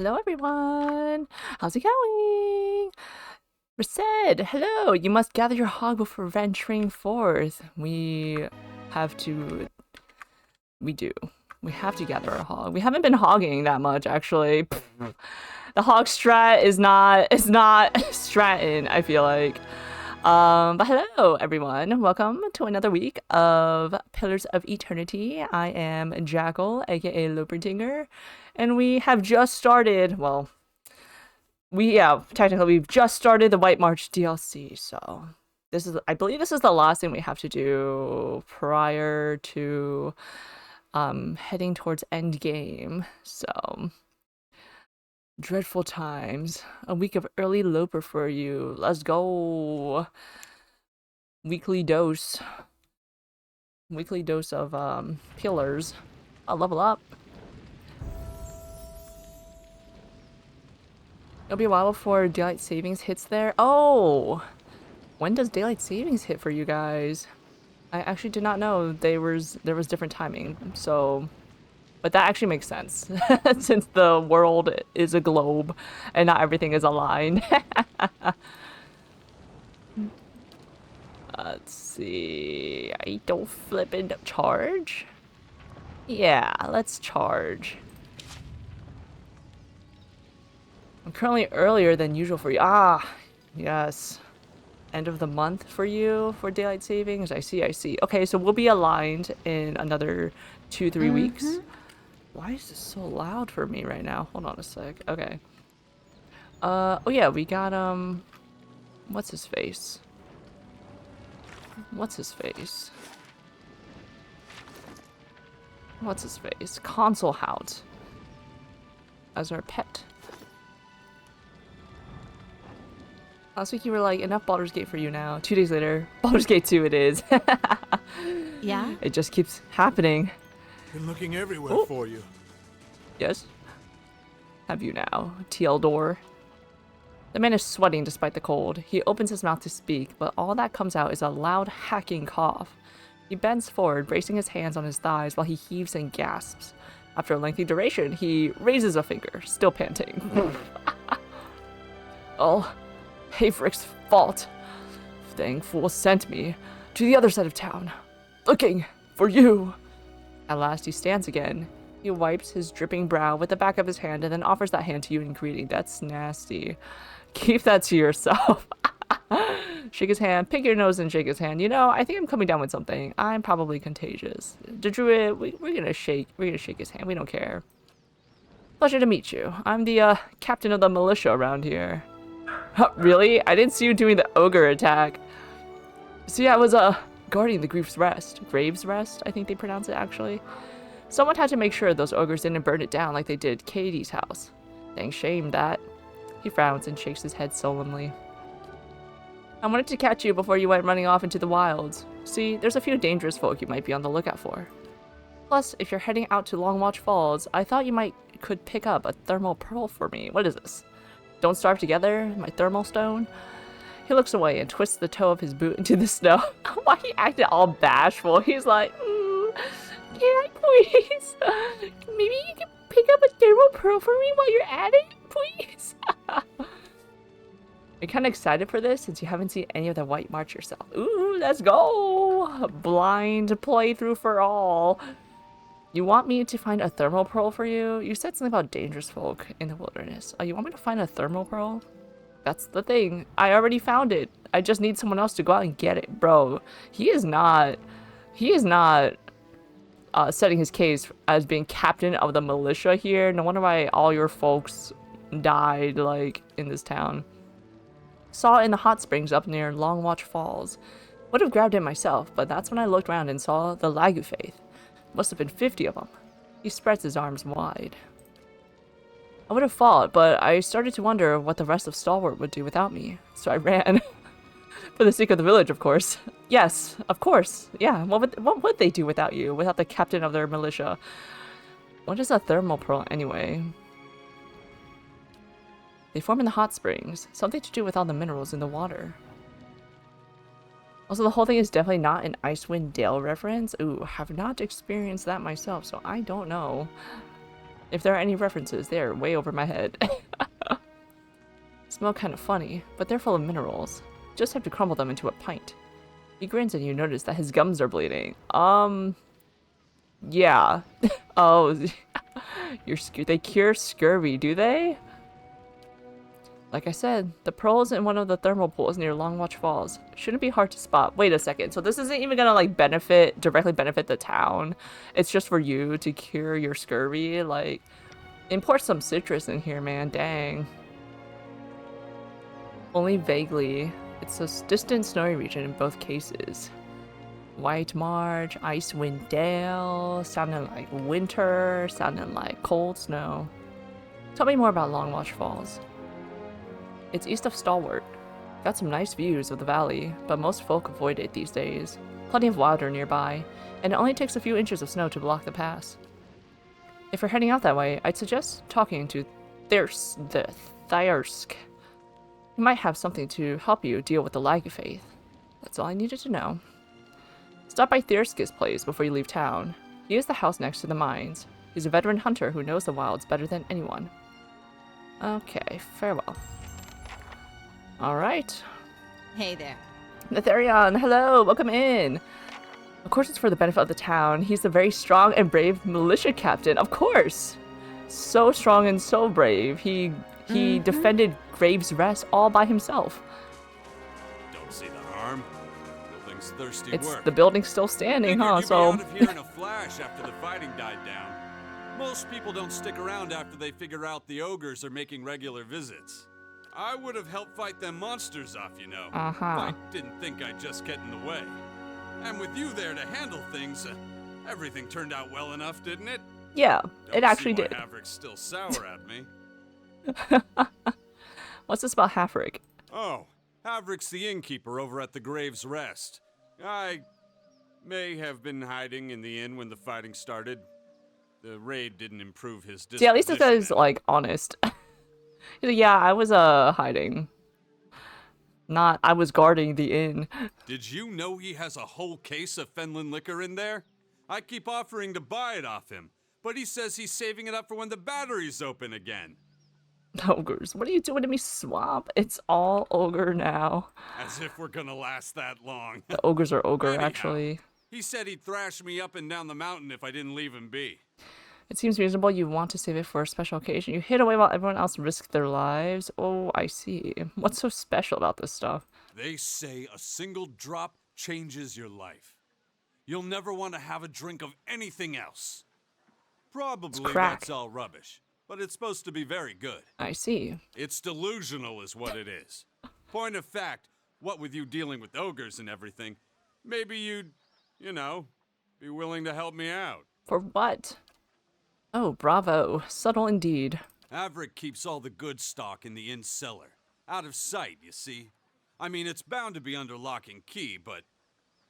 Hello, everyone. How's it going? Reset. Hello. You must gather your hog before venturing forth. We have to. We do. We have to gather our hog. We haven't been hogging that much, actually. The hog strat is not stratting, I feel like. But hello, everyone. Welcome to another week of Pillars of Eternity. I am Jackal, aka Lopertinger, and we have just started. Well, technically we've just started the White March DLC. So I believe this is the last thing we have to do prior to heading towards end game. So dreadful times. A week of early Loper for you. Let's go. Weekly dose of pillars. I'll level up. It'll be a while before daylight savings hits there. Oh, when does daylight savings hit for you guys? I actually did not know there was different timing. So, but that actually makes sense since the world is a globe and not everything is aligned. Let's see. I don't flippin' charge. Yeah, let's charge. I'm currently earlier than usual for you. Ah, yes. End of the month for you for daylight savings. I see. Okay, so we'll be aligned in another 2-3 weeks. Why is this so loud for me right now? Hold on a sec. Okay. Oh yeah, we got what's his face? Console Hout as our pet. Last week you were like, enough Baldur's Gate for you now. 2 days later, Baldur's Gate 2 it is. Yeah? It just keeps happening. Been looking everywhere for you. Yes? Have you now, Tealdor? The man is sweating despite the cold. He opens his mouth to speak, but all that comes out is a loud hacking cough. He bends forward, bracing his hands on his thighs while he heaves and gasps. After a lengthy duration, he raises a finger, still panting. Oh, Haverick's fault. Thankful sent me to the other side of town, looking for you. At last he stands again. He wipes his dripping brow with the back of his hand and then offers that hand to you in greeting. That's nasty. Keep that to yourself. Shake his hand, pick your nose and shake his hand. You know, I think I'm coming down with something. I'm probably contagious. The druid, we're gonna shake his hand. We don't care. Pleasure to meet you. I'm the captain of the militia around here. Really? I didn't see you doing the ogre attack. See, I was guarding the Graves Rest, I think they pronounce it actually. Someone had to make sure those ogres didn't burn it down like they did Katie's house. Dang shame that. He frowns and shakes his head solemnly. I wanted to catch you before you went running off into the wilds. See, there's a few dangerous folk you might be on the lookout for. Plus, if you're heading out to Longwatch Falls, I thought you could pick up a thermal pearl for me. What is this? Don't starve together, my thermal stone? He looks away and twists the toe of his boot into the snow. Why he acted all bashful? He's like, can I please? Maybe you can pick up a thermal pearl for me while you're at it, please? You're kind of excited for this since you haven't seen any of the White March yourself. Ooh, let's go! Blind playthrough for all. You want me to find a thermal pearl for you? You said something about dangerous folk in the wilderness. Oh, you want me to find a thermal pearl? That's the thing. I already found it. I just need someone else to go out and get it. Bro, he is not setting his case as being captain of the militia here. No wonder why all your folks died, like, in this town. Saw it in the hot springs up near Longwatch Falls. Would have grabbed it myself, but that's when I looked around and saw the Lagu Faith. Must have been 50 of them. He spreads his arms wide. I would have fought, but I started to wonder what the rest of Stalwart would do without me, so I ran. For the sake of the village, of course. Yes, of course. Yeah, what would they do without you, without the captain of their militia? What is a thermal pearl anyway? They form in the hot springs. Something to do with all the minerals in the water. Also, the whole thing is definitely not an Icewind Dale reference. Ooh, have not experienced that myself, so I don't know. If there are any references, they are way over my head. Smell kind of funny, but they're full of minerals. Just have to crumble them into a pint. He grins and you notice that his gums are bleeding. Yeah. Oh, they cure scurvy, do they? Like I said, the pearl's in one of the thermal pools near Longwatch Falls. Shouldn't be hard to spot. Wait a second. So this isn't even gonna like directly benefit the town. It's just for you to cure your scurvy. Like, import some citrus in here, man. Dang. Only vaguely. It's a distant snowy region in both cases. White March, Icewind Dale, sounding like winter, sounding like cold snow. Tell me more about Longwatch Falls. It's east of Stalwart. Got some nice views of the valley, but most folk avoid it these days. Plenty of wilder nearby, and it only takes a few inches of snow to block the pass. If you're heading out that way, I'd suggest talking to Thyrsk. He might have something to help you deal with the Lagafaith. That's all I needed to know. Stop by Thyrsk's place before you leave town. He is the house next to the mines. He's a veteran hunter who knows the wilds better than anyone. Okay, farewell. Alright. Hey there. Netherion, hello, welcome in. Of course it's for the benefit of the town. He's the very strong and brave militia captain, of course. So strong and so brave. He defended Graves' Rest all by himself. Don't see the harm. Building's thirsty It's work. the building's still standing, huh? You'd So be out of here in a flash after the fighting died down. Most people don't stick around after they figure out the ogres are making regular visits. I would have helped fight them monsters off, you know. I didn't think I'd just get in the way. And with you there to handle things, everything turned out well enough, didn't it? yeah, Don't it actually see why did. Havrick's still sour at me. What's this about Halfrick? Oh, Havrick's the innkeeper over at the Graves' Rest. I may have been hiding in the inn when the fighting started. The raid didn't improve his disposition. See, at least it says, like, honest. Yeah, I was, hiding. Not, I was guarding the inn. Did you know he has a whole case of Fenland liquor in there? I keep offering to buy it off him, but he says he's saving it up for when the batteries open again. Ogres, what are you doing to me, Swamp? It's all ogre now. As if we're gonna last that long. The ogres are ogre, Anyhow, actually. He said he'd thrash me up and down the mountain if I didn't leave him be. It seems reasonable you want to save it for a special occasion. You hid away while everyone else risked their lives. Oh, I see. What's so special about this stuff? They say a single drop changes your life. You'll never want to have a drink of anything else. Probably crack. that's all rubbish, but it's supposed to be very good. I see. It's delusional is what it is. Point of fact, what with you dealing with ogres and everything, maybe you'd, you know, be willing to help me out. For what? Oh, bravo. Subtle indeed. Havrick keeps all the good stock in the inn cellar. Out of sight, you see. I mean, it's bound to be under lock and key, but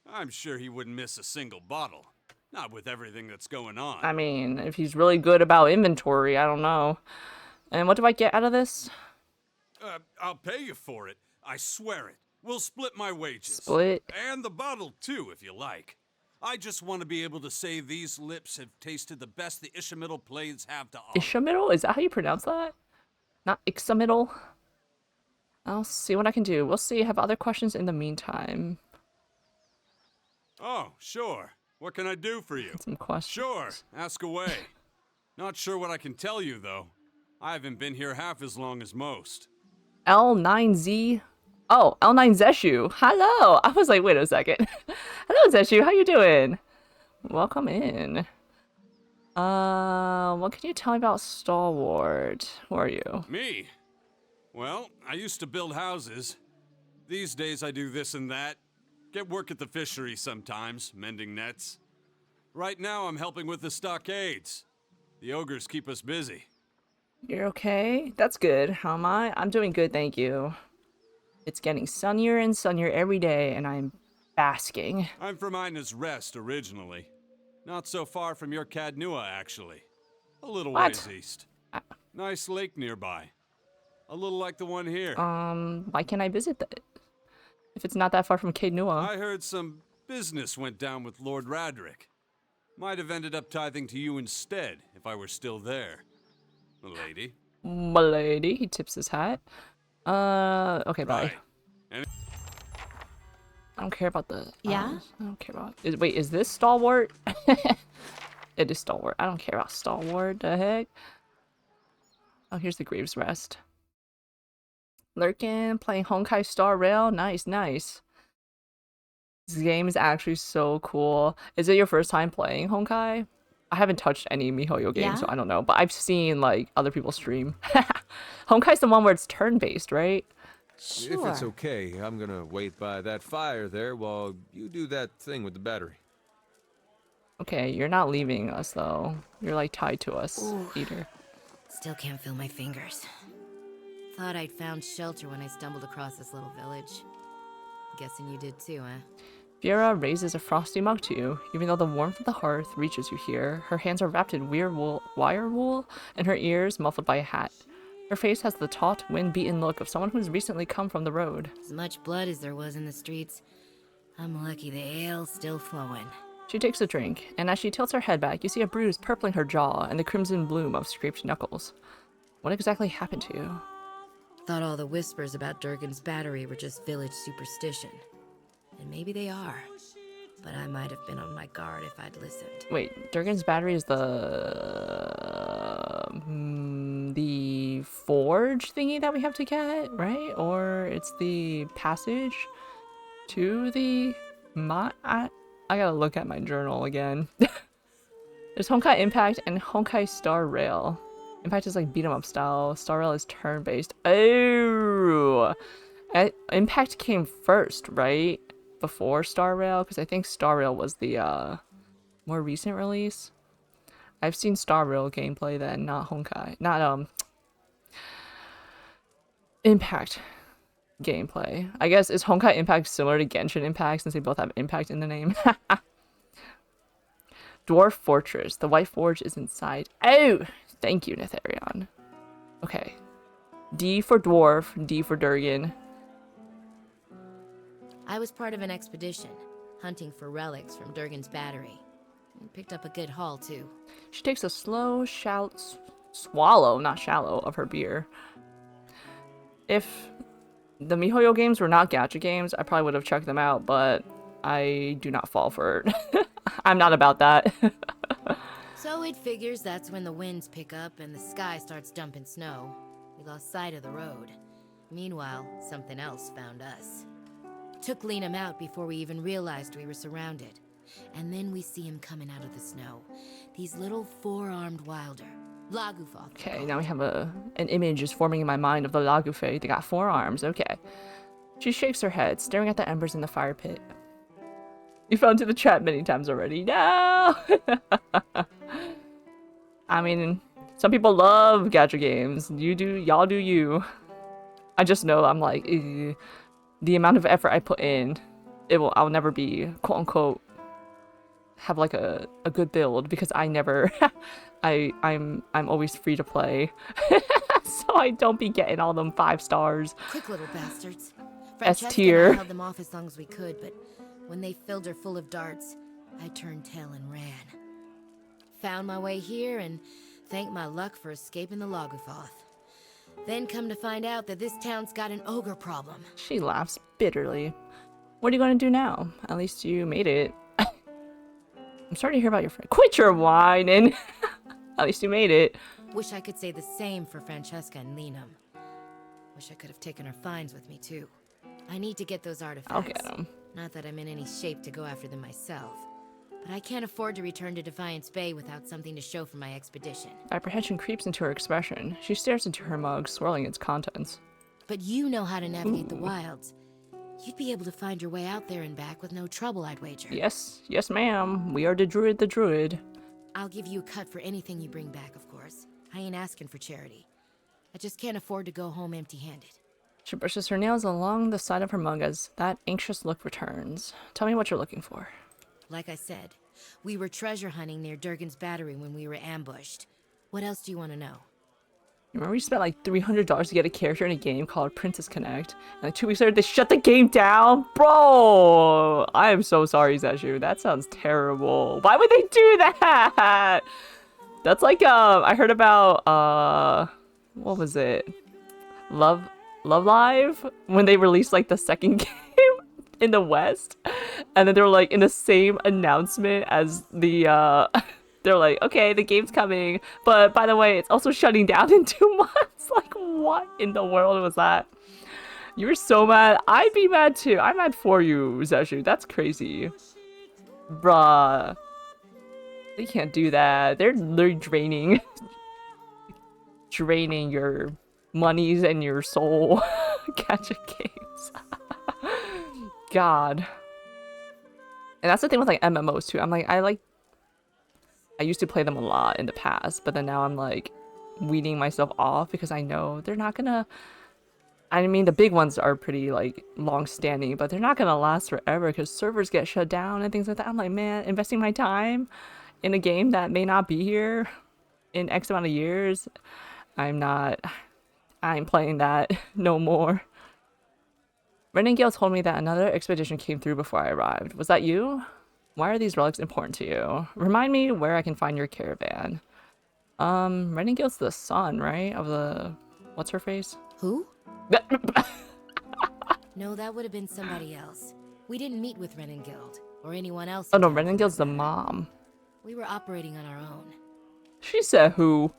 I'm sure he wouldn't miss a single bottle. Not with everything that's going on. I mean, if he's really good about inventory, I don't know. And what do I get out of this? I'll pay you for it. I swear it. We'll split my wages. Split? And the bottle, too, if you like. I just want to be able to say these lips have tasted the best the Ishamiddle Plains have to offer. Ishamiddle? Is that how you pronounce that? Not Ixamiddle? I'll see what I can do. We'll see. Have other questions in the meantime. Oh, sure. What can I do for you? Some questions. Sure, ask away. Not sure what I can tell you, though. I haven't been here half as long as most. L9Z. Oh, L9 Zeshu. Hello. I was like, wait a second. Hello, Zeshu. How you doing? Welcome in. What can you tell me about Stalwart? Who are you? Me? Well, I used to build houses. These days I do this and that. Get work at the fishery sometimes, mending nets. Right now I'm helping with the stockades. The ogres keep us busy. You're okay? That's good. How am I? I'm doing good, thank you. It's getting sunnier and sunnier every day, and I'm basking. I'm from Ina's Rest originally. Not so far from your Cadnua, actually. A little What? ways east. Nice lake nearby. A little like the one here. Why can't I visit that? If it's not that far from Cadenua. I heard some business went down with Lord Radrick. Might have ended up tithing to you instead, if I were still there. Lady. My lady. He tips his hat. Okay, bye. Right. And I don't care about the... Yeah? I don't care about... Wait, is this Stalwart? It is Stalwart. I don't care about Stalwart. The heck? Oh, here's the Graves Rest. Lurkin, playing Honkai Star Rail. Nice, nice. This game is actually so cool. Is it your first time playing Honkai? I haven't touched any MiHoYo games, so Yeah? I don't know. But I've seen, like, other people stream. Honkai's the one where it's turn-based, right? Sure. If it's okay, I'm gonna wait by that fire there while you do that thing with the battery. Okay, you're not leaving us, though. You're, like, tied to us, Ooh. Eater. Still can't feel my fingers. Thought I'd found shelter when I stumbled across this little village. Guessing you did too, huh? Vera raises a frosty mug to you. Even though the warmth of the hearth reaches you here, her hands are wrapped in weird wire wool, and her ears muffled by a hat. Her face has the taut, wind-beaten look of someone who's recently come from the road. As much blood as there was in the streets, I'm lucky the ale's still flowing. She takes a drink, and as she tilts her head back, you see a bruise purpling her jaw and the crimson bloom of scraped knuckles. What exactly happened to you? Thought all the whispers about Durgan's battery were just village superstition. And maybe they are. But I might have been on my guard if I'd listened. Wait, Durgan's battery is the forge thingy that we have to get, right? Or it's the passage to the I gotta look at my journal again. There's Honkai Impact and Honkai Star Rail. Impact is like beat 'em up style. Star Rail is turn based. Oh, Impact came first, right? Before Star Rail, because I think Star Rail was the more recent release. I've seen Star Rail gameplay then, not Honkai, not Impact gameplay. I guess is Honkai Impact similar to Genshin Impact since they both have Impact in the name? Dwarf Fortress. The White Forge is inside. Oh, thank you, Netherion. Okay. D for dwarf, D for Durgan. I was part of an expedition, hunting for relics from Durgan's battery. And picked up a good haul, too. She takes a slow swallow, not shallow, of her beer. If the MiHoYo games were not gacha games, I probably would have checked them out, but I do not fall for it. I'm not about that. So it figures that's when the winds pick up and the sky starts dumping snow. We lost sight of the road. Meanwhile, something else found us. Took Liam out before we even realized we were surrounded. And then we see him coming out of the snow. These little four-armed wilder. Lagufoth. Okay, now we have an image is forming in my mind of the Lagufe. They got 4 arms, okay. She shakes her head, staring at the embers in the fire pit. You fell into the trap many times already. No! I mean, some people love gacha games. Y'all do you. I just know I'm like, the amount of effort I put in, I'll never be, quote unquote, have like a good build because I never, I'm always free to play. So I don't be getting all them 5 stars. Quick little bastards. S Francesca tier. and I held them off as long as we could, but when they filled her full of darts, I turned tail and ran. Found my way here and thanked my luck for escaping the Lagufoth. Then come to find out that this town's got an ogre problem. She laughs bitterly. What are you going to do now? At least you made it. I'm sorry to hear about your friend. Quit your whining. At least you made it. Wish I could say the same for Francesca and Liam. Wish I could have taken her finds with me too. I need to get those artifacts. I'll get them. Not that I'm in any shape to go after them myself. But I can't afford to return to Defiance Bay without something to show for my expedition. Apprehension creeps into her expression. She stares into her mug, swirling its contents. But you know how to navigate the wilds. You'd be able to find your way out there and back with no trouble, I'd wager. Yes, yes ma'am. We are the druid. I'll give you a cut for anything you bring back, of course. I ain't asking for charity. I just can't afford to go home empty-handed. She brushes her nails along the side of her mug as that anxious look returns. Tell me what you're looking for. Like I said, we were treasure hunting near Durgan's battery when we were ambushed. What else do you want to know? Remember we spent like $300 to get a character in a game called Princess Connect, and like 2 weeks later they shut the game down? Bro! I am so sorry, Zeshu. That sounds terrible. Why would they do that? That's like I heard about what was it? Love Live when they released like the second game in the West, and then they were like in the same announcement as the they're like, okay, the game's coming, but by the way, it's also shutting down in 2 months. Like, what in the world was that? You were so mad. I'd be mad too. I'm mad for you, Zeshu. That's crazy. Bruh. They can't do that. They're draining draining your monies and your soul. Gacha games. God. And that's the thing with like MMOs too. I used to play them a lot in the past, but then now I'm like weeding myself off because I know they're not gonna. I mean, the big ones are pretty like long-standing, but they're not gonna last forever because servers get shut down and things like that. I'm like, man, investing my time in a game that may not be here in X amount of years, I ain't playing that no more. Reningale told me that another expedition came through before I arrived. Was that you? Why are these relics important to you? Remind me where I can find your caravan. Reningale's the son, right? Of the... What's her face? Who? No, that would have been somebody else. We didn't meet with Renengild or anyone else. Oh no, Reningale's the mom. We were operating on our own. She said who?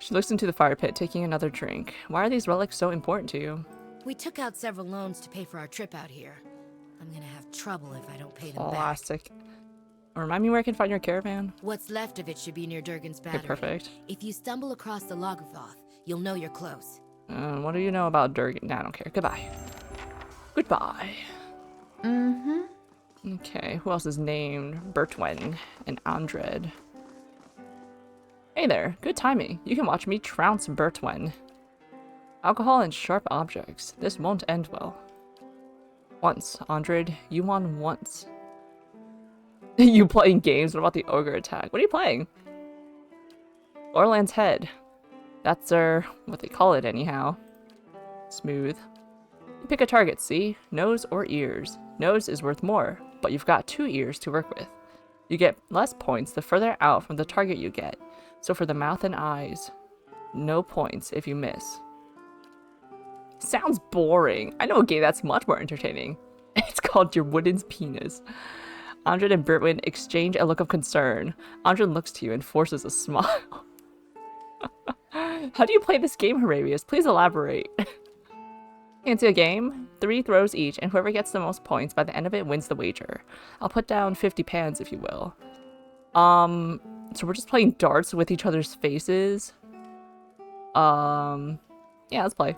She looks into the fire pit, taking another drink. Why are these relics so important to you? We took out several loans to pay for our trip out here. I'm gonna have trouble if I don't pay them back. Classic. Remind me where I can find your caravan. What's left of it should be near Durgan's battery. Okay, perfect. If you stumble across the Logothoth, you'll know you're close. What do you know about Durgan? Nah, I don't care. Goodbye. Goodbye. Okay, who else is named? Bertwen and Andred. Hey there, good timing. You can watch me trounce Bertwen. Alcohol and sharp objects. This won't end well. Once, Andred. You won once. You playing games? What about the ogre attack? What are you playing? Orland's head. That's what they call it anyhow. Smooth. You pick a target, see? Nose or ears. Nose is worth more, but you've got 2 ears to work with. You get less points the further out from the target you get. So for the mouth and eyes, no points if you miss. Sounds boring. I know a game that's much more entertaining. It's called Your Wooden's Penis. Andred and Bertwin exchange a look of concern. Andred looks to you and forces a smile. How do you play this game, Harabius? Please elaborate. Fancy a game? 3 throws each, and whoever gets the most points by the end of it wins the wager. I'll put down 50 pans if you will. So we're just playing darts with each other's faces. Yeah, let's play.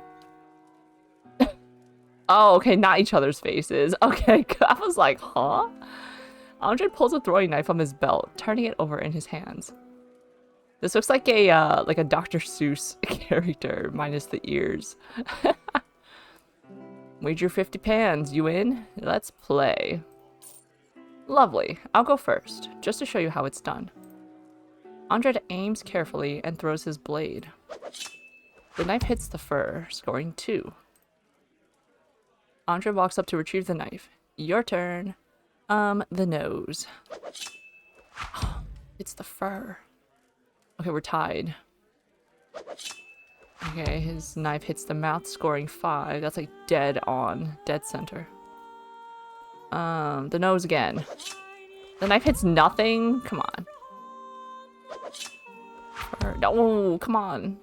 Oh, okay, not each other's faces. Okay, I was like, huh? Andred pulls a throwing knife from his belt, turning it over in his hands. This looks like a Dr. Seuss character, minus the ears. Wager 50 pans, you in? Let's play. Lovely. I'll go first, just to show you how it's done. Andred aims carefully and throws his blade. The knife hits the fur, scoring 2. Andred walks up to retrieve the knife. Your turn. The nose. It's the fur. Okay, we're tied. Okay, his knife hits the mouth, scoring 5. That's like dead on. Dead center. The nose again. The knife hits nothing? Come on. No, come on.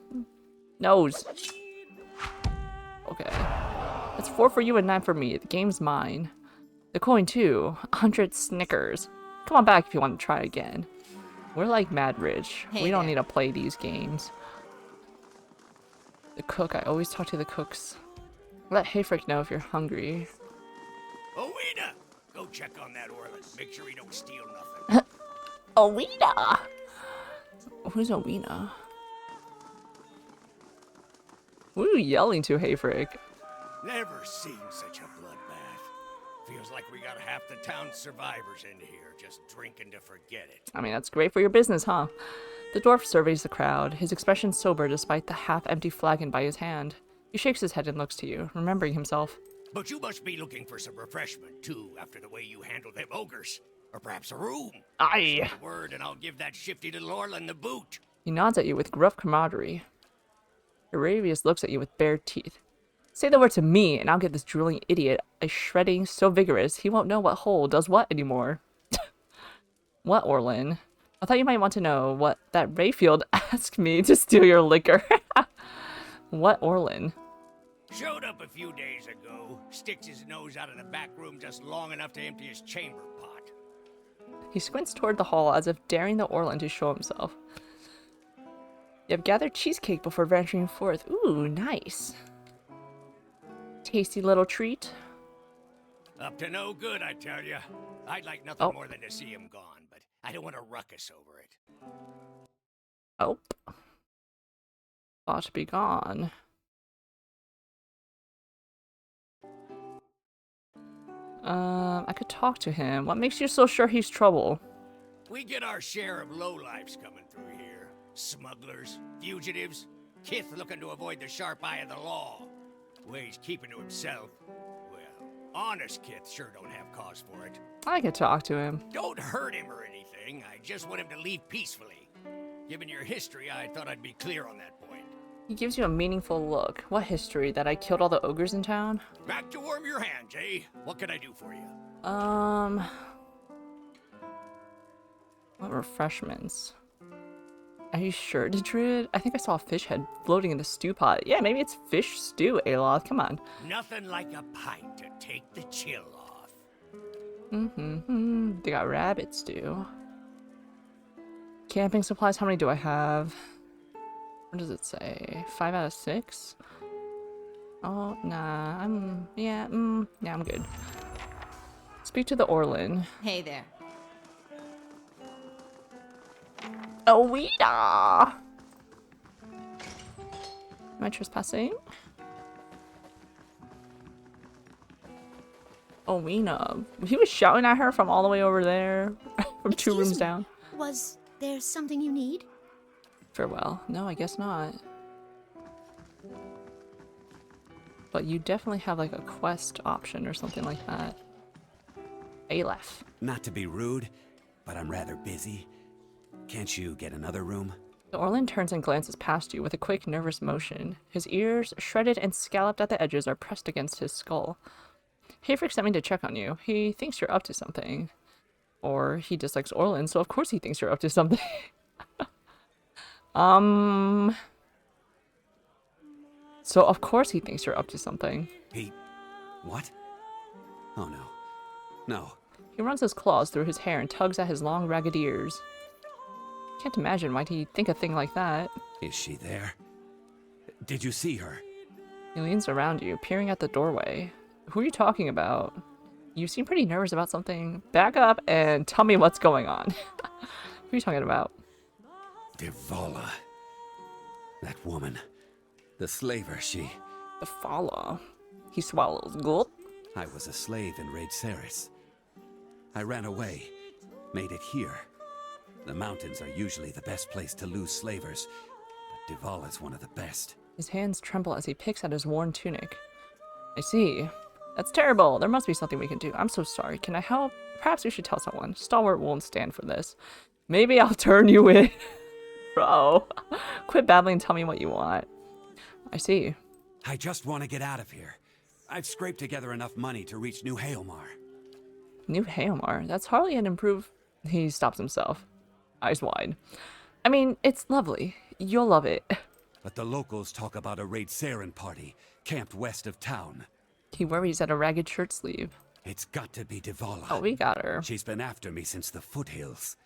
Nose. Okay. That's 4 for you and 9 for me. The game's mine. The coin too. 100 Snickers. Come on back if you want to try again. We're like mad rich. Hey we don't there. need to play these games. The cook. I always talk to the cooks. Let Hayfrick know if you're hungry. Owena! Go check on that Orland. Make sure he don't steal nothing. Owena! Who's Owena? Who are you yelling to, Hayfrick? Never seen such a bloodbath. Feels like we got half the town's survivors in here, just drinking to forget it. I mean, that's great for your business, huh? The dwarf surveys the crowd, his expression sober despite the half-empty flagon by his hand. He shakes his head and looks to you, remembering himself. But you must be looking for some refreshment, too, after the way you handled them ogres. Or perhaps a room. Aye. Say the word, and I'll give that shifty little Orlin the boot. He nods at you with gruff camaraderie. Arabius looks at you with bare teeth. Say the word to me, and I'll give this drooling idiot a shredding so vigorous he won't know what hole does what anymore. What, Orlin? I thought you might want to know what that Rayfield asked me to steal your liquor. What, Orlin? Showed up a few days ago. Sticks his nose out of the back room just long enough to empty his chamber pot. He squints toward the hall as if daring the Orlin to show himself. You have gathered cheesecake before venturing forth. Ooh, nice. Tasty little treat. Up to no good, I tell you. I'd like nothing more than to see him gone, but I don't want a ruckus over it. Oh. Ought to be gone. I could talk to him. What makes you so sure he's trouble? We get our share of lowlifes coming through here. Smugglers, fugitives, Kith looking to avoid the sharp eye of the law. Ways keeping to himself. Well, honest Kith sure don't have cause for it. I could talk to him. Don't hurt him or anything. I just want him to leave peacefully. Given your history, I thought I'd be clear on that point. He gives you a meaningful look. What history? That I killed all the ogres in town? Back to warm your hands, eh? What can I do for you? What refreshments? Are you sure, Druid? I think I saw a fish head floating in the stew pot. Yeah, maybe it's fish stew, Aloth. Come on. Nothing like a pint to take the chill off. They got rabbit stew. Camping supplies, how many do I have? What does it say? 5 out of 6? Oh, nah. I'm good. Speak to the Orlin. Hey there. Oweda! Am I trespassing? Owena. He was shouting at her from all the way over there. From 2 rooms Excuse me, down. Was there something you need? Farewell. No, I guess not. But you definitely have like a quest option or something like that. Aleph. Not to be rude, but I'm rather busy. Can't you get another room? The Orlin turns and glances past you with a quick, nervous motion. His ears, shredded and scalloped at the edges, are pressed against his skull. Hayfrick sent me to check on you. He thinks you're up to something. Or he dislikes Orlin, so of course he thinks you're up to something. So of course he thinks you're up to something. He... what? Oh no. No. He runs his claws through his hair and tugs at his long, ragged ears. Can't imagine why'd he think a thing like that. Is she there? Did you see her? He leans around you, peering at the doorway. Who are you talking about? You seem pretty nervous about something. Back up and tell me what's going on. Who are you talking about? Devala. That woman. The slaver, she... The Fala. He swallows. Gulp. I was a slave in Raid Saris. I ran away. Made it here. The mountains are usually the best place to lose slavers, but Devala's one of the best. His hands tremble as he picks at his worn tunic. I see. That's terrible. There must be something we can do. I'm so sorry. Can I help? Perhaps we should tell someone. Stalwart won't stand for this. Maybe I'll turn you in. Bro. Quit babbling and tell me what you want. I see. I just want to get out of here. I've scraped together enough money to reach New Haelmar. New Haelmar? That's hardly an improve. He stops himself. Eyes wide. I mean, it's lovely. You'll love it. But the locals talk about a Raid Saren party, camped west of town. He worries at a ragged shirt sleeve. It's got to be Devala. Oh, we got her. She's been after me since the foothills.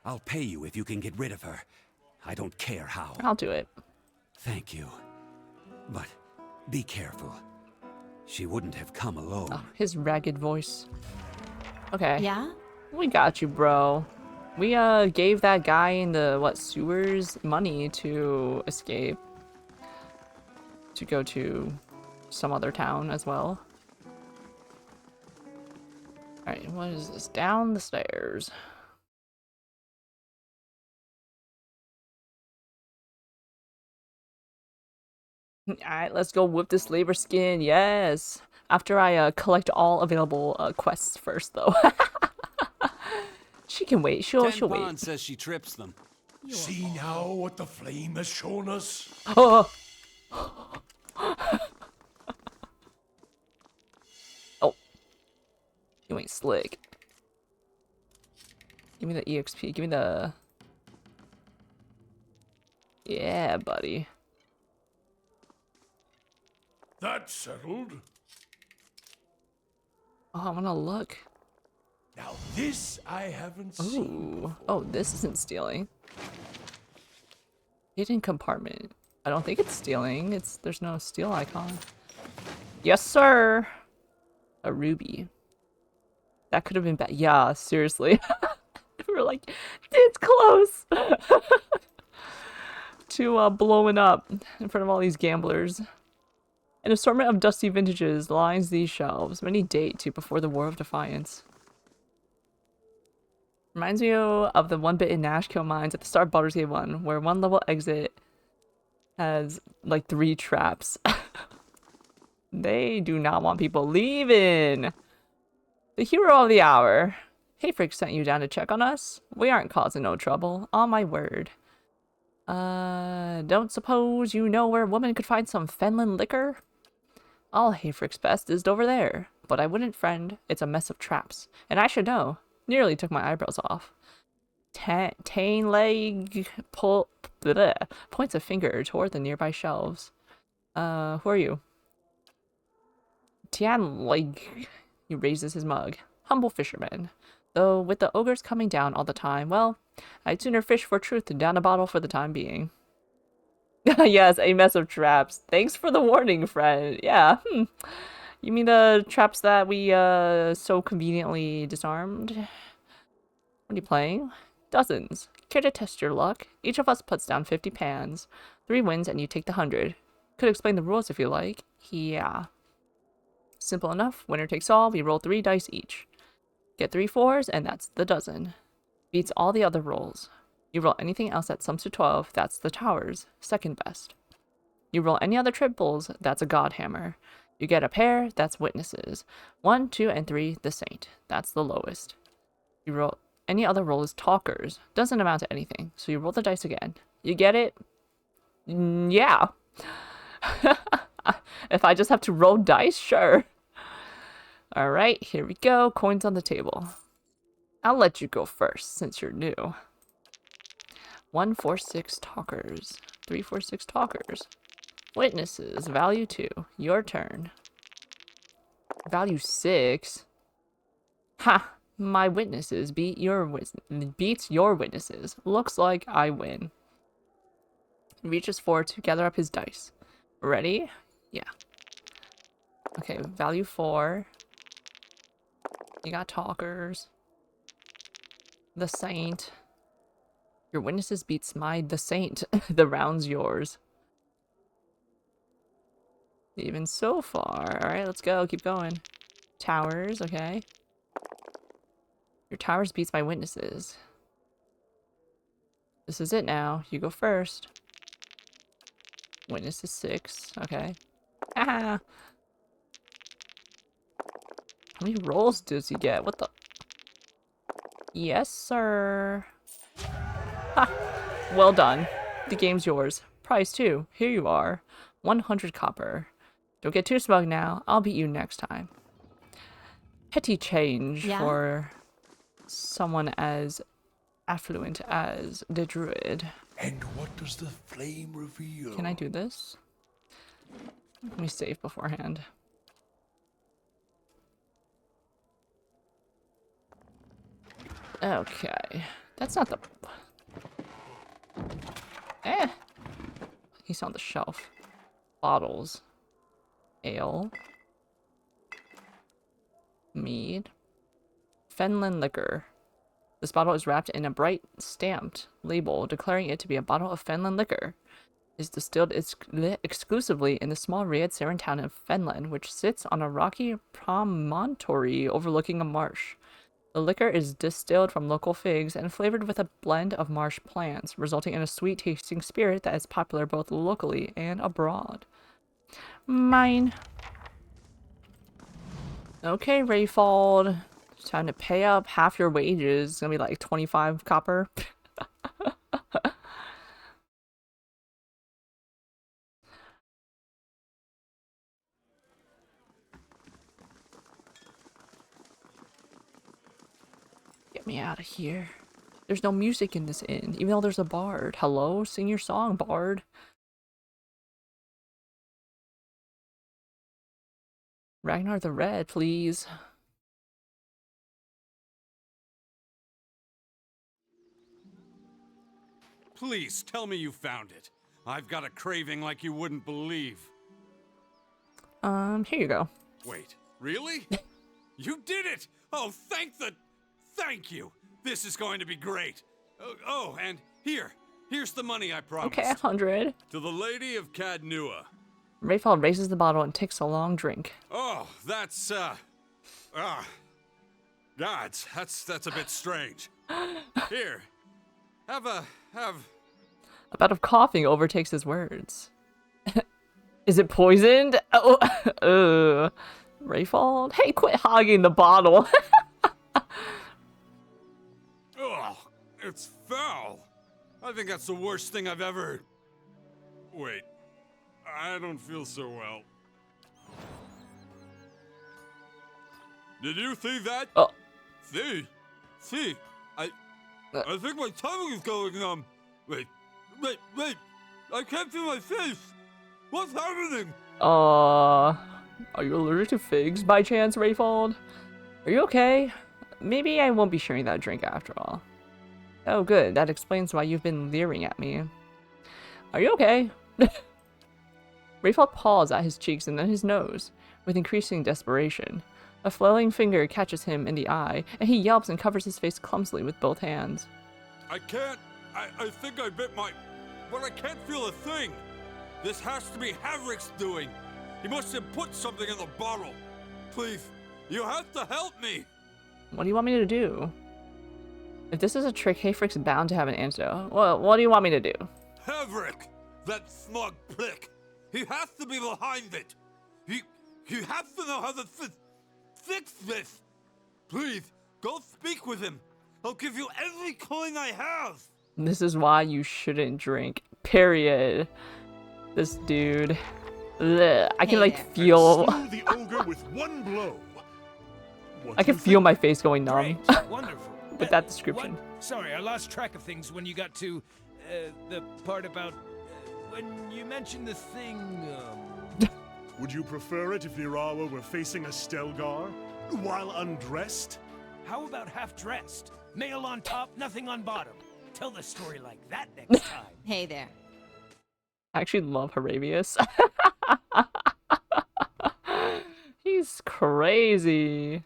I'll pay you if you can get rid of her. I don't care how. I'll do it. Thank you. But be careful. She wouldn't have come alone. Oh, his ragged voice. Okay. Yeah? We got you, bro. We gave that guy in the sewers money to escape. To go to some other town as well. Alright, what is this? Down the stairs. Alright, let's go whip this labor skin. Yes. After I collect all available quests first, though. She can wait. She'll Ten wait. Pond says she trips them. See now what the flame has shown us? Oh. Oh. You ain't slick. Give me the EXP. Give me the... Yeah, buddy. That's settled. Oh, I wanna look. Now this I haven't seen. Ooh. Oh, this isn't stealing. Hidden compartment. I don't think it's stealing. There's no steal icon. Yes, sir. A ruby. That could have been bad. Yeah, seriously. We're like, it's close to blowing up in front of all these gamblers. An assortment of dusty vintages lines these shelves. Many date to before the War of Defiance. Reminds me of the one bit in Nashkill Mines at the start of Baldur's Gate 1, where one level exit has like 3 traps. They do not want people leaving. The hero of the hour. Hayfrick sent you down to check on us? We aren't causing no trouble, on my word. Don't suppose you know where a woman could find some Fenland liquor? All Hayfrick's best is over there. But I wouldn't, friend. It's a mess of traps. And I should know. Nearly took my eyebrows off. Tane leg points a finger toward the nearby shelves. Who are you? Tian leg. He raises his mug. Humble fisherman. Though with the ogres coming down all the time, well, I'd sooner fish for truth than down a bottle for the time being. Yes, a mess of traps. Thanks for the warning, friend. Yeah, You mean the traps that we, so conveniently disarmed? What are you playing? Dozens. Care to test your luck? Each of us puts down 50 pans. 3 wins and you take the 100. Could explain the rules if you like. Yeah. Simple enough. Winner takes all. We roll 3 dice each. Get 3 4s, and that's the dozen. Beats all the other rolls. You roll anything else that sums to 12, that's the towers, second best. You roll any other triples, that's a godhammer. You get a pair, that's witnesses. 1, 2, and 3, the saint. That's the lowest. You roll any other roll is talkers. Doesn't amount to anything, so you roll the dice again. You get it? Yeah. If I just have to roll dice, sure. Alright, here we go. Coins on the table. I'll let you go first, since you're new. 1, 4, 6 talkers. 3, 4, 6 talkers. Witnesses, value 2. Your turn. Value 6? Ha! My witnesses beats your witnesses. Looks like I win. He reaches forward to gather up his dice. Ready? Yeah. Okay, value 4. You got talkers. The saint. Your witnesses beats the saint. The round's yours. Even so far. Alright, let's go. Keep going. Towers, okay. Your towers beats my witnesses. This is it now. You go first. Witnesses 6. Okay. Ah! How many rolls does he get? What the? Yes, sir. Ha! Well done. The game's yours. Prize 2. Here you are. 100 copper. Don't get too smug now. I'll beat you next time. Petty change for someone as affluent as the druid. And what does the flame reveal? Can I do this? Let me save beforehand. Okay. That's not the... He's on the shelf. Bottles. Ale. Mead. Fenland liquor. This bottle is wrapped in a bright stamped label declaring it to be a bottle of Fenland liquor. It is distilled exclusively in the small Riad Saren town of Fenland, which sits on a rocky promontory overlooking a marsh. The liquor is distilled from local figs and flavored with a blend of marsh plants, resulting in a sweet-tasting spirit that is popular both locally and abroad. Mine. Okay, Rayfold. Time to pay up half your wages. It's gonna be like 25 copper. Get me out of here. There's no music in this inn, even though there's a bard. Hello? Sing your song, bard. Ragnar the Red, please. Please tell me you found it. I've got a craving like you wouldn't believe. Here you go. Wait, really? You did it! Oh, thank you! This is going to be great. Oh, and here's the money I promised. Okay, 100. To the Lady of Cadnua. Rayfall raises the bottle and takes a long drink. Oh, that's, gods, that's a bit strange. Here, have... A bout of coughing overtakes his words. Is it poisoned? Oh, Rayfall? Hey, quit hogging the bottle. Ugh, it's foul. I think that's the worst thing I've ever... Wait, I don't feel so well. Did you see that? Oh. See, I think my tongue is going, wait, I can't feel my face. What's happening? Are you allergic to figs by chance, Rayfall? Are you okay? Maybe I won't be sharing that drink after all. Oh, good. That explains why you've been leering at me. Are you okay? Rayfall paws at his cheeks and then his nose, with increasing desperation. A flailing finger catches him in the eye, and he yelps and covers his face clumsily with both hands. I can't. I think I bit my... But I can't feel a thing. This has to be Havrik's doing. He must have put something in the bottle. Please, you have to help me. What do you want me to do? If this is a trick, Havrik's bound to have an antidote. Well, what do you want me to do? Havrik! That smug prick! He has to be behind it! He has to know how to fix this! Please, go speak with him! I'll give you every coin I have! This is why you shouldn't drink. Period. This dude. Ugh. I can like feel... Slew the ogre with one blow. I can feel my face going numb. Great, wonderful. With that description. What? Sorry, I lost track of things when you got to the part about when you mentioned the thing. Would you prefer it if Nirawa were facing a Stelgar while undressed? How about half dressed? Mail on top, nothing on bottom. Tell the story like that next time. Hey there. I actually love Harabius. He's crazy.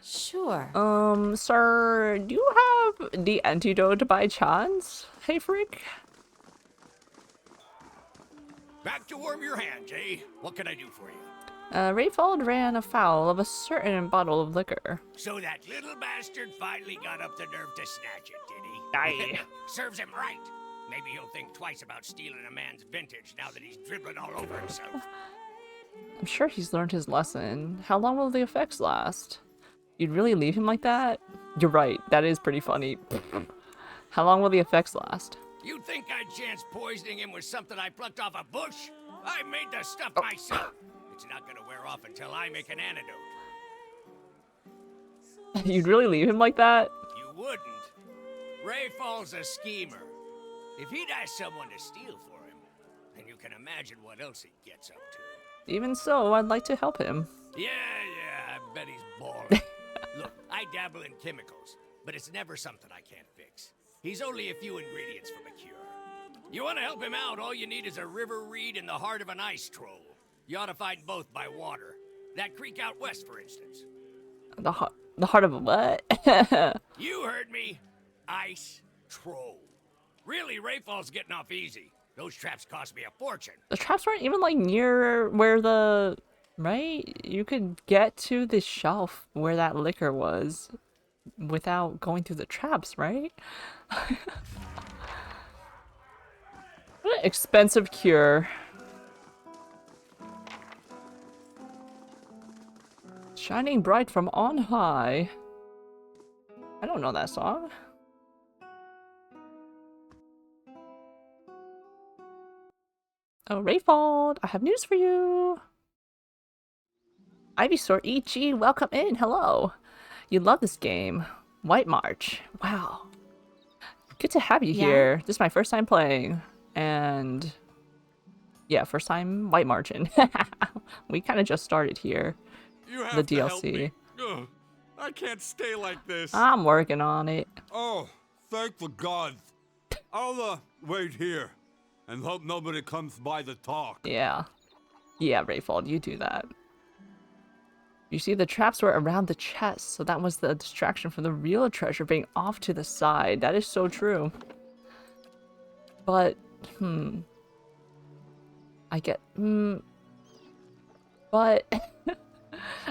Sure. Sir, do you have the antidote by chance? Hey, freak. Back to warm your hands, eh? What can I do for you? Rayfall ran afoul of a certain bottle of liquor. So that little bastard finally got up the nerve to snatch it, did he? Aye. Serves him right. Maybe he'll think twice about stealing a man's vintage now that he's dribbling all over himself. I'm sure he's learned his lesson. How long will the effects last? You'd really leave him like that? You're right, that is pretty funny. How long will the effects last? You'd think I'd chance poisoning him with something I plucked off a bush? I made the stuff myself. It's not gonna wear off until I make an antidote. You'd really leave him like that? You wouldn't. Rayfall's a schemer. If he'd ask someone to steal for him, then you can imagine what else he gets up to. Even so, I'd like to help him. Yeah, I bet he's balling. Look, I dabble in chemicals, but it's never something I can't fix. He's only a few ingredients from a cure. You want to help him out, all you need is a river reed in the heart of an ice troll. You ought to find both by water. That creek out west, for instance. The heart of a what? You heard me. Ice troll. Really, Rayfall's getting off easy. Those traps cost me a fortune. The traps weren't even like near where the... Right? You could get to the shelf where that liquor was without going through the traps, right? What an expensive cure. Shining bright from on high. I don't know that song. Oh, Rayfold, I have news for you. Ivysaur EG, welcome in. Hello. You love this game. White March. Wow. Good to have you here. This is my first time playing. And yeah, first time White Marching. We kind of just started here. You have The to help DLC. me. Ugh, I can't stay like this. I'm working on it. Oh, thank the gods. I'll wait here and hope nobody comes by to talk. Yeah. Yeah, Rayfold, you do that. You see, the traps were around the chest, so that was the distraction from the real treasure being off to the side. That is so true. But, I get, but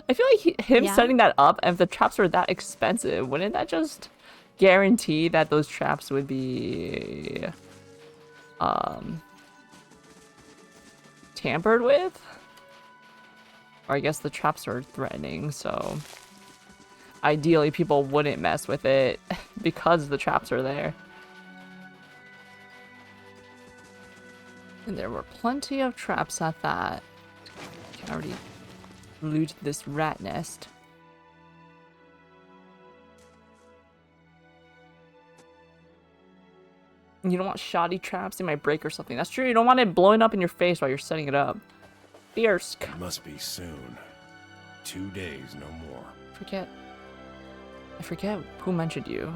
I feel like him setting that up, and if the traps were that expensive, wouldn't that just guarantee that those traps would be, tampered with? Or I guess the traps are threatening, so ideally people wouldn't mess with it because the traps are there. And there were plenty of traps at that. Can already loot this rat nest. You don't want shoddy traps, they might break or something. That's true, you don't want it blowing up in your face while you're setting it up. Fierce. It must be soon. 2 days, no more. I forget who mentioned you.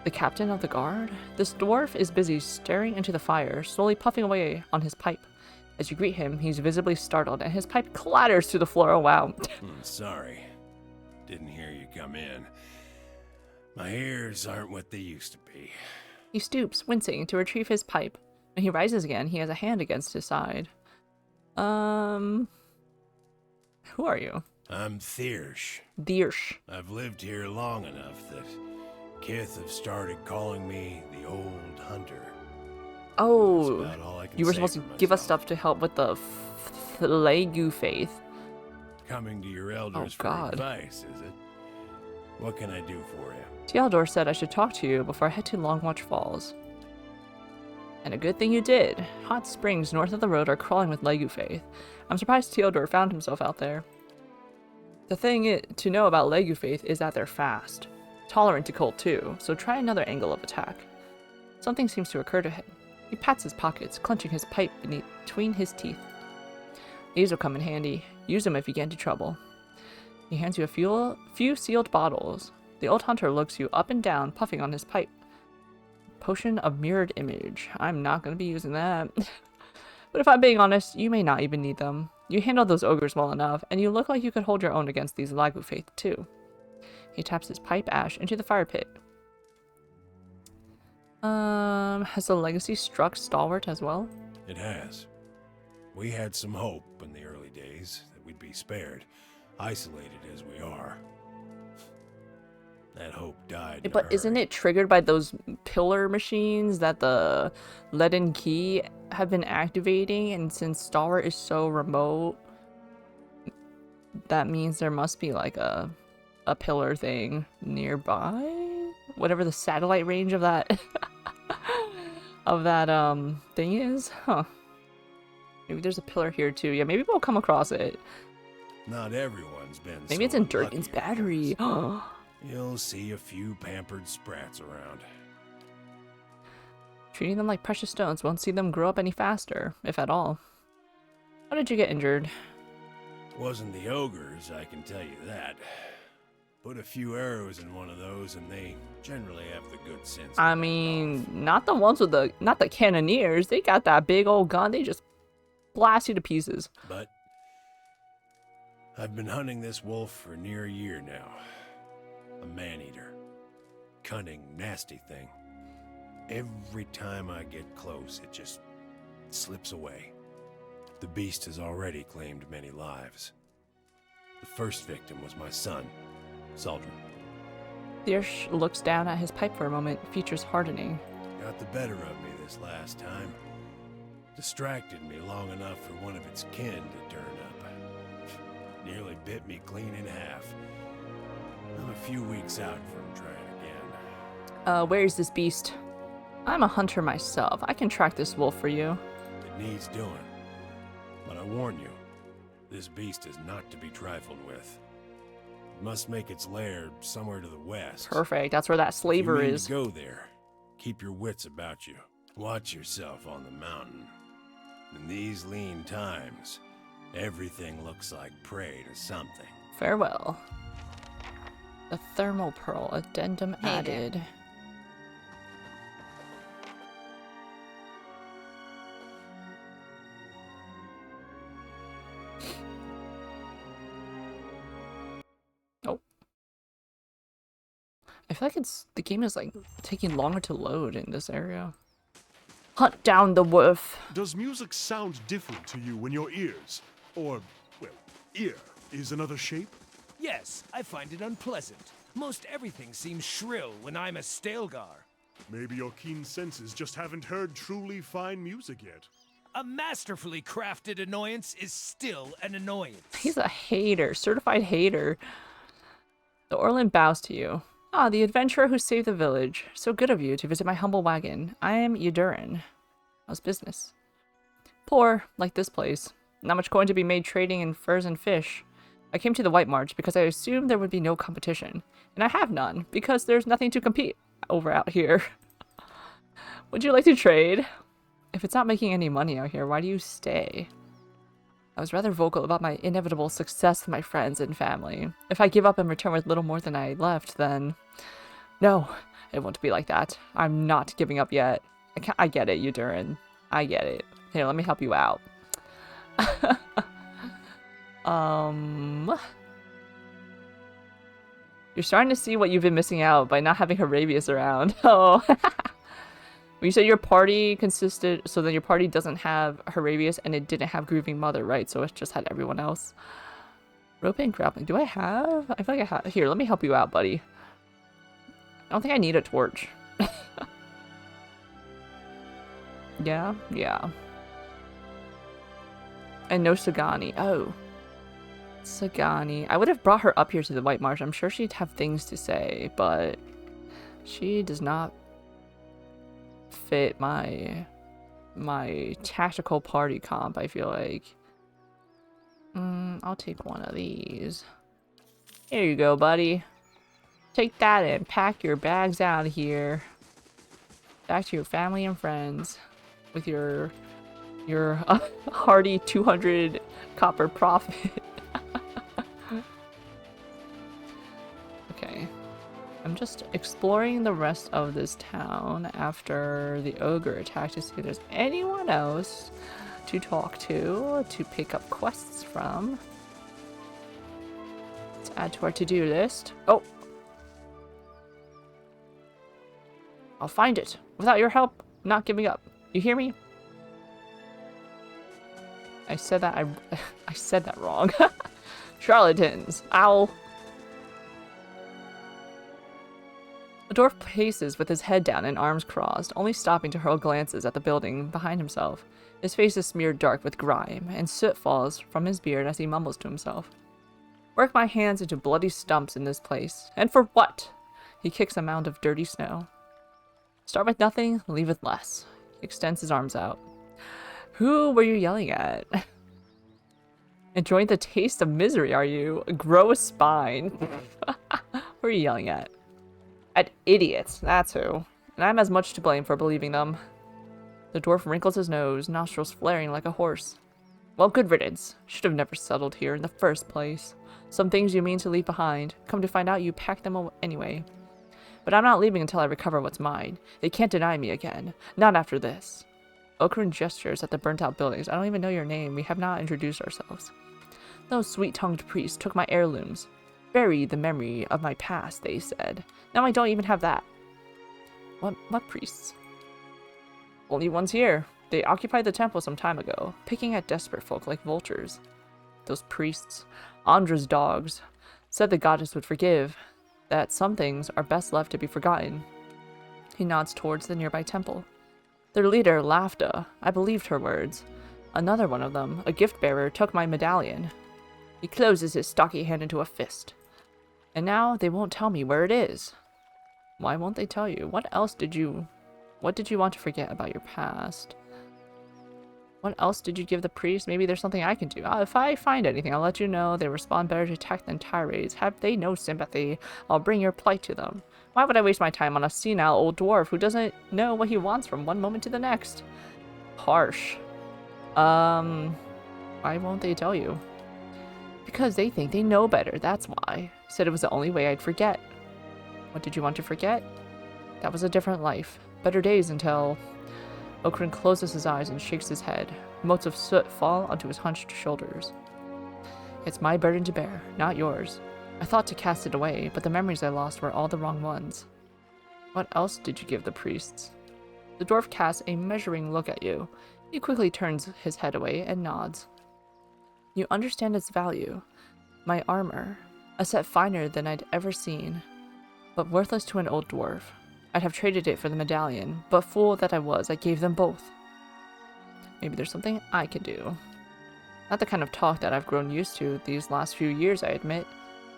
The captain of the guard? This dwarf is busy staring into the fire, slowly puffing away on his pipe. As you greet him, he's visibly startled, and his pipe clatters to the floor. Oh, wow. Sorry. Didn't hear you come in. My ears aren't what they used to be. He stoops, wincing, to retrieve his pipe. When he rises again, he has a hand against his side. Who are you? I'm Thiersch. Thiersch. I've lived here long enough that Kith have started calling me the Old Hunter. Oh, That's about all I can you were say supposed to for give us myself. stuff to help with the Legu faith. Coming to your elders for God. advice, is it? What can I do for you? Tealdor said I should talk to you before I head to Longwatch Falls. And a good thing you did. Hot springs north of the road are crawling with Legu faith. I'm surprised Tealdor found himself out there. The thing to know about Legu faith is that they're fast. Tolerant to cold too, so try another angle of attack. Something seems to occur to him. He pats his pockets, clenching his pipe between his teeth. These will come in handy. Use them if you get into trouble. He hands you a few sealed bottles. The old hunter looks you up and down, puffing on his pipe. Potion of mirrored image. I'm not going to be using that. But if I'm being honest, you may not even need them. You handled those ogres well enough, and you look like you could hold your own against these Legu faith too. He taps his pipe ash into the fire pit. Has the legacy struck Stalwart as well? It has. We had some hope in the early days that we'd be spared, isolated as we are. That hope died. But isn't it triggered by those pillar machines that the leaden key have been activating? And since Stalwart is so remote, that means there must be like a pillar thing nearby? Whatever the satellite range of that thing is? Huh. Maybe there's a pillar here too. Yeah, maybe we'll come across it. Not everyone's been. Maybe it's in Durgan's battery. You'll see a few pampered sprats around. Treating them like precious stones won't see them grow up any faster, if at all. How did you get injured? Wasn't the ogres, I can tell you that. Put a few arrows in one of those and they generally have the good sense. I mean, not the ones with not the cannoneers. They got that big old gun. They just blast you to pieces. But I've been hunting this wolf for near a year now. A man-eater. Cunning, nasty thing. Every time I get close, it just slips away. The beast has already claimed many lives. The first victim was my son, Saldrin. Thiersch looks down at his pipe for a moment, features hardening. Got the better of me this last time. Distracted me long enough for one of its kin to turn up. Nearly bit me clean in half. I'm a few weeks out from trying again. Where's this beast? I'm a hunter myself. I can track this wolf for you. It needs doing. But I warn you, this beast is not to be trifled with. It must make its lair somewhere to the west. Perfect. That's where that slaver if you mean is. to go there, keep your wits about you. Watch yourself on the mountain. In these lean times, everything looks like prey to something. Farewell. The thermal pearl, addendum added. Oh. I feel like the game is like taking longer to load in this area. Hunt down the wolf. Does music sound different to you in your ears? Or, well, ear is another shape? Yes, I find it unpleasant. Most everything seems shrill when I'm a Stelgar. Maybe your keen senses just haven't heard truly fine music yet. A masterfully crafted annoyance is still an annoyance. He's a hater, certified hater. The Orland bows to you. Ah, the adventurer who saved the village. So good of you to visit my humble wagon. I am Yudurin. How's business? Poor, like this place. Not much coin to be made trading in furs and fish. I came to the White March because I assumed there would be no competition. And I have none, because there's nothing to compete over out here. Would you like to trade? If it's not making any money out here, why do you stay? I was rather vocal about my inevitable success with my friends and family. If I give up and return with little more than I left, then... No, it won't be like that. I'm not giving up yet. I get it, Yudurin. I get it. Here, let me help you out. You're starting to see what you've been missing out by not having Harabius around. Oh. You said your party consisted, so then your party doesn't have Harabius and it didn't have Grieving Mother, right? So it just had everyone else. Rope and grappling. Do I have? I feel like I have. Here, let me help you out, buddy. I don't think I need a torch. Yeah. And no Sagani. Oh. Sagani. I would have brought her up here to the White Marsh. I'm sure she'd have things to say, but she does not fit my tactical party comp, I feel like. I'll take one of these. Here you go, buddy. Take that and pack your bags out of here. Back to your family and friends with your hearty 200 copper profit. Okay. I'm just exploring the rest of this town after the ogre attack to see if there's anyone else to talk to pick up quests from. Let's add to our to-do list. Oh! I'll find it. Without your help, I'm not giving up. You hear me? I said that I said that wrong. Charlatans. Ow. The dwarf paces with his head down and arms crossed, only stopping to hurl glances at the building behind himself. His face is smeared dark with grime, and soot falls from his beard as he mumbles to himself. Work my hands into bloody stumps in this place. And for what? He kicks a mound of dirty snow. Start with nothing, leave with less. He extends his arms out. Who were you yelling at? Enjoying the taste of misery, are you? Grow a spine. Who are you yelling at? At idiots, that's who. And I'm as much to blame for believing them. The dwarf wrinkles his nose, nostrils flaring like a horse. Well, good riddance. Should have never settled here in the first place. Some things you mean to leave behind. Come to find out, you packed them anyway. But I'm not leaving until I recover what's mine. They can't deny me again. Not after this. Okran gestures at the burnt-out buildings. I don't even know your name. We have not introduced ourselves. Those sweet-tongued priests took my heirlooms. Buried the memory of my past, they said. Now I don't even have that. What priests? Only ones here. They occupied the temple some time ago, picking at desperate folk like vultures. Those priests, Andra's dogs, said the goddess would forgive, that some things are best left to be forgotten. He nods towards the nearby temple. Their leader, Lafta, I believed her words. Another one of them, a gift-bearer, took my medallion. He closes his stocky hand into a fist. And now they won't tell me where it is. Why won't they tell you? What did you want to forget about your past? What else did you give the priest? Maybe there's something I can do. If I find anything, I'll let you know. They respond better to attack than tirades. Have they no sympathy? I'll bring your plight to them. Why would I waste my time on a senile old dwarf who doesn't know what he wants from one moment to the next? Harsh. Why won't they tell you? Because they think they know better, that's why. Said it was the only way I'd forget. What did you want to forget? That was a different life. Better days until... Okran closes his eyes and shakes his head. Motes of soot fall onto his hunched shoulders. It's my burden to bear, not yours. I thought to cast it away, but the memories I lost were all the wrong ones. What else did you give the priests? The dwarf casts a measuring look at you. He quickly turns his head away and nods. You understand its value. My armor, a set finer than I'd ever seen, but worthless to an old dwarf. I'd have traded it for the medallion, but fool that I was, I gave them both. Maybe there's something I can do. Not the kind of talk that I've grown used to these last few years, I admit.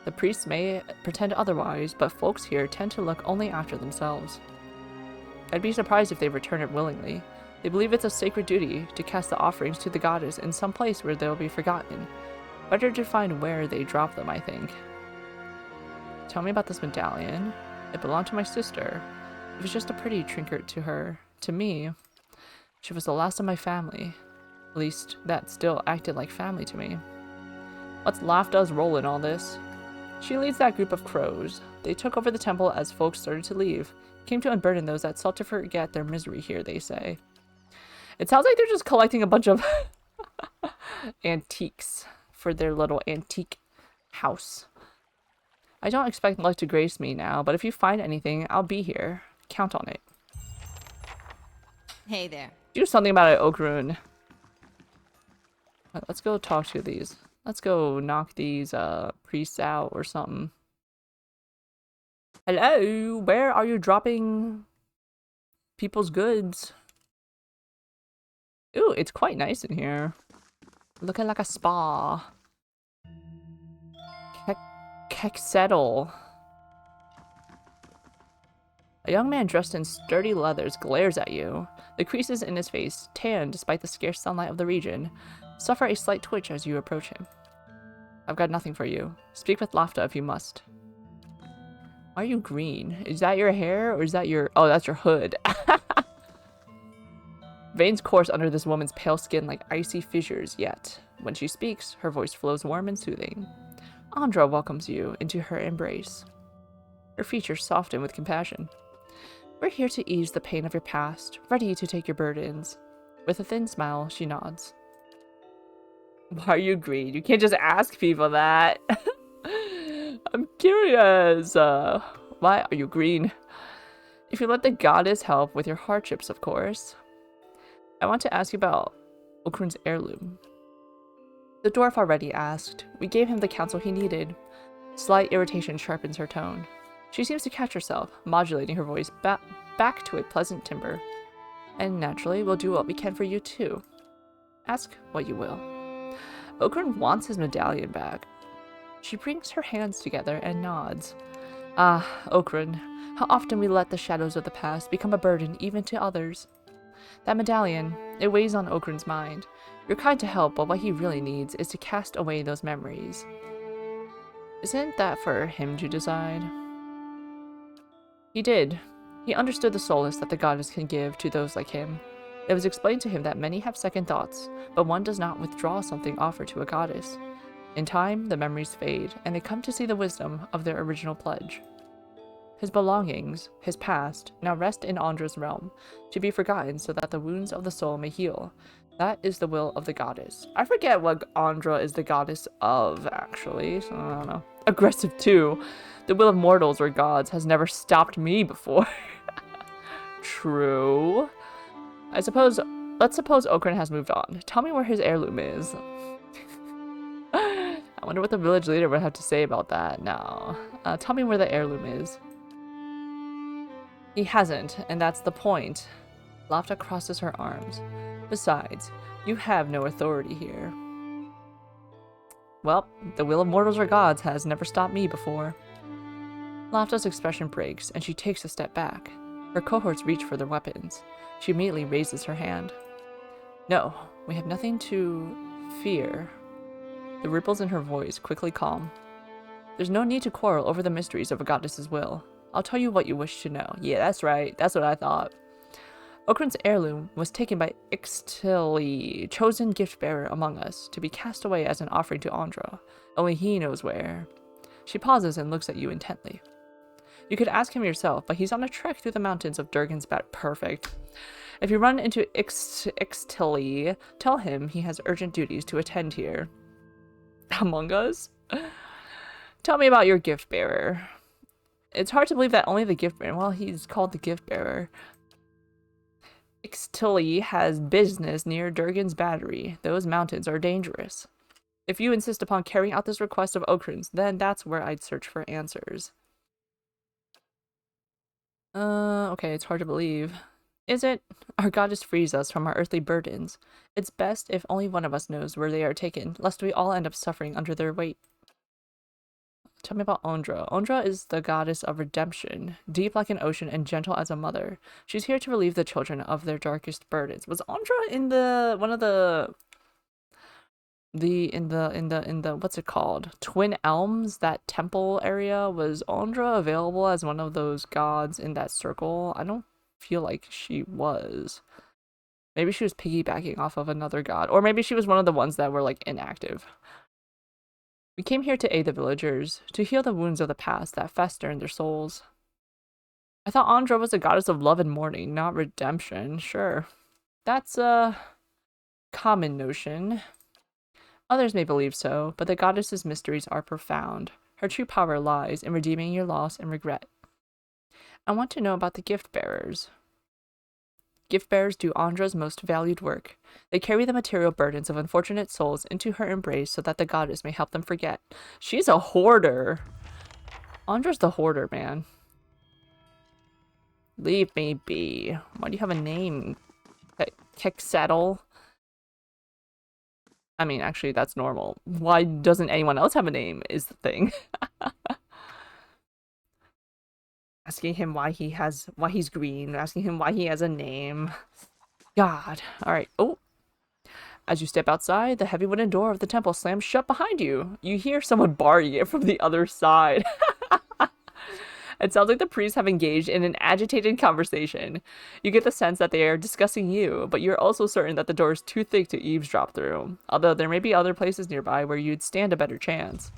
The priests may pretend otherwise, but folks here tend to look only after themselves. I'd be surprised if they return it willingly. They believe it's a sacred duty to cast the offerings to the goddess in some place where they'll be forgotten. Better to find where they drop them, I think. Tell me about this medallion. It belonged to my sister. It was just a pretty trinket to her. To me, she was the last of my family. At least, that still acted like family to me. What's Lafda's role in all this? She leads that group of crows. They took over the temple as folks started to leave. Came to unburden those that sought to forget their misery here, they say. It sounds like they're just collecting a bunch of antiques for their little antique house. I don't expect luck to grace me now, but if you find anything, I'll be here. Count on it. Hey there. Do something about it, Okrun. Let's go talk to these. Let's go knock these priests out or something. Hello, where are you dropping people's goods? Ooh, it's quite nice in here. Looking like a spa. Keksettle. A young man dressed in sturdy leathers glares at you. The creases in his face, tan despite the scarce sunlight of the region, suffer a slight twitch as you approach him. I've got nothing for you. Speak with Lafda if you must. Why are you green? Is that your hair or is that your... Oh, that's your hood. Veins course under this woman's pale skin like icy fissures, yet when she speaks, her voice flows warm and soothing. Andra welcomes you into her embrace. Her features soften with compassion. We're here to ease the pain of your past, ready to take your burdens. With a thin smile, she nods. Why are you green? You can't just ask people that. I'm curious. Why are you green? If you let the goddess help with your hardships, of course. I want to ask you about Okrun's heirloom. The dwarf already asked. We gave him the counsel he needed. Slight irritation sharpens her tone. She seems to catch herself, modulating her voice back to a pleasant timbre. And naturally, we'll do what we can for you too. Ask what you will. Okrun wants his medallion back. She brings her hands together and nods. Ah, Okrun, how often we let the shadows of the past become a burden even to others. That medallion, it weighs on Okrun's mind. You're kind to help, but what he really needs is to cast away those memories. Isn't that for him to decide? He did. He understood the solace that the goddess can give to those like him. It was explained to him that many have second thoughts, but one does not withdraw something offered to a goddess. In time, the memories fade, and they come to see the wisdom of their original pledge. His belongings, his past, now rest in Andra's realm, to be forgotten so that the wounds of the soul may heal. That is the will of the goddess. I forget what Andra is the goddess of, actually, so I don't know. Aggressive too. The will of mortals or gods has never stopped me before. True. Let's suppose Okrun has moved on. Tell me where his heirloom is. I wonder what the village leader would have to say about that now. Tell me where the heirloom is. He hasn't, and that's the point. Lafda crosses her arms. Besides, you have no authority here. Well, the will of mortals or gods has never stopped me before. Lofta's expression breaks, and she takes a step back. Her cohorts reach for their weapons. She immediately raises her hand. No, we have nothing to fear. The ripples in her voice quickly calm. There's no need to quarrel over the mysteries of a goddess's will. I'll tell you what you wish to know. Yeah, that's right. That's what I thought. Okrin's heirloom was taken by Ixtili, chosen gift-bearer among us, to be cast away as an offering to Andra. Only he knows where. She pauses and looks at you intently. You could ask him yourself, but he's on a trek through the mountains of Durgan's Bat. Perfect. If you run into Ixtili, tell him he has urgent duties to attend here. Among us? Tell me about your gift-bearer. It's hard to believe that only the gift-bearer, well, he's called the gift-bearer. Ixtili has business near Durgan's Battery. Those mountains are dangerous. If you insist upon carrying out this request of Okrin's, then that's where I'd search for answers. Okay, it's hard to believe. Is it? Our goddess frees us from our earthly burdens. It's best if only one of us knows where they are taken, lest we all end up suffering under their weight. Tell me about Ondra. Ondra is the goddess of redemption, deep like an ocean and gentle as a mother. She's here to relieve the children of their darkest burdens. Was Ondra in the what's it called? Twin Elms, that temple area? Was Ondra available as one of those gods in that circle? I don't feel like she was. Maybe she was piggybacking off of another god, or maybe she was one of the ones that were like inactive. We came here to aid the villagers, to heal the wounds of the past that fester in their souls. I thought Ondra was a goddess of love and mourning, not redemption. Sure. That's a common notion. Others may believe so, but the goddess's mysteries are profound. Her true power lies in redeeming your loss and regret. I want to know about the gift-bearers. Gift-bearers do Ondra's most valued work. They carry the material burdens of unfortunate souls into her embrace so that the goddess may help them forget. She's a hoarder. Ondra's the hoarder, man. Leave me be. Why do you have a name? Kexettle? I mean, actually, that's normal. Why doesn't anyone else have a name is the thing. Asking him why he's green, asking him why he has a name. God. Alright. Oh. As you step outside, the heavy wooden door of the temple slams shut behind you. You hear someone barring it from the other side. It sounds like the priests have engaged in an agitated conversation. You get the sense that they are discussing you, but you're also certain that the door is too thick to eavesdrop through. Although there may be other places nearby where you'd stand a better chance.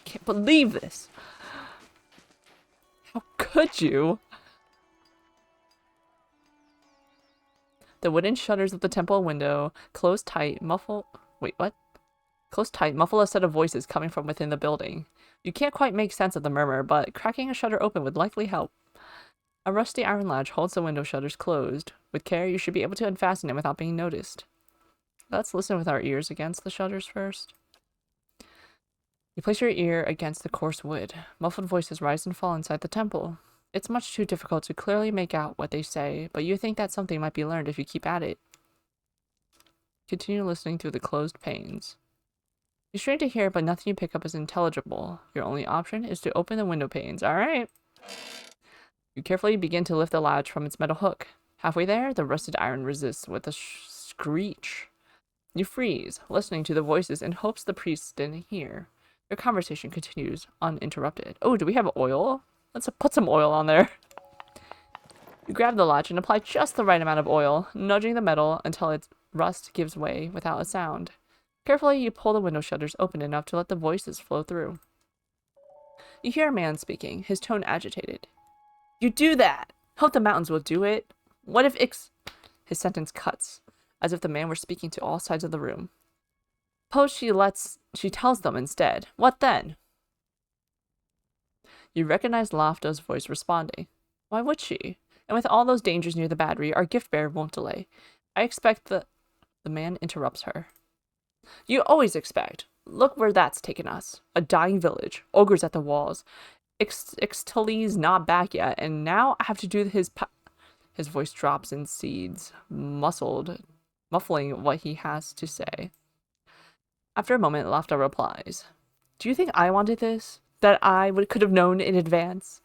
Can't believe this. How could you? The wooden shutters of the temple window close tight, muffle... Wait, what? Close tight, muffle a set of voices coming from within the building. You can't quite make sense of the murmur, but cracking a shutter open would likely help. A rusty iron latch holds the window shutters closed. With care, you should be able to unfasten it without being noticed. Let's listen with our ears against the shutters first. You place your ear against the coarse wood. Muffled voices rise and fall inside the temple. It's much too difficult to clearly make out what they say, but you think that something might be learned if you keep at it. Continue listening through the closed panes. You strain to hear, but nothing you pick up is intelligible. Your only option is to open the window panes. Alright. You carefully begin to lift the latch from its metal hook. Halfway there, the rusted iron resists with a screech. You freeze, listening to the voices in hopes the priests didn't hear. Your conversation continues uninterrupted. Oh, do we have oil? Let's put some oil on there. You grab the latch and apply just the right amount of oil, nudging the metal until its rust gives way without a sound. Carefully, you pull the window shutters open enough to let the voices flow through. You hear a man speaking, his tone agitated. You do that! Hope the mountains will do it. What if His sentence cuts, as if the man were speaking to all sides of the room. Suppose she tells them instead. What then? You recognize Lofta's voice responding. Why would she? And with all those dangers near the battery, our gift bearer won't delay. I expect the man interrupts her. You always expect. Look where that's taken us. A dying village. Ogres at the walls. Ixtili's not back yet, and now I have to do his voice drops and cedes, muffling what he has to say. After a moment, Lafta replies, "Do you think I wanted this? That could have known in advance?"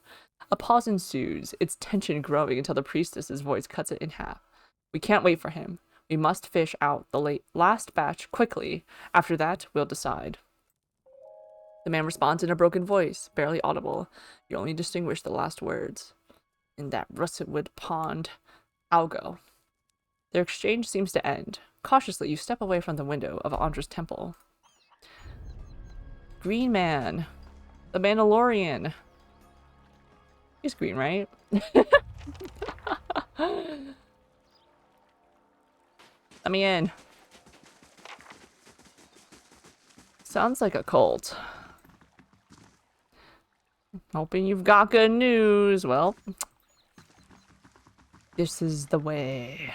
A pause ensues, its tension growing until the priestess's voice cuts it in half. "We can't wait for him. We must fish out the last batch quickly. After that, we'll decide." The man responds in a broken voice, barely audible. You only distinguish the last words. "In that russetwood pond, I'll go." Their exchange seems to end. Cautiously, you step away from the window of Andra's temple. Green man. The Mandalorian. He's green, right? Let me in. Sounds like a cult. Hoping you've got good news. Well, this is the way.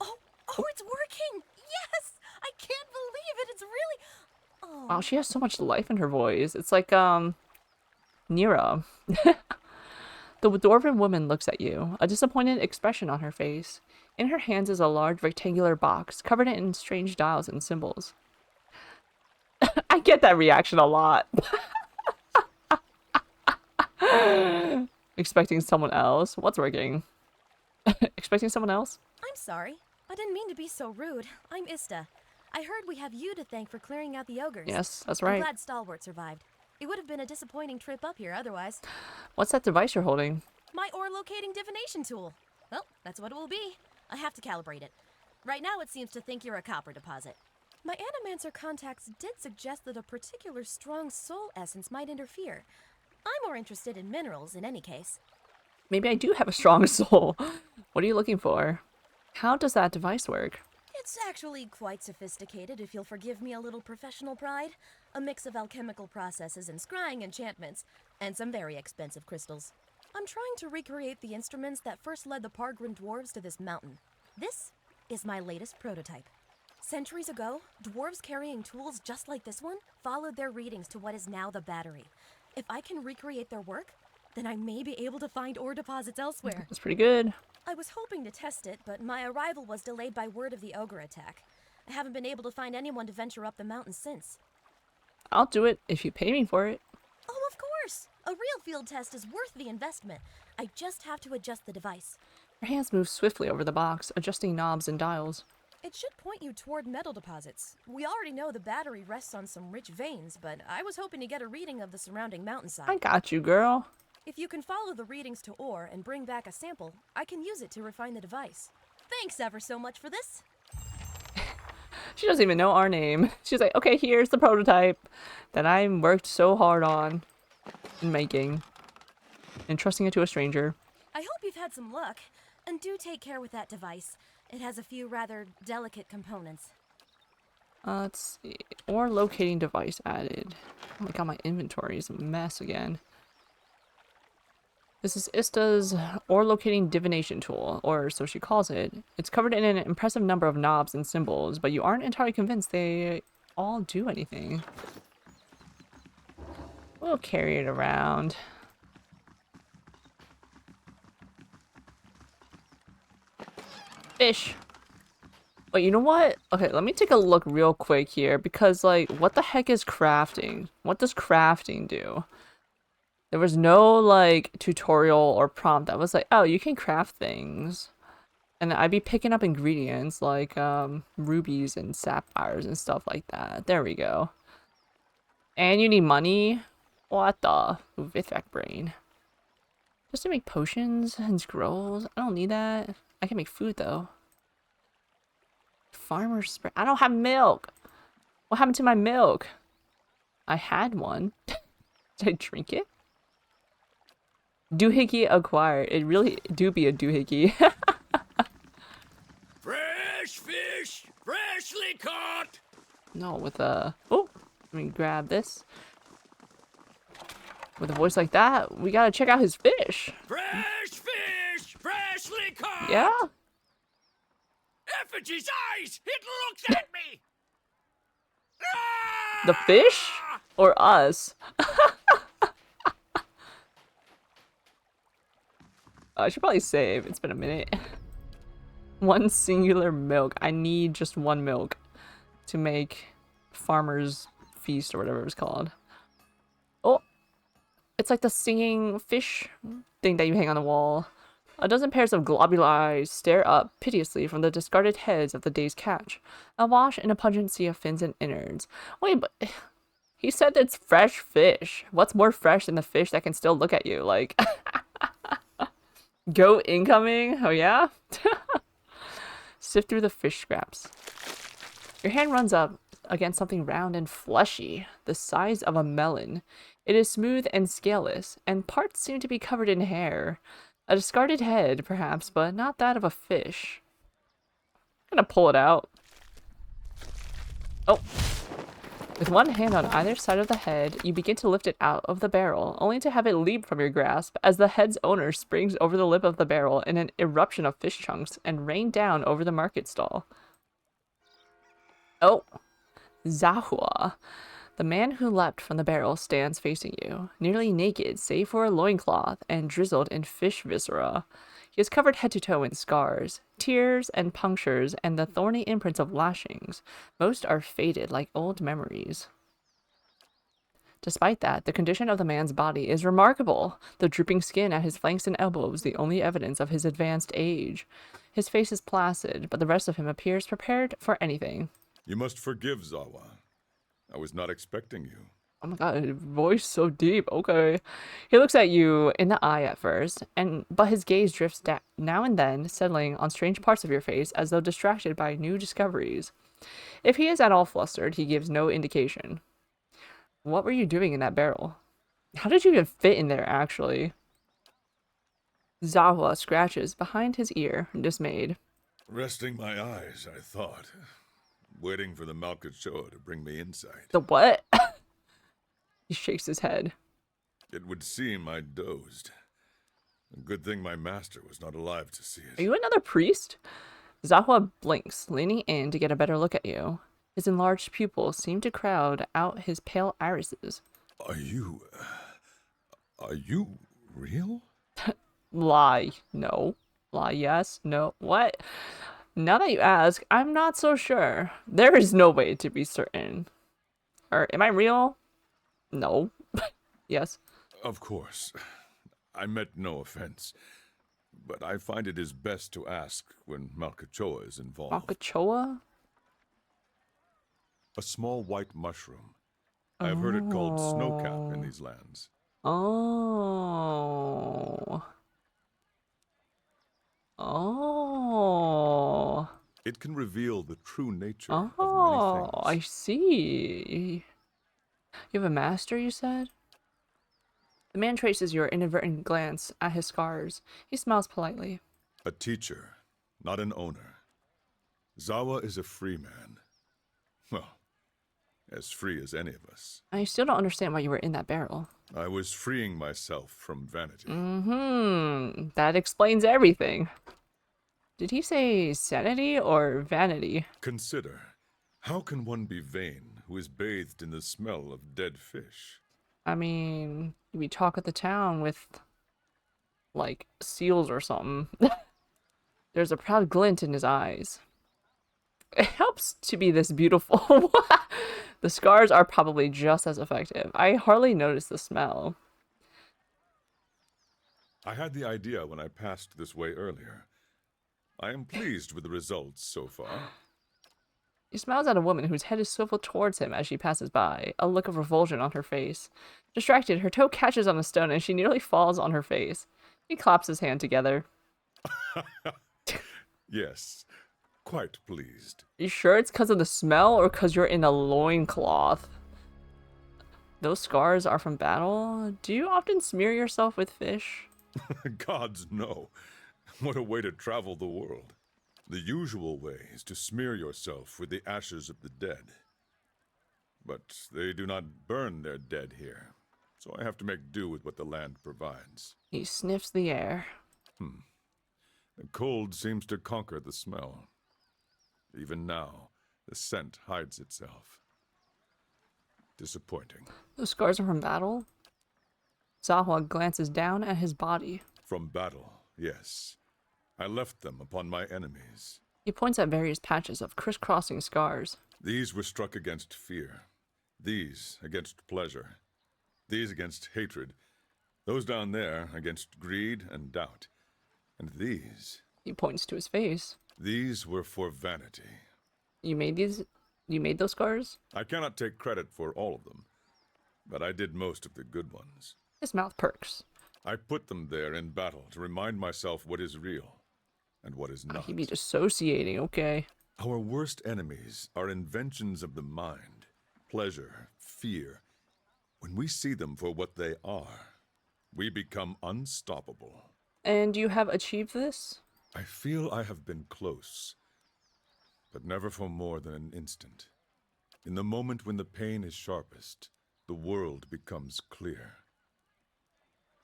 Oh, it's working! Yes! I can't believe it! It's really... Oh. Wow, she has so much life in her voice. It's like, Nira. The dwarven woman looks at you, a disappointed expression on her face. In her hands is a large rectangular box, covered in strange dials and symbols. I get that reaction a lot. Expecting someone else? What's working? Expecting someone else? I'm sorry. I didn't mean to be so rude. I'm Ista. I heard we have you to thank for clearing out the ogres. Yes, that's right. I'm glad Stalwart survived. It would have been a disappointing trip up here otherwise. What's that device you're holding? My ore locating divination tool. Well, that's what it will be. I have to calibrate it. Right now it seems to think you're a copper deposit. My Animancer contacts did suggest that a particular strong soul essence might interfere. I'm more interested in minerals in any case. Maybe I do have a strong soul. What are you looking for? How does that device work? It's actually quite sophisticated, if you'll forgive me a little professional pride. A mix of alchemical processes and scrying enchantments, and some very expensive crystals. I'm trying to recreate the instruments that first led the Pargrin dwarves to this mountain. This is my latest prototype. Centuries ago, dwarves carrying tools just like this one followed their readings to what is now the battery. If I can recreate their work, then I may be able to find ore deposits elsewhere. That's pretty good. I was hoping to test it, but my arrival was delayed by word of the ogre attack. I haven't been able to find anyone to venture up the mountain since. I'll do it if you pay me for it. Oh, of course! A real field test is worth the investment. I just have to adjust the device. Her hands move swiftly over the box, adjusting knobs and dials. It should point you toward metal deposits. We already know the battery rests on some rich veins, but I was hoping to get a reading of the surrounding mountainside. I got you, girl. If you can follow the readings to ore and bring back a sample, I can use it to refine the device. Thanks ever so much for this. She doesn't even know our name. She's like, okay, here's the prototype that I worked so hard on in making. Entrusting it to a stranger. I hope you've had some luck. And do take care with that device. It has a few rather delicate components. Let's see. Or locating device added. Oh my god, my inventory is a mess again. This is Ista's ore locating divination tool, or so she calls it. It's covered in an impressive number of knobs and symbols, but you aren't entirely convinced they all do anything. We'll carry it around. Fish. Wait, you know what? Okay, let me take a look real quick here, because, like, what the heck is crafting? What does crafting do? There was no, like, tutorial or prompt that was like, oh, you can craft things. And I'd be picking up ingredients like, rubies and sapphires and stuff like that. There we go. And you need money? What the? Vithrak brain. Just to make potions and scrolls? I don't need that. I can make food, though. Farmer's spread. I don't have milk. What happened to my milk? I had one. Did I drink it? Doohickey acquired. It really do be a doohickey. Fresh fish! Freshly caught! No, with a... Oh, let me grab this. With a voice like that, we gotta check out his fish. Fresh fish! Freshly caught! Yeah? Effigy's eyes! It looks at me! The fish? Or us? I should probably save. It's been a minute. One singular milk. I need just one milk to make farmer's feast or whatever it was called. Oh, it's like the singing fish thing that you hang on the wall. A dozen pairs of globular eyes stare up piteously from the discarded heads of the day's catch, awash in a pungent sea of fins and innards. Wait, but he said it's fresh fish. What's more fresh than the fish that can still look at you? Like, go incoming? Oh yeah? Sift through the fish scraps. Your hand runs up against something round and fleshy, the size of a melon. It is smooth and scaleless, and parts seem to be covered in hair. A discarded head, perhaps, but not that of a fish. I'm gonna pull it out. Oh. With one hand on either side of the head, you begin to lift it out of the barrel, only to have it leap from your grasp as the head's owner springs over the lip of the barrel in an eruption of fish chunks and rain down over the market stall. Oh. Zahua. The man who leapt from the barrel stands facing you, nearly naked save for a loincloth and drizzled in fish viscera. He is covered head to toe in scars, tears and punctures, and the thorny imprints of lashings. Most are faded like old memories. Despite that, the condition of the man's body is remarkable, the drooping skin at his flanks and elbows the only evidence of his advanced age. His face is placid, but the rest of him appears prepared for anything. You must forgive Zawa. I was not expecting you. Oh my god, voice so deep. Okay. He looks at you in the eye at first, but his gaze drifts now and then, settling on strange parts of your face as though distracted by new discoveries. If he is at all flustered, he gives no indication. What were you doing in that barrel? How did you even fit in there, actually? Zawa scratches behind his ear, dismayed. Resting my eyes, I thought. Waiting for the Malkachoa to bring me insight. The what? He shakes his head. It would seem I dozed. A good thing my master was not alive to see it. Are you another priest? Zahua blinks, leaning in to get a better look at you. His enlarged pupils seem to crowd out his pale irises. Are you real? Lie. No. Lie yes. No. What? Now that you ask, I'm not so sure. There is no way to be certain. Or am I real? No. Yes. Of course. I meant no offense. But I find it is best to ask when Malkachoa is involved. Malkachoa? A small white mushroom. I've heard it called snowcap in these lands. Oh. Oh. It can reveal the true nature Oh, of many things. I see. You have a master, you said? The man traces your inadvertent glance at his scars. He smiles politely. A teacher, not an owner. Zawa is a free man. Well, as free as any of us. I still don't understand why you were in that barrel. I was freeing myself from vanity. Mm-hmm. That explains everything. Did he say sanity or vanity? Consider, how can one be vain who is bathed in the smell of dead fish? I mean, we talk at the town with, like, seals or something. There's a proud glint in his eyes. It helps to be this beautiful. The scars are probably just as effective. I hardly notice the smell. I had the idea when I passed this way earlier. I am pleased with the results so far. He smiles at a woman whose head is swiveled towards him as she passes by, a look of revulsion on her face. Distracted, her toe catches on a stone and she nearly falls on her face. He claps his hand together. Yes, quite pleased. You sure it's because of the smell or because you're in a loincloth? Those scars are from battle? Do you often smear yourself with fish? Gods, no. What a way to travel the world. The usual way is to smear yourself with the ashes of the dead. But they do not burn their dead here, so I have to make do with what the land provides. He sniffs the air. The cold seems to conquer the smell. Even now, the scent hides itself. Disappointing. Those scars are from battle? Zahua glances down at his body. From battle, yes. I left them upon my enemies. He points at various patches of crisscrossing scars. These were struck against fear. These against pleasure. These against hatred. Those down there against greed and doubt. And these... He points to his face. These were for vanity. You made these? You made those scars? I cannot take credit for all of them, but I did most of the good ones. His mouth perks. I put them there in battle to remind myself what is real and what is not. He'd be dissociating, okay. Our worst enemies are inventions of the mind, pleasure, fear. When we see them for what they are, we become unstoppable. And you have achieved this? I feel I have been close, but never for more than an instant. In the moment when the pain is sharpest, the world becomes clear.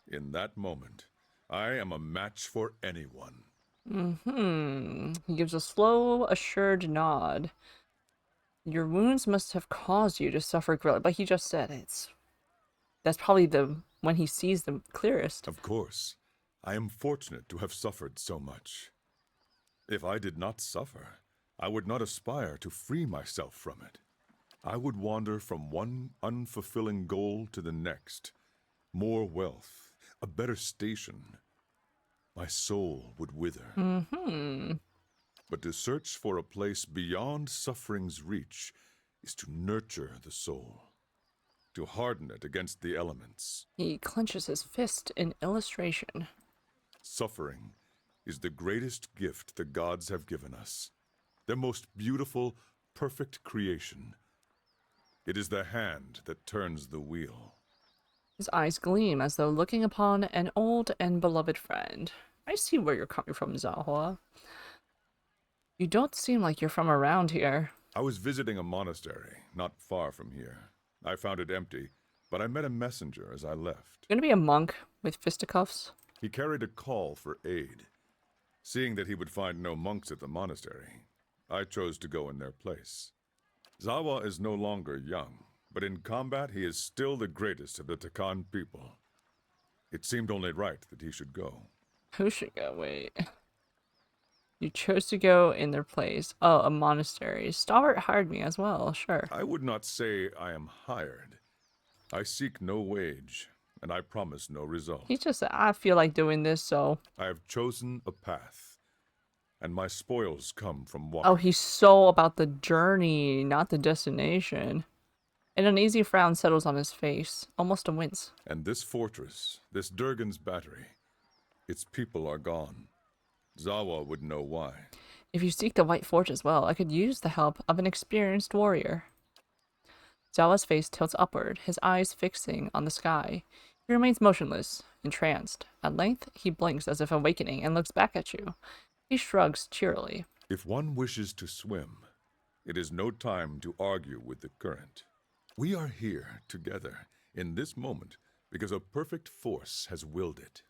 In that moment, I am a match for anyone. He gives a slow, assured nod. Your wounds must have caused you to suffer greatly, but he just said that's probably when he sees them clearest. Of course. I am fortunate to have suffered so much. If I did not suffer, I would not aspire to free myself from it. I would wander from one unfulfilling goal to the next. More wealth, a better station. My soul would wither. But to search for a place beyond suffering's reach is to nurture the soul, to harden it against the elements. He clenches his fist in illustration. Suffering is the greatest gift the gods have given us. Their most beautiful, perfect creation. It is the hand that turns the wheel. His eyes gleam as though looking upon an old and beloved friend. I see where you're coming from, Zahua. You don't seem like you're from around here. I was visiting a monastery not far from here. I found it empty, but I met a messenger as I left. You're gonna be a monk with fisticuffs? He carried a call for aid. Seeing that he would find no monks at the monastery, I chose to go in their place. Zawa is no longer young, but in combat he is still the greatest of the Takan people. It seemed only right that he should go. Who should go? Wait. You chose to go in their place. Oh, a monastery. Stalwart hired me as well, sure. I would not say I am hired. I seek no wage, and I promise no result. He just said, I feel like doing this, so... I have chosen a path, and my spoils come from walking. Oh, he's so about the journey, not the destination. An uneasy frown settles on his face, almost a wince. And this fortress, this Durgan's battery, its people are gone. Zawa would know why. If you seek the White Forge as well, I could use the help of an experienced warrior. Zawa's face tilts upward, his eyes fixing on the sky. He remains motionless, entranced. At length, he blinks as if awakening and looks back at you. He shrugs cheerily. If one wishes to swim, it is no time to argue with the current. We are here together in this moment because a perfect force has willed it.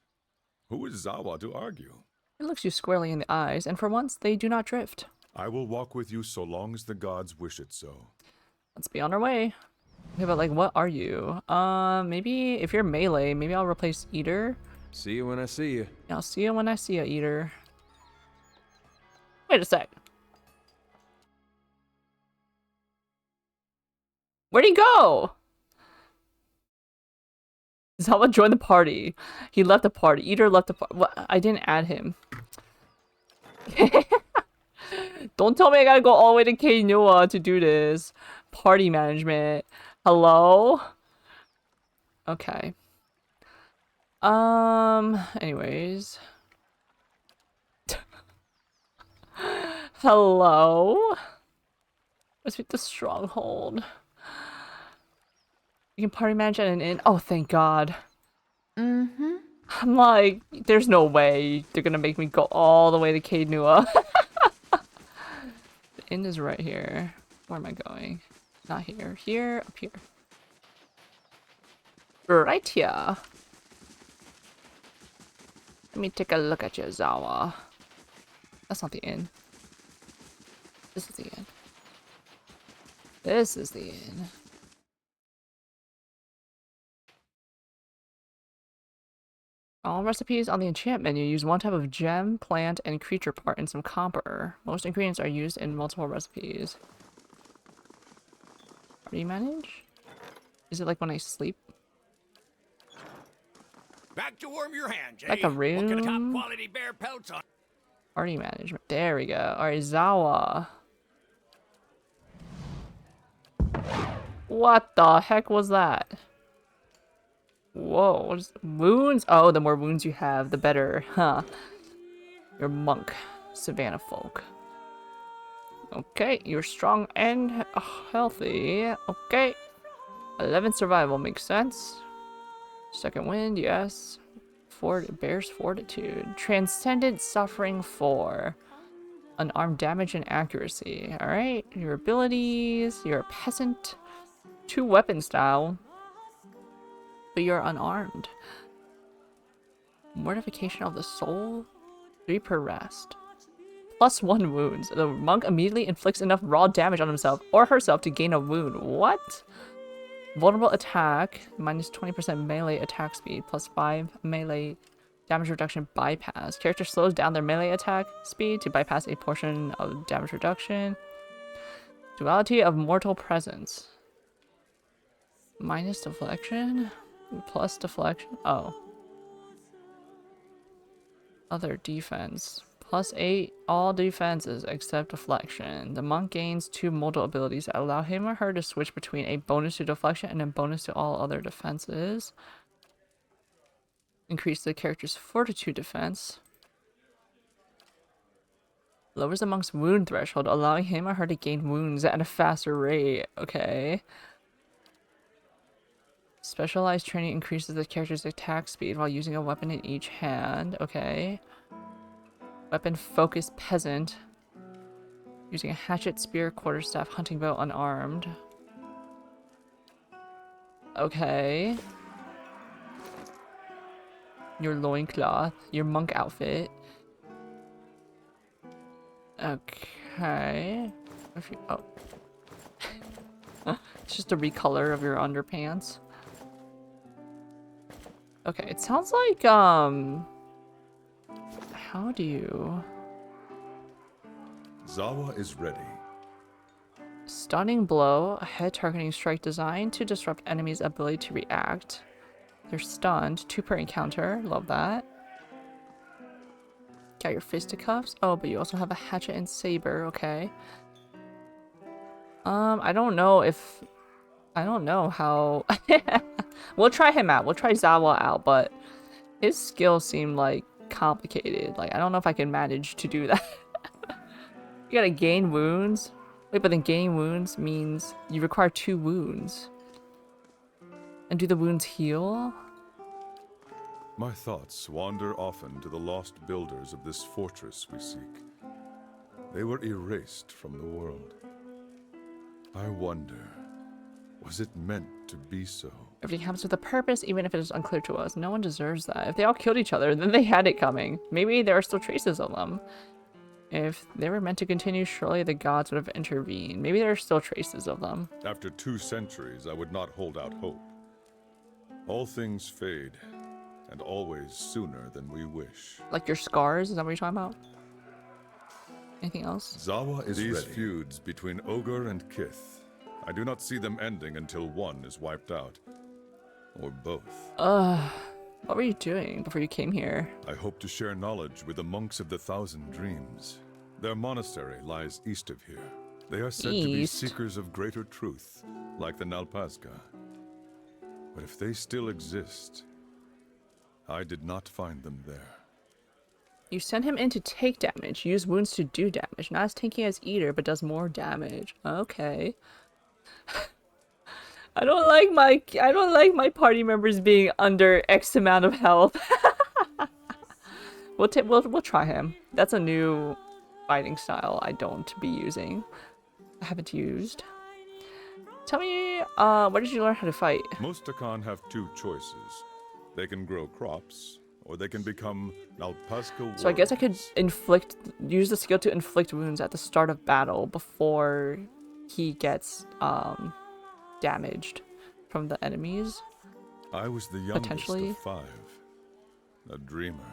Who is Zawa to argue? He looks you squarely in the eyes, and for once, they do not drift. I will walk with you so long as the gods wish it so. Let's be on our way. Okay, but like, what are you? Maybe if you're melee, maybe I'll replace Eater. See you when I see you. Yeah, I'll see you when I see you, Eater. Wait a sec. Where'd he go? Zawa joined the party. He left the party. Eater left the party. What? I didn't add him. Don't tell me I gotta go all the way to Kainua to do this. Party management. Hello? Okay. Anyways. Hello? Let's meet the stronghold. You can party manage at an inn. Oh, thank God. I'm like, there's no way they're gonna make me go all the way to Kainua. The inn is right here. Where am I going? Not here. Here, up here. Right here. Let me take a look at you, Zawa. That's not the inn. This is the inn. This is the inn. All recipes on the enchant menu use one type of gem, plant, and creature part and some copper. Most ingredients are used in multiple recipes. Party manage? Is it like when I sleep? Back to warm your hands, Like a Look at the top room? quality bear pelts on. Party management. There we go. Alright, Zawa. What the heck was that? Whoa, what is wounds? Oh, the more wounds you have, the better, huh? You're monk, savannah folk. Okay, you're strong and healthy. Okay. 11 survival makes sense. Second wind, yes. Bear's fortitude. Transcendent suffering 4. Unarmed damage and accuracy. Alright, your abilities. You're a peasant. 2 weapon style. But you're unarmed. Mortification of the soul. 3 per rest. +1 wounds. The monk immediately inflicts enough raw damage on himself or herself to gain a wound. What? Vulnerable attack. -20% melee attack speed. +5 melee damage reduction bypass. Character slows down their melee attack speed to bypass a portion of damage reduction. Duality of mortal presence. Minus deflection. Plus deflection. Oh. Other defense. +8 all defenses except deflection. The monk gains 2 mortal abilities that allow him or her to switch between a bonus to deflection and a bonus to all other defenses. Increase the character's fortitude defense. Lowers the monk's wound threshold, allowing him or her to gain wounds at a faster rate. Okay. Specialized training increases the character's attack speed while using a weapon in each hand. Okay. Weapon focused peasant. Using a hatchet, spear, quarterstaff, hunting bow, unarmed. Okay. Your loincloth. Your monk outfit. Okay. Oh. It's just a recolor of your underpants. Okay, it sounds like, how do you... Zawa is ready. Stunning blow, a head targeting strike designed to disrupt enemies' ability to react. They're stunned, 2 per encounter, love that. Got your fisticuffs. Oh, but you also have a hatchet and saber, okay. I don't know how... We'll try him out, we'll try Zawa out, but his skills seem like complicated. Like, I don't know if I can manage to do that. You gotta gain wounds. Wait, but then gain wounds means you require 2 wounds. And do the wounds heal? My thoughts wander often to the lost builders of this fortress we seek. They were erased from the world. I wonder, was it meant to be so? Everything happens with a purpose, even if it is unclear to us. No one deserves that. If they all killed each other, then they had it coming. Maybe there are still traces of them. If they were meant to continue, surely the gods would have intervened. Maybe there are still traces of them. After 2 centuries, I would not hold out hope. All things fade, and always sooner than we wish. Like your scars? Is that what you're talking about? Anything else? Zawa is These ready. Feuds between Ogre and Kith, I do not see them ending until one is wiped out. Or both. What were you doing before you came here? I hope to share knowledge with the monks of the Thousand Dreams. Their monastery lies east of here. They are said to be seekers of greater truth, like the Nalpazga. But if they still exist, I did not find them there. You send him in to take damage. Use wounds to do damage. Not as tanky as Eater, but does more damage. Okay. I don't like my party members being under X amount of health. We'll try him. That's a new fighting style I don't be using. I haven't used. Tell me, where did you learn how to fight? Most Takan have 2 choices. They can grow crops, or they can become Nalpazga warriors. So I guess I could use the skill to inflict wounds at the start of battle before he gets damaged from the enemies. I was the youngest of 5. a dreamer.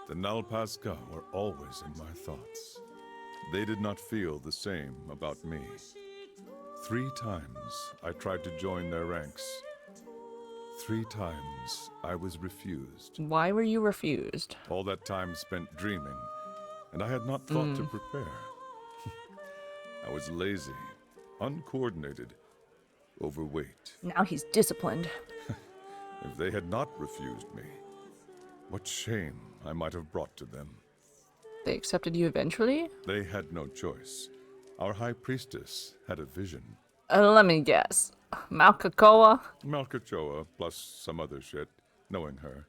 The Nalpazka were always in my thoughts. They did not feel the same about me. 3 times I tried to join their ranks. 3 times I was refused. Why were you refused? All that time spent dreaming, and I had not thought to prepare. I was lazy, uncoordinated, overweight. Now he's disciplined. If they had not refused me, what shame I might have brought to them. They accepted you eventually? They had no choice. Our high priestess had a vision. Let me guess. Malkakoa? Malkachoa, plus some other shit, knowing her.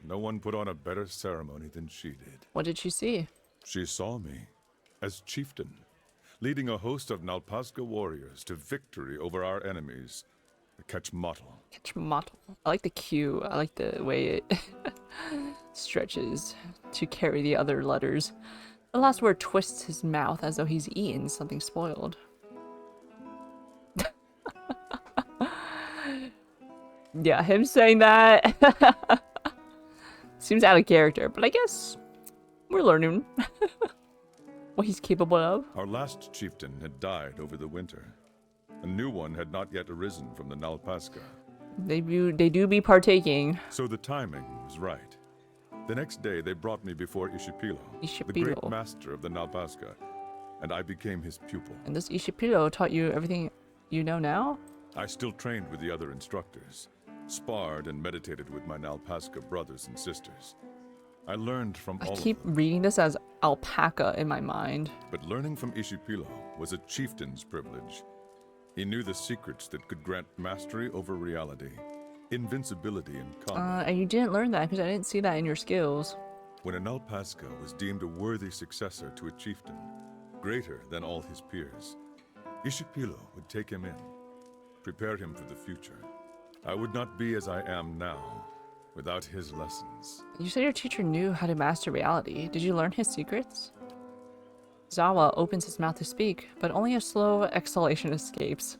No one put on a better ceremony than she did. What did she see? She saw me as chieftain, leading a host of Nalpazka warriors to victory over our enemies, the Kechmatl. Kechmatl. I like the Q. I like the way it stretches to carry the other letters. The last word twists his mouth as though he's eaten something spoiled. Yeah, him saying that seems out of character, but I guess we're learning what he's capable of. Our last chieftain had died over the winter. A new one had not yet arisen from the Nalpazka. They do be partaking. So the timing was right. The next day they brought me before Ishipilo, the great master of the Nalpazka, and I became his pupil. And this Ishipilo taught you everything you know now? I still trained with the other instructors, sparred and meditated with my Nalpazka brothers and sisters. I learned from all of them. I keep reading this as alpaca in my mind. But learning from Ishipilo was a chieftain's privilege. He knew the secrets that could grant mastery over reality, invincibility in combat. And you didn't learn that because I didn't see that in your skills. When a Nalpazka was deemed a worthy successor to a chieftain, greater than all his peers, Ishipilo would take him in, prepare him for the future. I would not be as I am now without his lessons. You said your teacher knew how to master reality. Did you learn his secrets? Zawa opens his mouth to speak, but only a slow exhalation escapes.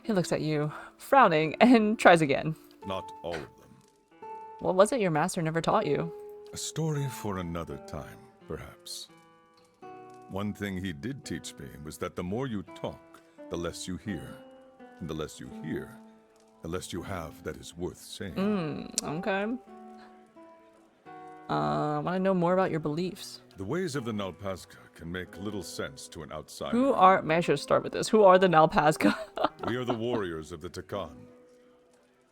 He looks at you, frowning, and tries again. Not all of them. What was it your master never taught you? A story for another time, perhaps. One thing he did teach me was that the more you talk, the less you hear. And the less you hear, the less you have that is worth saying. Okay. I want to know more about your beliefs. The ways of the Nalpazka can make little sense to an outsider. I should start with this. Who are the Nalpazka? We are the warriors of the Takan.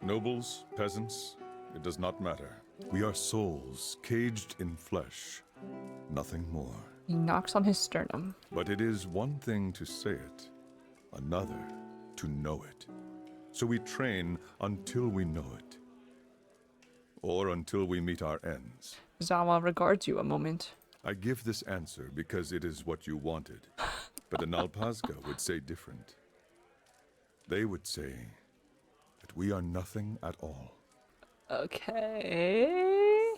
Nobles, peasants, it does not matter. We are souls caged in flesh, nothing more. He knocks on his sternum. But it is one thing to say it, another to know it. So we train until we know it. Or until we meet our ends. Zawa regards you a moment. I give this answer because it is what you wanted. But the Nalpazka would say different. They would say that we are nothing at all. Okay.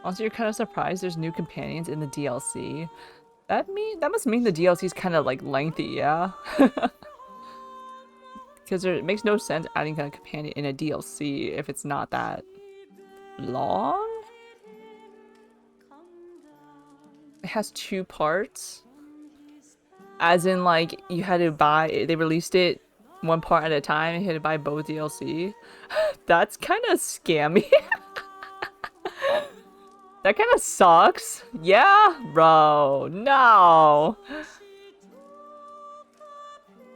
Also, you're kind of surprised there's new companions in the DLC. That must mean the DLC is kind of like lengthy, yeah? Because it makes no sense adding a companion in a DLC if it's not that long. It has 2 parts. As in, like, you had to buy, they released it one part at a time and you had to buy both DLC. That's kind of scammy. That kind of sucks. Yeah, bro. No.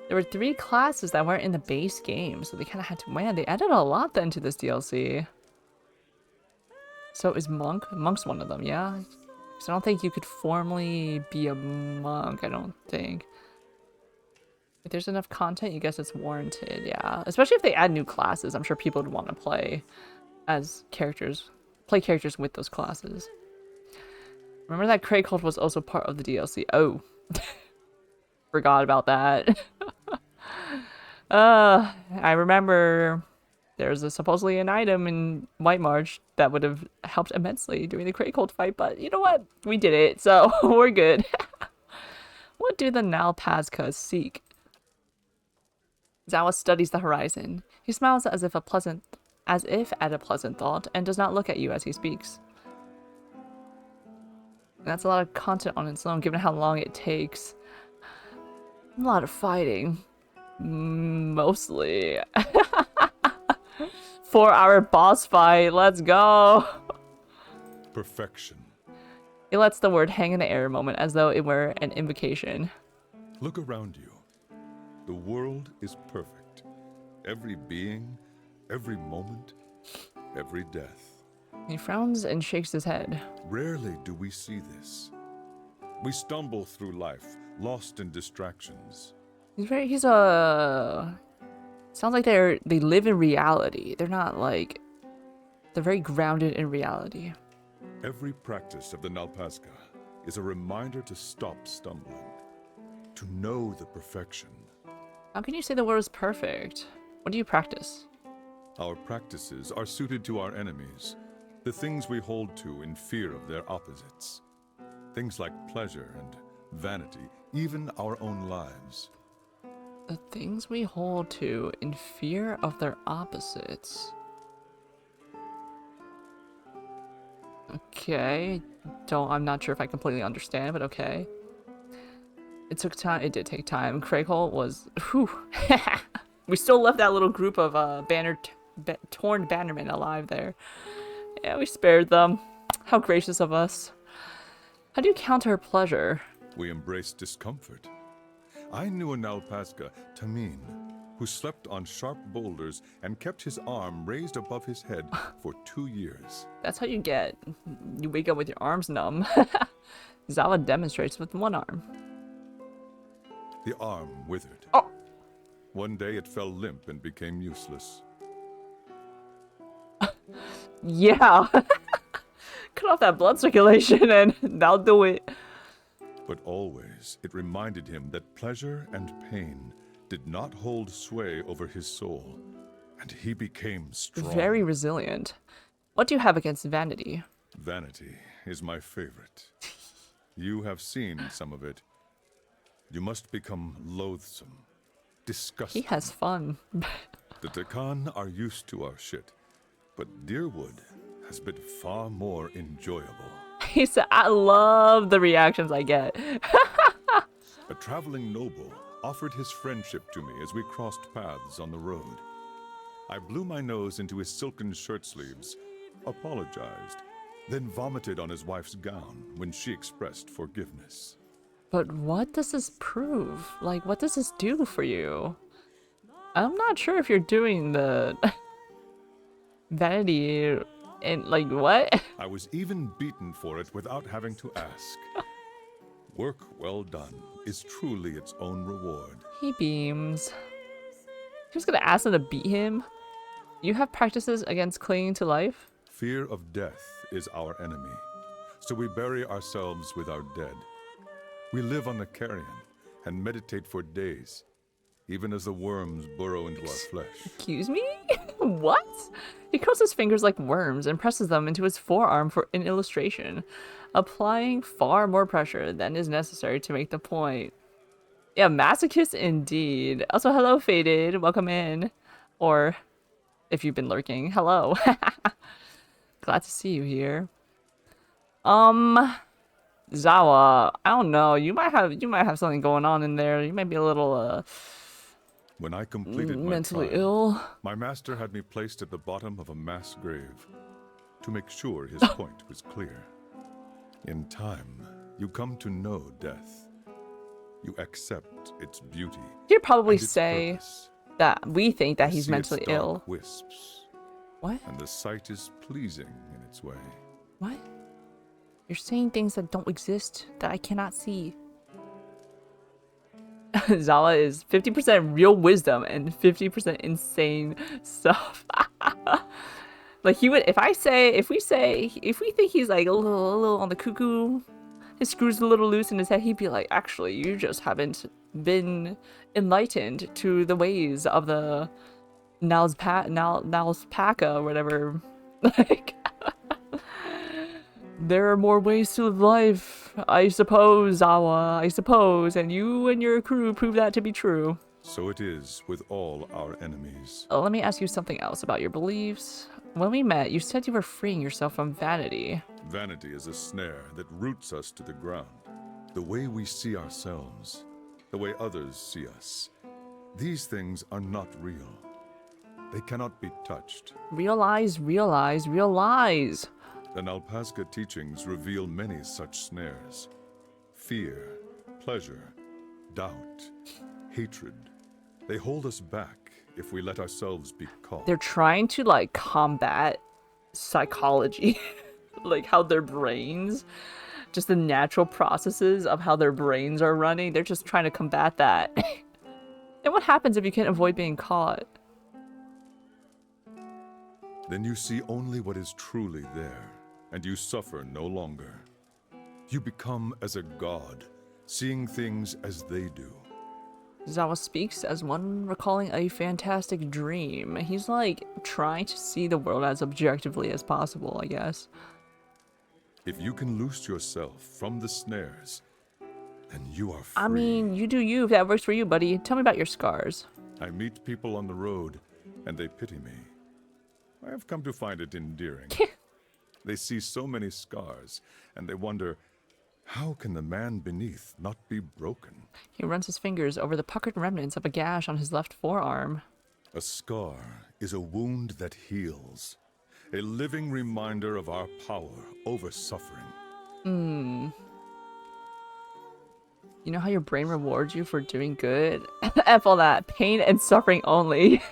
There were 3 classes that weren't in the base game, so they kind of had to. Man, they added a lot then to this DLC. So is Monk? Monk's one of them, yeah? So I don't think you could formally be a monk, I don't think. If there's enough content, you guess it's warranted, yeah. Especially if they add new classes, I'm sure people would want to play as characters. Play characters with those classes. Remember that Cray Cult was also part of the DLC. Oh. Forgot about that. I remember there's supposedly an item in White March that would have helped immensely during the Cray Cult fight, but you know what? We did it, so we're good. What do the Nalpazkas seek? Zawa studies the horizon. He smiles as if a pleasant as if at a pleasant thought, and does not look at you as he speaks. And that's a lot of content on its own, given how long it takes. A lot of fighting. Mostly. 4-hour boss fight, let's go! Perfection. It lets the word hang in the air a moment, as though it were an invocation. Look around you. The world is perfect. Every being, every moment, every death. He frowns and shakes his head. Rarely do we see this. We stumble through life, lost in distractions. Sounds like they live in reality. They're not like, they're very grounded in reality. Every practice of the Nalpazga is a reminder to stop stumbling, to know the perfection. How can you say the word is perfect? What do you practice? Our practices are suited to our enemies, the things we hold to in fear of their opposites. Things like pleasure and vanity, even our own lives. The things we hold to in fear of their opposites. Okay, I'm not sure if I completely understand, but okay. It took time. It did take time. Craighole was, whew. We still left that little group of torn bannermen alive there. Yeah, we spared them. How gracious of us. How do you counter pleasure? We embrace discomfort. I knew a Nalpazga, Tamin, who slept on sharp boulders and kept his arm raised above his head for 2 years. That's how you wake up with your arms numb. Zawa demonstrates with one arm. The arm withered. Oh. One day it fell limp and became useless. Yeah. Cut off that blood circulation and that'll do it. But always it reminded him that pleasure and pain did not hold sway over his soul, and he became strong. Very resilient. What do you have against vanity? Vanity is my favorite. You have seen some of it. You must become loathsome, disgusting. He has fun. The Tekan are used to our shit, but Deerwood has been far more enjoyable. He said, I love the reactions I get. A traveling noble offered his friendship to me as we crossed paths on the road. I blew my nose into his silken shirt sleeves, apologized, then vomited on his wife's gown when she expressed forgiveness. But what does this prove? Like, what does this do for you? I'm not sure if you're doing the vanity and like what? I was even beaten for it without having to ask. Work well done is truly its own reward. He beams. He was gonna ask them to beat him. You have practices against clinging to life? Fear of death is our enemy, so we bury ourselves with our dead. We live on the carrion and meditate for days, even as the worms burrow into our flesh. Excuse me? What? He curls his fingers like worms and presses them into his forearm for an illustration, applying far more pressure than is necessary to make the point. Yeah, masochist indeed. Also, hello, Faded. Welcome in. Or, if you've been lurking, hello. Glad to see you here. Zawa, I don't know. You might have something going on in there. You might be a little When I completed my mentally trial, ill. my master had me placed at the bottom of a mass grave to make sure his point was clear. In time, you come to know death. You accept its beauty. You'd probably and its say purpose. that we think that I he's see its mentally dark ill. Wisps, What? and the sight is pleasing in its way. What? You're saying things that don't exist, that I cannot see. Zala is 50% real wisdom and 50% insane stuff. Like he would, if we think he's like a little on the cuckoo, his screws a little loose in his head, he'd be like, actually, you just haven't been enlightened to the ways of the Nalspaka or whatever. Like, there are more ways to live life, I suppose, Zawa, I suppose, and you and your crew prove that to be true. So it is with all our enemies. Let me ask you something else about your beliefs. When we met, you said you were freeing yourself from vanity. Vanity is a snare that roots us to the ground. The way we see ourselves, the way others see us. These things are not real. They cannot be touched. Realize, realize, realize. The Nalpazga teachings reveal many such snares. Fear, pleasure, doubt, hatred. They hold us back if we let ourselves be caught. They're trying to like combat psychology, like how their brains, just the natural processes of how their brains are running. They're just trying to combat that. And what happens if you can't avoid being caught? Then you see only what is truly there, and you suffer no longer. You become as a god, seeing things as they do. Zawa speaks as one recalling a fantastic dream. He's like trying to see the world as objectively as possible, I guess. If you can loose yourself from the snares, then you are free. I mean, you do you if that works for you, buddy. Tell me about your scars. I meet people on the road, and they pity me. I have come to find it endearing. They see so many scars, and they wonder, how can the man beneath not be broken? He runs his fingers over the puckered remnants of a gash on his left forearm. A scar is a wound that heals, a living reminder of our power over suffering. You know how your brain rewards you for doing good? F all that. Pain and suffering only.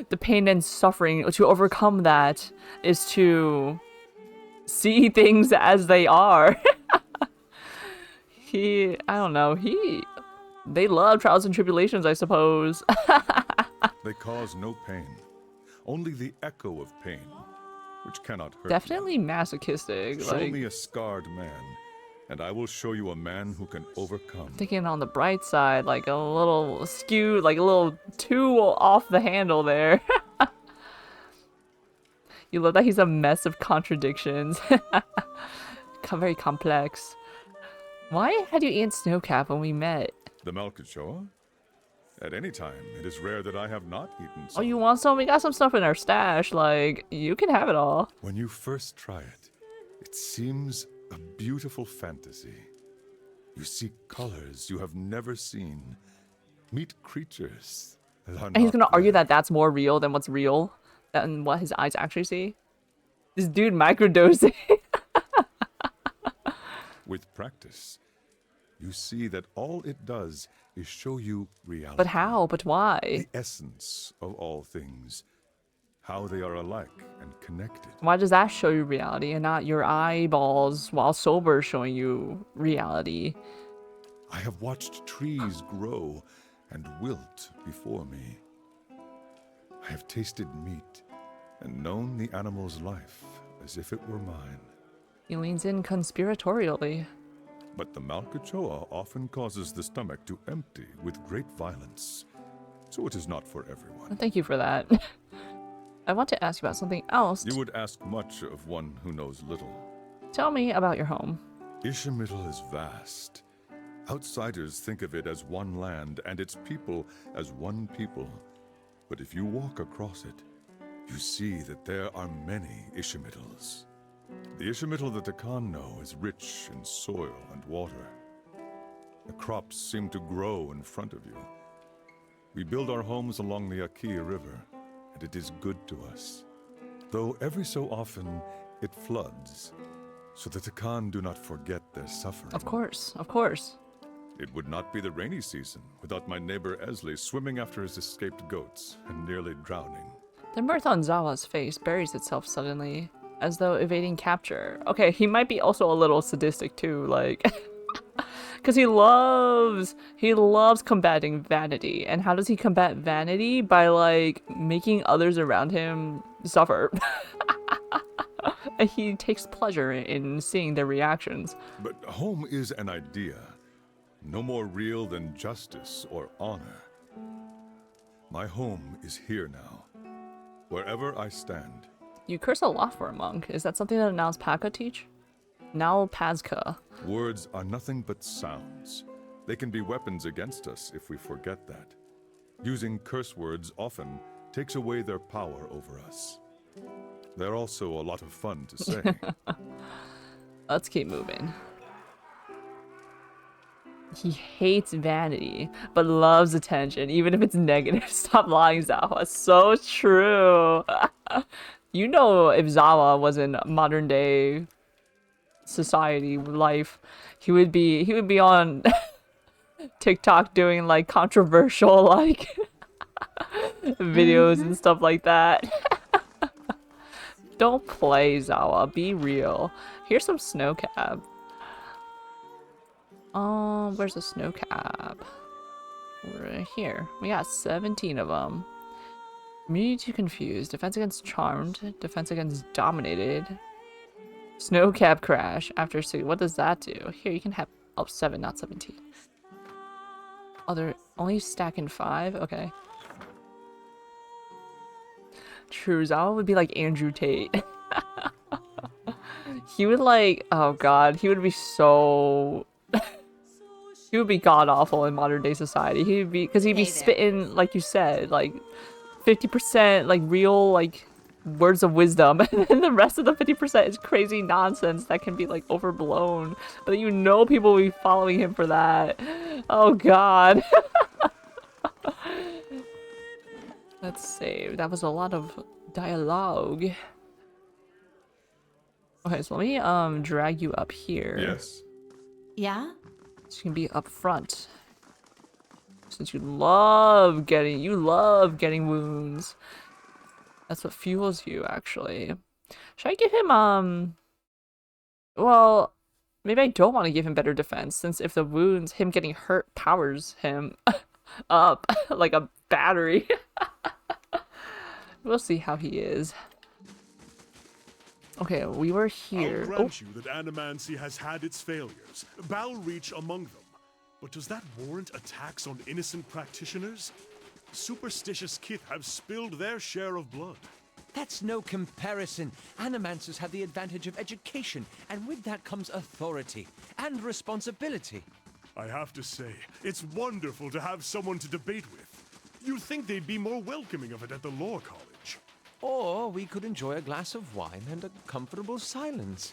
The pain and suffering, to overcome that, is to see things as they are. I don't know, they love trials and tribulations, I suppose. They cause no pain, only the echo of pain, which cannot hurt. Definitely masochistic. Show like, me a scarred man, and I will show you a man who can overcome. thinking on the bright side, like a little skewed, like a little too off the handle there. You love that he's a mess of contradictions. Very complex. Why had you eaten Snowcap when we met? The Malkachoa? At any time, it is rare that I have not eaten some. Oh, you want some? We got some stuff in our stash. Like, you can have it all. When you first try it, it seems a beautiful fantasy. You see colors you have never seen. Meet creatures that are And he's not gonna argue there. that that's more real than what's real, than what his eyes actually see. This dude microdosing. With practice, you see that all it does is show you reality. But how? But why? The essence of all things. How they are alike and connected. Why does that show you reality and not your eyeballs while sober showing you reality? I have watched trees grow and wilt before me. I have tasted meat and known the animal's life as if it were mine. He leans in conspiratorially. But the Malkachoa often causes the stomach to empty with great violence, so it is not for everyone. Thank you for that. I want to ask you about something else. You would ask much of one who knows little. Tell me about your home. Ishamital is vast. Outsiders think of it as one land and its people as one people. But if you walk across it, you see that there are many Ishamitals. The Ishamital that the Khan know is rich in soil and water. The crops seem to grow in front of you. We build our homes along the Akia River, and it is good to us. Though every so often it floods, so that the Khan do not forget their suffering. Of course, of course. It would not be the rainy season without my neighbor Esley swimming after his escaped goats and nearly drowning. The mirth on Zawa's face buries itself suddenly, as though evading capture. Okay, he might be also a little sadistic too, like... Because he loves combating vanity. And how does he combat vanity? By, like, making others around him suffer. And he takes pleasure in seeing their reactions. But home is an idea, no more real than justice or honor. My home is here now, wherever I stand. You curse a lot for a monk. Is that something that Nalpazga teach? Nalpazga. Words are nothing but sounds. They can be weapons against us if we forget that. Using curse words often takes away their power over us. They're also a lot of fun to say. Let's keep moving. He hates vanity, but loves attention, even if it's negative. Stop lying, Zawa. So true. You know, if Zawa was in modern day society life, he would be on TikTok doing like controversial like videos and stuff like that. Don't play, Zawa. Be real. Here's some snow cab. Where's the snow cab? Right here. We got 17 of them. Immunity to confused. Defense against charmed. Defense against dominated. Snow cab crash. After 6. What does that do? Here, you can have 7, not 17. Other only stack in 5. Okay. True, Zawa would be like Andrew Tate. He would like, oh god, he would be so. He would be god awful in modern day society. He'd be, because he'd be spitting, like you said, like 50% like real like words of wisdom, and then the rest of the 50% is crazy nonsense that can be like overblown. But you know people will be following him for that. Oh god. Let's save. That was a lot of dialogue. Okay, so let me drag you up here. Yes. Yeah? So you can be up front. Since you love getting wounds. That's what fuels you, actually. Should I give him well, maybe I don't want to give him better defense, since if the wounds, him getting hurt powers him up like a battery. We'll see how he is. Okay, we were here. I'll grant you that animancy has had its failures, Balreach among them. But does that warrant attacks on innocent practitioners? Superstitious kith have spilled their share of blood. That's no comparison. Animancers have the advantage of education, and with that comes authority and responsibility. I have to say, it's wonderful to have someone to debate with. You'd think they'd be more welcoming of it at the law college. Or we could enjoy a glass of wine and a comfortable silence.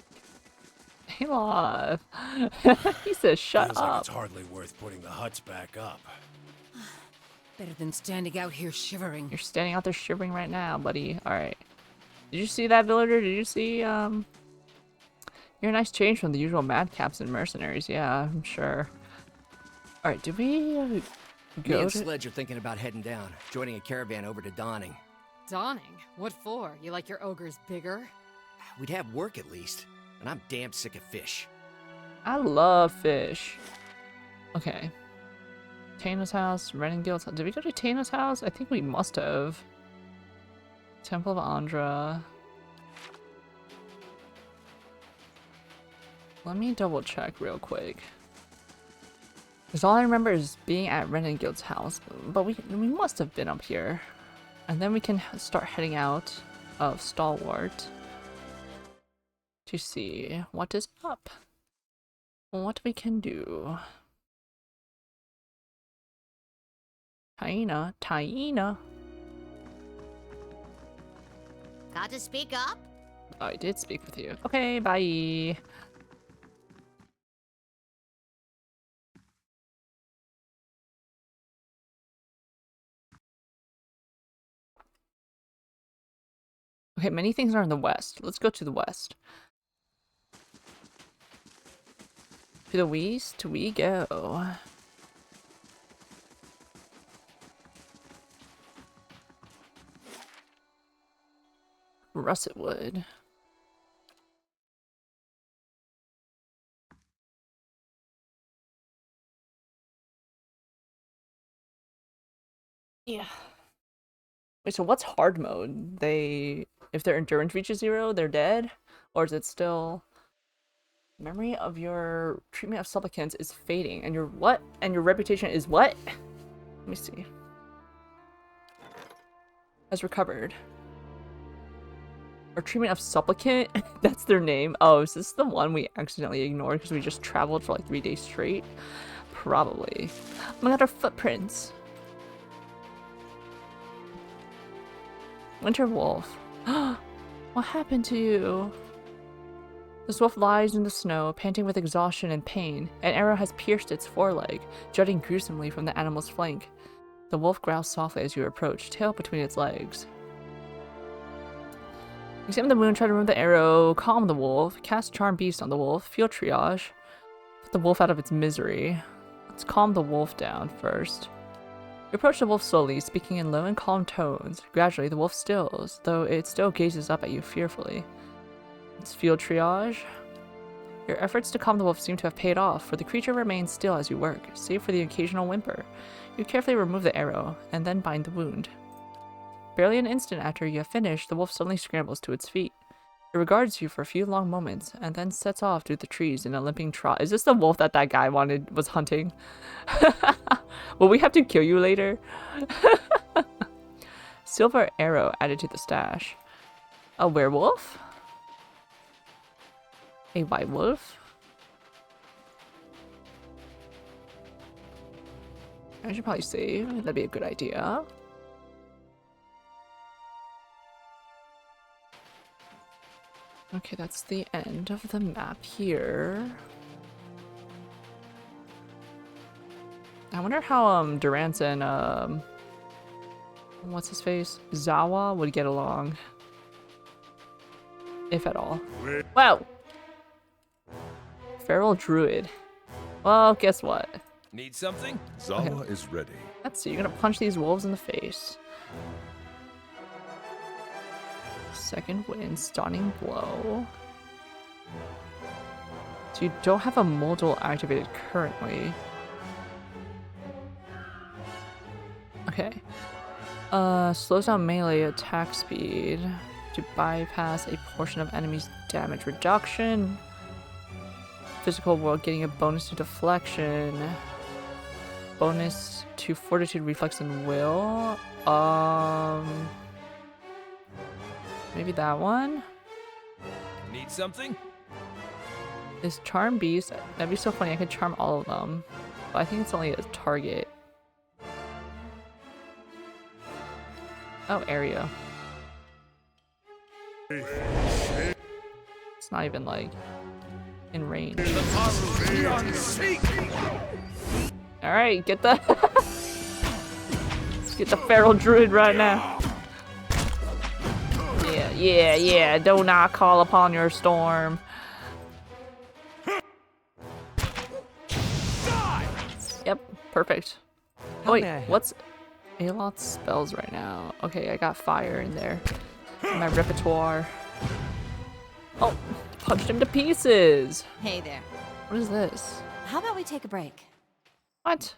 Hey, love. He says, shut Feels up. like it's hardly worth putting the huts back up. Better than standing out here shivering. You're standing out there shivering right now, buddy. Alright. Did you see that, villager? Did you see, You're a nice change from the usual madcaps and mercenaries. Yeah, I'm sure. Alright, did we Me go and to... Sledge are thinking about heading down, joining a caravan over to Dawning. Dawning? What for? You like your ogres bigger? We'd have work at least, and I'm damn sick of fish. I love fish. Okay. Tana's house, Reningild's house. Did we go to Tana's house? I think we must have. Temple of Andra. Let me double check real quick. Because all I remember is being at Reningild's house. But we must have been up here. And then we can start heading out of Stalwart to see what is up. What we can do. Taina. Got to speak up? I did speak with you. Okay, bye. Okay, many things are in the west. Let's go to the west. To the west we go. Russet wood. Yeah. Wait, so what's hard mode? If their endurance reaches 0, they're dead? Or is it still... Memory of your treatment of supplicants is fading, and your what? And your reputation is what? Let me see. Has recovered. Or treatment of supplicant? That's their name. Oh, is this the one we accidentally ignored because we just traveled for like 3 days straight? Probably. Oh my god, our footprints. Winter wolf. What happened to you? This wolf lies in the snow, panting with exhaustion and pain. An arrow has pierced its foreleg, jutting gruesomely from the animal's flank. The wolf growls softly as you approach, tail between its legs. Examine the wound, try to remove the arrow, calm the wolf, cast Charm Beast on the wolf, field triage, put the wolf out of its misery. Let's calm the wolf down first. You approach the wolf slowly, speaking in low and calm tones. Gradually, the wolf stills, though it still gazes up at you fearfully. It's field triage. Your efforts to calm the wolf seem to have paid off, for the creature remains still as you work, save for the occasional whimper. You carefully remove the arrow, and then bind the wound. Barely an instant after you have finished, the wolf suddenly scrambles to its feet. It regards you for a few long moments, and then sets off through the trees in a limping trot. Is this the wolf that guy was hunting? Will we have to kill you later? Silver arrow added to the stash. A werewolf? A white wolf? I should probably save. That'd be a good idea. Okay, that's the end of the map here. I wonder how Durance and what's his face? Zawa would get along. If at all. Whoa! Feral druid. Well, guess what? Need something? Zawa is ready. Let's see, you're gonna punch these wolves in the face. Second wind, stunning blow. So you don't have a modal activated currently. Okay. Slows down melee attack speed to bypass a portion of enemy's damage reduction. Physical world getting a bonus to deflection. Bonus to fortitude, reflex, and will. Maybe that one? Need something? Is Charm Beast? That'd be so funny, I could charm all of them. But I think it's only a target. Oh, area. It's not even like in range. Alright, get the let's get the feral druid right now. Yeah, do not call upon your storm. Yep, perfect. Oh wait, what's Alot's spells right now? Okay, I got fire in there. In my repertoire. Oh, punched him to pieces. Hey there. What is this? How about we take a break? What?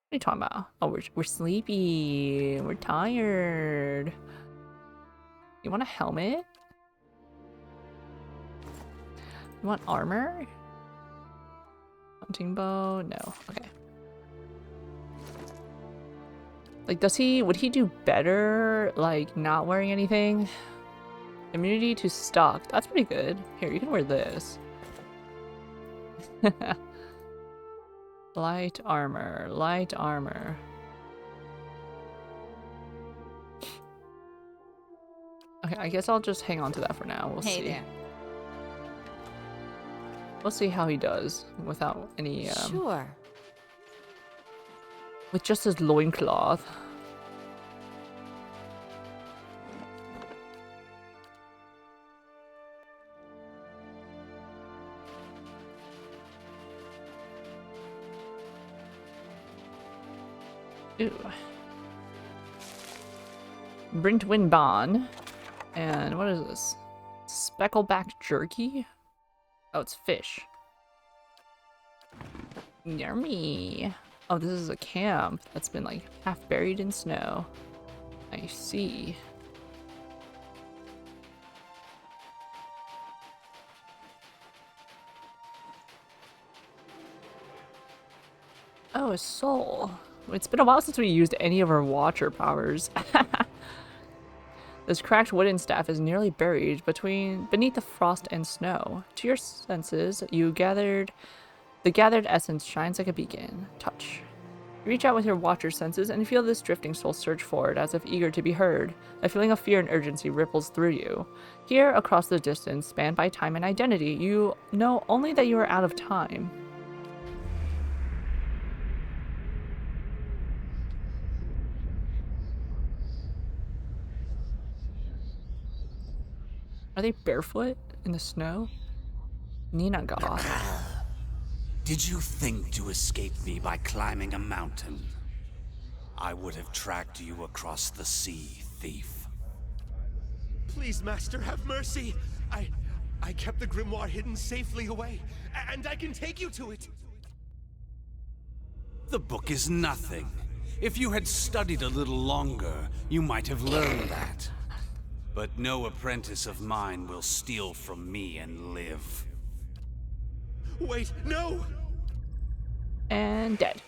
What are you talking about? Oh, we're sleepy. We're tired. You want a helmet? You want armor? Hunting bow? No. Okay. Like, would he do better, like, not wearing anything? Immunity to stock. That's pretty good. Here, you can wear this. Light armor. Light armor. Okay, I guess I'll just hang on to that for now. We'll see. Hey there. We'll see how he does without any, Sure. with just his loincloth. Ooh. Brintwin Bon. And what is this? Speckleback jerky? Oh, it's fish. Yummy. Oh, this is a camp that's been like half buried in snow. I see. Oh, a soul. It's been a while since we used any of our watcher powers. This cracked wooden staff is nearly buried beneath the frost and snow. To your senses, you gathered The gathered essence shines like a beacon. Touch. You reach out with your watcher senses and feel this drifting soul surge forward as if eager to be heard. A feeling of fear and urgency ripples through you. Here, across the distance, spanned by time and identity, you know only that you are out of time. Are they barefoot in the snow? Nina Goth. Did you think to escape me by climbing a mountain? I would have tracked you across the sea, thief. Please, Master, have mercy. I kept the grimoire hidden safely away, and I can take you to it. The book is nothing. If you had studied a little longer, you might have learned that. But no apprentice of mine will steal from me and live. Wait, no! And dead.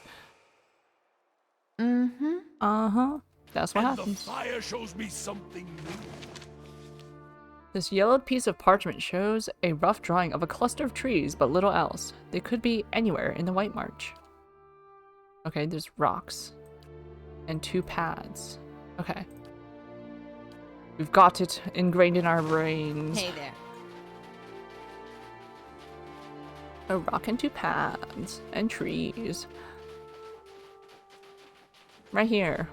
Mm-hmm. Uh-huh. That's what happens. The fire shows me something new. This yellowed piece of parchment shows a rough drawing of a cluster of trees, but little else. They could be anywhere in the White March. Okay, there's rocks. And 2 paths. Okay. We've got it ingrained in our brains. Hey there. A rock and 2 paths. And trees. Right here.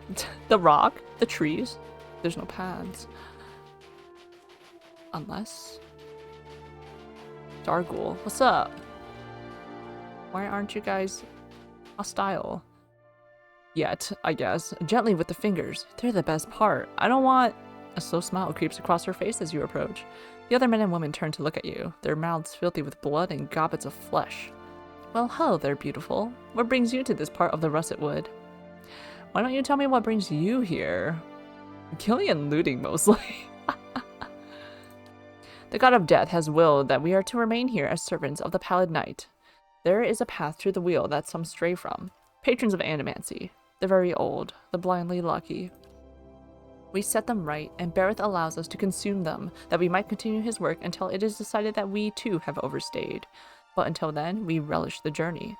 The rock, the trees. There's no paths. Unless... Dargul, what's up? Why aren't you guys hostile? Yet, I guess. Gently with the fingers. They're the best part. I don't want... A slow smile creeps across her face as you approach. The other men and women turn to look at you, their mouths filthy with blood and gobbets of flesh. Well, hello there, beautiful. What brings you to this part of the russet wood? Why don't you tell me what brings you here? Killing and looting, mostly. The god of death has willed that we are to remain here as servants of the pallid night. There is a path through the wheel that some stray from. Patrons of animancy. The very old, the blindly lucky. We set them right, and Bareth allows us to consume them, that we might continue his work until it is decided that we too have overstayed. But until then, we relish the journey.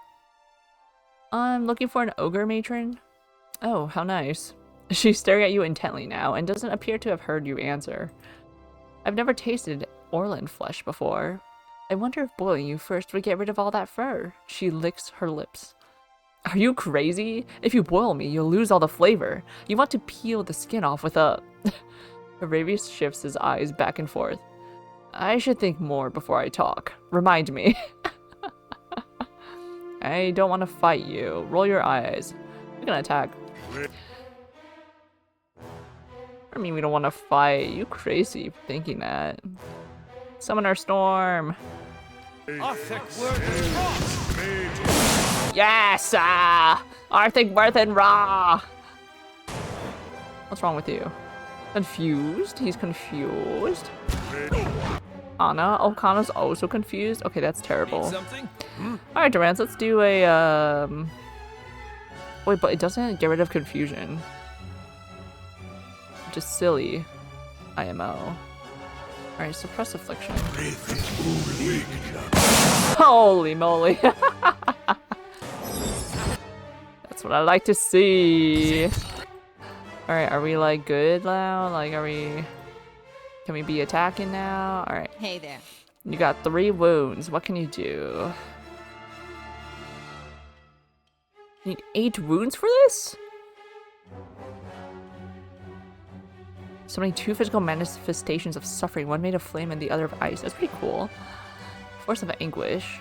I'm looking for an ogre matron? Oh, how nice. She's staring at you intently now, and doesn't appear to have heard you answer. I've never tasted Orland flesh before. I wonder if boiling you first would get rid of all that fur. She licks her lips. Are you crazy? If you boil me, you'll lose all the flavor. You want to peel the skin off with a... Arabius shifts his eyes back and forth. I should think more before I talk. Remind me. I don't want to fight you. Roll your eyes. You're gonna attack. I mean, we don't want to fight. You crazy for thinking that. Summon our storm. Yes! Arthig, Worth, and Ra! What's wrong with you? Confused? He's confused. Anna? Oh, Kana's also confused? Okay, that's terrible. Alright, Durance, let's do a, Wait, but it doesn't get rid of confusion. Which is silly. IMO. Alright, suppress affliction. Holy moly. That's what I like to see. Alright, are we like good now? Like, are we... Can we be attacking now? Alright. Hey there. You got 3 wounds. What can you do? You need 8 wounds for this? Summoning 2 physical manifestations of suffering, one made of flame and the other of ice. That's pretty cool. Force of anguish.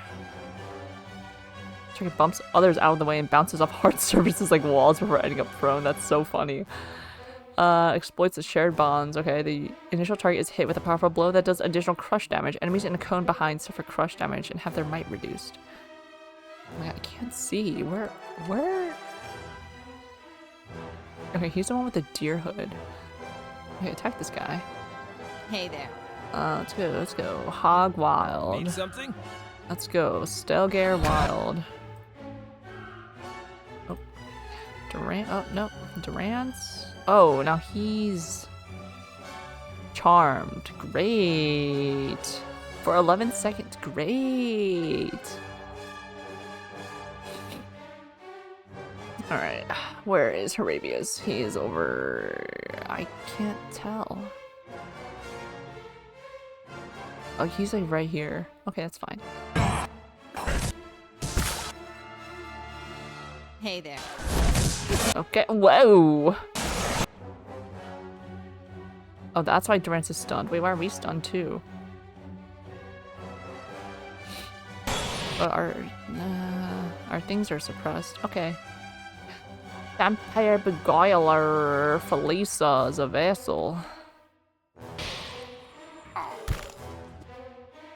Target bumps others out of the way and bounces off hard surfaces like walls before ending up prone. That's so funny. Exploits the shared bonds. Okay, the initial target is hit with a powerful blow that does additional crush damage. Enemies in a cone behind suffer crush damage and have their might reduced. Oh my god, I can't see. Where? Okay, he's the one with the deer hood. Okay, attack this guy. Hey there. Let's go. Hog Wild. Need something? Let's go. Stelgare Wild. Oh. Oh, no. Durance. Oh, now he's... Charmed. Great. For 11 seconds. Great. Alright, where is Harabius? He is over... I can't tell. Oh, he's like right here. Okay, that's fine. Hey there. Okay, whoa! Oh, that's why Durance is stunned. Wait, why are we stunned too? Our things are suppressed. Okay. Vampire Beguiler Felisa is a vessel.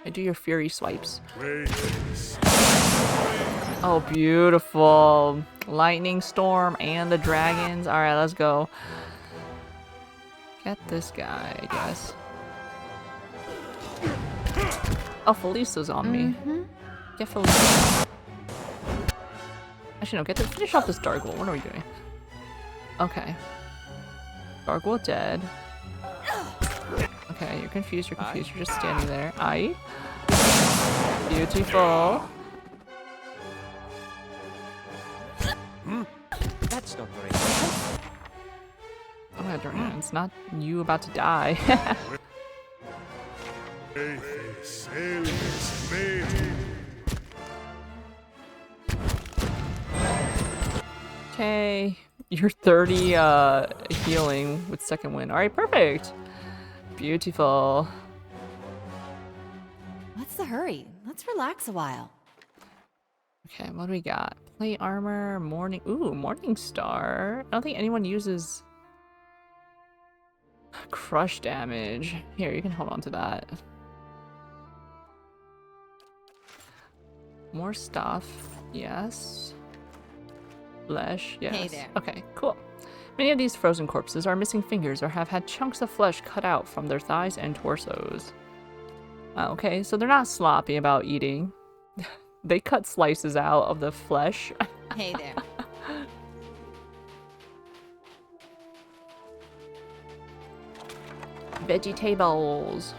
I do your fury swipes. Oh, beautiful. Lightning storm and the dragons. Alright, let's go. Get this guy, I guess. Oh, Felisa's on me. Get Felisa. Actually, no, finish off this Darkwool. What are we doing? Okay. Darkwool dead. Okay, you're confused, you're just standing there. Aye. Beautiful. That's not very Oh my god, it's not you about to die. Okay, you're 30 healing with second wind. Alright, perfect. Beautiful. What's the hurry? Let's relax a while. Okay, what do we got? Plate armor, morning. Ooh, morning star. I don't think anyone uses crush damage. Here, you can hold on to that. More stuff. Yes. Flesh. Yes. Hey there. Okay, cool. Many of these frozen corpses are missing fingers or have had chunks of flesh cut out from their thighs and torsos. Okay, so they're not sloppy about eating. They cut slices out of the flesh. Hey there. Vegetables.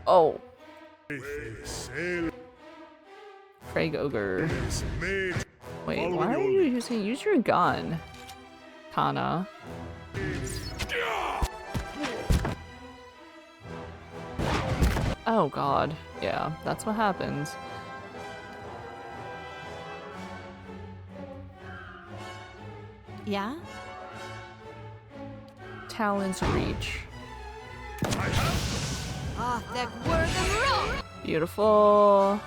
Oh. Craig Ogre. Wait, why are you using... Use your gun, Kana. Oh god. Yeah, that's what happens. Yeah? Talon's reach. Ah, that were the road. Beautiful.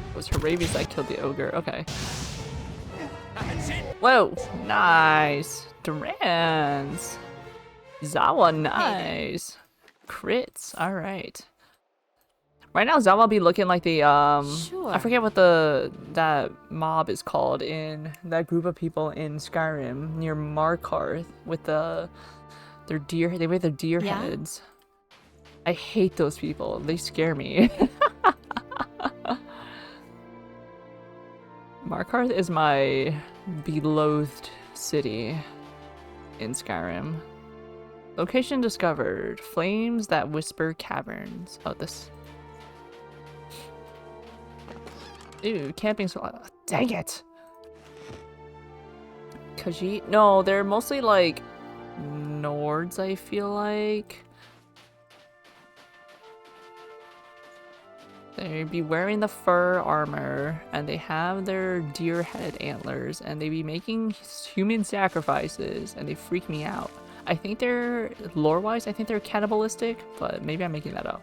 It was Harabius that killed the ogre. Okay. Whoa, nice. Durance. Zawa, nice. Crits, alright. Right now, Zawa be looking like the, I forget what that mob is called in that group of people in Skyrim near Markarth with they wear their deer heads. I hate those people. They scare me. Markarth is my beloathed city in Skyrim. Location discovered. Flames that whisper caverns. Oh, this. Ew, camping so. Dang it! Khajiit? No, they're mostly like Nords, I feel like. They be wearing the fur armor, and they have their deer head antlers, and they be making human sacrifices, and they freak me out. I think they're, lore-wise, I think they're cannibalistic, but maybe I'm making that up.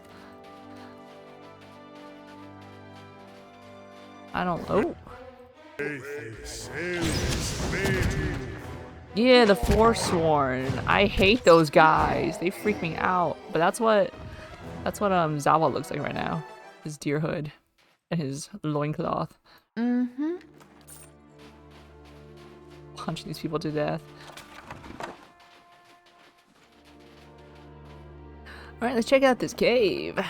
I don't know. Yeah, the Forsworn. I hate those guys. They freak me out. But that's what Zawa looks like right now. His deer hood and his loincloth. Mm-hmm. Punching these people to death. Alright, let's check out this cave.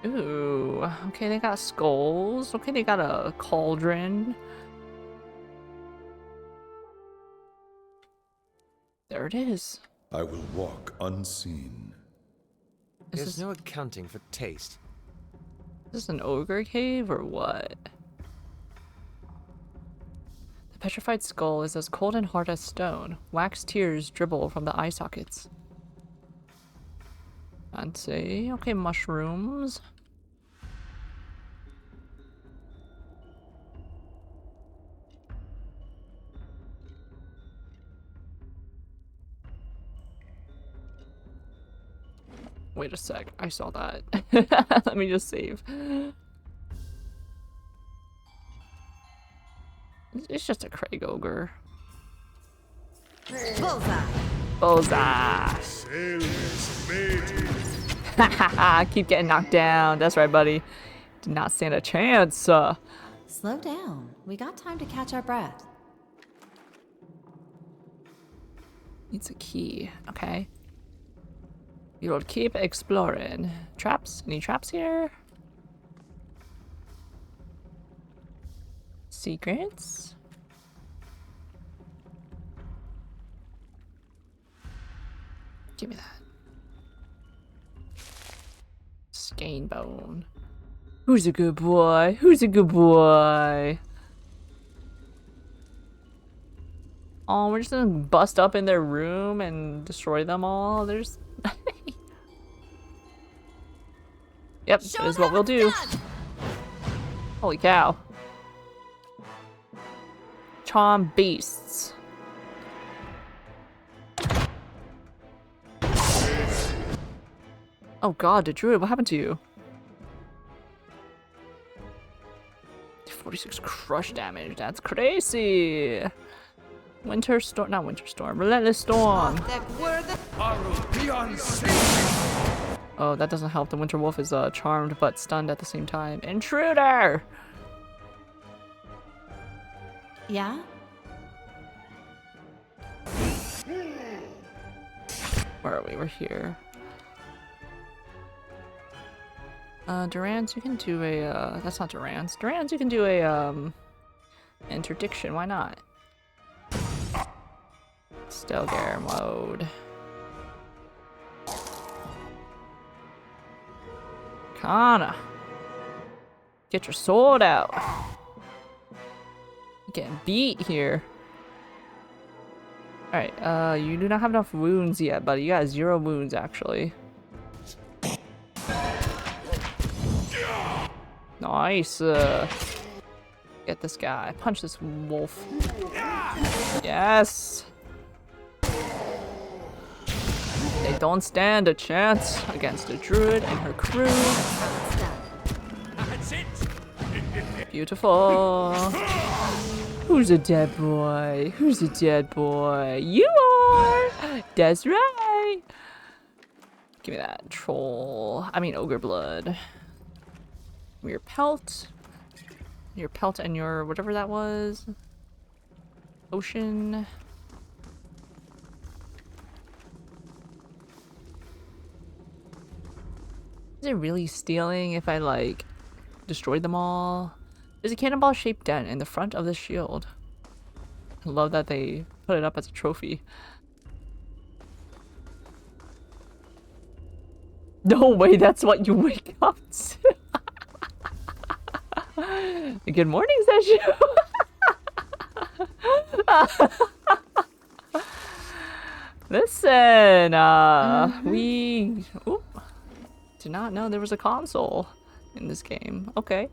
Ooh, okay, they got skulls. Okay, they got a cauldron. There it is. I will walk unseen. There's no accounting for taste. Is this an ogre cave or what? The petrified skull is as cold and hard as stone. Wax tears dribble from the eye sockets. Fancy. Okay, mushrooms. Wait a sec, I saw that. Let me just save. It's just a Craig ogre. Bullseye! Bullseye! Sailors made. Keep getting knocked down. That's right, buddy. Did not stand a chance. Slow down. We got time to catch our breath. Needs a key. Okay. You will keep exploring. Traps? Any traps here? Secrets? Give me that. Skein bone. Who's a good boy? Who's a good boy? Oh, we're just gonna bust up in their room and destroy them all. There's... Yep, that is what we'll do. Holy cow. Charm beasts. Oh god, the druid, what happened to you? 46 crush damage, that's crazy. Winter storm, not winter storm, relentless storm. Oh, that doesn't help. The winter wolf is charmed but stunned at the same time. Intruder! Yeah? Where are we? We're here. Durans, you can do a, that's not Durans. Durans, you can do a, interdiction, why not? Stelgare mode. Kana. Get your sword out. You're getting beat here. Alright, you do not have enough wounds yet, buddy. You got 0 wounds, actually. Nice. Get this guy. Punch this wolf. Yes. They don't stand a chance against a druid and her crew. That's it! Beautiful. Who's a dead boy? Who's a dead boy? You are! That's right! Give me that troll. I mean ogre blood. Your pelt. Your pelt and your whatever that was. Ocean. Is it really stealing if I like destroyed them all? There's a cannonball shaped dent in the front of the shield. I love that they put it up as a trophy. No way, that's what you wake up to. Good morning, Seshu. Listen, we did not know there was a console in this game. Okay.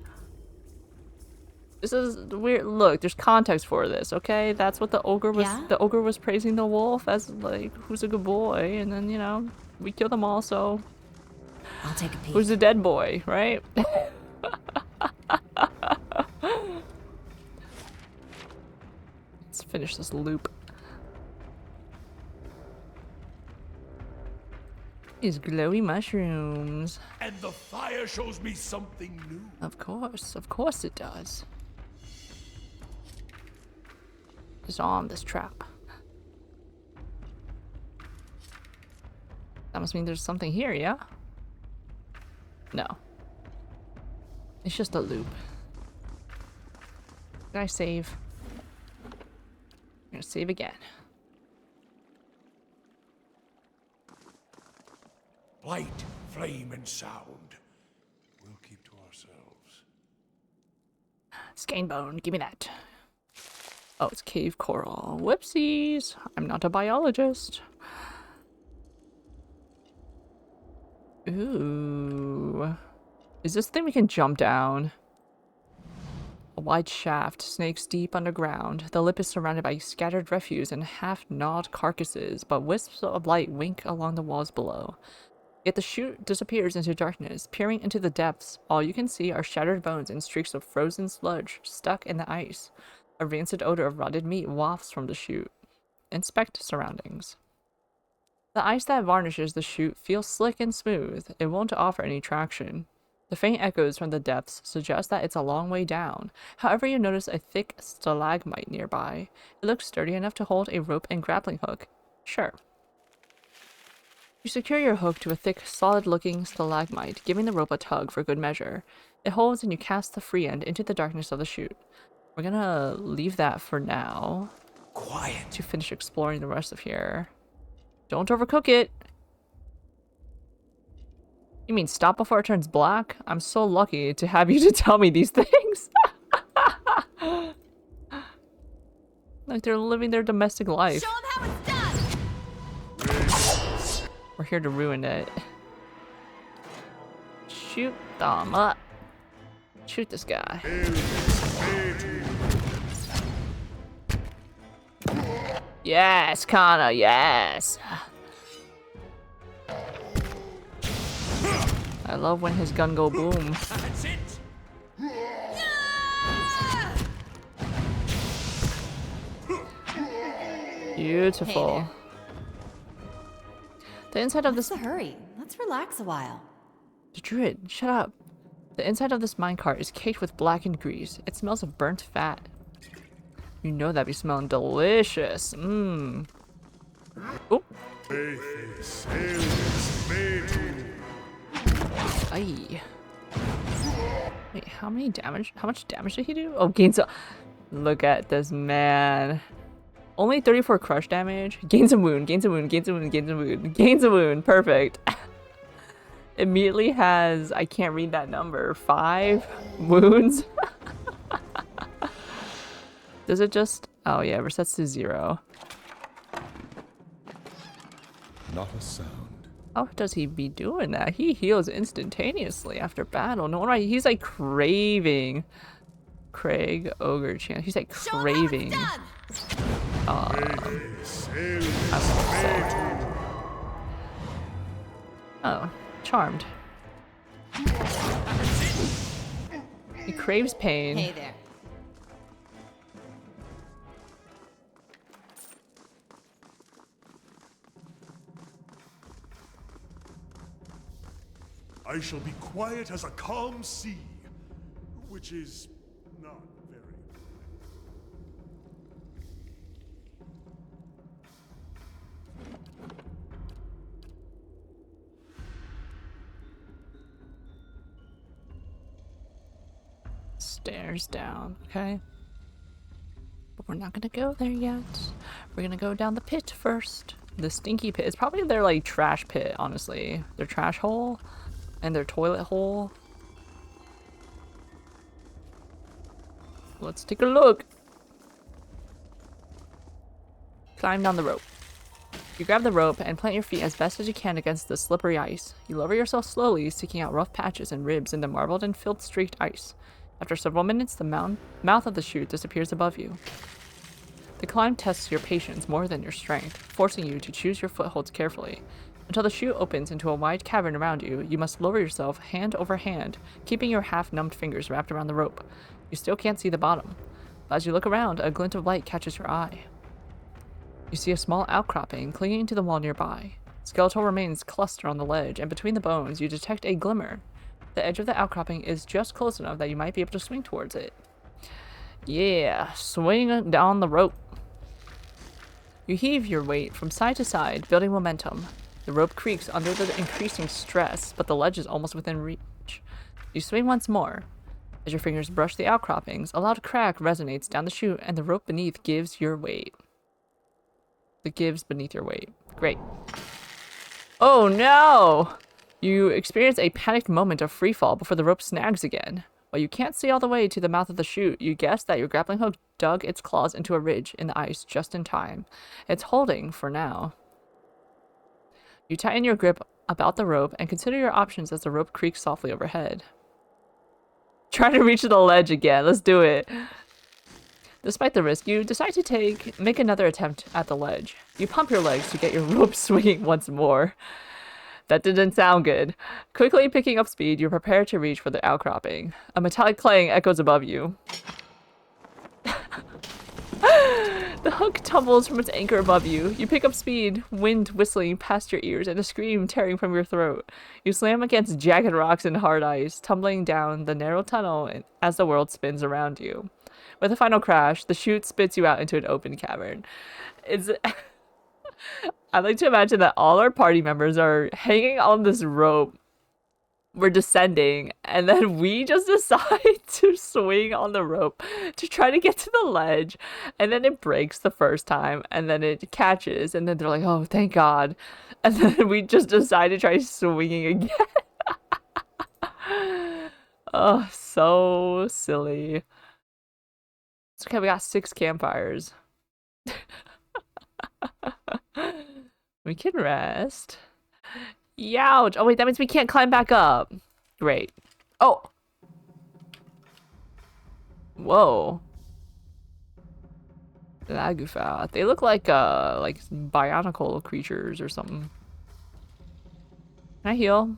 This is weird. Look, there's context for this, okay? That's what the ogre was. Yeah? The ogre was praising the wolf as like, who's a good boy, and then you know we kill them all. So I'll take a peek. who's a dead boy, right? Let's finish this loop. These glowy mushrooms. And the fire shows me something new. Of course it does. Disarm this trap. That must mean there's something here, yeah? No. It's just a loop. Can I save? I'm gonna save again. Light, flame, and sound. We'll keep to ourselves. Skein bone, give me that. Oh, it's cave coral. Whoopsies. I'm not a biologist. Ooh. Is this thing we can jump down? A wide shaft snakes deep underground. The lip is surrounded by scattered refuse and half-gnawed carcasses, but wisps of light wink along the walls below. Yet the chute disappears into darkness. Peering into the depths, all you can see are shattered bones and streaks of frozen sludge stuck in the ice. A rancid odor of rotted meat wafts from the chute. Inspect surroundings. The ice that varnishes the chute feels slick and smooth. It won't offer any traction. The faint echoes from the depths suggest that it's a long way down. However, you notice a thick stalagmite nearby. It looks sturdy enough to hold a rope and grappling hook. Sure. You secure your hook to a thick, solid-looking stalagmite, giving the rope a tug for good measure. It holds and you cast the free end into the darkness of the chute. We're gonna leave that for now. Quiet. To finish exploring the rest of here. Don't overcook it! You mean stop before it turns black? I'm so lucky to have you to tell me these things. Like they're living their domestic life. Show 'em how it's done. We're here to ruin it. Shoot them up. Shoot this guy. Yes, Kana, yes. I love when his gun go boom. That's it. Beautiful. Hey the inside of What's this. the hurry? Let's relax a while. The druid, shut up. The inside of this minecart is caked with blackened grease. It smells of burnt fat. You know that be smelling delicious. Mmm. Oh. Aye. Wait, how many damage? How much damage did he do? Oh, gains a. Look at this man. Only 34 crush damage. Gains a wound. Gains a wound. Gains a wound. Gains a wound. Gains a wound. Perfect. Immediately has. I can't read that number. 5 wounds. Does it just. Oh yeah, it resets to 0. Not a sound. How does he be doing that? He heals instantaneously after battle. No wonder he's like craving. Craig Ogre Chan. He's like craving. Oh, charmed. He craves pain. Hey there. I shall be quiet as a calm sea, which is not very. Stairs down, okay? But we're not gonna go there yet. We're gonna go down the pit first. The stinky pit. It's probably their like trash pit, honestly. Their trash hole and their toilet hole. Let's take a look. Climb down the rope. You grab the rope and plant your feet as best as you can against the slippery ice. You lower yourself slowly, seeking out rough patches and ribs in the marbled and filth-streaked ice. After several minutes, the mouth of the chute disappears above you. The climb tests your patience more than your strength, forcing you to choose your footholds carefully. Until the chute opens into a wide cavern around you, you must lower yourself hand over hand, keeping your half-numbed fingers wrapped around the rope. You still can't see the bottom. But as you look around, a glint of light catches your eye. You see a small outcropping clinging to the wall nearby. Skeletal remains cluster on the ledge, and between the bones, you detect a glimmer. The edge of the outcropping is just close enough that you might be able to swing towards it. Yeah, swing down the rope. You heave your weight from side to side, building momentum. The rope creaks under the increasing stress, but the ledge is almost within reach. You swing once more. As your fingers brush the outcroppings, a loud crack resonates down the chute and the rope beneath gives your weight. It gives beneath your weight. Great. Oh no! You experience a panicked moment of freefall before the rope snags again. While you can't see all the way to the mouth of the chute, you guess that your grappling hook dug its claws into a ridge in the ice just in time. It's holding for now. You tighten your grip about the rope and consider your options as the rope creaks softly overhead. Try to reach the ledge again. Let's do it. Despite the risk, you decide to make another attempt at the ledge. You pump your legs to get your rope swinging once more. That didn't sound good. Quickly picking up speed, you prepare to reach for the outcropping. A metallic clang echoes above you. The hook tumbles from its anchor above you. You pick up speed, wind whistling past your ears and a scream tearing from your throat. You slam against jagged rocks and hard ice, tumbling down the narrow tunnel as the world spins around you. With a final crash, the chute spits you out into an open cavern. I'd like to imagine that all our party members are hanging on this rope. We're descending, and then we just decide to swing on the rope to try to get to the ledge, and then it breaks the first time, and then it catches, and then they're like, oh, thank God. And then we just decide to try swinging again. Oh, so silly. It's okay, we got 6 campfires. We can rest. Youch! Oh wait, that means we can't climb back up. Great. Oh! Whoa. Lagufa. They look like bionicle creatures or something. Can I heal?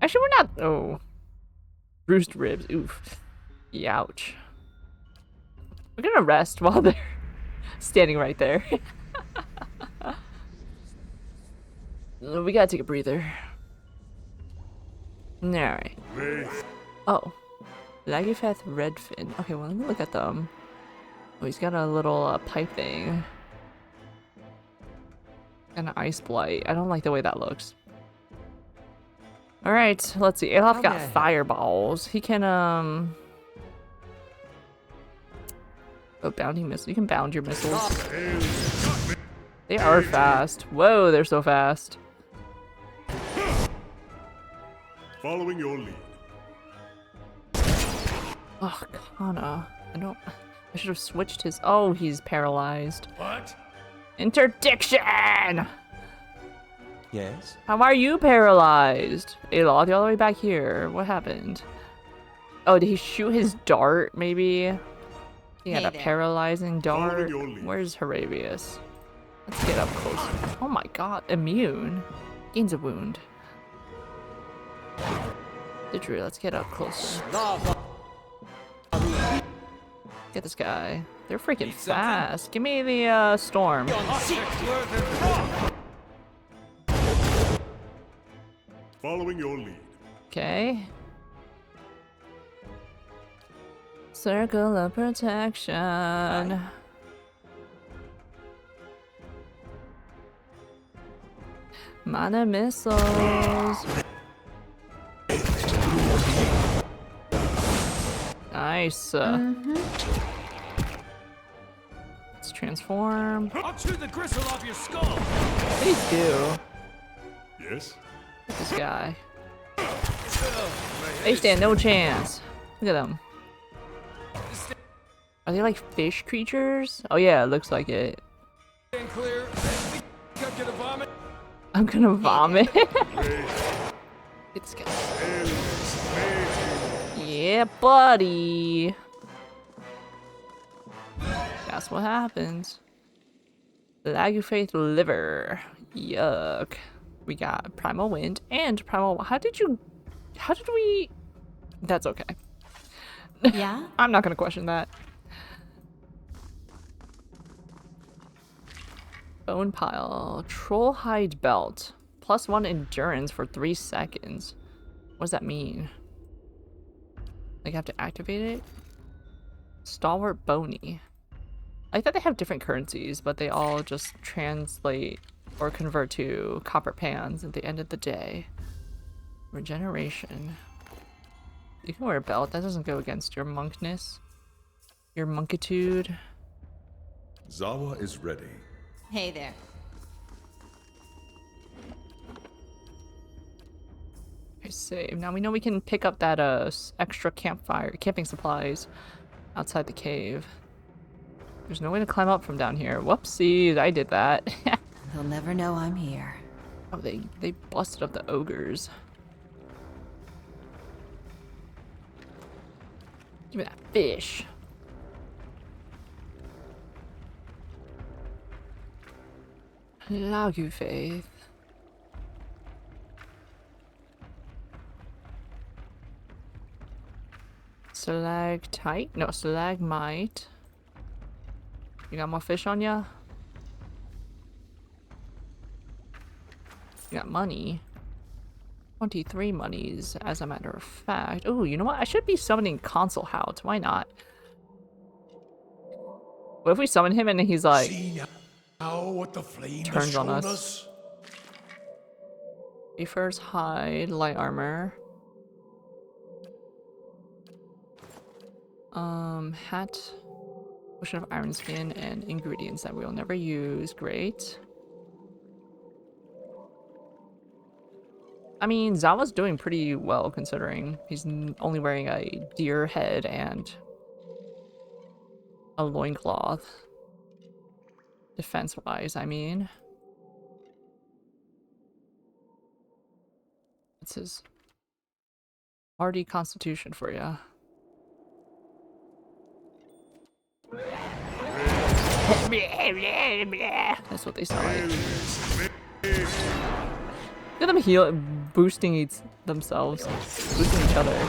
Actually, we're not. Oh. Bruised ribs. Oof. Youch. We're gonna rest while they're standing right there. We gotta take a breather. Alright. Oh. Lagufeth Redfin. Okay, well, let me look at them. Oh, he's got a little pipe thing. And an ice blight. I don't like the way that looks. Alright, let's see. Alof got fireballs. He can, Oh, bounding missile. You can bound your missiles. They are fast. Whoa, they're so fast. Following your lead. Oh, Kana. I should have switched his. Oh, he's paralyzed. What? Interdiction! Yes? How are you paralyzed? Alof, you're all the way back here. What happened? Oh, did he shoot his dart, maybe? He had a paralyzing dart. Where's Harabius? Let's get up closer. Oh my god, immune. Gains a wound. Literally, let's get up closer. Get this guy. They're freaking fast. Give me the storm. Following your lead. Okay. Circle of protection. Mana missiles. Nice. Let's transform. I'll chew the gristle off your skull. Please do. Yes. Look at this guy. They stand no chance. Look at them. Are they like fish creatures? Oh yeah, it looks like it. Clear. I'm gonna vomit. I'm gonna vomit. It's good. Yeah, buddy. That's what happens. Lagufaith liver. Yuck. We got primal wind and primal. How did we? That's okay. Yeah? I'm not gonna question that. Bone pile. Troll hide belt. +1 endurance for 3 seconds. What does that mean? Like, I have to activate it? Stalwart bony. I thought they have different currencies, but they all just translate or convert to copper pans at the end of the day. Regeneration. You can wear a belt. That doesn't go against your monkness. Your monkitude. Zawa is ready. Hey there. Okay, save. Now we know we can pick up that extra camping supplies outside the cave. There's no way to climb up from down here. Whoopsies, I did that. They'll never know I'm here. Oh, they busted up the ogres. Give me that fish. Love you, Faith. Stalactite? No, stalagmite. You got more fish on ya? You got money. 23 monies, as a matter of fact. Oh, you know what? I should be summoning Consul Hout. Why not? What if we summon him and he's like... See now what the flame turns has on shown us. Reefers hide, light armor. Hat, potion of iron skin, and ingredients that we'll never use. Great. I mean, Zawa's doing pretty well considering he's only wearing a deer head and a loincloth. Defense-wise, I mean. It's his hardy constitution for ya. That's what they sound like. Look at them heal, boosting themselves, boosting each other.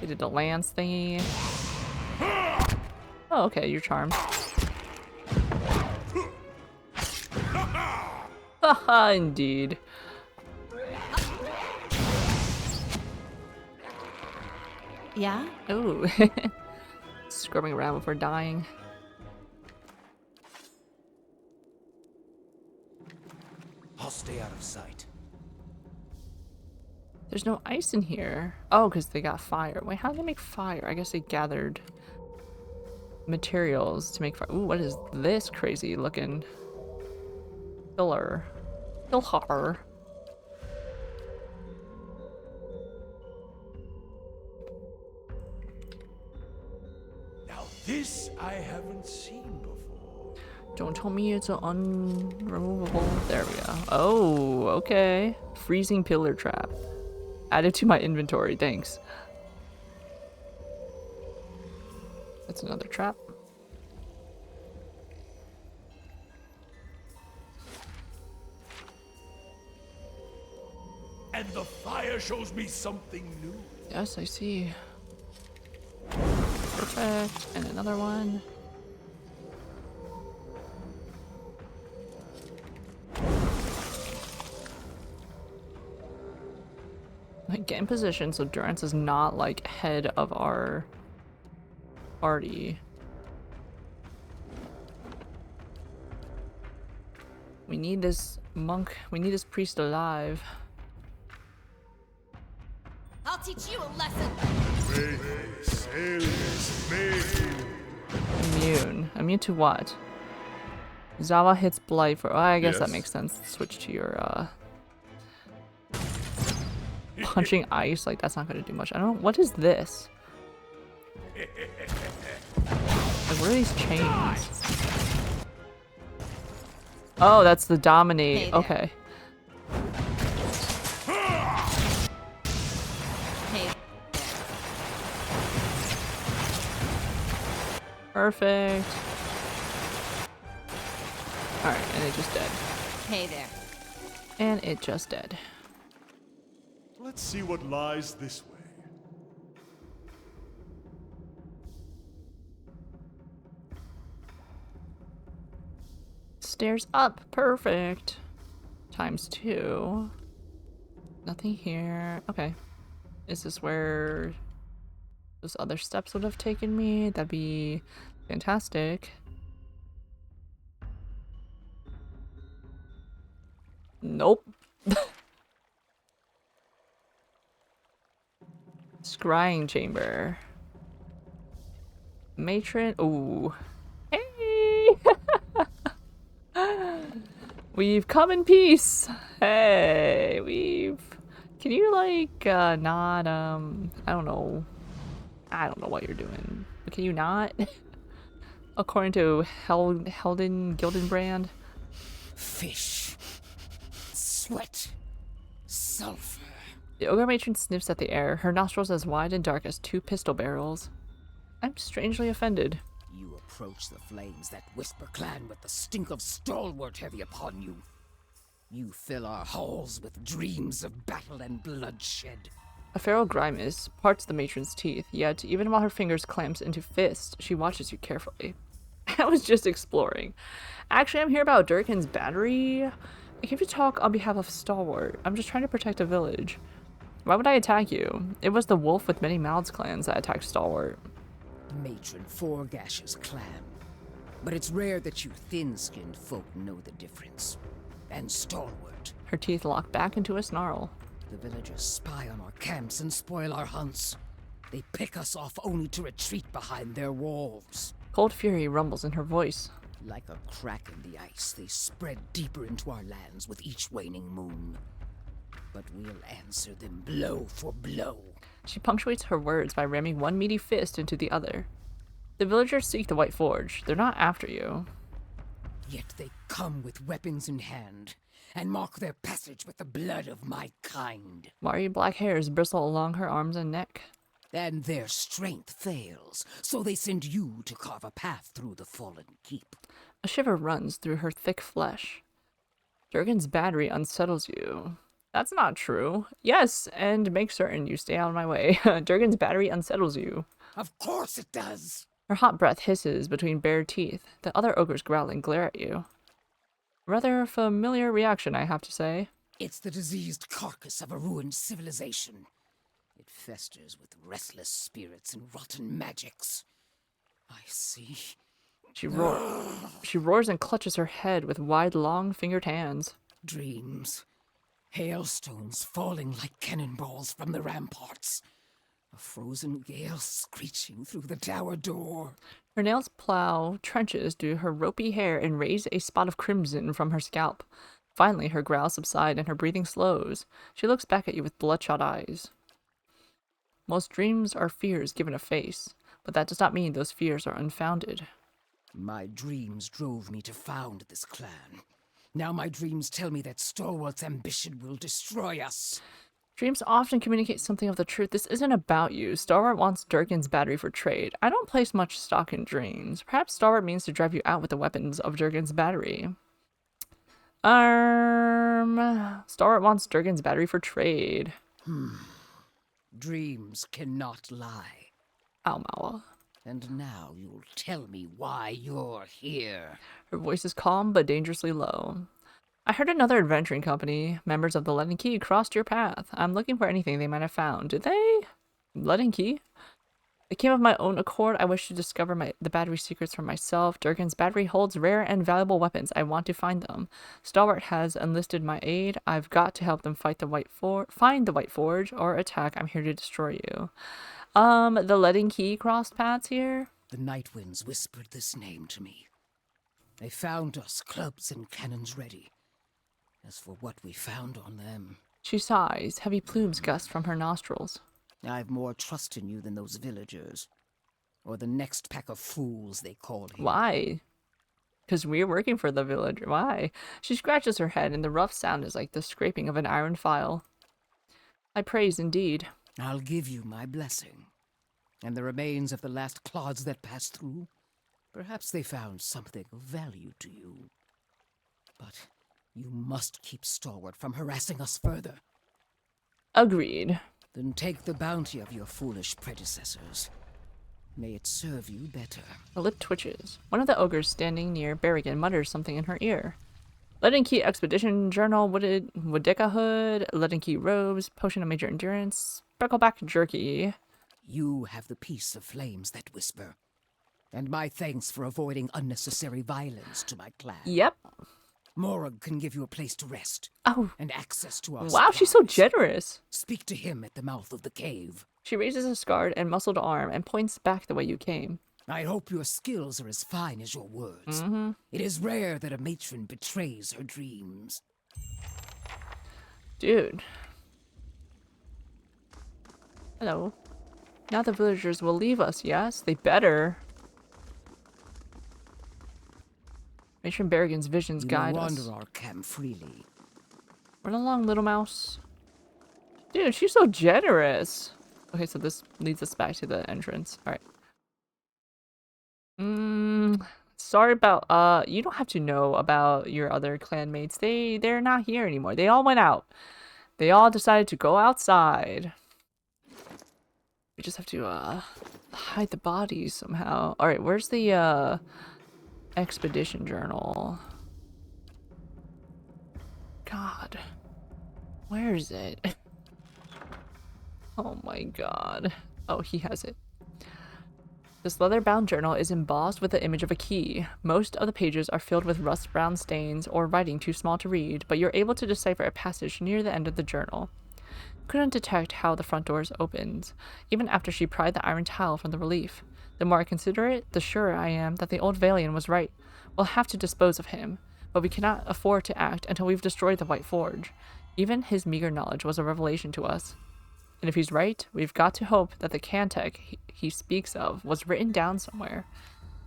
They did the lance thingy. Oh, okay, you're charmed. Haha, indeed. Yeah? Ooh. Scrubbing around before dying. I'll stay out of sight. There's no ice in here. Oh, because they got fire. Wait, how did they make fire? I guess they gathered materials to make fire. Ooh, what is this crazy looking pillar? Pillar. Now this I haven't seen before. Don't tell me it's an unremovable. There we go. Oh, okay. Freezing pillar trap. Added to my inventory. Thanks. That's another trap. And the fire shows me something new. Yes, I see. Perfect. And another one. Like, get in position so Durance is not like head of our party. We need this monk, we need this priest alive. I'll teach you a lesson. Immune. Immune to what? Zawa hits blight for. Oh, I guess that Yes. makes sense. Switch to your punching ice. Like, that's not gonna do much. I don't know. What is this? Like, what are these chains? Oh, that's the dominate. Hey there. Okay. Hey. Perfect. Alright, and it just dead. Hey there. And it just dead. Let's see what lies this way. Stairs up. Perfect. ×2. Nothing here. Okay. Is this where those other steps would have taken me? That'd be fantastic. Nope. Scrying chamber. Matron. Ooh. Hey! We've come in peace. Hey, we've. Can you like not I don't know. I don't know what you're doing. But can you not? According to Gildenbrand. Fish. Sweat. Sulfur. The ogre matron sniffs at the air, her nostrils as wide and dark as 2 pistol barrels. I'm strangely offended. You approach the flames that Whisper clan with the stink of stalwart heavy upon you. You fill our halls with dreams of battle and bloodshed. A feral grimace parts the matron's teeth, yet even while her fingers clamps into fists, she watches you carefully. I was just exploring. Actually, I'm here about Durkin's battery. I came to talk on behalf of Stalwart. I'm just trying to protect a village. Why would I attack you? It was the Wolf with Many Mouths clans that attacked Stalwart. Matron Forgash's clan. But it's rare that you thin-skinned folk know the difference. And Stalwart. Her teeth lock back into a snarl. The villagers spy on our camps and spoil our hunts. They pick us off only to retreat behind their walls. Cold fury rumbles in her voice. Like a crack in the ice, they spread deeper into our lands with each waning moon. But we'll answer them blow for blow. She punctuates her words by ramming one meaty fist into the other. The villagers seek the White Forge. They're not after you. Yet they come with weapons in hand, and mark their passage with the blood of my kind. Wiry black hairs bristle along her arms and neck. And their strength fails, so they send you to carve a path through the fallen keep. A shiver runs through her thick flesh. Durgan's battery unsettles you. That's not true. Yes, and make certain you stay out of my way. Durgan's battery unsettles you. Of course it does. Her hot breath hisses between bare teeth. The other ogres growl and glare at you. Rather familiar reaction, I have to say. It's the diseased carcass of a ruined civilization. It festers with restless spirits and rotten magics. I see. She roars and clutches her head with wide, long-fingered hands. Dreams. Hailstones falling like cannonballs from the ramparts. A frozen gale screeching through the tower door. Her nails plow trenches through her ropey hair and raise a spot of crimson from her scalp. Finally, her growls subside and her breathing slows. She looks back at you with bloodshot eyes. Most dreams are fears given a face, but that does not mean those fears are unfounded. My dreams drove me to found this clan. Now my dreams tell me that Stalwart's ambition will destroy us. Dreams often communicate something of the truth. This isn't about you. Stalwart wants Durgan's battery for trade. I don't place much stock in dreams. Perhaps Stalwart means to drive you out with the weapons of Durgan's battery. Stalwart wants Durgan's battery for trade. Dreams cannot lie. Almawa. And now you'll tell me why you're here. Her voice is calm but dangerously low. I heard another adventuring company, members of the Lead and Key, crossed your path. I'm looking for anything they might have found. Did they? Lead and Key? It came of my own accord. I wish to discover the battery secrets for myself. Durgan's battery holds rare and valuable weapons. I want to find them. Stalwart has enlisted my aid. I've got to help them find the White Forge, or attack. I'm here to destroy you. The Lead and Key crossed paths here? The Night Winds whispered this name to me. They found us, clubs and cannons ready. As for what we found on them... She sighs. Heavy plumes gust from her nostrils. I've more trust in you than those villagers. Or the next pack of fools they call here. Why? Because we're working for the villager. Why? She scratches her head, and the rough sound is like the scraping of an iron file. I praise indeed. I'll give you my blessing. And the remains of the last clods that passed through. Perhaps they found something of value to you. But you must keep Stalwart from harassing us further. Agreed. Then take the bounty of your foolish predecessors. May it serve you better. Her lip twitches. One of the ogres standing near Berrigan mutters something in her ear. Lead and Key Expedition Journal, Woodeka Hood, Lead and Key Robes, Potion of Major Endurance, Speckleback Jerky. You have the peace of flames that whisper. And my thanks for avoiding unnecessary violence to my clan. Yep. Morag can give you a place to rest. Oh. And access to our Wow, supplies. she's so generous. Speak to him at the mouth of the cave. She raises a scarred and muscled arm and points back the way you came. I hope your skills are as fine as your words. Mm-hmm. It is rare that a matron betrays her dreams. Dude. Hello. Now the villagers will leave us, yes? They better. Matron Berrigan's visions guide us. Wander our camp freely. Run along, little mouse. Dude, she's so generous. Okay, so this leads us back to the entrance. Alright. Sorry about, you don't have to know about your other clanmates. They're not here anymore. They all went out. They all decided to go outside. We just have to, hide the bodies somehow. Alright, where's the, expedition journal? God. Where is it? Oh my god. Oh, he has it. This leather-bound journal is embossed with the image of a key. Most of the pages are filled with rust-brown stains or writing too small to read, but you're able to decipher a passage near the end of the journal. Couldn't detect how the front doors opened, even after she pried the iron tile from the relief. The more I consider it, the surer I am that the old Valian was right. We'll have to dispose of him, but we cannot afford to act until we've destroyed the White Forge. Even his meager knowledge was a revelation to us. And if he's right, we've got to hope that the Cantek he speaks of was written down somewhere.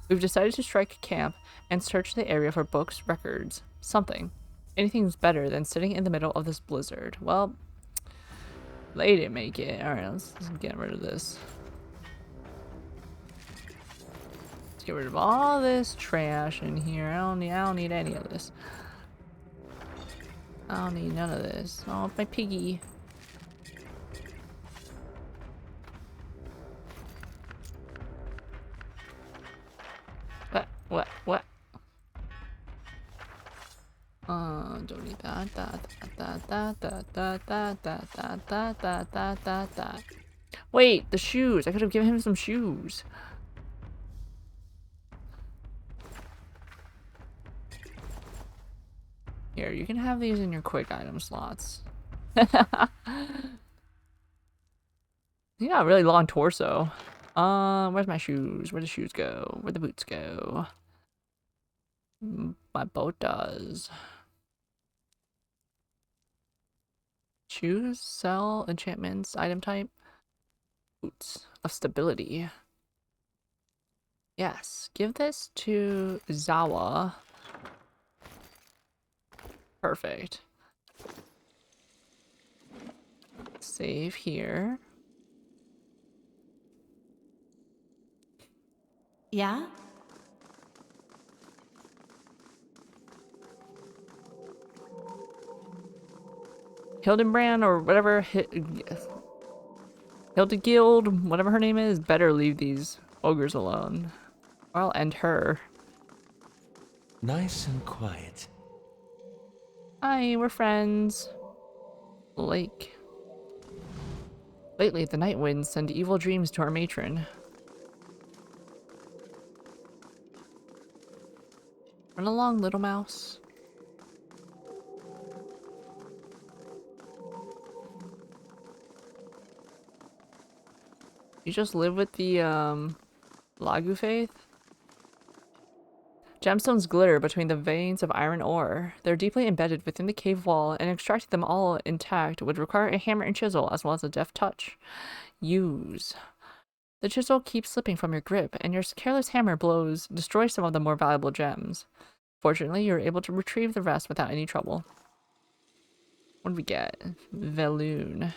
We've decided to strike camp and search the area for books, records, something. Anything's better than sitting in the middle of this blizzard. Well, they didn't make it. Alright, let's get rid of this. Let's get rid of all this trash in here. I don't need any of this. I don't need none of this. Oh, my piggy. What? Don't need that. Wait, the shoes. I could have given him some shoes. Here, you can have these in your quick item slots. You got a really long torso. Where's my shoes? Where the shoes go? Where the boots go? My boat does. Choose, sell, enchantments, item type. Boots of stability. Yes, give this to Zawa. Perfect. Save here. Yeah? Hildenbrand or whatever, Hildegild, whatever her name is, better leave these ogres alone. Or I'll end her. Nice and quiet. Hi, we're friends. Lake. Lately, the night winds send evil dreams to our matron. Run along, little mouse. You just live with the, Lagu faith? Gemstones glitter between the veins of iron ore. They're deeply embedded within the cave wall, and extracting them all intact would require a hammer and chisel as well as a deft touch. Use. The chisel keeps slipping from your grip, and your careless hammer blows destroy some of the more valuable gems. Fortunately, you're able to retrieve the rest without any trouble. What do we get? Veloon.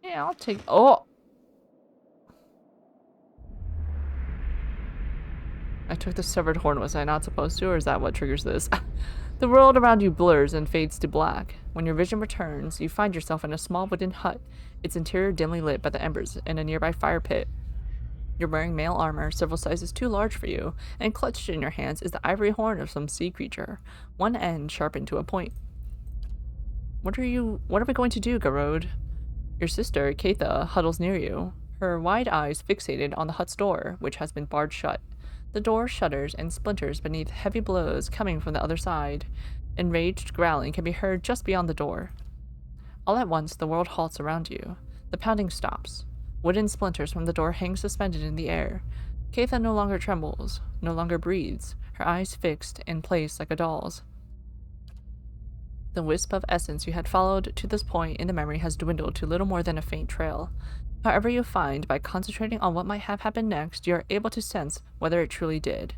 Yeah, I'll take... Oh! I took the severed horn. Was I not supposed to, or is that what triggers this? The world around you blurs and fades to black. When your vision returns, you find yourself in a small wooden hut, its interior dimly lit by the embers in a nearby fire pit. You're wearing mail armor, several sizes too large for you, and clutched in your hands is the ivory horn of some sea creature, one end sharpened to a point. What are we going to do, Garode? Your sister, Keitha, huddles near you, her wide eyes fixated on the hut's door, which has been barred shut. The door shudders and splinters beneath heavy blows coming from the other side. Enraged growling can be heard just beyond the door. All at once, the world halts around you. The pounding stops. Wooden splinters from the door hang suspended in the air. Keitha no longer trembles, no longer breathes, her eyes fixed in place like a doll's. The wisp of essence you had followed to this point in the memory has dwindled to little more than a faint trail. However you find, by concentrating on what might have happened next, you are able to sense whether it truly did.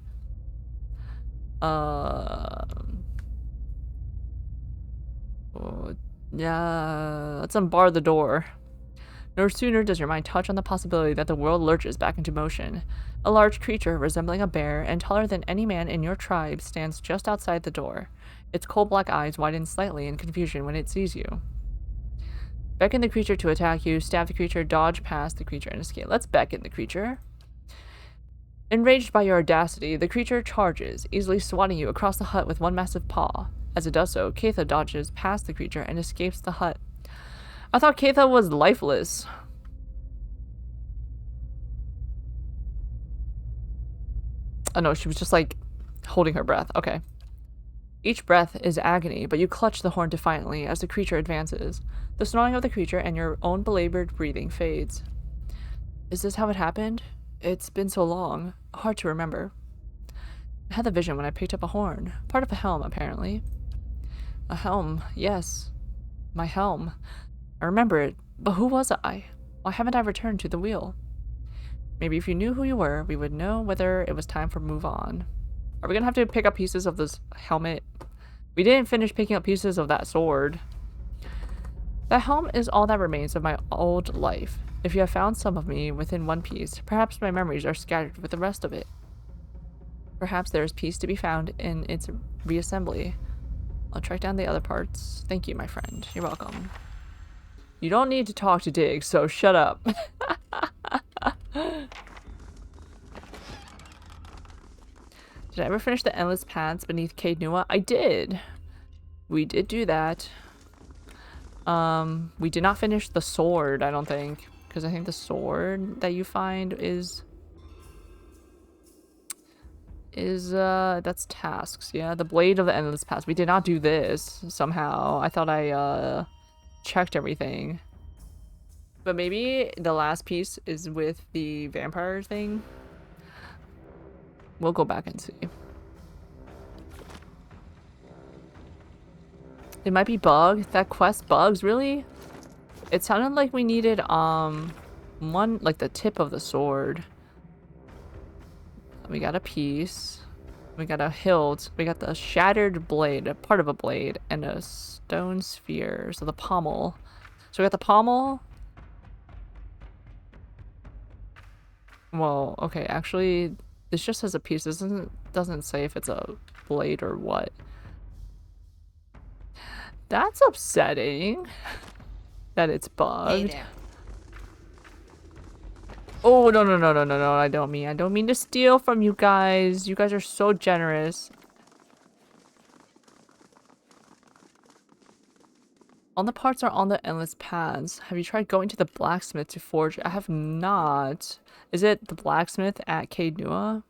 Yeah, let's unbar the door. No sooner does your mind touch on the possibility that the world lurches back into motion. A large creature resembling a bear and taller than any man in your tribe stands just outside the door. Its coal black eyes widen slightly in confusion when it sees you. Beckon the creature to attack you, stab the creature, dodge past the creature, and escape. Let's beckon the creature. Enraged by your audacity, the creature charges, easily swatting you across the hut with one massive paw. As it does so, Keitha dodges past the creature and escapes the hut. I thought Keitha was lifeless. Oh no, she was just like holding her breath. Okay. Each breath is agony, but you clutch the horn defiantly as the creature advances. The snarling of the creature and your own belabored breathing fades. Is this how it happened? It's been so long. Hard to remember. I had the vision when I picked up a horn. Part of a helm, apparently. A helm, yes. My helm. I remember it, but who was I? Why haven't I returned to the wheel? Maybe if you knew who you were, we would know whether it was time for move on. Are we gonna have to pick up pieces of this helmet? We didn't finish picking up pieces of that sword. That helm is all that remains of my old life. If you have found some of me within one piece, perhaps my memories are scattered with the rest of it. Perhaps there is peace to be found in its reassembly. I'll track down the other parts. Thank you, my friend. You're welcome. You don't need to talk to Dig, so shut up. Did I ever finish the endless paths beneath Caed Nua? I did. We did do that. We did not finish the sword, I don't think. Because I think the sword that you find is that's tasks, yeah. The blade of the endless paths. We did not do this somehow. I thought I checked everything. But maybe the last piece is with the vampire thing. We'll go back and see. It might be bug. That quest bugs, really? It sounded like we needed one, like the tip of the sword. We got a piece. We got a hilt. We got the shattered blade, a part of a blade, and a stone sphere. So the pommel. So we got the pommel. Well, okay, actually, this just has a piece. This doesn't say if it's a blade or what. That's upsetting. That it's bugged. Hey there. Oh, no, I don't mean to steal from you guys. You guys are so generous. All the parts are on the endless paths. Have you tried going to the blacksmith to forge? I have not. Is it the blacksmith at Caed Nua?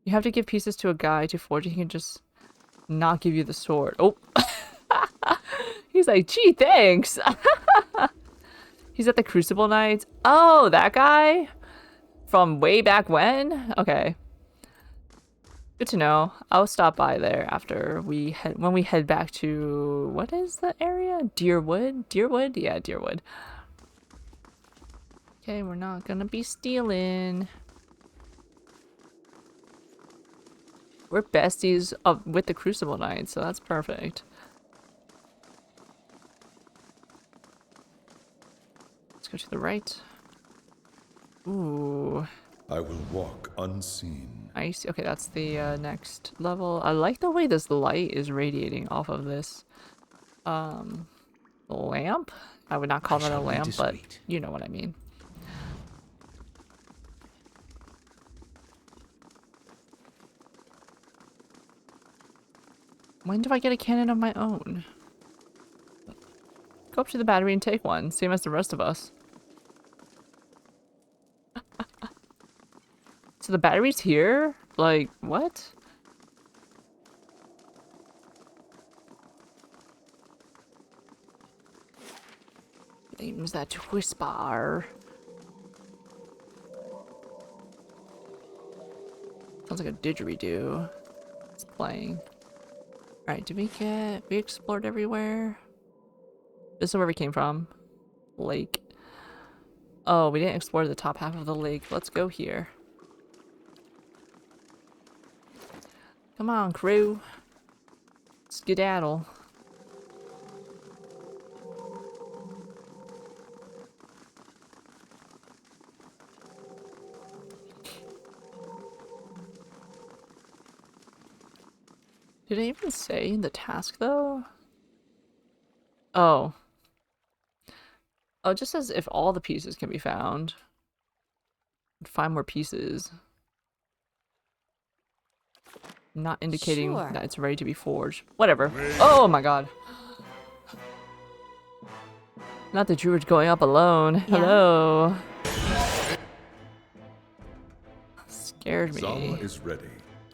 You have to give pieces to a guy to forge. He can just not give you the sword. Oh. He's like, gee, thanks. He's at the Crucible Knights. Oh, that guy? From way back when? Okay. Good to know. I'll stop by there after when we head back to, what is the area? Deerwood? Deerwood? Yeah, Deerwood. Okay, we're not gonna be stealing. We're besties with the Crucible Knights, so that's perfect. Let's go to the right. Ooh. I will walk unseen. Nice. Okay, that's the next level. I like the way this light is radiating off of this lamp. I would not call that a lamp, but you know what I mean. When do I get a cannon of my own? Go up to the battery and take one, same as the rest of us. So the battery's here? Like, what? names that whisper. Sounds like a didgeridoo. It's playing. Alright, did we explored everywhere? This is where we came from. Lake. Oh, we didn't explore the top half of the lake. Let's go here. Come on, crew. Skedaddle. Did it even say in the task though? Oh. Oh, it just says if all the pieces can be found. Find more pieces. Not indicating that it's ready to be forged. Whatever. Oh my god. Not the druid going up alone. Yeah. Hello. Scared me. Zala is ready.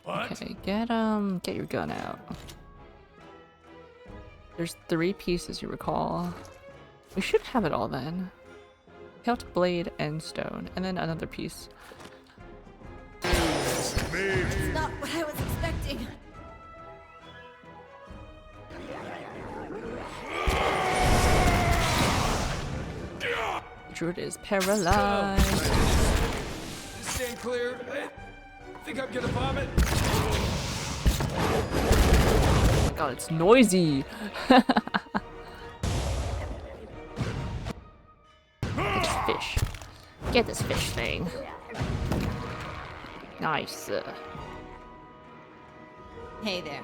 What? Okay, get your gun out. There's 3 pieces you recall. We should have it all then. Hilt, blade, and stone. And then another piece. It's not what I was expecting. Druid is paralyzed. Stand clear. I think I'm gonna vomit. Oh my god, it's noisy. Get this fish. Get this fish thing. Nice. Hey there.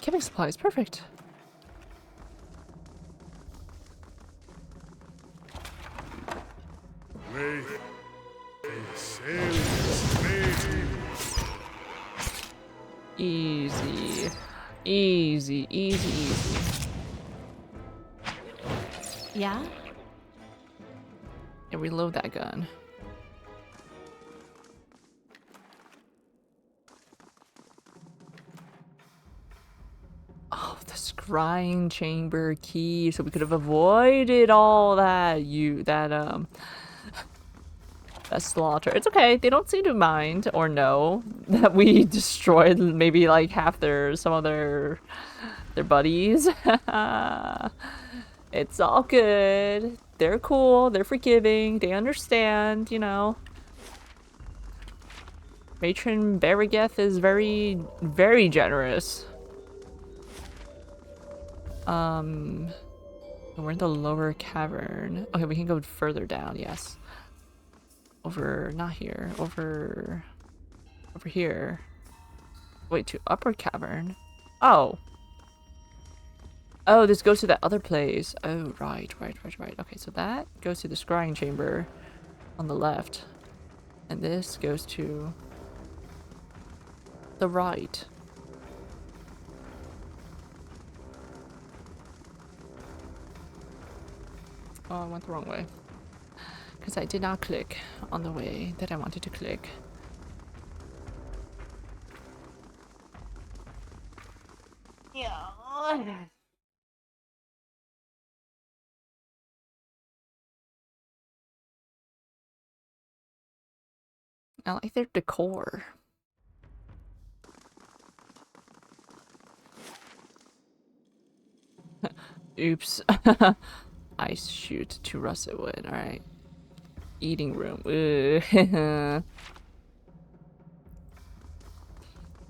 Camping supplies, perfect. Wait. Sailors made. Easy. Easy, easy, easy. Yeah? And reload that gun. Oh, the scrying chamber key, so we could have avoided all that that slaughter. It's okay, they don't seem to mind or know that we destroyed maybe like half some of their buddies. It's all good. They're cool, they're forgiving, they understand, you know. Matron Barrigeth is very, very generous. We're in the lower cavern. Okay, we can go further down, yes. Over, not here, over here. Wait, to upper cavern? Oh. Oh, this goes to that other place. Oh, right. Okay, so that goes to the scrying chamber on the left. And this goes to the right. Oh, I went the wrong way. Because I did not click on the way that I wanted to click. Yeah. I like their decor. Oops. Ice chute to russet wood. Alright. Eating room. By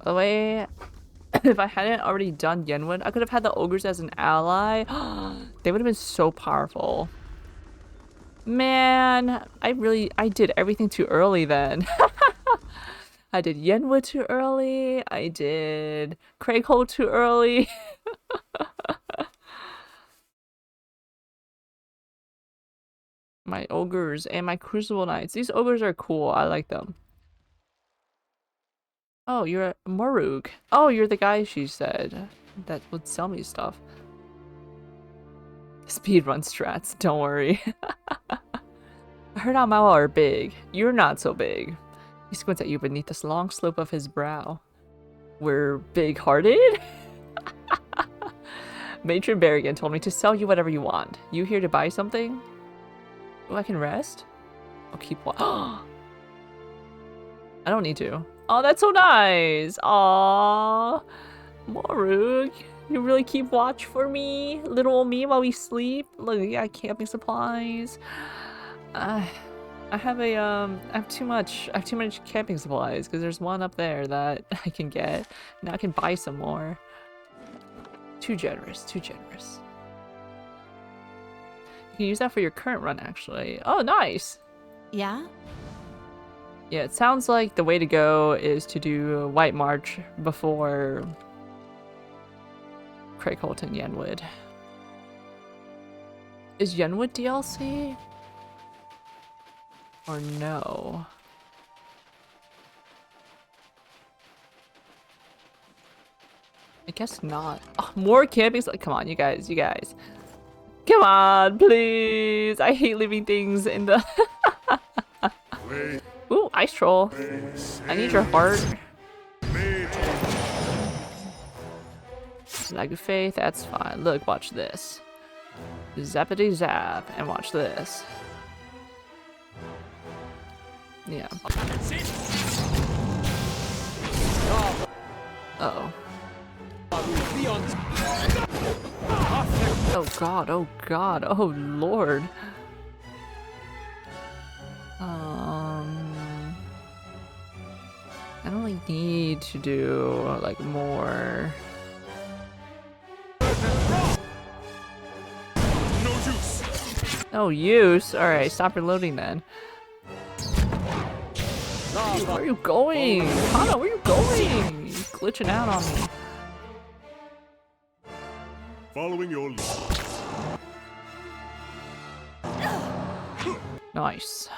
the way, if I hadn't already done Yenwood, I could have had the ogres as an ally. They would have been so powerful. Man, I did everything too early then. I did Yenwood too early. I did Craighold too early. My ogres and my crucible knights. These ogres are cool. I like them. Oh, you're a Morug. Oh, you're the guy she said that would sell me stuff. Speedrun strats, don't worry. I heard Amawa are big. You're not so big. He squints at you beneath this long slope of his brow. We're big-hearted? Matron Berrigan told me to sell you whatever you want. You here to buy something? Oh, I can rest? I'll keep I don't need to. Oh, that's so nice. Aww. Morug, you really keep watch for me, little old me, while we sleep. Look, I got camping supplies. I have too much camping supplies because there's one up there that I can get. Now I can buy some more. Too generous, too generous. You can use that for your current run, actually. Oh, nice. Yeah? Yeah, it sounds like the way to go is to do White March before Craig Holt and Yenwood. Is Yenwood DLC? Or no? I guess not. Oh, more camping. Come on, you guys. Come on, please. I hate leaving things in the... Ooh, ice troll. I need your heart. Lag of faith, that's fine. Look, watch this. Zappity zap, and watch this. Yeah. Uh-oh. Oh god, oh god, oh lord. I don't really need to do like more. No use? Alright, stop reloading then. Dude, where are you going? Kana, where are you going? You're glitching out on me. Following your lead. Nice.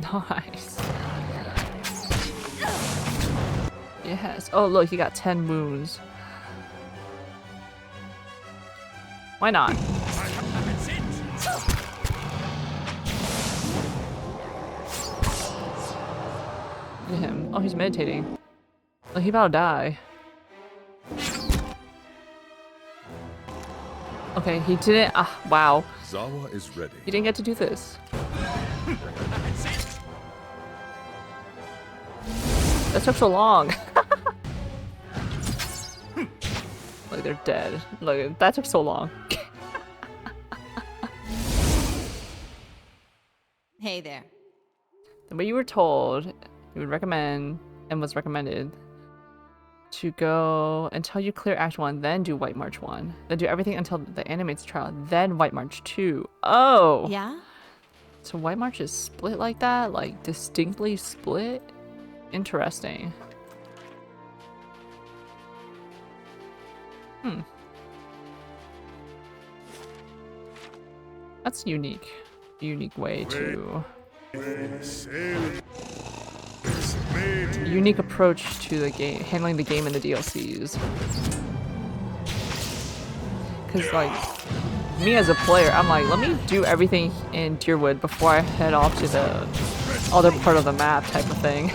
Nice. Yes. Oh, look, he got 10 wounds. Why not? Look at him. Oh, he's meditating. Oh, he about to die. Okay, he didn't. Ah, wow. Zawa is ready. He didn't get to do this. That took so long. Look, they're dead. Look, that took so long. Hey there. The way you were told, you would recommend and was recommended to go until you clear Act 1, then do White March 1. Then do everything until the Animates trial, then White March 2. Oh! Yeah? So White March is split like that? Like, distinctly split? Interesting. Hmm. That's unique. Unique way to... Unique approach to the game, handling the game and the DLCs. Cause like, me as a player, I'm like, let me do everything in Deerwood before I head off to the other part of the map type of thing.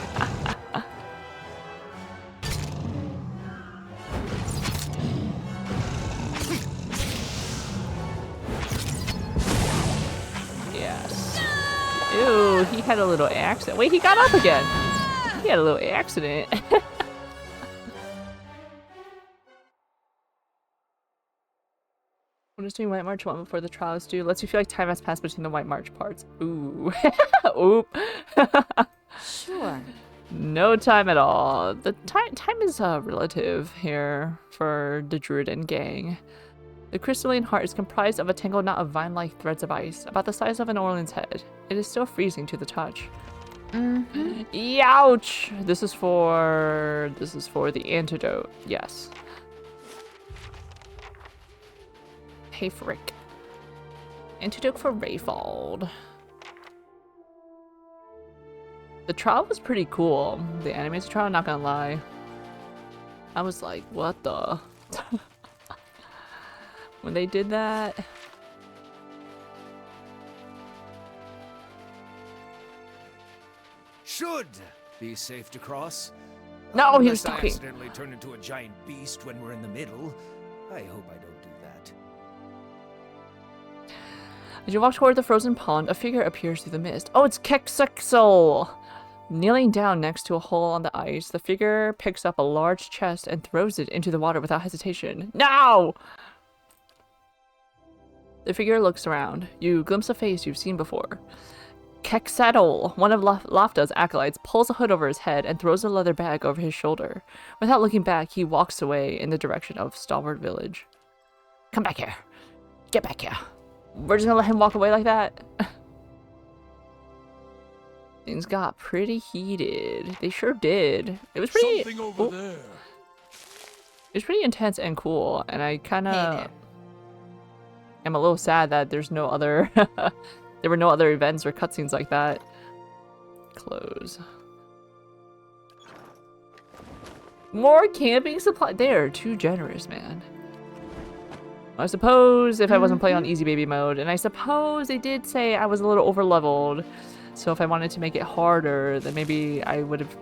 Yes. Ew, he had a little accident. Wait, he got up again. He had a little accident. I'm just doing White March 1 before the trial is due. Lets you feel like time has passed between the White March parts. Ooh. Oop. Sure. No time at all. The time is relative here for the Druiden gang. The crystalline heart is comprised of a tangled knot of vine-like threads of ice, about the size of an Orlan's head. It is still freezing to the touch. Youch! This is for the antidote. Yes. Hey, frick. Antidote for Rayfold. The trial was pretty cool. The animated trial, not gonna lie. I was like, what the? When they did that. Should be safe to cross. No, he was Unless I talking. accidentally turn into a giant beast when we're in the middle. I hope I don't do that. As you walk toward the frozen pond, a figure appears through the mist. Oh, it's Kexexol! Kneeling down next to a hole on the ice, the figure picks up a large chest and throws it into the water without hesitation. No! The figure looks around. You glimpse a face you've seen before. Kexetl, one of Lafta's acolytes, pulls a hood over his head and throws a leather bag over his shoulder. Without looking back, he walks away in the direction of Stalwart Village. Come back here. Get back here. We're just gonna let him walk away like that? Things got pretty heated. They sure did. It was pretty... Something over there. It was pretty intense and cool, and I kind of am a little sad that there's no other... there were no other events or cutscenes like that. Close. More camping supply. They are too generous, man. I suppose if I wasn't playing on easy baby mode, and I suppose they did say I was a little over leveled, so if I wanted to make it harder, then maybe I would have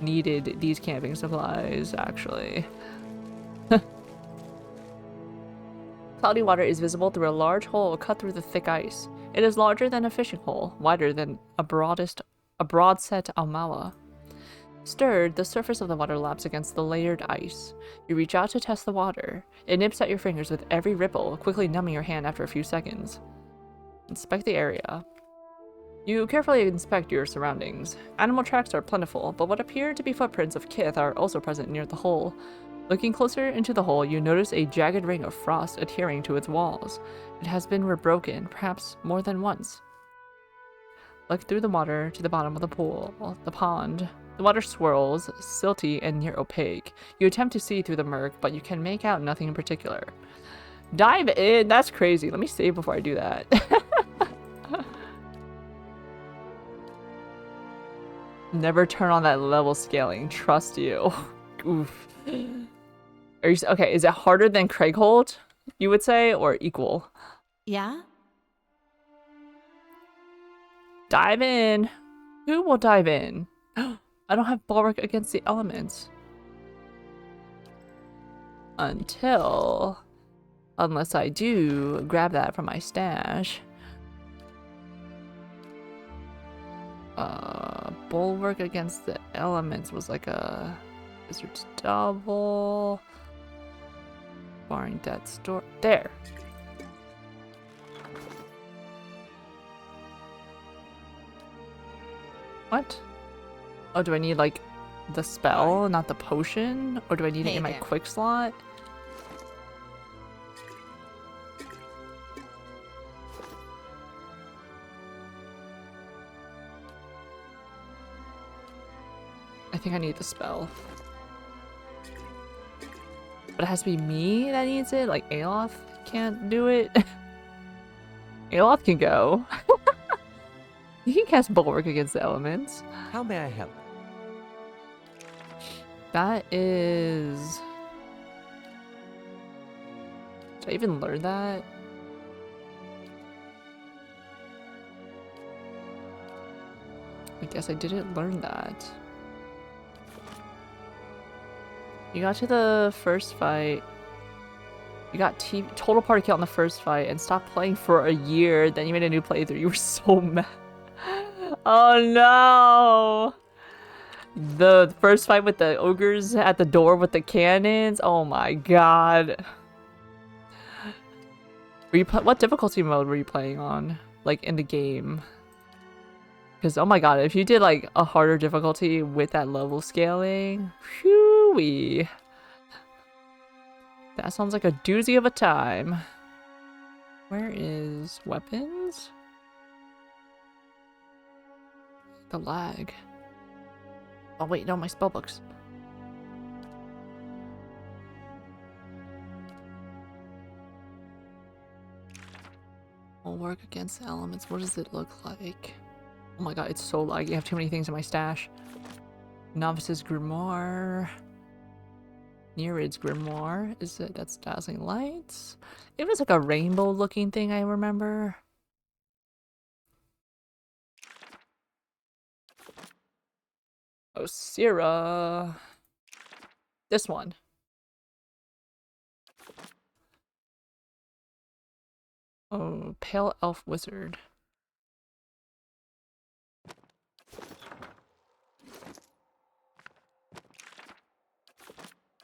needed these camping supplies, actually. Cloudy water is visible through a large hole cut through the thick ice. It is larger than a fishing hole, wider than a broad-set Almawa. Stirred, the surface of the water laps against the layered ice. You reach out to test the water. It nips at your fingers with every ripple, quickly numbing your hand after a few seconds. Inspect the area. You carefully inspect your surroundings. Animal tracks are plentiful, but what appear to be footprints of Kith are also present near the hole. Looking closer into the hole, you notice a jagged ring of frost adhering to its walls. It has been rebroken, perhaps more than once. Look through the water to the bottom of the pond. The water swirls, silty and near opaque. You attempt to see through the murk, but you can make out nothing in particular. Dive in! That's crazy. Let me save before I do that. Never turn on that level scaling. Trust you. Oof. Are you okay? Is it harder than Craighold, you would say, or equal? Yeah? Dive in. Who will dive in? I don't have bulwark against the elements. Unless I do grab that from my stash. Bulwark against the elements was like a wizard's double. Barring that store. There. What? Oh, do I need like the spell, not the potion? Or do I need it in my quick slot? I think I need the spell. But it has to be me that needs it? Like Aloth can't do it? Aloth can go. You can cast Bulwark against the elements. How may I help? That is... Did I even learn that? I guess I didn't learn that. You got to the first fight. You got total party kill on the first fight and stopped playing for a year. Then you made a new playthrough. You were so mad. Oh no! The first fight with the ogres at the door with the cannons. Oh my god. Were you what difficulty mode were you playing on? Like in the game? Because oh my god, if you did like a harder difficulty with that level scaling, whew-wee. That sounds like a doozy of a time. Where is weapons? The lag. Oh wait, no, my spellbooks. I'll work against the elements. What does it look like? Oh my god, it's so laggy. I have too many things in my stash. Novice's Grimoire. Nereid's Grimoire. Is it? That's Dazzling Lights. It was like a rainbow looking thing, I remember. Oh, Sierra. This one. Oh, Pale Elf Wizard.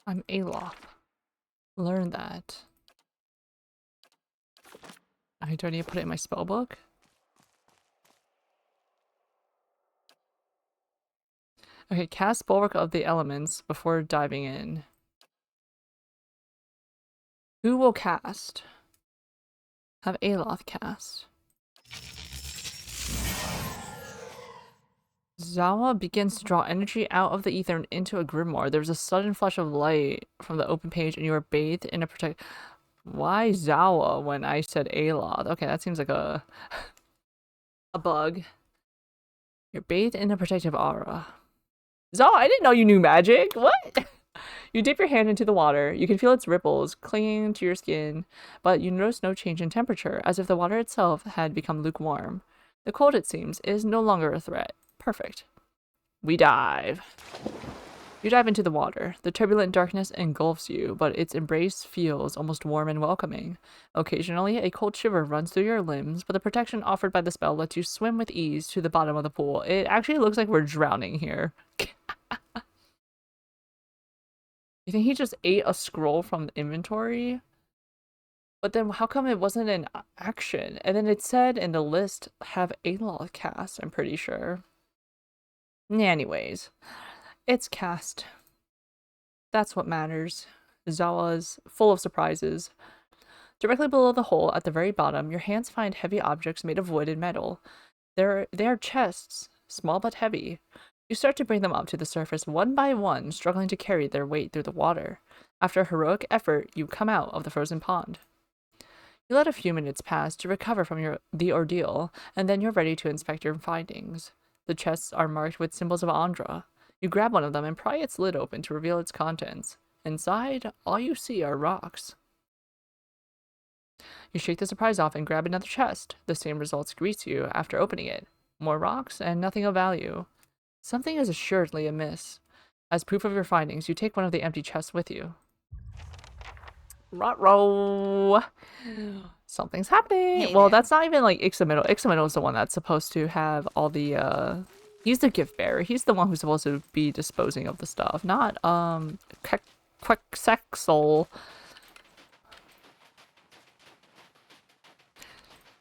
I'm Alof. Learn that. Do I need to put it in my spell book? Okay, cast Bulwark of the Elements before diving in. Who will cast? Have Aloth cast. Zawa begins to draw energy out of the ether and into a grimoire. There's a sudden flash of light from the open page and you are bathed in a protect. Why Zawa when I said Aloth? Okay, that seems like a bug. You're bathed in a protective aura. Zawa, I didn't know you knew magic. What? You dip your hand into the water. You can feel its ripples clinging to your skin, but you notice no change in temperature, as if the water itself had become lukewarm. The cold, it seems, is no longer a threat. Perfect. We dive. You dive into the water. The turbulent darkness engulfs you, but its embrace feels almost warm and welcoming. Occasionally, a cold shiver runs through your limbs, but the protection offered by the spell lets you swim with ease to the bottom of the pool. It actually looks like we're drowning here. You think he just ate a scroll from the inventory? But then how come it wasn't an action? And then it said in the list, have Aloth cast, I'm pretty sure. Anyways, it's cast. That's what matters. Zawa's full of surprises. Directly below the hole at the very bottom, your hands find heavy objects made of wood and metal. They are chests, small but heavy. You start to bring them up to the surface one by one, struggling to carry their weight through the water. After a heroic effort, you come out of the frozen pond. You let a few minutes pass to recover from the ordeal, and then you're ready to inspect your findings. The chests are marked with symbols of Andhra. You grab one of them and pry its lid open to reveal its contents. Inside, all you see are rocks. You shake the surprise off and grab another chest. The same results greet you after opening it. More rocks and nothing of value. Something is assuredly amiss. As proof of your findings, you take one of the empty chests with you. Ruh-roh! Something's happening! Hey well, there. that's not even like Ixamiddle. Ixamiddle is the one that's supposed to have all the, he's the gift bearer. He's the one who's supposed to be disposing of the stuff. Not, Quexexol.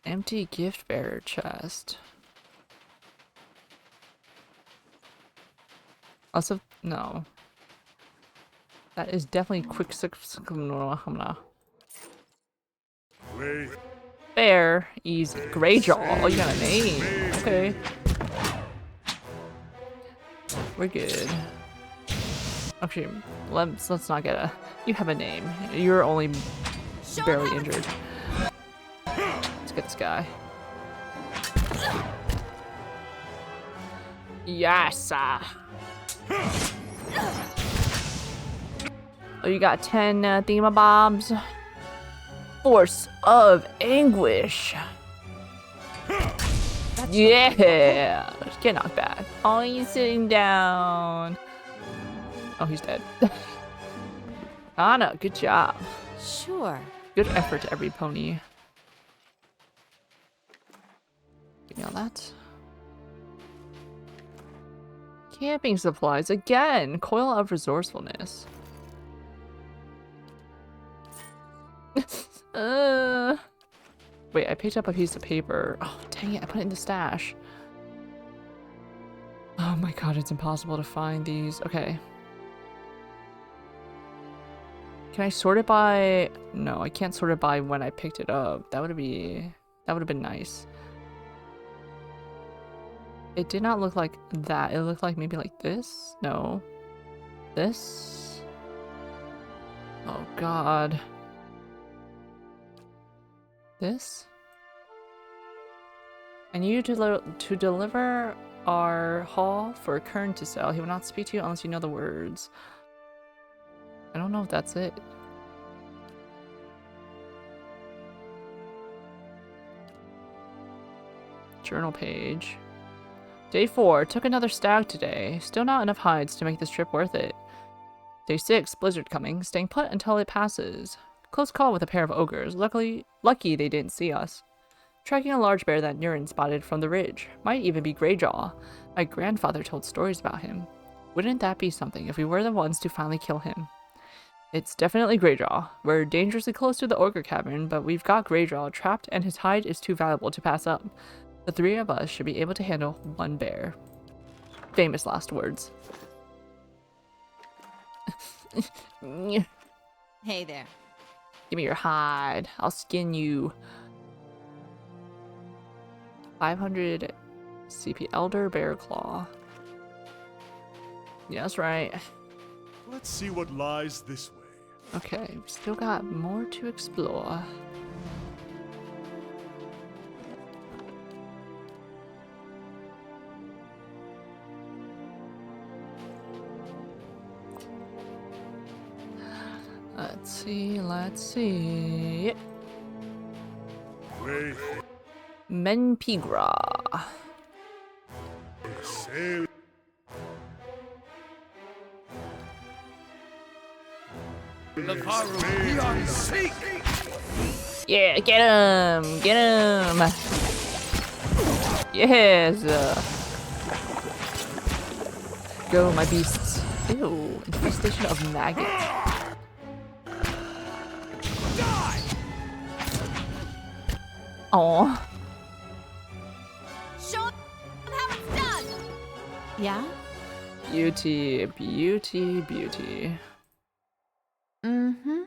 Empty gift bearer chest. Also, no. That is definitely Quexexol. Fair, easy. Greyjaw. Oh, you got a name. Okay. We're good. Actually, let's not get a. You have a name. You're only barely injured. Let's get this guy. Yes. Oh, you got 10 thingamabobs. Force of anguish. Yeah. Get knocked back. Oh, he's sitting down. Oh, he's dead. Anna, good job. Sure. Good effort to every pony. Give me all that. Camping supplies again. Coil of resourcefulness. Wait, I picked up a piece of paper. Oh, dang it, I put it in the stash. Oh my god, it's impossible to find these. Okay. Can I sort it by... No, I can't sort it by when I picked it up. That would have been nice. It did not look like that. It looked like maybe like this? No. This? Oh god. This? I need you to deliver our haul for Kern to sell. He will not speak to you unless you know the words. I don't know if that's it. Journal page. Day 4. Took another stag today. Still not enough hides to make this trip worth it. Day 6. Blizzard coming. Staying put until it passes. Close call with a pair of ogres. Lucky they didn't see us. Tracking a large bear that Nurin spotted from the ridge. Might even be Greyjaw. My grandfather told stories about him. Wouldn't that be something if we were the ones to finally kill him? It's definitely Greyjaw. We're dangerously close to the ogre cabin, but we've got Greyjaw trapped and his hide is too valuable to pass up. The 3 of us should be able to handle 1 bear. Famous last words. Hey there. Give me your hide. I'll skin you. 500 CP Elder Bear Claw. Yeah, that's right. Let's see what lies this way. Okay, we still got more to explore. Let's see. Wait. Menpigra. Sail. Yeah, get him! Get him! Yes! Go, my beasts. Ew, infestation of maggots. Aww. Show them how it's done! Yeah? Beauty, beauty, beauty. Mm-hmm.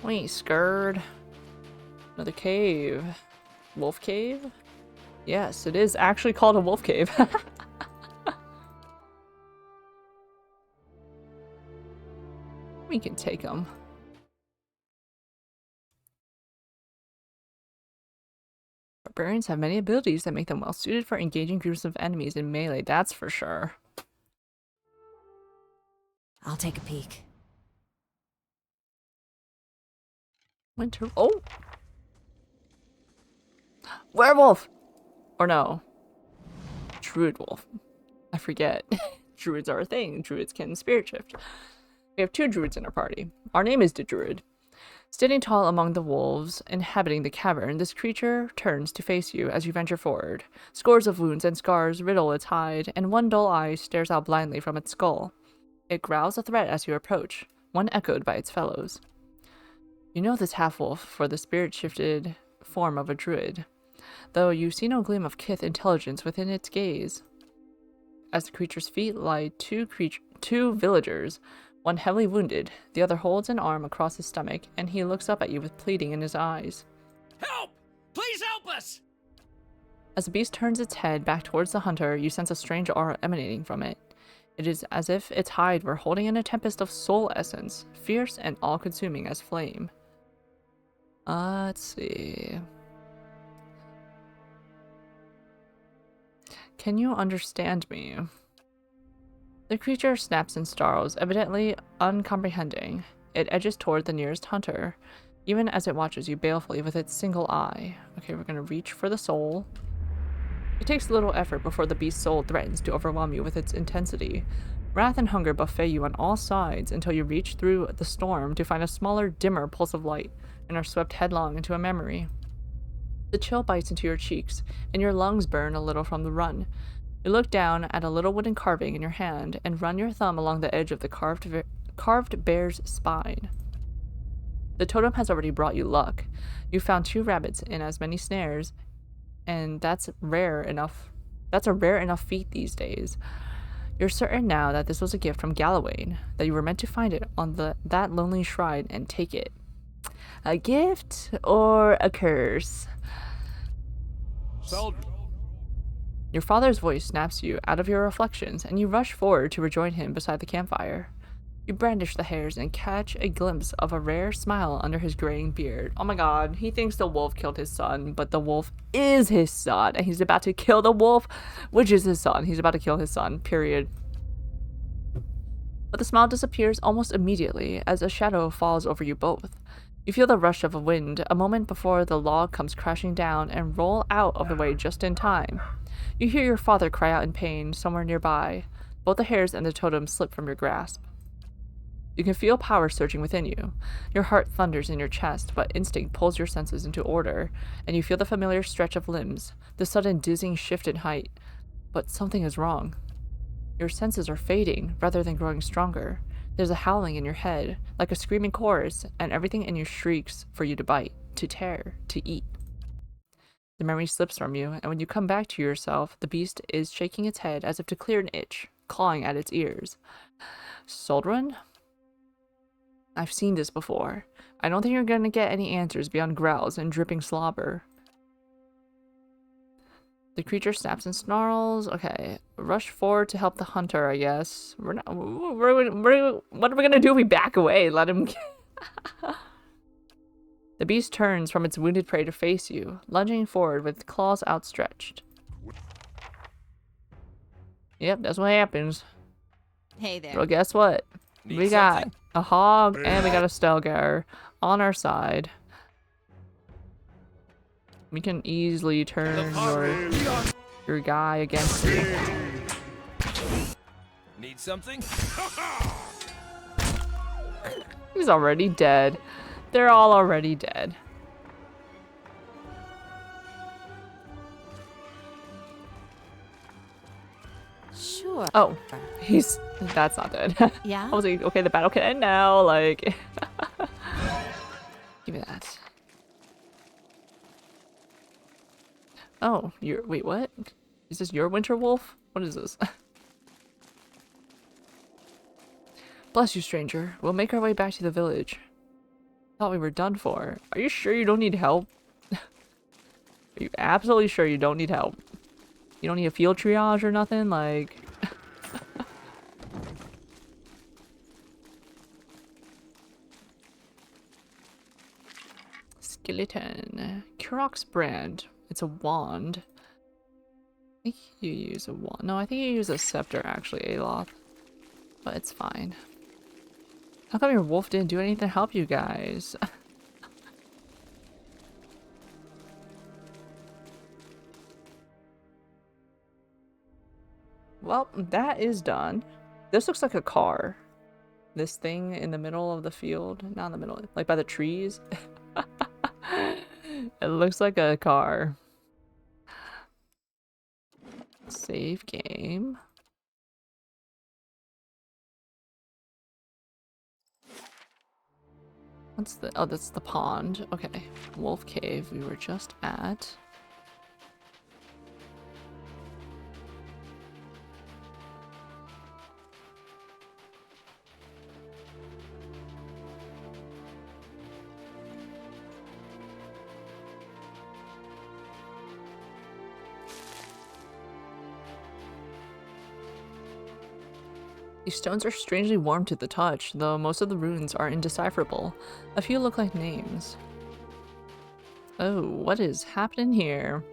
We ain't scared. Another cave. Wolf cave? Yes, it is actually called a wolf cave. We can take them. Barbarians have many abilities that make them well suited for engaging groups of enemies in melee, that's for sure. I'll take a peek. Winter. Oh! Werewolf! Or no. Druid wolf. I forget. Druids are a thing. Druids can spirit shift. We have 2 druids in our party. Our name is the Druid. Standing tall among the wolves inhabiting the cavern, this creature turns to face you as you venture forward. Scores of wounds and scars riddle its hide, and one dull eye stares out blindly from its skull. It growls a threat as you approach, one echoed by its fellows. You know this half-wolf for the spirit-shifted form of a druid, though you see no gleam of kith intelligence within its gaze. As the creature's feet lie 2 villagers, one heavily wounded, the other holds an arm across his stomach, and he looks up at you with pleading in his eyes. Help! Please help us! As the beast turns its head back towards the hunter, you sense a strange aura emanating from it. It is as if its hide were holding in a tempest of soul essence, fierce and all-consuming as flame. Let's see. Can you understand me? The creature snaps and snarls, evidently uncomprehending. It edges toward the nearest hunter, even as it watches you balefully with its single eye. Okay, we're gonna reach for the soul. It takes little effort before the beast's soul threatens to overwhelm you with its intensity. Wrath and hunger buffet you on all sides until you reach through the storm to find a smaller, dimmer pulse of light and are swept headlong into a memory. The chill bites into your cheeks, and your lungs burn a little from the run. You look down at a little wooden carving in your hand and run your thumb along the edge of the carved bear's spine. The totem has already brought you luck. You found 2 rabbits in as many snares, and that's a rare enough feat these days. You're certain now that this was a gift from Gallowayne, that you were meant to find it on that lonely shrine and take it. A gift or a curse? Soldier. Your father's voice snaps you out of your reflections, and you rush forward to rejoin him beside the campfire. You brandish the hairs and catch a glimpse of a rare smile under his graying beard. Oh my god, he thinks the wolf killed his son, but the wolf is his son, and he's about to kill the wolf, which is his son. He's about to kill his son, period. But the smile disappears almost immediately as a shadow falls over you both. You feel the rush of a wind a moment before the log comes crashing down and roll out of the way just in time. You hear your father cry out in pain somewhere nearby. Both the hairs and the totem slip from your grasp. You can feel power surging within you. Your heart thunders in your chest, but instinct pulls your senses into order, and you feel the familiar stretch of limbs, the sudden dizzying shift in height. But something is wrong. Your senses are fading rather than growing stronger. There's a howling in your head, like a screaming chorus, and everything in you shrieks for you to bite, to tear, to eat. The memory slips from you, and when you come back to yourself, the beast is shaking its head as if to clear an itch, clawing at its ears. Soldrun? I've seen this before. I don't think you're going to get any answers beyond growls and dripping slobber. The creature snaps and snarls. Okay, rush forward to help the hunter, I guess. What are we going to do if we back away? Let him... The beast turns from its wounded prey to face you, lunging forward with claws outstretched. Yep, that's what happens. Hey there. Well, guess what? Need We got something? a hog and we got a Stelgar on our side. We can easily turn your guy against me. Need something? He's already dead. They're all already dead. Sure. Oh, that's not dead. Yeah? I was like, okay, the battle can end now. Like, give me that. Oh, wait, what? Is this your winter wolf? What is this? Bless you, stranger. We'll make our way back to the village. Thought we were done for. Are you sure you don't need help? Are you absolutely sure you don't need help? You don't need a field triage or nothing? Like... Skeleton. Kurok's brand. It's a wand. I think you use a wand. No, I think you use a scepter, actually, Aloth. But it's fine. How come your wolf didn't do anything to help you guys? Well, that is done. This looks like a car. This thing in the middle of the field. Not in the middle, like by the trees. It looks like a car. Save game. What's the... Oh, that's the pond. Okay. Wolf Cave we were just at. These stones are strangely warm to the touch, though most of the runes are indecipherable. A few look like names. Oh, what is happening here?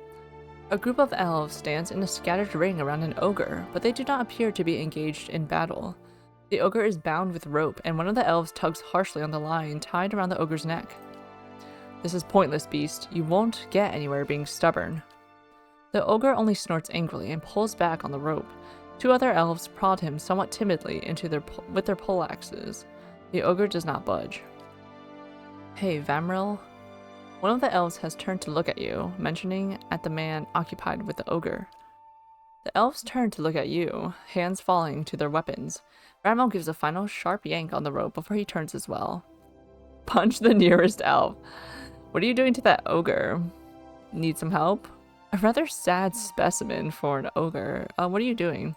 A group of elves stands in a scattered ring around an ogre, but they do not appear to be engaged in battle. The ogre is bound with rope, and one of the elves tugs harshly on the line tied around the ogre's neck. This is pointless, beast. You won't get anywhere being stubborn. The ogre only snorts angrily and pulls back on the rope. Two other elves prod him somewhat timidly with their poleaxes. The ogre does not budge. Hey, Vamril. One of the elves has turned to look at you, mentioning at the man occupied with the ogre. The elves turn to look at you, hands falling to their weapons. Vamril gives a final sharp yank on the rope before he turns as well. Punch the nearest elf. What are you doing to that ogre? Need some help? A rather sad specimen for an ogre. What are you doing?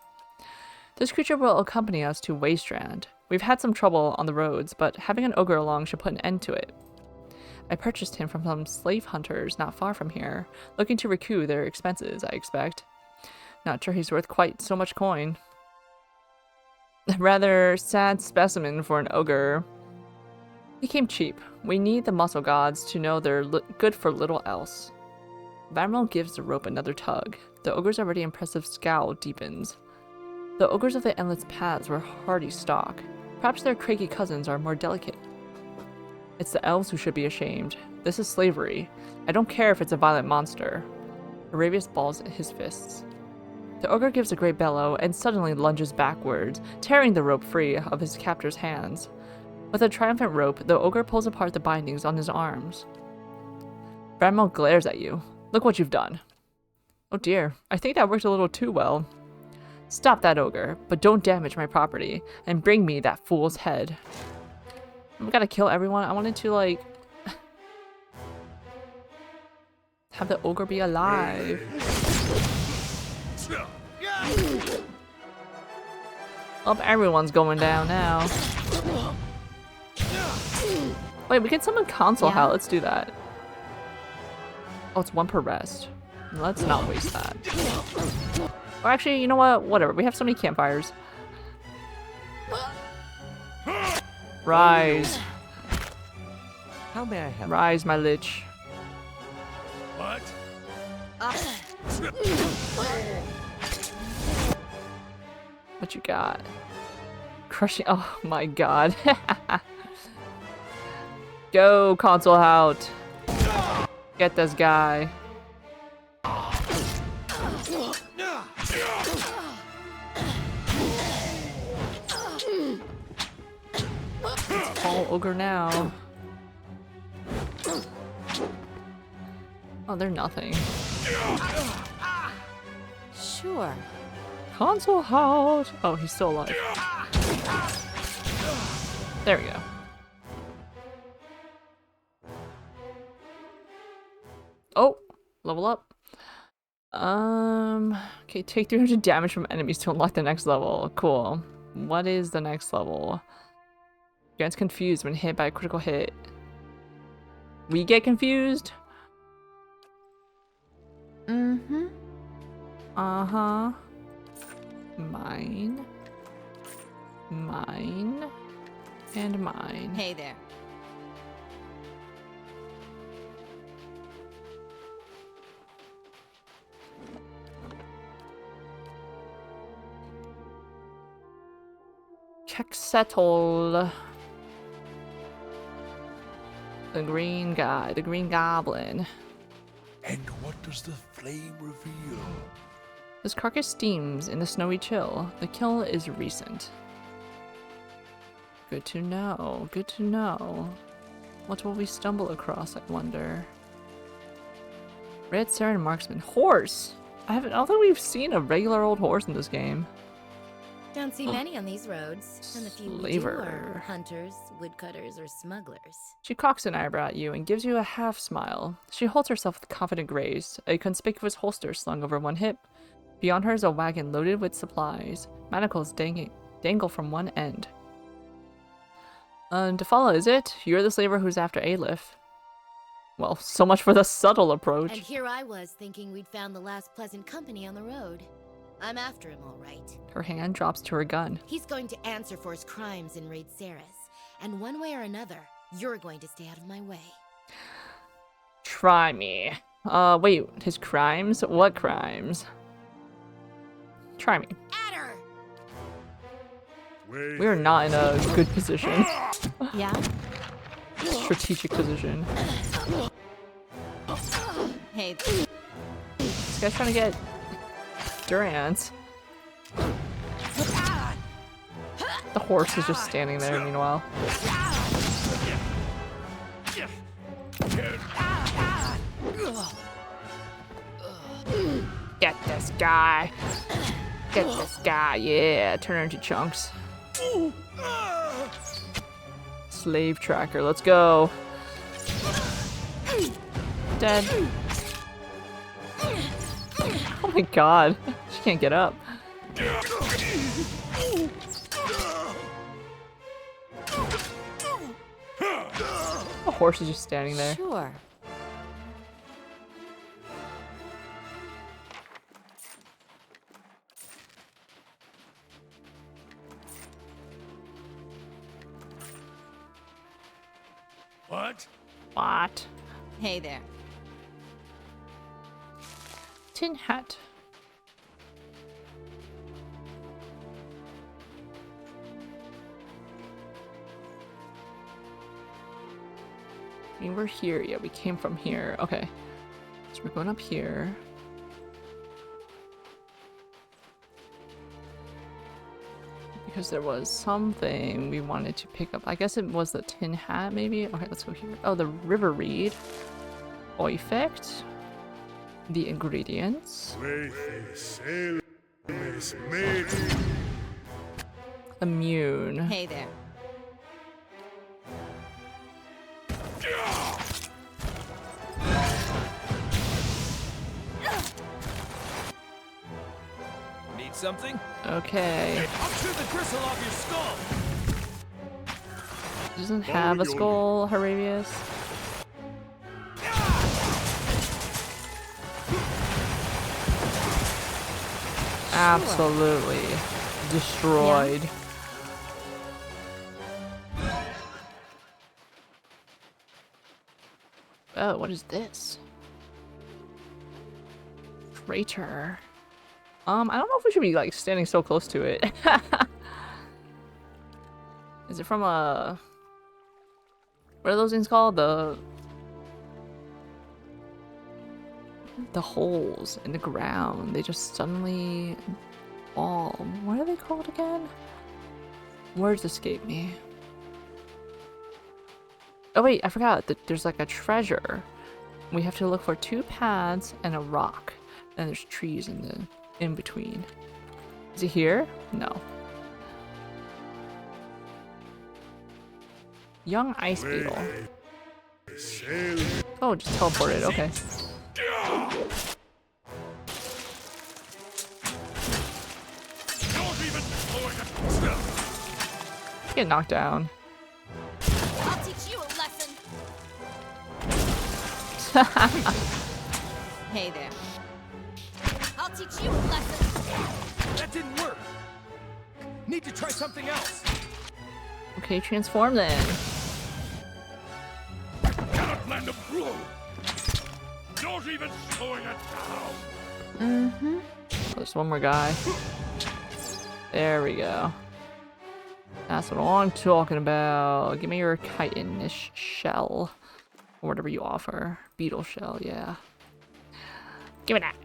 This creature will accompany us to Wasteland. We've had some trouble on the roads, but having an ogre along should put an end to it. I purchased him from some slave hunters not far from here, looking to recoup their expenses, I expect. Not sure he's worth quite so much coin. A rather sad specimen for an ogre. He came cheap. We need the muscle gods to know they're good for little else. Vamril gives the rope another tug. The ogre's already impressive scowl deepens. The ogres of the Endless Paths were hardy stock. Perhaps their craggy cousins are more delicate. It's the elves who should be ashamed. This is slavery. I don't care if it's a violent monster. Arabius balls his fists. The ogre gives a great bellow and suddenly lunges backwards, tearing the rope free of his captor's hands. With a triumphant rope, the ogre pulls apart the bindings on his arms. Bramwell glares at you. Look what you've done. Oh dear, I think that worked a little too well. Stop that ogre, but don't damage my property, and bring me that fool's head. We gotta kill everyone. I wanted to, like, have the ogre be alive. Oh, everyone's going down now. Wait, we can summon console Hal. Let's do that. Oh, it's 1 per rest. Let's not waste that. Or actually, you know what? Whatever. We have so many campfires. Rise. How may I help? Rise, my lich. What? What you got? Crushing. Oh my god. Go, console out. Get this guy. It's all ogre now. Oh, they're nothing. Sure. Console out. Oh, he's still alive. There we go. Oh, level up. Okay, take 300 damage from enemies to unlock the next level. Cool. What is the next level? Gets confused when hit by a critical hit. We get confused? Mm-hmm. Uh-huh. Mine. Mine. And mine. Hey there. Check settle. The green guy, the green goblin. And what does the flame reveal? His carcass steams in the snowy chill. The kill is recent. Good to know. Good to know. What will we stumble across, I wonder? Red Saren Marksman. Horse! I don't think we've seen a regular old horse in this game. Don't see many on these roads, and the few we do are hunters, woodcutters, or smugglers. She cocks an eyebrow at you and gives you a half smile. She holds herself with confident grace, a conspicuous holster slung over one hip. Beyond her is a wagon loaded with supplies. Manacles dangle from one end. Defala, is it? You're the slaver who's after Aleph. Well, so much for the subtle approach. And here I was thinking we'd found the last pleasant company on the road. I'm after him, all right. Her hand drops to her gun. He's going to answer for his crimes in Raid Ceres. And one way or another, you're going to stay out of my way. Try me. Wait, his crimes? What crimes? Try me. At her! We are not in a good position. Yeah? Strategic position. Hey. This guy's trying to get Durant. The horse is just standing there meanwhile. Get this guy. Get this guy, yeah. Turn her into chunks. Slave tracker, let's go. Dead. Oh my god, she can't get up. The horse is just standing there. Sure. What? What? Hey there. Tin hat. I mean, we're here. Yeah, we came from here. Okay. So we're going up here. Because there was something we wanted to pick up. I guess it was the tin hat, maybe? Okay, let's go here. Oh, the river reed. Effect. The ingredients. Immune. Hey there. Need something? Okay. I'll chew the gristle off your skull. Doesn't have a skull, Haravius. Absolutely destroyed. Oh, what is this? Crater. I don't know if we should be like standing so close to it. Is it from a... What are those things called? The holes in the ground. They just suddenly fall. What are they called again? Words escape me. Oh wait, I forgot that there's like a treasure. We have to look for 2 paths and a rock. And there's trees in between. Is it here? No. Young ice beetle. Oh, just teleported. Okay. Get knocked down. I'll teach you a lesson. Hey there. I'll teach you a lesson. That didn't work. Need to try something else. Okay, transform then. Cannot land a blow. Not even slowing it down. Oh, there's one more guy. There we go. That's what I'm talking about. Give me your chitin-ish shell. Or whatever you offer. Beetle shell, yeah. Give me that.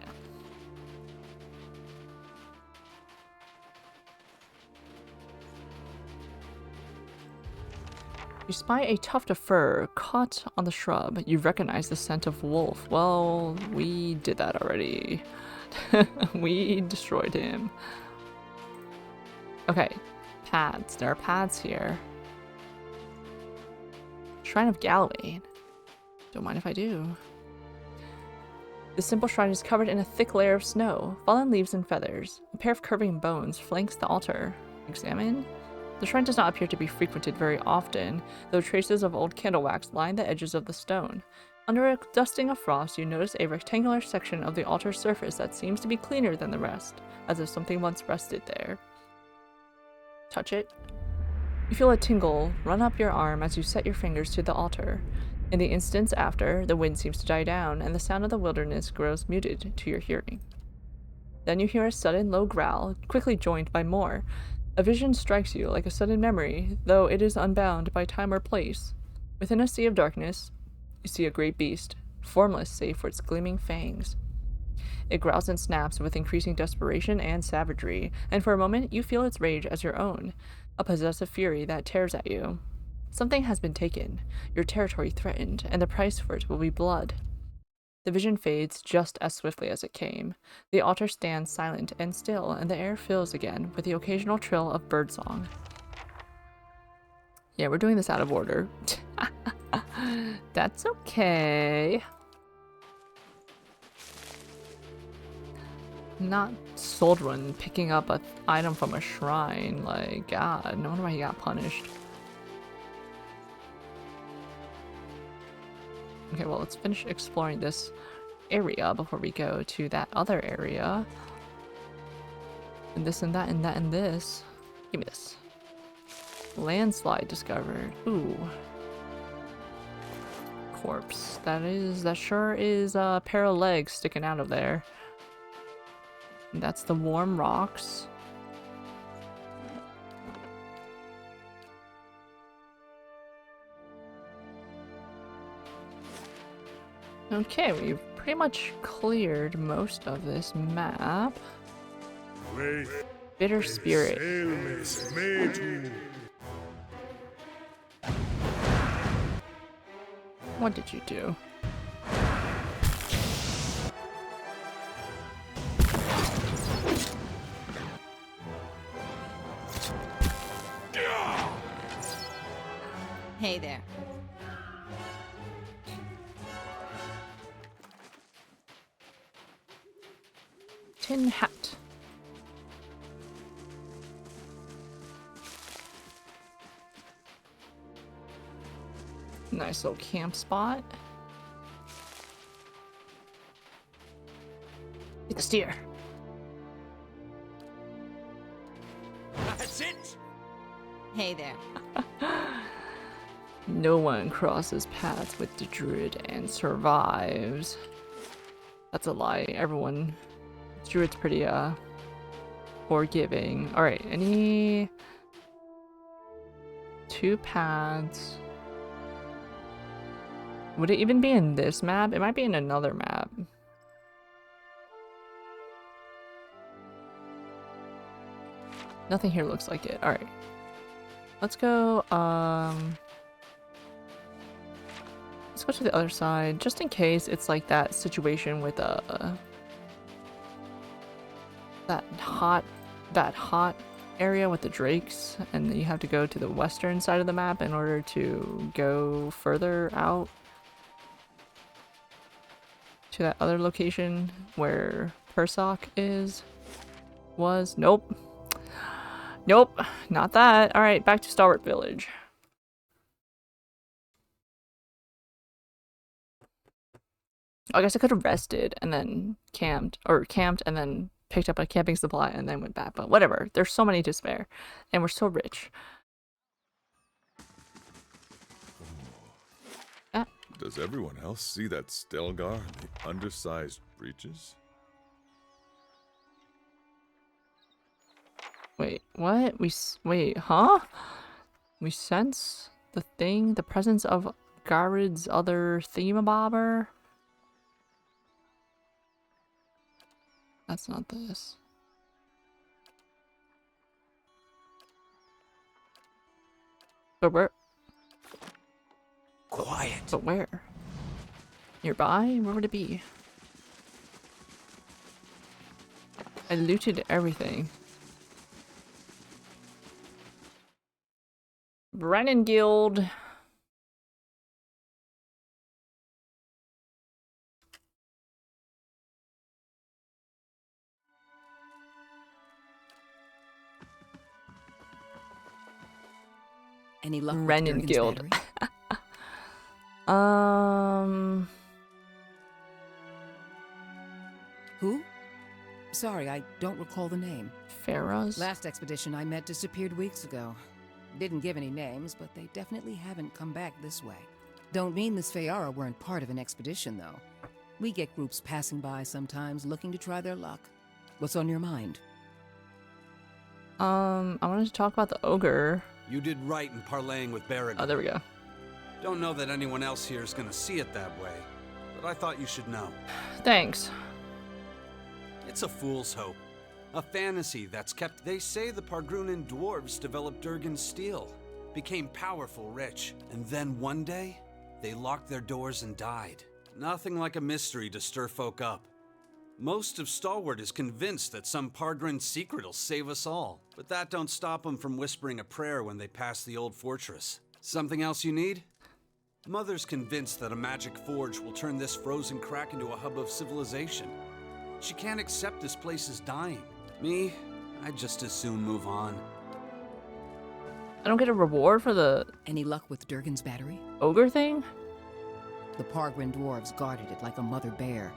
You spy a tuft of fur caught on the shrub. You recognize the scent of wolf. Well, we did that already. We destroyed him. Okay, paths. There are paths here. Shrine of Galloway. Don't mind if I do. The simple shrine is covered in a thick layer of snow, fallen leaves and feathers. A pair of curving bones flanks the altar. Examine? The shrine does not appear to be frequented very often, though traces of old candle wax line the edges of the stone. Under a dusting of frost, you notice a rectangular section of the altar's surface that seems to be cleaner than the rest, as if something once rested there. Touch it. You feel a tingle run up your arm as you set your fingers to the altar. In the instants after, the wind seems to die down, and the sound of the wilderness grows muted to your hearing. Then you hear a sudden low growl, quickly joined by more. A vision strikes you like a sudden memory, though it is unbound by time or place. Within a sea of darkness, you see a great beast, formless save for its gleaming fangs. It growls and snaps with increasing desperation and savagery, and for a moment you feel its rage as your own, a possessive fury that tears at you. Something has been taken, your territory threatened, and the price for it will be blood. The vision fades just as swiftly as it came. The altar stands silent and still, and the air fills again with the occasional trill of birdsong. Yeah, we're doing this out of order. That's okay. Not Soldrun picking up an item from a shrine. Like, God, no wonder why he got punished. Okay, well, let's finish exploring this area before we go to that other area. And this and that and that and this. Give me this. Landslide discovered. Ooh. Corpse. That sure is a pair of legs sticking out of there. And that's the warm rocks. Okay, we've pretty much cleared most of this map. Bitter Spirit. What did you do? Hey there. Tin hat. Nice little camp spot. Get the steer. That's it! Hey there. No one crosses paths with the druid and survives. That's a lie. Everyone. Druid's pretty forgiving. Alright, any 2 paths. Would it even be in this map? It might be in another map. Nothing here looks like it. Alright. Let's go, let's go to the other side, just in case it's like that situation with, that hot area with the drakes, and then you have to go to the western side of the map in order to go further out to that other location where Persoc was. Nope, not that. All right, back to Stalwart Village. I guess I could have rested and then camped and then picked up a camping supply and then went back, but whatever. There's so many to spare, and we're so rich. Ah. Does everyone else see that Stelgar and the undersized breeches? Wait, what? Wait, huh? We sense the presence of Garid's other thingamabobber? That's not this. But where? Quiet. But where? Nearby? Where would it be? I looted everything. Brennan Guild. Any luck with Brennan Durgan's Guild. battery? Who? Sorry, I don't recall the name. Pharaohs? Last expedition I met disappeared weeks ago. Didn't give any names, but they definitely haven't come back this way. Don't mean the Sfeara weren't part of an expedition, though. We get groups passing by sometimes looking to try their luck. What's on your mind? I wanted to talk about the ogre. You did right in parlaying with Barrigan. Oh, there we go. Don't know that anyone else here is gonna see it that way, but I thought you should know. Thanks. It's a fool's hope. A fantasy that's kept... They say the Pargrunan dwarves developed Durgan's steel, became powerful, rich, and then one day, they locked their doors and died. Nothing like a mystery to stir folk up. Most of Stalwart is convinced that some Pargrin secret will save us all, but that don't stop them from whispering a prayer when they pass the old fortress. Something else you need? Mother's convinced that a magic forge will turn this frozen crack into a hub of civilization. She can't accept this place is dying. Me, I'd just as soon move on. I don't get a reward for the... Any luck with Durgan's battery? Ogre thing? The Pargrin dwarves guarded it like a mother bear.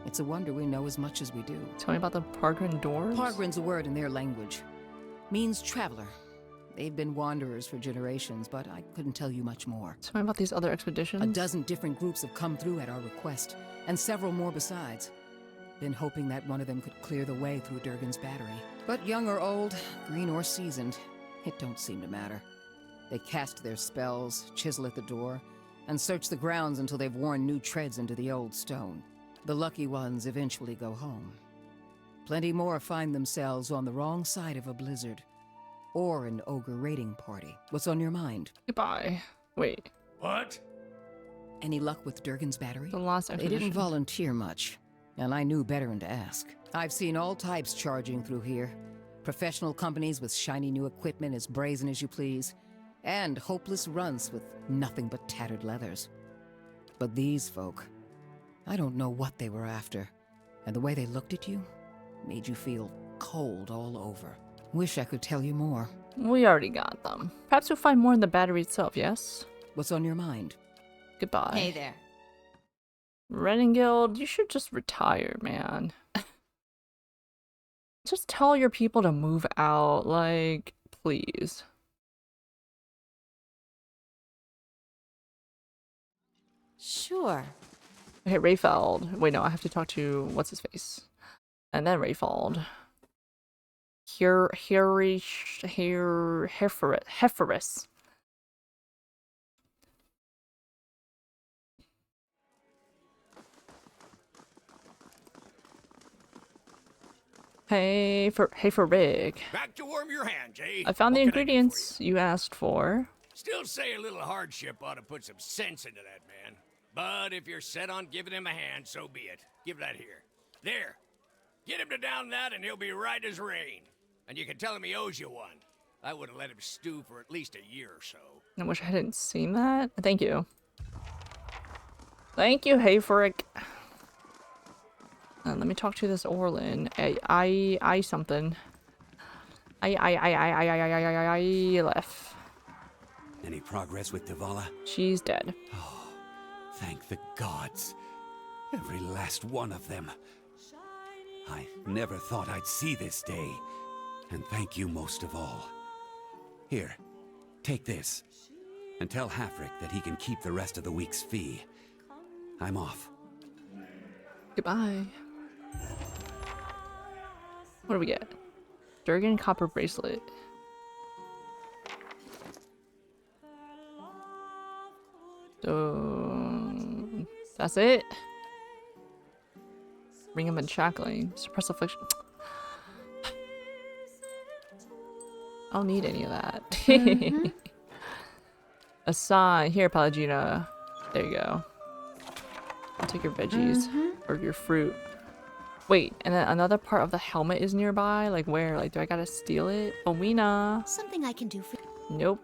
It's a wonder we know as much as we do. Tell me about the Pargrin dwarves? Pargrin's a word in their language. Means traveler. They've been wanderers for generations, but I couldn't tell you much more. Tell me about these other expeditions. A dozen different groups have come through at our request, and several more besides. Been hoping that one of them could clear the way through Durgan's battery. But young or old, green or seasoned, it don't seem to matter. They cast their spells, chisel at the door, and search the grounds until they've worn new treads into the old stone. The lucky ones eventually go home. Plenty more find themselves on the wrong side of a blizzard. Or an ogre raiding party. What's on your mind? Goodbye. Wait. What? Any luck with Durgan's battery? The last They expedition. didn't volunteer much, and I knew better than to ask. I've seen all types charging through here. Professional companies with shiny new equipment as brazen as you please, and hopeless runts with nothing but tattered leathers. But these folk, I don't know what they were after, and the way they looked at you made you feel cold all over. Wish I could tell you more. We already got them. Perhaps we'll find more in the battery itself, yes? What's on your mind? Goodbye. Hey there. Renengild, you should just retire, man. Just tell your people to move out, like, please. Sure. Okay, Rayfeld. Wait, no, I have to talk to what's his face, and then Rayfeld. Heferis. Hey for Rig. Back to warm your hands, eh? I found the What can I do for ingredients you asked for. Still say a little hardship ought to put some sense into that man. But if you're set on giving him a hand, so be it. Give that here. There. Get him to down that and he'll be right as rain. And you can tell him he owes you one. I would have let him stew for at least a year or so. I wish I hadn't seen that. Thank you. Thank you, Hayforick. Let me talk to this Orlin. I something. I left. Any progress with Devala? She's dead. Oh, thank the gods. Every last one of them. I never thought I'd see this day. And thank you most of all. Here, take this. And tell Hafric that he can keep the rest of the week's fee. I'm off. Goodbye. What do we get? Durgan copper bracelet. So that's it. Ring him and shackling. Suppress affliction. I don't need any of that. A sign. Here, Pelagina. There you go. I'll take your veggies. Or your fruit. Wait, and then another part of the helmet is nearby? Like where? Like, do I gotta steal it? Owena. Something I can do for you. Nope.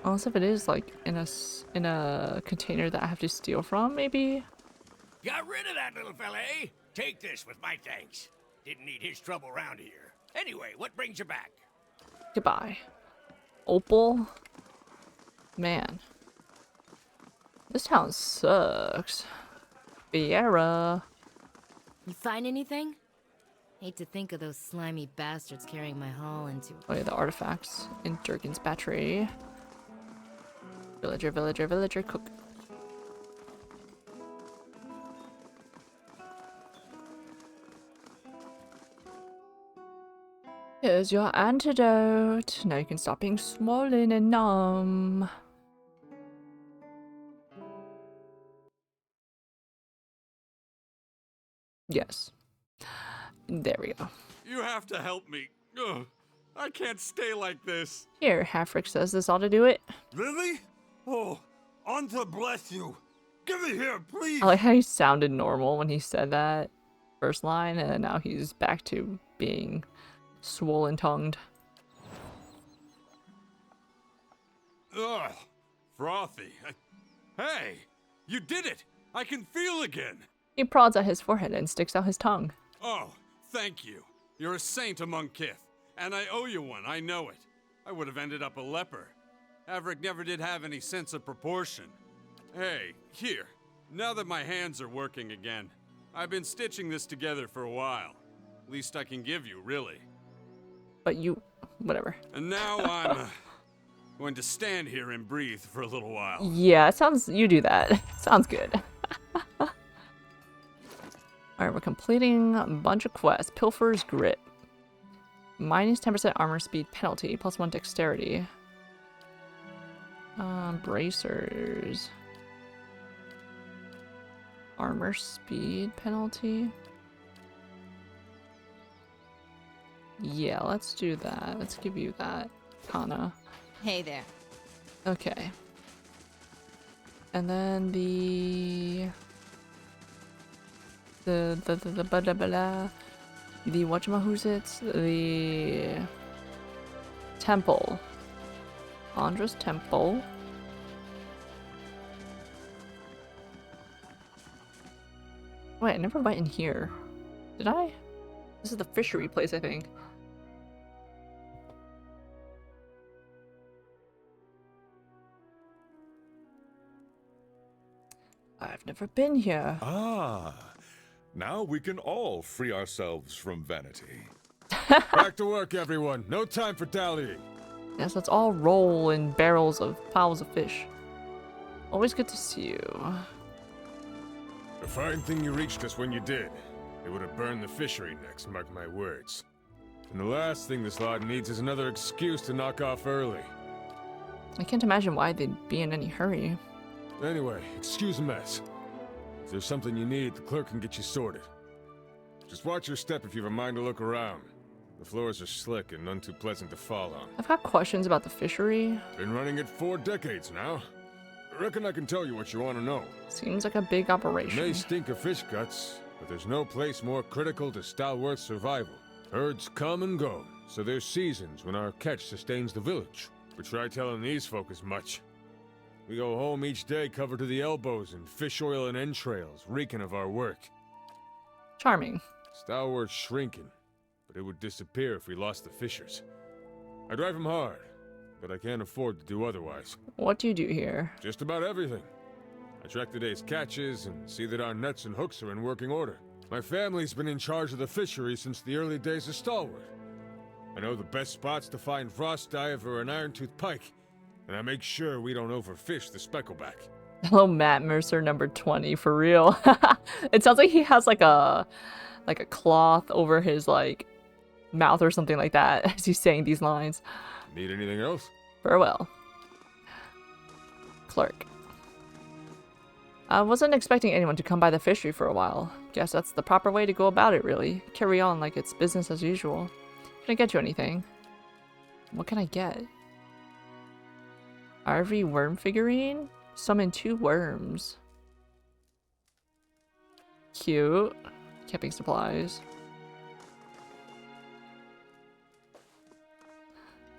Unless if it is like in a container that I have to steal from, maybe? Got rid of that little fella, eh? Take this with my thanks. Didn't need his trouble around here. Anyway, what brings you back? Goodbye. Opal? Man. This town sucks. Viera. You find anything? Hate to think of those slimy bastards carrying my haul into... Oh yeah, the artifacts in Durgan's battery. Villager, villager, villager, cook. Here's your antidote. Now you can stop being swollen and numb. Yes. There we go. You have to help me. Ugh, I can't stay like this. Here, Hafric says this ought to do it. Really? Oh, Anta bless you. Give it here, please. I like how he sounded normal when he said that first line, and now he's back to being swollen-tongued. Ugh, frothy. Hey, you did it! I can feel again! He prods at his forehead and sticks out his tongue. Oh, thank you. You're a saint among kith, and I owe you one, I know it. I would have ended up a leper. Averick never did have any sense of proportion. Hey, here. Now that my hands are working again, I've been stitching this together for a while. Least I can give you, really. But you... whatever. And now I'm going to stand here and breathe for a little while. Yeah, it sounds... you do that. Sounds good. Alright, we're completing a bunch of quests. Pilfer's Grip. Minus 10% armor speed penalty, plus 1 dexterity. Bracers. Armor speed penalty. Yeah, let's do that. Let's give you that, Kana. Hey there. Okay. And then the whatchamahoosit? The temple. Andra's temple. Wait, I never went in here. Did I? This is the fishery place, I think. I've never been here. Ah, now we can all free ourselves from vanity. Back to work, everyone. No time for dallying. Yes, let's all roll in barrels of piles of fish. Always good to see you. A fine thing you reached us when you did. They would have burned the fishery next, mark my words. And the last thing this lot needs is another excuse to knock off early. I can't imagine why they'd be in any hurry. Anyway, excuse the mess. If there's something you need, the clerk can get you sorted. Just watch your step if you have a mind to look around. The floors are slick and none too pleasant to fall on. I've got questions about the fishery. Been running it 4 decades now. I reckon I can tell you what you want to know. Seems like a big operation. It may stink of fish guts, but there's no place more critical to Stalworth's survival. Herds come and go, so there's seasons when our catch sustains the village. But try telling these folk as much. We go home each day covered to the elbows in fish oil and entrails, reeking of our work. Charming. Stalworth's shrinking, but it would disappear if we lost the fishers. I drive them hard, but I can't afford to do otherwise. What do you do here? Just about everything. I track the day's catches and see that our nets and hooks are in working order. My family's been in charge of the fishery since the early days of Stalworth. I know the best spots to find frost dive or an iron-toothed pike, and I make sure we don't overfish the speckleback. Hello, Matt Mercer, number 20, for real. It sounds like he has like a cloth over his like mouth or something like that as he's saying these lines. Need anything else? Farewell. Clerk. I wasn't expecting anyone to come by the fishery for a while. Guess that's the proper way to go about it, really. Carry on like it's business as usual. Can I get you anything? What can I get? RV worm figurine? Summon 2 worms. Cute. Camping supplies.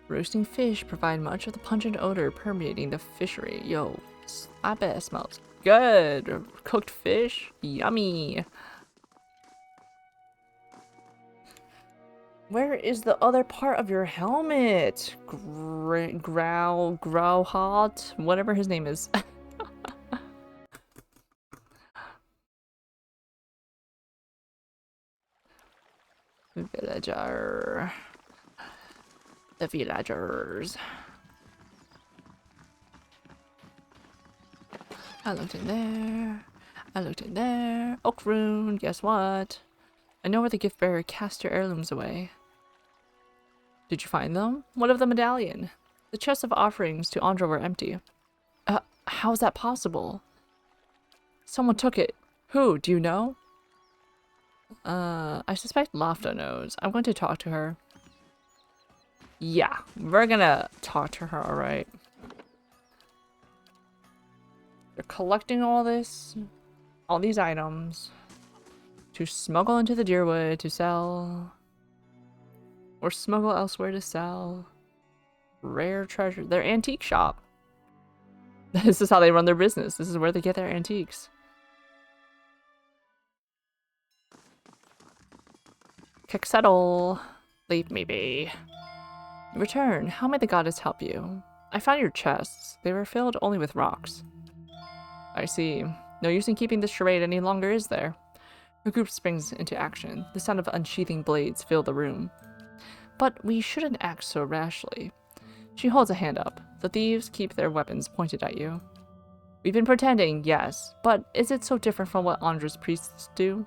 Roasting fish provide much of the pungent odor permeating the fishery. Yo, I bet it smells good. Cooked fish? Yummy. Where is the other part of your helmet? Growhot? Whatever his name is. Villager. The villagers. I looked in there. I looked in there. Oak rune. Guess what? I know where the gift bearer cast your heirlooms away. Did you find them? What of the medallion? The chests of offerings to Andra were empty. How is that possible? Someone took it. Who? Do you know? I suspect Lofta knows. I'm going to talk to her. Yeah, we're gonna talk to her, alright. They're collecting all this, all these items to smuggle into the Deerwood to sell, or smuggle elsewhere to sell. Rare treasure. Their antique shop. This is how they run their business. This is where they get their antiques. Kexettle. Leave me be. Return. How may the goddess help you? I found your chests. They were filled only with rocks. I see. No use in keeping this charade any longer, is there? Her group springs into action. The sound of unsheathing blades fill the room. But we shouldn't act so rashly. She holds a hand up. The thieves keep their weapons pointed at you. We've been pretending, yes, but is it so different from what Andra's priests do?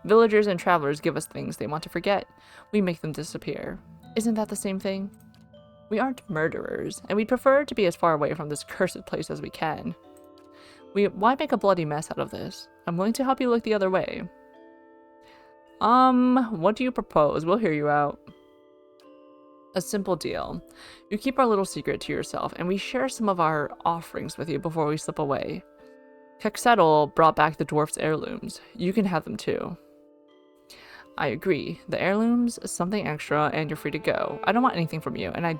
Villagers and travelers give us things they want to forget. We make them disappear. Isn't that the same thing? We aren't murderers, and we'd prefer to be as far away from this cursed place as we can. Why make a bloody mess out of this? I'm willing to help you look the other way. What do you propose? We'll hear you out. A simple deal. You keep our little secret to yourself, and we share some of our offerings with you before we slip away. Quetzalcoatl brought back the dwarf's heirlooms. You can have them too. I agree. The heirlooms, something extra, and you're free to go. I don't want anything from you, and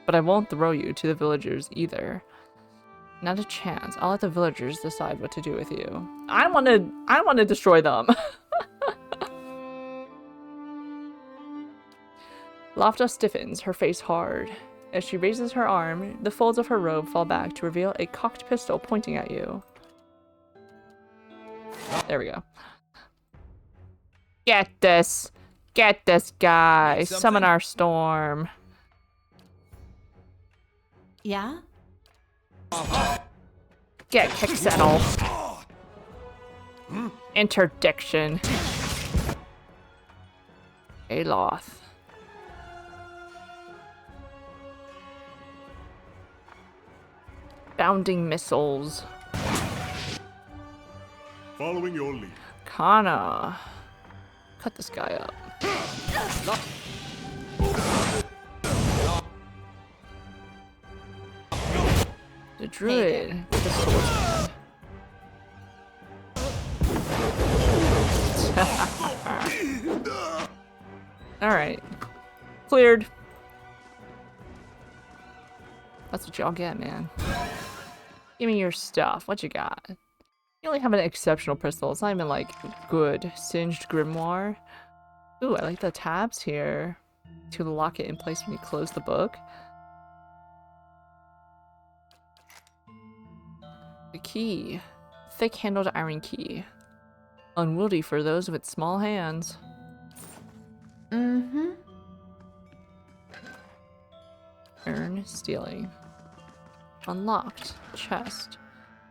but I won't throw you to the villagers either. Not a chance. I'll let the villagers decide what to do with you. I want to destroy them. Lofta stiffens, her face hard. As she raises her arm, the folds of her robe fall back to reveal a cocked pistol pointing at you. There we go. Get this! Get this guy! Summon our storm. Yeah? Get Quetzalcoatl. Interdiction. Aloth. Bounding missiles. Following your lead. Kana. Cut this guy up. The druid with the swordsman. Alright. Cleared. That's what y'all get, man. Give me your stuff. What you got? You only have an exceptional pistol. It's not even like good. Singed grimoire. Ooh, I like the tabs here to lock it in place when you close the book. The key. Thick-handled iron key. Unwieldy for those with small hands. Mm-hmm. Earn stealing. Unlocked. Chest.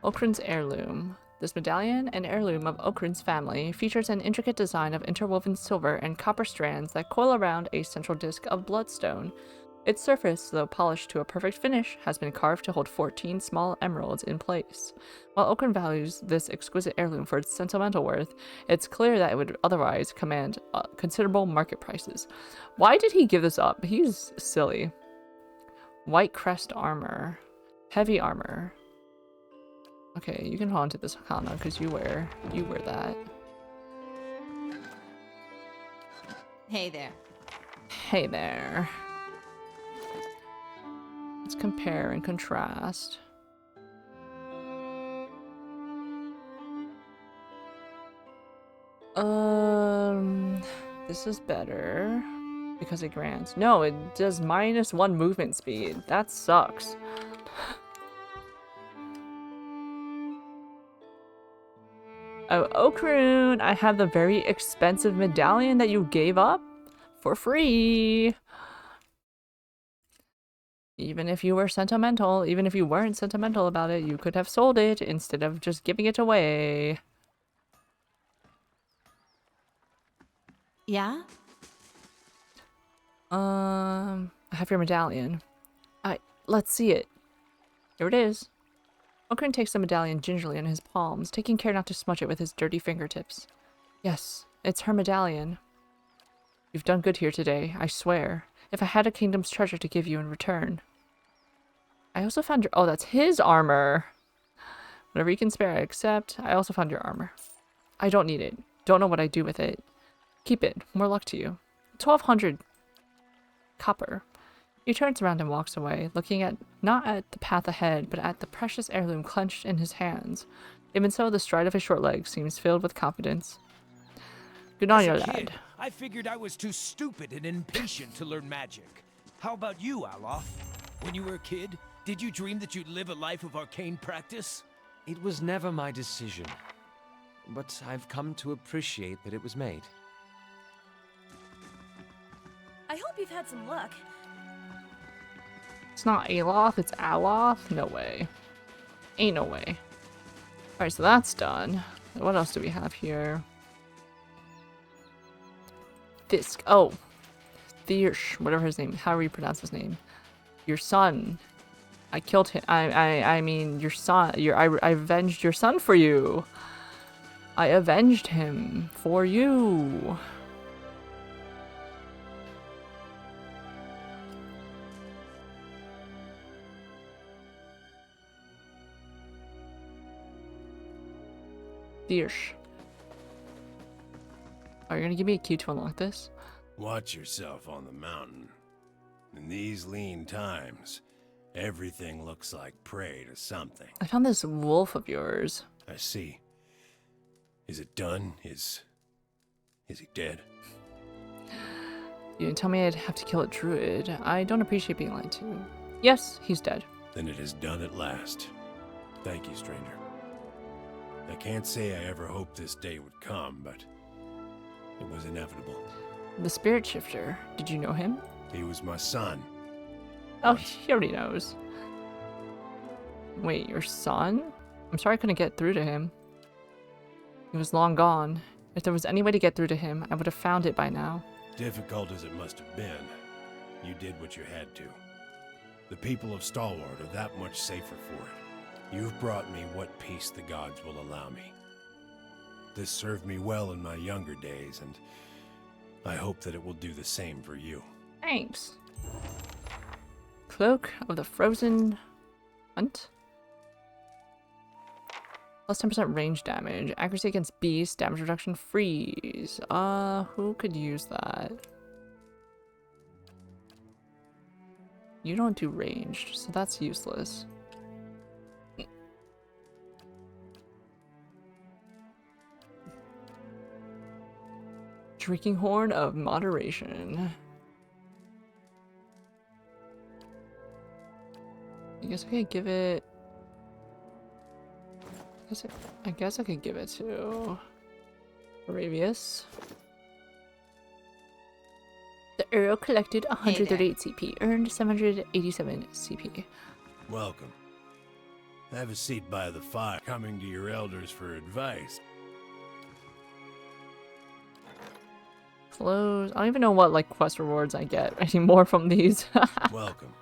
Okrin's heirloom. This medallion, an heirloom of Okrin's family, features an intricate design of interwoven silver and copper strands that coil around a central disc of bloodstone. Its surface, though polished to a perfect finish, has been carved to hold 14 small emeralds in place. While Okrin values this exquisite heirloom for its sentimental worth, it's clear that it would otherwise command considerable market prices. Why did he give this up? He's silly. White crest armor. Heavy armor. Okay, you can hold on to this Hakana because you wear that. Hey there. Hey there. Let's compare and contrast. This is better because it grants. No, it does -1 movement speed. That sucks. Oh, Okrin, I have the very expensive medallion that you gave up for free. Even if you were sentimental, even if you weren't sentimental about it, you could have sold it instead of just giving it away. Yeah? I have your medallion. Let's see it. Here it is. Okrin takes the medallion gingerly in his palms, taking care not to smudge it with his dirty fingertips. Yes, it's her medallion. You've done good here today, I swear. If I had a kingdom's treasure to give you in return. I also found your— oh, that's his armor! Whatever you can spare, I accept. I also found your armor. I don't need it. Don't know what I'd do with it. Keep it. More luck to you. 1,200 copper. He turns around and walks away, looking not at the path ahead, but at the precious heirloom clenched in his hands. Even so, the stride of his short legs seems filled with confidence. Good on you, lad. I figured I was too stupid and impatient to learn magic. How about you, Aloth? When you were a kid, did you dream that you'd live a life of arcane practice? It was never my decision, but I've come to appreciate that it was made. I hope you've had some luck. It's not Aloth, it's Aloth? No way. Ain't no way. Alright, so that's done. What else do we have here? Fisk. Oh. Thiersch, whatever his name, however you pronounce his name. Your son. I killed him. I mean, your son. I avenged your son for you. I avenged him for you. Thiersch. Are you gonna give me a key to unlock this? Watch yourself on the mountain. In these lean times, everything looks like prey to something. I found this wolf of yours. I see. Is it done? Is he dead? You didn't tell me I'd have to kill a druid. I don't appreciate being lied to. Yes, he's dead. Then it is done at last. Thank you, stranger. I can't say I ever hoped this day would come, but it was inevitable. The spirit shifter. Did you know him? He was my son. Oh, he already knows. Wait, your son? I'm sorry I couldn't get through to him. He was long gone. If there was any way to get through to him, I would have found it by now. Difficult as it must have been, you did what you had to. The people of Stalwart are that much safer for it. You've brought me what peace the gods will allow me. This served me well in my younger days, and I hope that it will do the same for you. Thanks. Cloak of the Frozen Hunt. Plus 10% range damage. Accuracy against beasts. Damage reduction. Freeze. Who could use that? You don't do ranged, so that's useless. Drinking Horn of Moderation. I guess I could give it... I guess I could give it to Arabius. The Earl collected 138 CP, earned 787 CP. Welcome. Have a seat by the fire, coming to your elders for advice. Close. I don't even know what like quest rewards I get anymore from these. Welcome.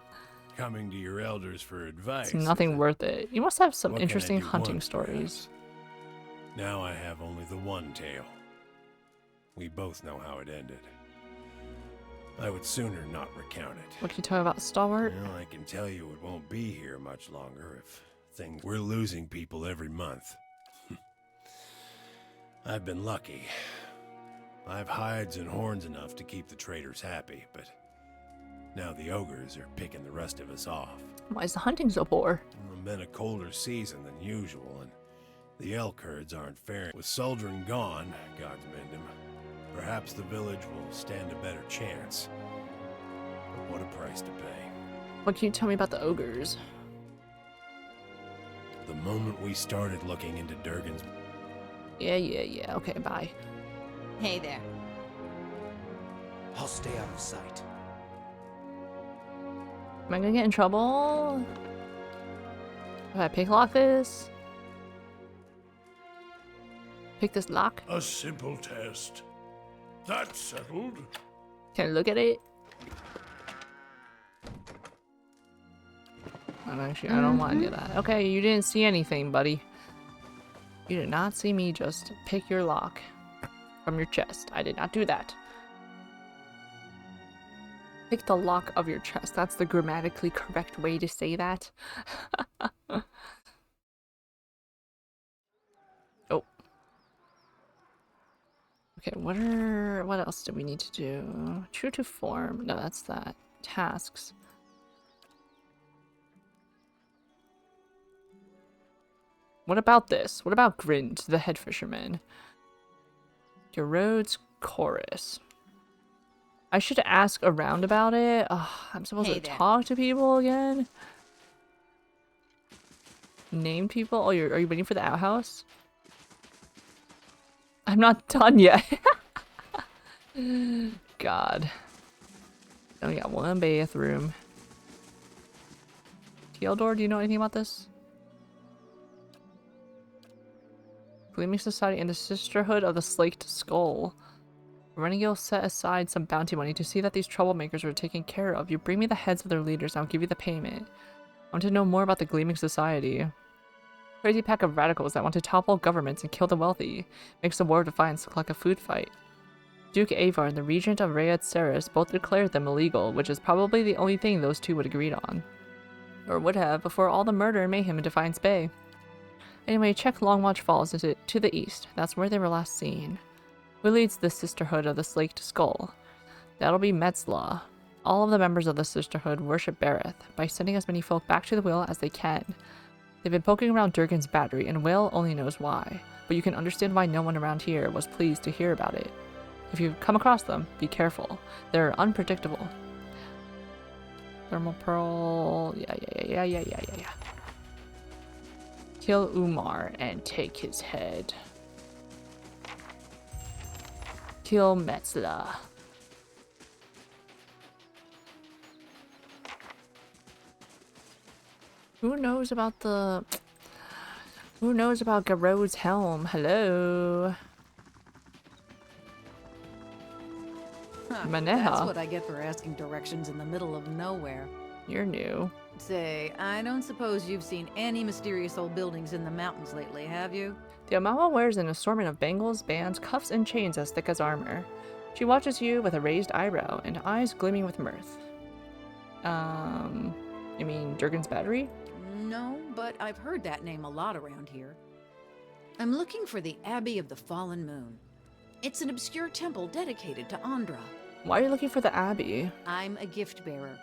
Coming to your elders for advice. It's nothing worth it. You must have some What can I interesting do hunting once, stories. Now I have only the one tale. We both know how it ended. I would sooner not recount it. What can you tell me about Stalwart? Well, I can tell you it won't be here much longer if things... We're losing people every month. I've been lucky. I've hides and horns enough to keep the traders happy, but now the ogres are picking the rest of us off. Why is the hunting so poor? It's been a colder season than usual, and the elk herds aren't faring. With Soldrin gone, gods mend him, perhaps the village will stand a better chance. But what a price to pay. What can you tell me about the ogres? The moment we started looking into Durgan's... Yeah. Okay, bye. Hey there. I'll stay out of sight. Am I gonna get in trouble? If I pick lock this? Pick this lock? A simple test. That's settled. Can I look at it? Actually, I don't want to do that. Okay, you didn't see anything, buddy. You did not see me just pick your lock from your chest. I did not do that. Pick the lock of your chest. That's the grammatically correct way to say that. Oh. Okay, what else do we need to do? True to form. No, that's that. Tasks. What about this? What about Grind, the head fisherman? Your roads chorus. I should ask around about it. I'm supposed to talk to people again? Name people? Oh, are you waiting for the outhouse? I'm not done yet. God. I only got one bathroom. Tealdor, do you know anything about this? Gleaming Society and the Sisterhood of the Slaked Skull. Renegil set aside some bounty money to see that these troublemakers were taken care of. You bring me the heads of their leaders and I'll give you the payment. I want to know more about the Gleaming Society. Crazy pack of radicals that want to topple governments and kill the wealthy. Makes the War of Defiance look like a food fight. Duke Avar and the Regent of Rayad Ceres both declared them illegal, which is probably the only thing those two would agreed on. Or would have before all the murder and mayhem in Defiance Bay. Anyway, check Longwatch Falls to the east. That's where they were last seen. Who leads the Sisterhood of the Slaked Skull? That'll be Metzla. All of the members of the Sisterhood worship Bareth by sending as many folk back to the Will as they can. They've been poking around Durgan's battery, and Will only knows why. But you can understand why no one around here was pleased to hear about it. If you come across them, be careful. They're unpredictable. Thermal Pearl... Yeah. Kill Umar and take his head. Kill Metzla. Who knows about Garrod's helm? Hello? Maneha. That's what I get for asking directions in the middle of nowhere. You're new. Say, I don't suppose you've seen any mysterious old buildings in the mountains lately, have you? The Amawa wears an assortment of bangles, bands, cuffs, and chains as thick as armor. She watches you with a raised eyebrow and eyes gleaming with mirth. You mean Durgan's battery? No, but I've heard that name a lot around here. I'm looking for the Abbey of the Fallen Moon. It's an obscure temple dedicated to Andra. Why are you looking for the Abbey? I'm a gift bearer.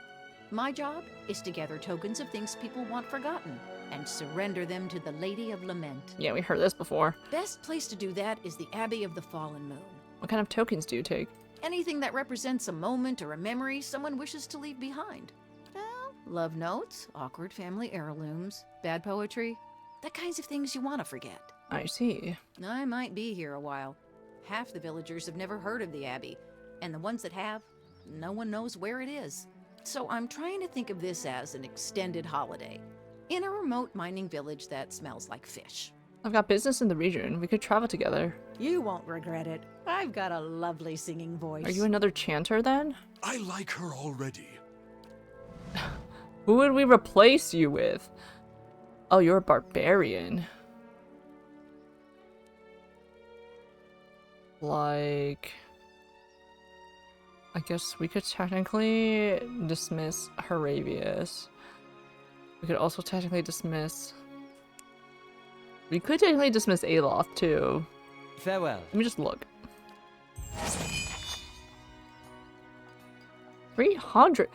My job is to gather tokens of things people want forgotten and surrender them to the Lady of Lament. Yeah, we heard this before. Best place to do that is the Abbey of the Fallen Moon. What kind of tokens do you take? Anything that represents a moment or a memory someone wishes to leave behind. Well, love notes, awkward family heirlooms, bad poetry, the kinds of things you want to forget. I see. I might be here a while. Half the villagers have never heard of the Abbey, and the ones that have, no one knows where it is. So I'm trying to think of this as an extended holiday in a remote mining village that smells like fish. I've got business in the region. We could travel together. You won't regret it. I've got a lovely singing voice. Are you another chanter then? I like her already. Who would we replace you with? Oh, you're a barbarian. Like... I guess we could technically dismiss Haravius. We could also technically dismiss... We could technically dismiss Aloth too. Farewell. Let me just look. 300...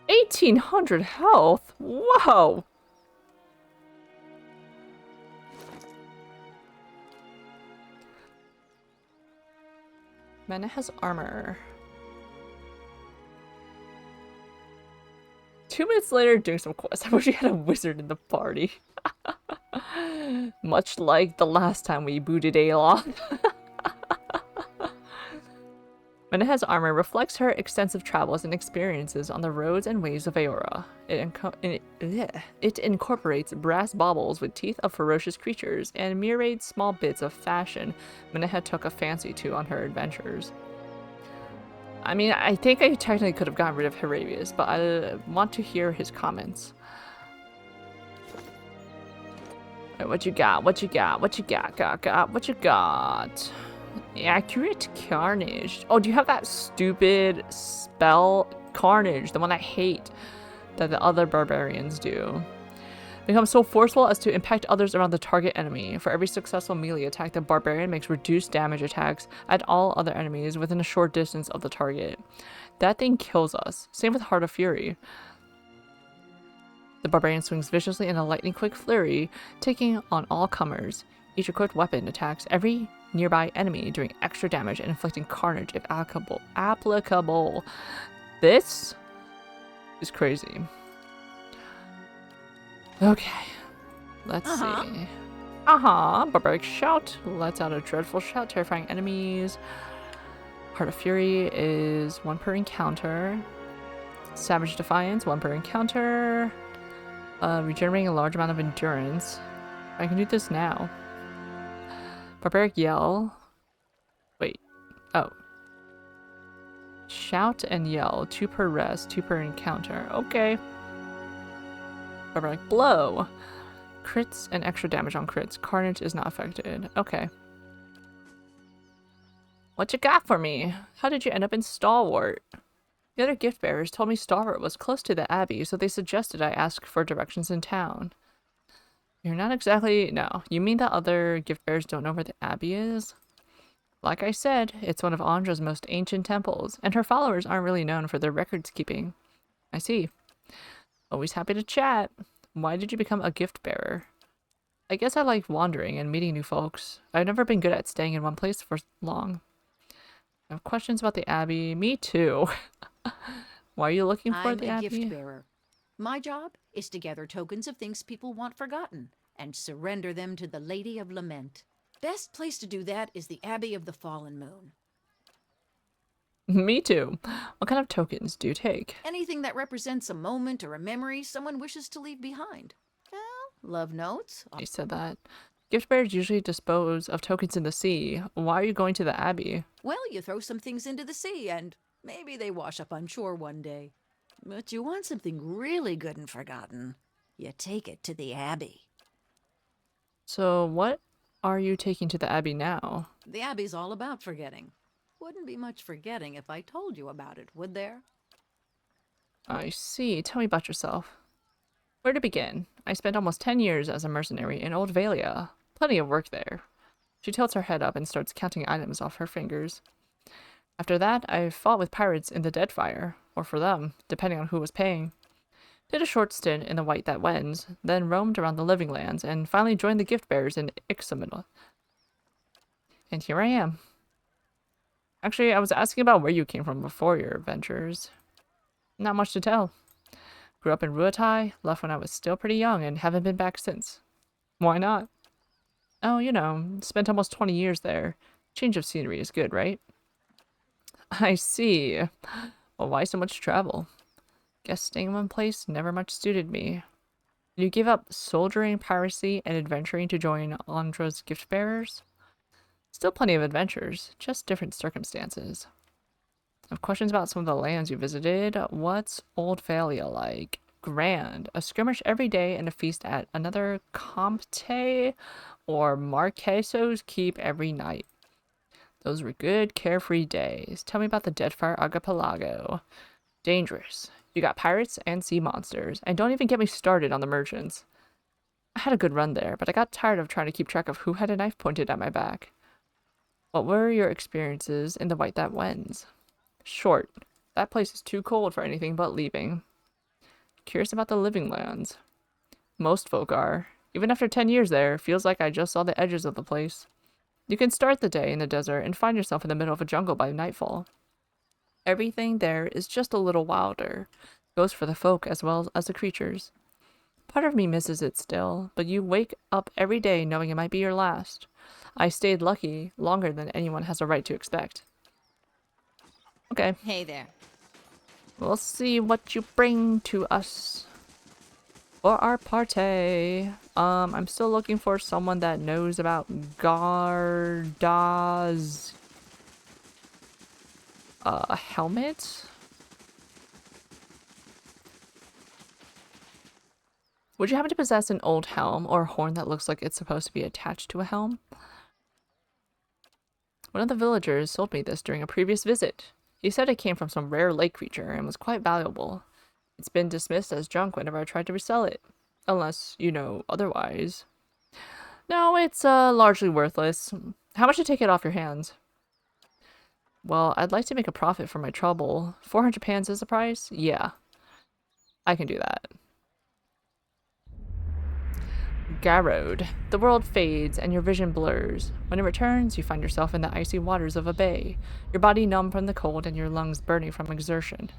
1800 health? Whoa! Mana has armor. 2 minutes later, doing some quests. I wish we had a wizard in the party. Much like the last time we booted Aloth. Meneha's armor reflects her extensive travels and experiences on the roads and ways of Aora. It incorporates brass baubles with teeth of ferocious creatures and myriad small bits of fashion Meneha took a fancy to on her adventures. I mean, I think I technically could have gotten rid of Haravius, but I want to hear his comments. Right, what you got? What you got? What you got? What you got? Accurate Carnage. Oh, do you have that stupid spell Carnage, the one I hate, that the other barbarians do? Become so forceful as to impact others around the target enemy. For every successful melee attack, the barbarian makes reduced damage attacks at all other enemies within a short distance of the target. That thing kills us. Same with Heart of Fury. The barbarian swings viciously in a lightning-quick flurry, taking on all comers. Each equipped weapon attacks every nearby enemy, doing extra damage and inflicting carnage if applicable. This is crazy. Okay, let's see. Barbaric Shout lets out a dreadful shout, terrifying enemies. Heart of Fury is 1 per encounter. Savage Defiance, 1 per encounter. Regenerating a large amount of endurance. I can do this now. Barbaric Yell. Wait. Oh. Shout and yell. 2 per rest, 2 per encounter. Okay. Barbaric blow. Crits and extra damage on crits. Carnage is not affected. Okay. What you got for me? How did you end up in Stalwart? The other gift bearers told me Stalwart was close to the Abbey, so they suggested I ask for directions in town. You're not exactly... No. You mean that other gift bearers don't know where the Abbey is? Like I said, it's one of Andra's most ancient temples, and her followers aren't really known for their records keeping. I see. Always happy to chat. Why did you become a gift bearer? I guess I like wandering and meeting new folks. I've never been good at staying in one place for long. I have questions about the Abbey. Me too. Why are you looking for the Abbey? I'm a gift bearer. My job is to gather tokens of things people want forgotten and surrender them to the Lady of Lament. Best place to do that is the Abbey of the Fallen Moon. Me too. What kind of tokens do you take? Anything that represents a moment or a memory someone wishes to leave behind. Well, love notes. You said that. Gift bearers usually dispose of tokens in the sea. Why are you going to the Abbey? Well, you throw some things into the sea and maybe they wash up on shore one day. But you want something really good and forgotten. You take it to the Abbey. So what are you taking to the Abbey now? The Abbey's all about forgetting. Wouldn't be much forgetting if I told you about it, would there? I see. Tell me about yourself. Where to begin? I spent almost 10 years as a mercenary in Old Valia. Plenty of work there. She tilts her head up and starts counting items off her fingers. After that, I fought with pirates in the Deadfire, or for them, depending on who was paying. Did a short stint in the White That Wends, then roamed around the Living Lands, and finally joined the Gift Bearers in Ixamil. And here I am. Actually, I was asking about where you came from before your adventures. Not much to tell. Grew up in Ruatai, left when I was still pretty young, and haven't been back since. Why not? Oh, you know, spent almost 20 years there. Change of scenery is good, right? I see. Well, why so much travel? Guess staying in one place never much suited me. Did you give up soldiering, piracy, and adventuring to join Andra's gift bearers? Still plenty of adventures, just different circumstances. I have questions about some of the lands you visited. What's Old Valia like? Grand. A skirmish every day and a feast at another Comte or Marqueso's keep every night. Those were good, carefree days. Tell me about the Deadfire Archipelago. Dangerous. You got pirates and sea monsters, and don't even get me started on the merchants. I had a good run there, but I got tired of trying to keep track of who had a knife pointed at my back. What were your experiences in the White That Wends? Short. That place is too cold for anything but leaving. Curious about the Living Lands. Most folk are. Even after 10 years there, feels like I just saw the edges of the place. You can start the day in the desert and find yourself in the middle of a jungle by nightfall. Everything there is just a little wilder. Goes for the folk as well as the creatures. Part of me misses it still, but you wake up every day knowing it might be your last. I stayed lucky longer than anyone has a right to expect. Okay. Hey there. We'll see what you bring to us for our party. I'm still looking for someone that knows about Garda's helmet. Would you happen to possess an old helm or a horn that looks like it's supposed to be attached to a helm? One of the villagers sold me this during a previous visit. He said it came from some rare lake creature and was quite valuable. It's been dismissed as junk whenever I tried to resell it. Unless you know otherwise. No, it's largely worthless. How much to take it off your hands? Well, I'd like to make a profit for my trouble. 400 pans is the price? Yeah. I can do that. Garrowed. The world fades and your vision blurs. When it returns, you find yourself in the icy waters of a bay, your body numb from the cold and your lungs burning from exertion.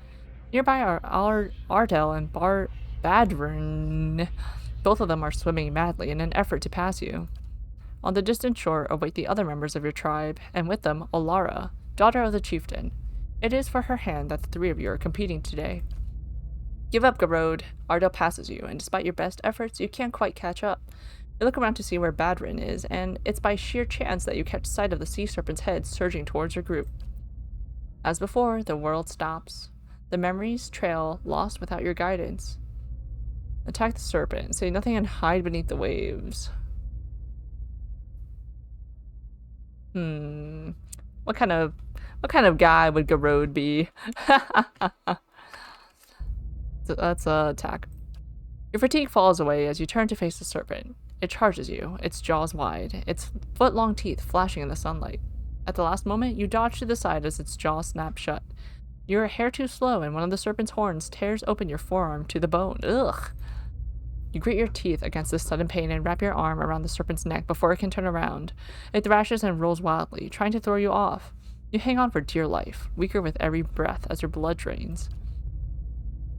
Nearby are Ardell and Badrun. Both of them are swimming madly in an effort to pass you. On the distant shore await the other members of your tribe, and with them, Olara, daughter of the chieftain. It is for her hand that the 3 of you are competing today. Give up, Garrowed. Ardell passes you, and despite your best efforts, you can't quite catch up. You look around to see where Badrin is, and it's by sheer chance that you catch sight of the sea serpent's head surging towards your group. As before, the world stops. The memories trail, lost without your guidance. Attack the serpent. Say nothing and hide beneath the waves. What kind of guy would Garode be? So that's attack. Your fatigue falls away as you turn to face the serpent. It charges you, its jaws wide, its foot-long teeth flashing in the sunlight. At the last moment, you dodge to the side as its jaw snaps shut. You're a hair too slow, and one of the serpent's horns tears open your forearm to the bone. Ugh! You grit your teeth against this sudden pain and wrap your arm around the serpent's neck before it can turn around. It thrashes and rolls wildly, trying to throw you off. You hang on for dear life, weaker with every breath as your blood drains.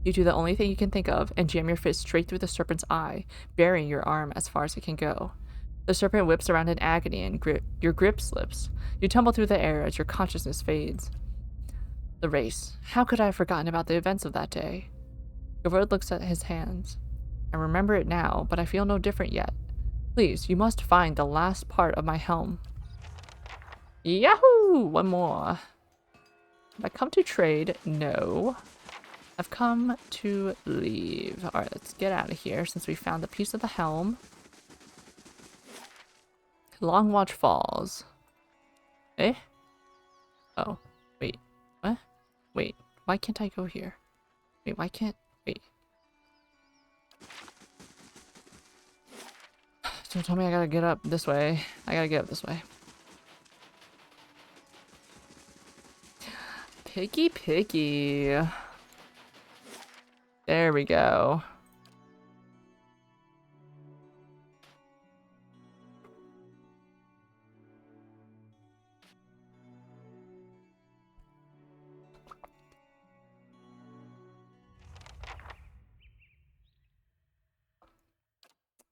You do the only thing you can think of and jam your fist straight through the serpent's eye, burying your arm as far as it can go. The serpent whips around in agony and your grip slips. You tumble through the air as your consciousness fades. The race. How could I have forgotten about the events of that day? Gavard looks at his hands. I remember it now, but I feel no different yet. Please, you must find the last part of my helm. Yahoo! One more. Have I come to trade? No. I've come to leave. Alright, let's get out of here since we found the piece of the helm. Long Watch Falls. Eh? Oh. Wait. What? Wait. Why can't I go here? Wait, why can't... Wait. Don't tell me I gotta get up this way. I gotta get up this way. Picky, picky. There we go.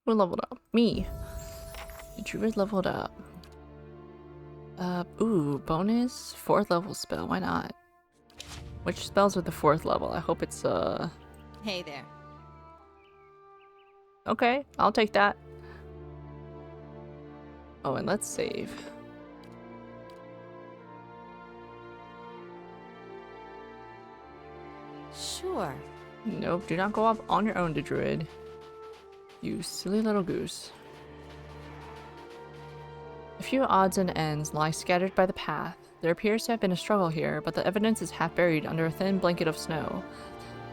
Who leveled up? Me. The druid leveled up. Ooh, bonus 4th level spell. Why not? Which spells are the 4th level? I hope it's, Hey there. Okay, I'll take that. Oh, and let's save. Sure. Nope, do not go off on your own, druid. You silly little goose. A few odds and ends lie scattered by the path. There appears to have been a struggle here, but the evidence is half buried under a thin blanket of snow.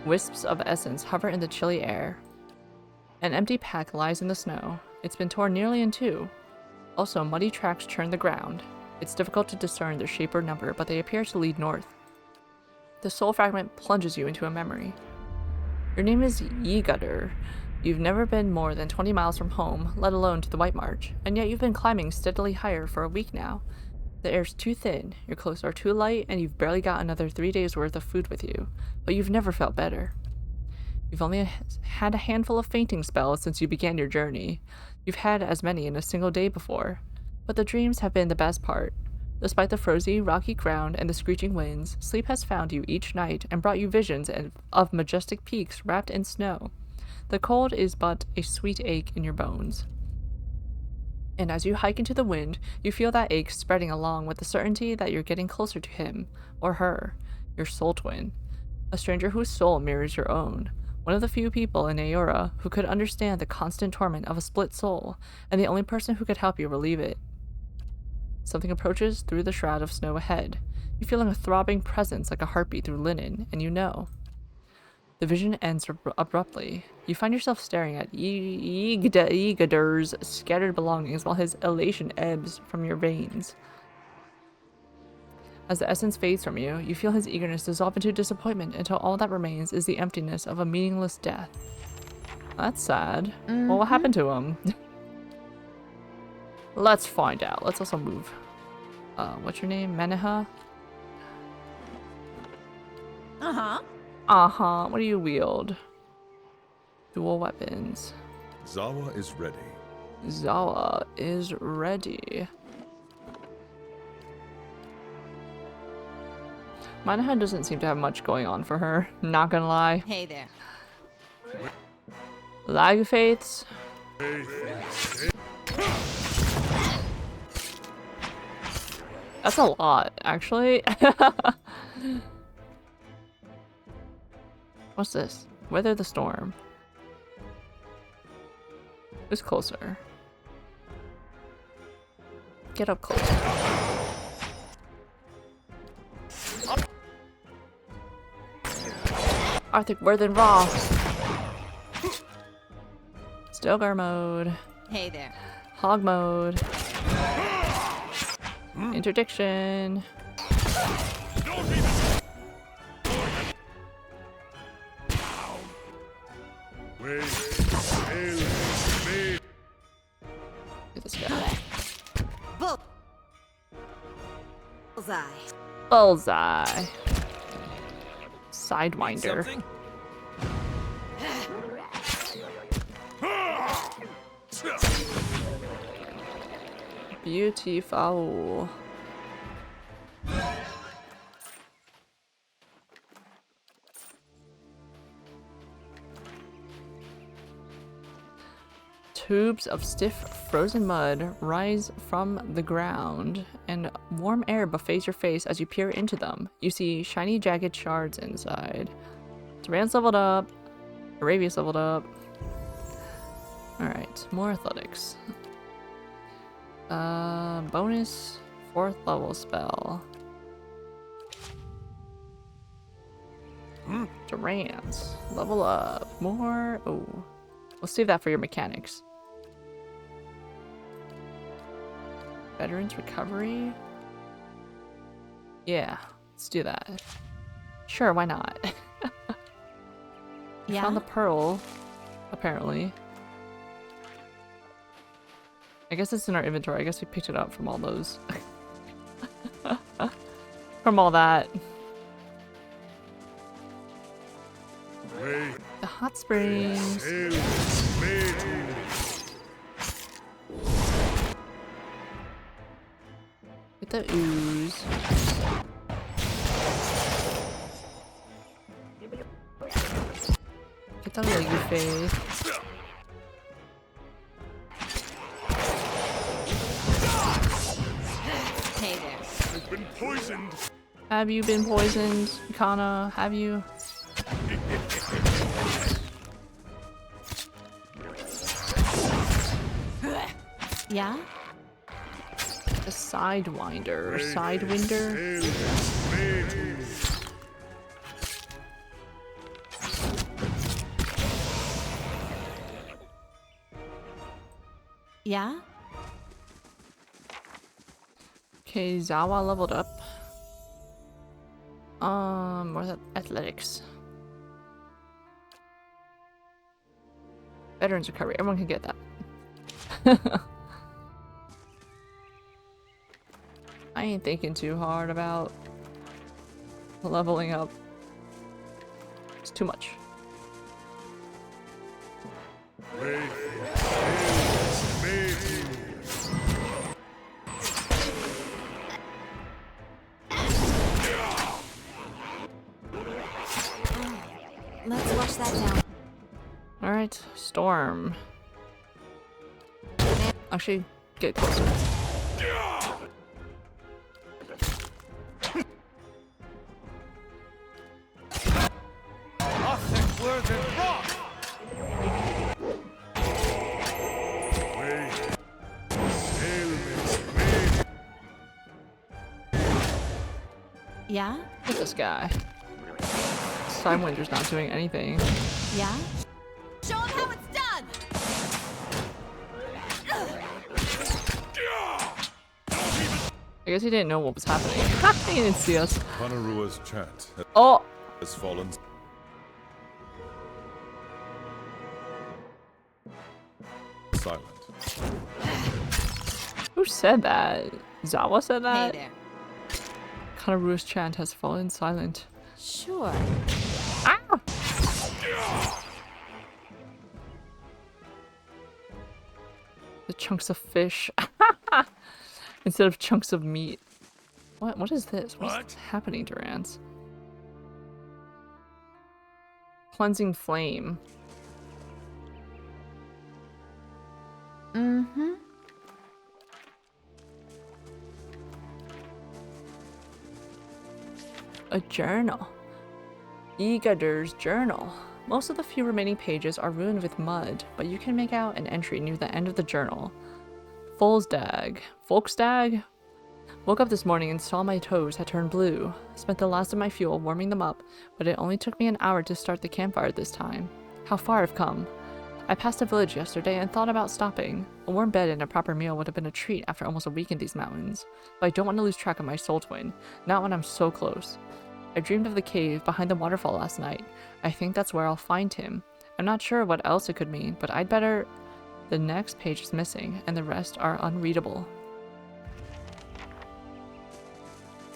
Wisps of essence hover in the chilly air. An empty pack lies in the snow. It's been torn nearly in two. Also, muddy tracks churn the ground. It's difficult to discern their shape or number, but they appear to lead north. The soul fragment plunges you into a memory. Your name is Yegutter. You've never been more than 20 miles from home, let alone to the White March, and yet you've been climbing steadily higher for a week now. The air's too thin, your clothes are too light, and you've barely got another 3 days worth of food with you, but you've never felt better. You've only had a handful of fainting spells since you began your journey. You've had as many in a single day before, but the dreams have been the best part. Despite the frozy, rocky ground and the screeching winds, sleep has found you each night and brought you visions of majestic peaks wrapped in snow. The cold is but a sweet ache in your bones. And as you hike into the wind, you feel that ache spreading along with the certainty that you're getting closer to him, or her, your soul twin. A stranger whose soul mirrors your own. One of the few people in Aora who could understand the constant torment of a split soul, and the only person who could help you relieve it. Something approaches through the shroud of snow ahead. You feel a throbbing presence like a heartbeat through linen, and you know. The vision ends abruptly. You find yourself staring at Yegudder's scattered belongings while his elation ebbs from your veins. As the essence fades from you, you feel his eagerness dissolve into disappointment until all that remains is the emptiness of a meaningless death. That's sad. Well, what happened to him? Let's find out. Let's also move. What's your name? Manaha? Uh-huh. Uh-huh. What do you wield? Dual weapons. Zawa is ready. Zawa is ready. Manaha doesn't seem to have much going on for her, not gonna lie. Hey there. Lag faiths. That's a lot, actually. What's this? Weather the storm. Who's closer? Get up closer. Arctic Word than Raw. Stilgar mode. Hey there. Hog mode. Interdiction. Wait, sail, speed. Look at this guy. Bullseye. Bullseye. Sidewinder. Beautiful. Tubes of stiff frozen mud rise from the ground, and warm air buffets your face as you peer into them. You see shiny, jagged shards inside. Duran's leveled up. Arabia's leveled up. Alright, more athletics. Bonus 4th level spell. Duran's level up. More. Oh, we'll save that for your mechanics. Veterans recovery. Yeah, let's do that. Sure, why not? Yeah? Found the pearl, apparently. I guess it's in our inventory. I guess we picked it up from all those. From all that. Wait, The hot springs. sail, speed. Get the ooze. Get the leggy face. Hey there. I've been poisoned. Have you been poisoned, Kana? Have you? Yeah? The Sidewinder. Sidewinder? Yeah? Okay, Zawa leveled up. More athletics. Veterans recovery. Everyone can get that. I ain't thinking too hard about leveling up. It's too much. Wait, sail, speed. Let's wash that down. Alright, Storm. Actually, get closer. Arctic Word than Raw. Wait, sail, speed. Yeah? Look at this guy. Sidewinder's not doing anything. Yeah? Show him how it's done! I guess he didn't know what was happening. He didn't see us. Panarua's chant Oh! has fallen. Silent. Who said that? Zawa said that? Hey there. Kanarua's chant has fallen silent. Sure. Ah! The chunks of fish. Instead of chunks of meat. What is this? What's happening, Durance? Cleansing flame. Mm-hmm. A journal. Igader's journal. Most of the few remaining pages are ruined with mud, but you can make out an entry near the end of the journal. Folkstag? Woke up this morning and saw my toes had turned blue. Spent the last of my fuel warming them up, but it only took me an hour to start the campfire this time. How far I've come. I passed a village yesterday and thought about stopping. A warm bed and a proper meal would have been a treat after almost a week in these mountains, but I don't want to lose track of my soul twin, not when I'm so close. I dreamed of the cave behind the waterfall last night. I think that's where I'll find him. I'm not sure what else it could mean, but I'd better... The next page is missing, and the rest are unreadable.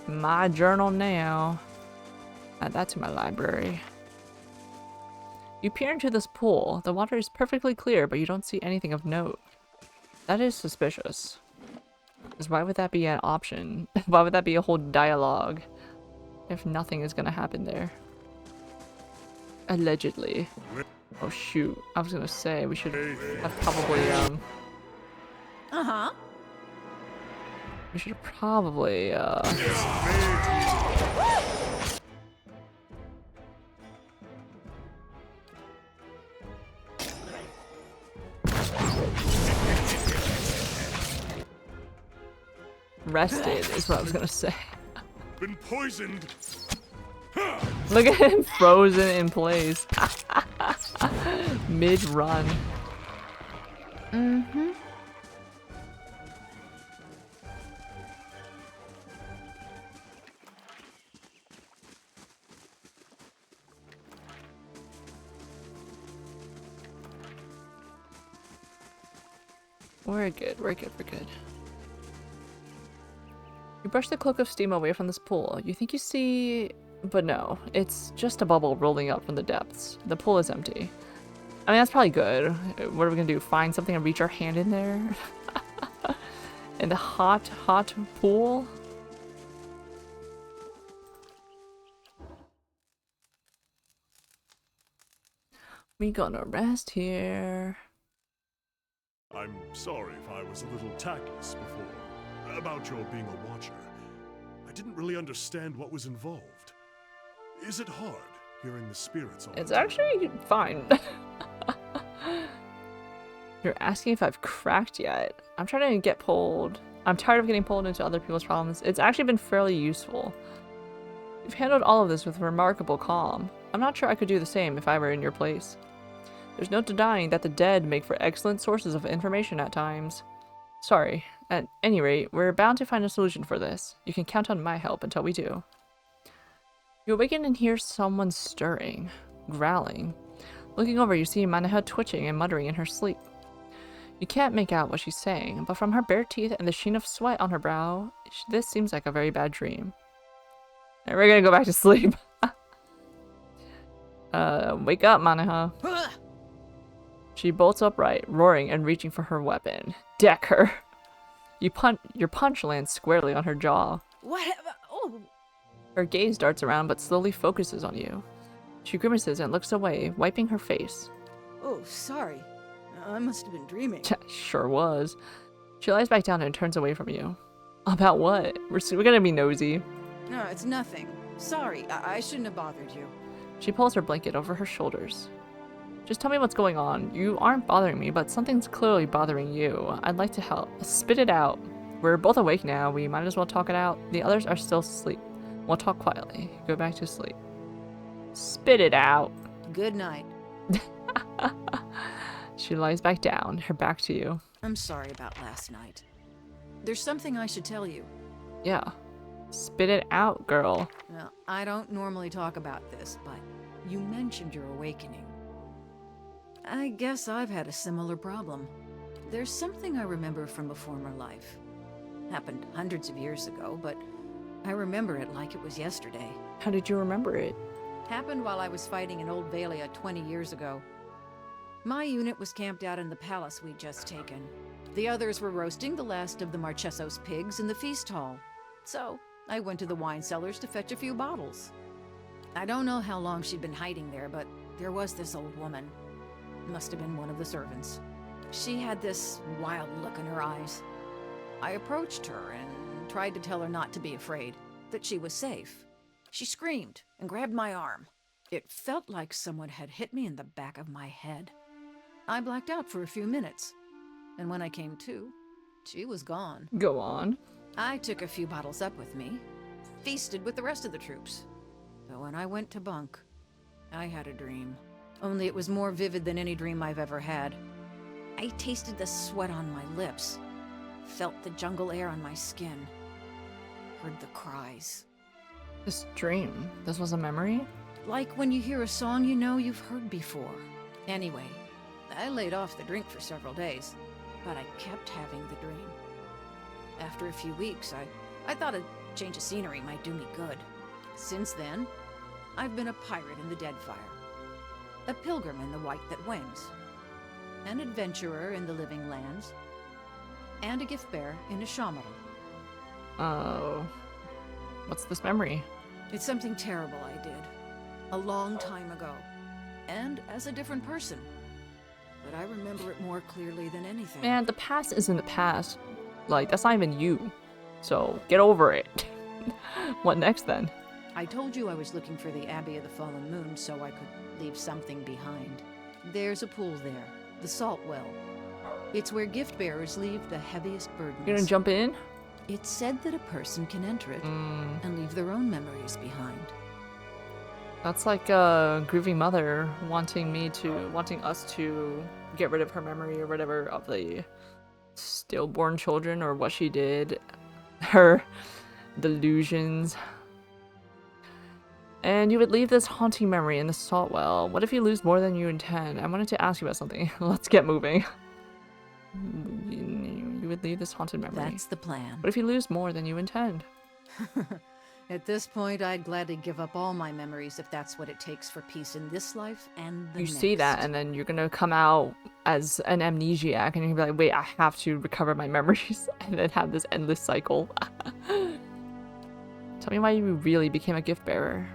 My journal now. Add that to my library. You peer into this pool. The water is perfectly clear, but you don't see anything of note. That is suspicious. Because why would that be an option? Why would that be a whole dialogue if nothing is gonna happen there? Allegedly. Oh shoot, I was gonna say we should have probably we should have probably rested is what I was gonna say. Been poisoned. Look at him frozen in place. Mid-run. Mm-hmm. We're good, we're good, we're good. You brush the cloak of steam away from this pool. You think you see... But no, it's just a bubble rolling up from the depths. The pool is empty. I mean, that's probably good. What are we gonna do? Find something and reach our hand in there? In the hot, hot pool? We gonna rest here. I'm sorry if I was a little tactless before, about your being a watcher. I didn't really understand what was involved. Is it hard, hearing the spirits all It's the time? actually fine. You're asking if I've cracked yet. I'm trying to get pulled. I'm tired of getting pulled into other people's problems. It's actually been fairly useful. You've handled all of this with remarkable calm. I'm not sure I could do the same if I were in your place. There's no denying that the dead make for excellent sources of information at times. Sorry. At any rate, we're bound to find a solution for this. You can count on my help until we do. You awaken and hear someone stirring, growling. Looking over, you see Manaha twitching and muttering in her sleep. You can't make out what she's saying, but from her bare teeth and the sheen of sweat on her brow, this seems like a very bad dream. And we're gonna go back to sleep. Wake up, Manaha. She bolts upright, roaring and reaching for her weapon. Deck her. Your punch lands squarely on her jaw. What? Oh. Her gaze darts around but slowly focuses on you. She grimaces and looks away, wiping her face. Oh, sorry. I must have been dreaming. Sure was. She lies back down and turns away from you. About what? We're gonna be nosy. No, it's nothing. Sorry, I shouldn't have bothered you. She pulls her blanket over her shoulders. Just tell me what's going on. You aren't bothering me, but something's clearly bothering you. I'd like to help. Spit it out. We're both awake now. We might as well talk it out. The others are still asleep. We'll talk quietly. Go back to sleep. Spit it out. Good night. She lies back down, her back to you. I'm sorry about last night. There's something I should tell you. Yeah. Spit it out, girl. Well, I don't normally talk about this, but you mentioned your awakening. I guess I've had a similar problem. There's something I remember from a former life. Happened hundreds of years ago, but I remember it like it was yesterday. How did you remember it? Happened while I was fighting in Old Valia 20 years ago. My unit was camped out in the palace we'd just taken. The others were roasting the last of the Marcheso's pigs in the feast hall. So, I went to the wine cellars to fetch a few bottles. I don't know how long she'd been hiding there, but there was this old woman. Must have been one of the servants. She had this wild look in her eyes. I approached her and tried to tell her not to be afraid, that she was safe. She screamed and grabbed my arm. It felt like someone had hit me in the back of my head. I blacked out for a few minutes, and when I came to, she was gone. Go on. I took a few bottles up with me, feasted with the rest of the troops. But when I went to bunk, I had a dream. Only it was more vivid than any dream I've ever had. I tasted the sweat on my lips, felt the jungle air on my skin, heard the cries. This dream, this was a memory? Like when you hear a song you know you've heard before. Anyway, I laid off the drink for several days, but I kept having the dream. After a few weeks, I thought a change of scenery might do me good. Since then, I've been a pirate in the Deadfire, a pilgrim in the White That Wings, an adventurer in the Living Lands, and a gift bearer in a Shaman. Oh. What's this memory? It's something terrible I did, a long time ago, and as a different person. But I remember it more clearly than anything. Man, the past isn't the past. Like, that's not even you. So, get over it. What next then? I told you I was looking for the Abbey of the Fallen Moon so I could leave something behind. There's a pool there, the Salt Well. It's where gift bearers leave the heaviest burdens. You're gonna jump in? It's said that a person can enter it and leave their own memories behind. That's like a groovy mother wanting us to get rid of her memory or whatever of the stillborn children or what she did. Her delusions. And you would leave this haunting memory in the salt well. What if you lose more than you intend? I wanted to ask you about something. Let's get moving. You would leave this haunted memory. That's the plan. What if you lose more than you intend? At this point, I'd gladly give up all my memories if that's what it takes for peace in this life and the You next. see that, and then you're gonna come out as an amnesiac, and you're gonna be like, wait, I have to recover my memories, and then have this endless cycle. Tell me why you really became a gift bearer.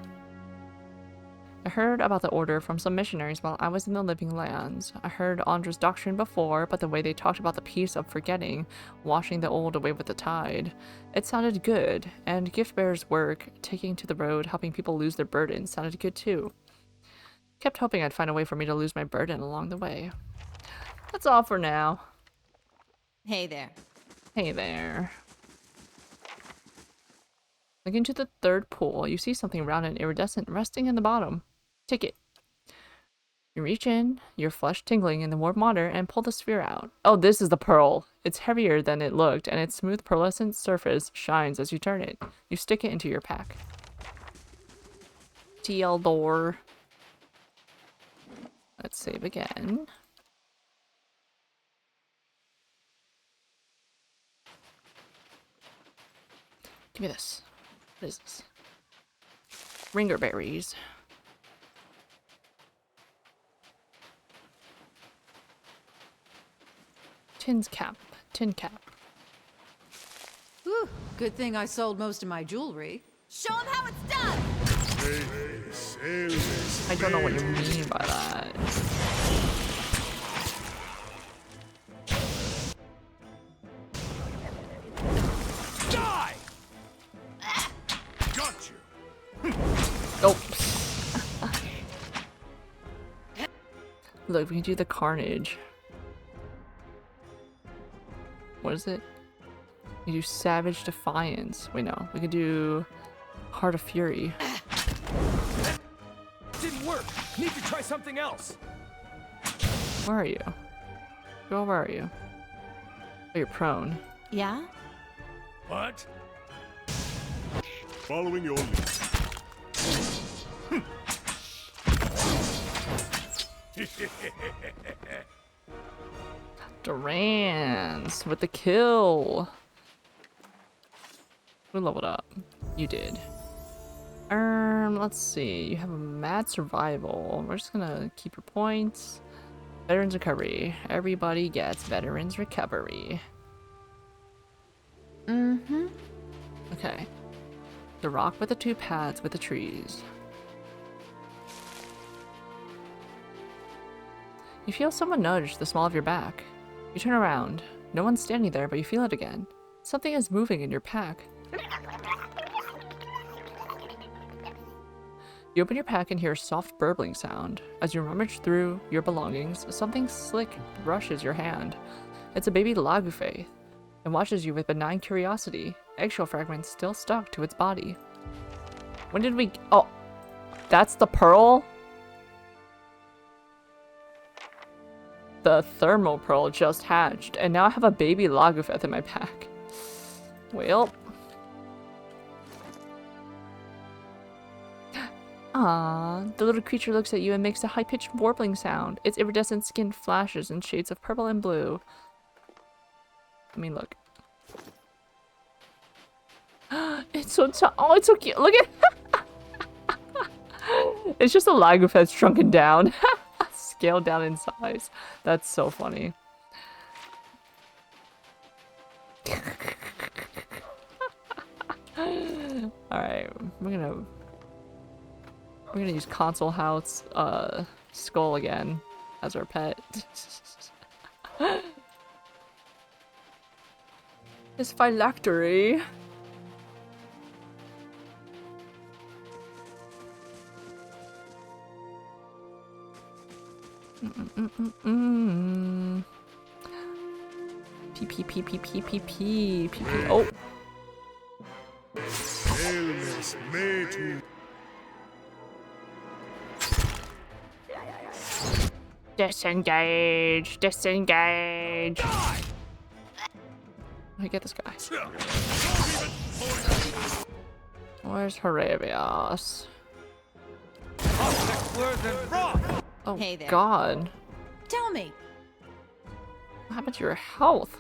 I heard about the order from some missionaries while I was in the Living Lands. I heard Andra's doctrine before, but the way they talked about the peace of forgetting, washing the old away with the tide, it sounded good, and gift bearers' work, taking to the road, helping people lose their burden, sounded good too. Kept hoping I'd find a way for me to lose my burden along the way. That's all for now. Hey there. Hey there. Looking to the third pool, you see something round and iridescent resting in the bottom. Ticket. You reach in, your flesh tingling in the warm water, and pull the sphere out. Oh, this is the pearl. It's heavier than it looked, and its smooth pearlescent surface shines as you turn it. You stick it into your pack. TL door. Let's save again. Give me this. What is this? Ringer berries. Tin cap. Whew, good thing I sold most of my jewelry. Show them how it's done! I don't know what you mean by that. Die! Got you. Nope. Look, we can do the carnage. What is it? We do Savage Defiance. Wait, no. We could do Heart of Fury. Didn't work. Need to try something else. Where are you? Girl, where are you? Oh, you're prone. Yeah? What? Following your lead. Durance with the kill. Who leveled up? You did. Let's see. You have a mad survival. We're just gonna keep your points. Veterans recovery. Everybody gets veterans recovery. Okay. The rock with the two paths with the trees. You feel someone nudge the small of your back. You turn around. No one's standing there, but you feel it again. Something is moving in your pack. You open your pack and hear a soft burbling sound. As you rummage through your belongings, something slick brushes your hand. It's a baby Lagufe. It watches you with benign curiosity, eggshell fragments still stuck to its body. When did we... Oh, that's the pearl? The thermal pearl just hatched, and now I have a baby Lagufeth in my pack. Well. Ah, the little creature looks at you and makes a high-pitched warbling sound. Its iridescent skin flashes in shades of purple and blue. I mean, look. It's so oh, it's so cute. Look at it's just a Lagufeth shrunken down. Scaled down in size. That's so funny. Alright, we're gonna use Console House Skull again as our pet. This phylactery. P. Oh. Disengage. Disengage. Let me get this guy. Where's Harabios? Oh, hey there. God. Tell me. What happened to your health?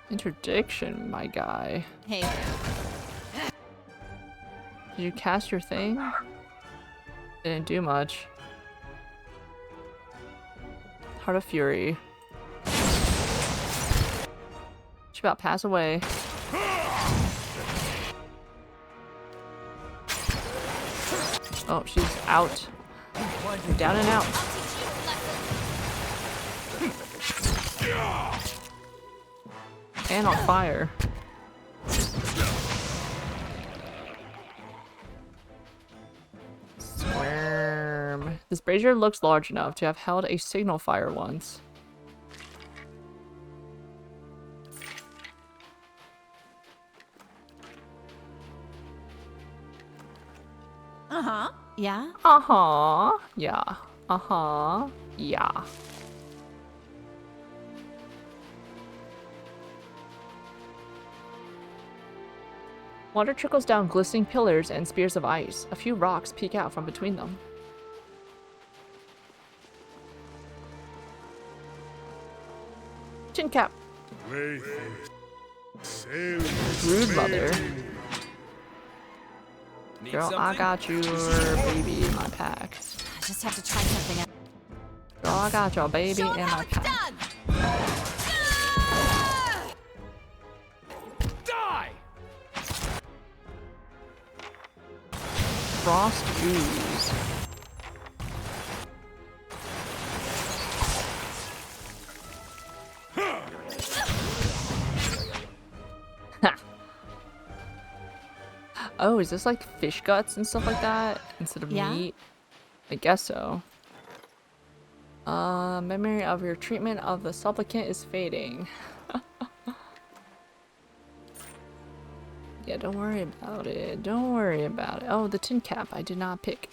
Interdiction, my guy. Hey there. Did you cast your thing? Didn't do much. Heart of Fury. She about pass away. Oh, she's out. Down and out. And on fire. Squirm. This brazier looks large enough to have held a signal fire once. Uh-huh. Yeah? Uh-huh. Yeah. Uh-huh. Yeah. Water trickles down glistening pillars and spears of ice. A few rocks peek out from between them. Tin cap. Rude mother. Girl, I got your baby in my pack. I just have to try something out. Girl, I got your baby in my pack. Die! Frost ooze. Oh, is this like fish guts and stuff like that instead of meat? I guess so. Memory of your treatment of the supplicant is fading. Yeah, don't worry about it. Don't worry about it. Oh, the tin cap I did not pick.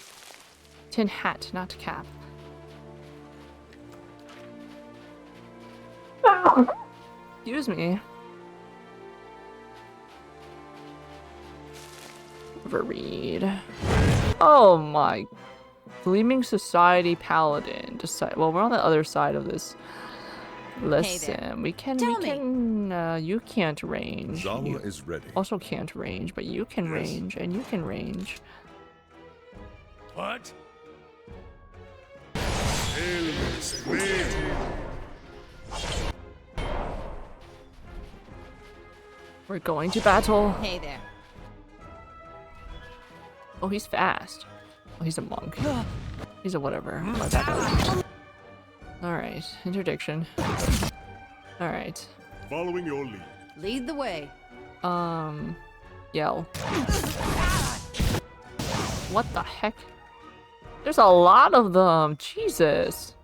Tin hat, not cap. Excuse me. Read. Oh my. Gleaming Society Paladin. Well, we're on the other side of this. Listen, you can't range. Zala is ready. Also can't range, but you can range, and you can range. What? We're going to battle. Hey there. Oh, he's fast. Oh, he's a monk. He's a whatever. Alright, interdiction. Alright. Following your lead. Lead the way. Yell. What the heck? There's a lot of them. Jesus.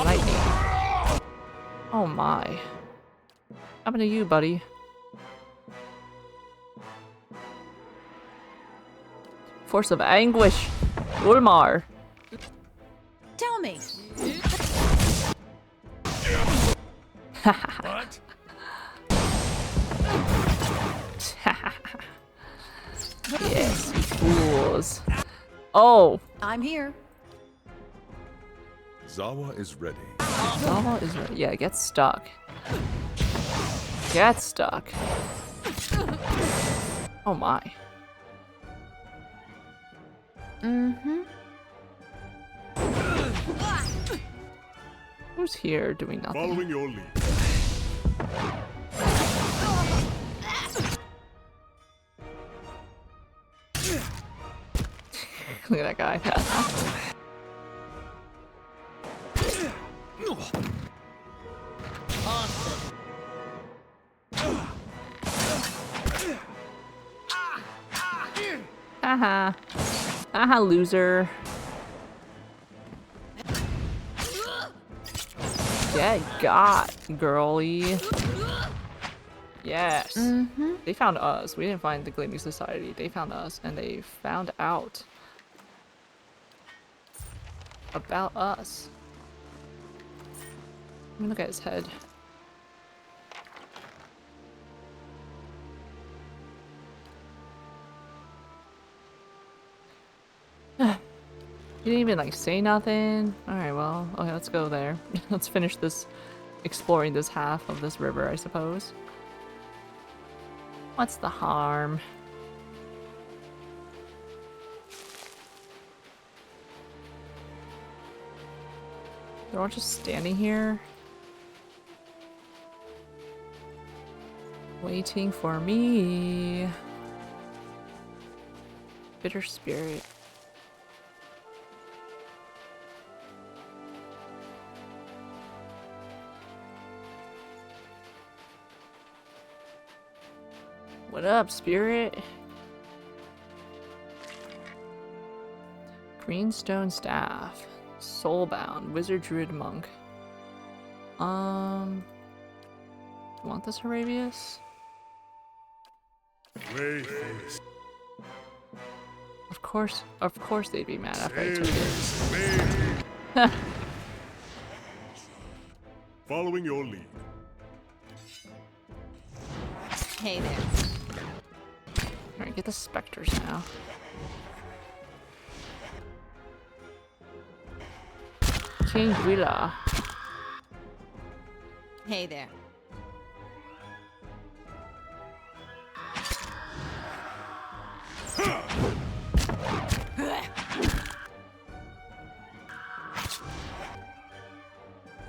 Lightning. Oh my. What happened to you, buddy? Force of anguish. Ulmar. Tell me. What? Yes, fools. Oh. I'm here. Zawa is ready. Zawa is ready. Yeah, get stuck. Get stuck. Oh my. Mm-hmm. Who's here doing nothing? Following your lead. Look at that guy. Haha. Haha, loser. Get got, girly. Yes. They found us. We didn't find the Gleaming Society. They found us, and they found out about us. Let me look at his head. He didn't even like say nothing. Alright, well, okay, let's go there. Let's finish this, exploring this half of this river, I suppose. What's the harm? They're all just standing here. Waiting for me. Bitter spirit. What up, spirit? Greenstone staff. Soulbound. Wizard druid monk. You want this, Arabius? Wait for this. Of course they'd be mad after I took it. Following your lead. Hey there. Alright, get the specters now. King Gwila. Hey there.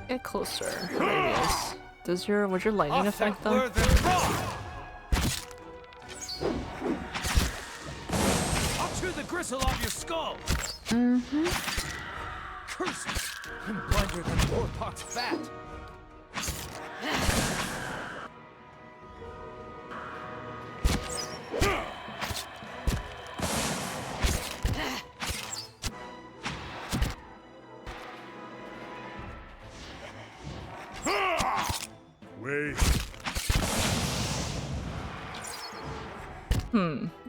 Get closer, Arabius. Would your lightning affect them? I'll chew the gristle off your skull! Curses! I'm blinder than poor-pox fat! Wait.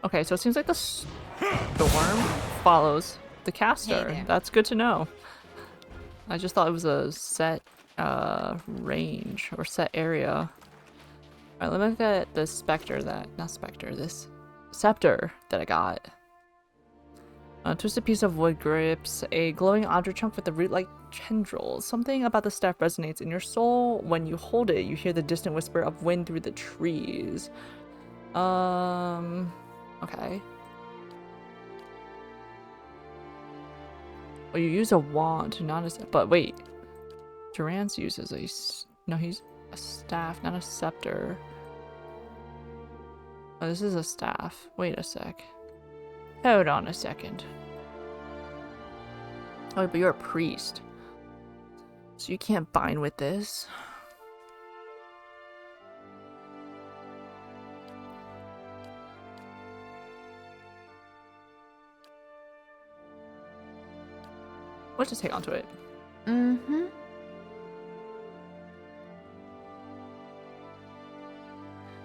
Okay, so it seems like the storm follows the caster. Hey there. That's good to know. I just thought it was a set range or set area. Alright, let me look at this specter this scepter that I got. A twisted piece of wood grips a glowing object chunk with a root-like tendrils. Something about the staff resonates in your soul. When you hold it, you hear the distant whisper of wind through the trees. Okay. Well, you use a wand, not a... But wait. Durance uses a... No, he's a staff, not a scepter. Oh, this is a staff. Wait a sec. Hold on a second. Oh, but you're a priest. So you can't bind with this. Let's just hang on to it. Mm-hmm.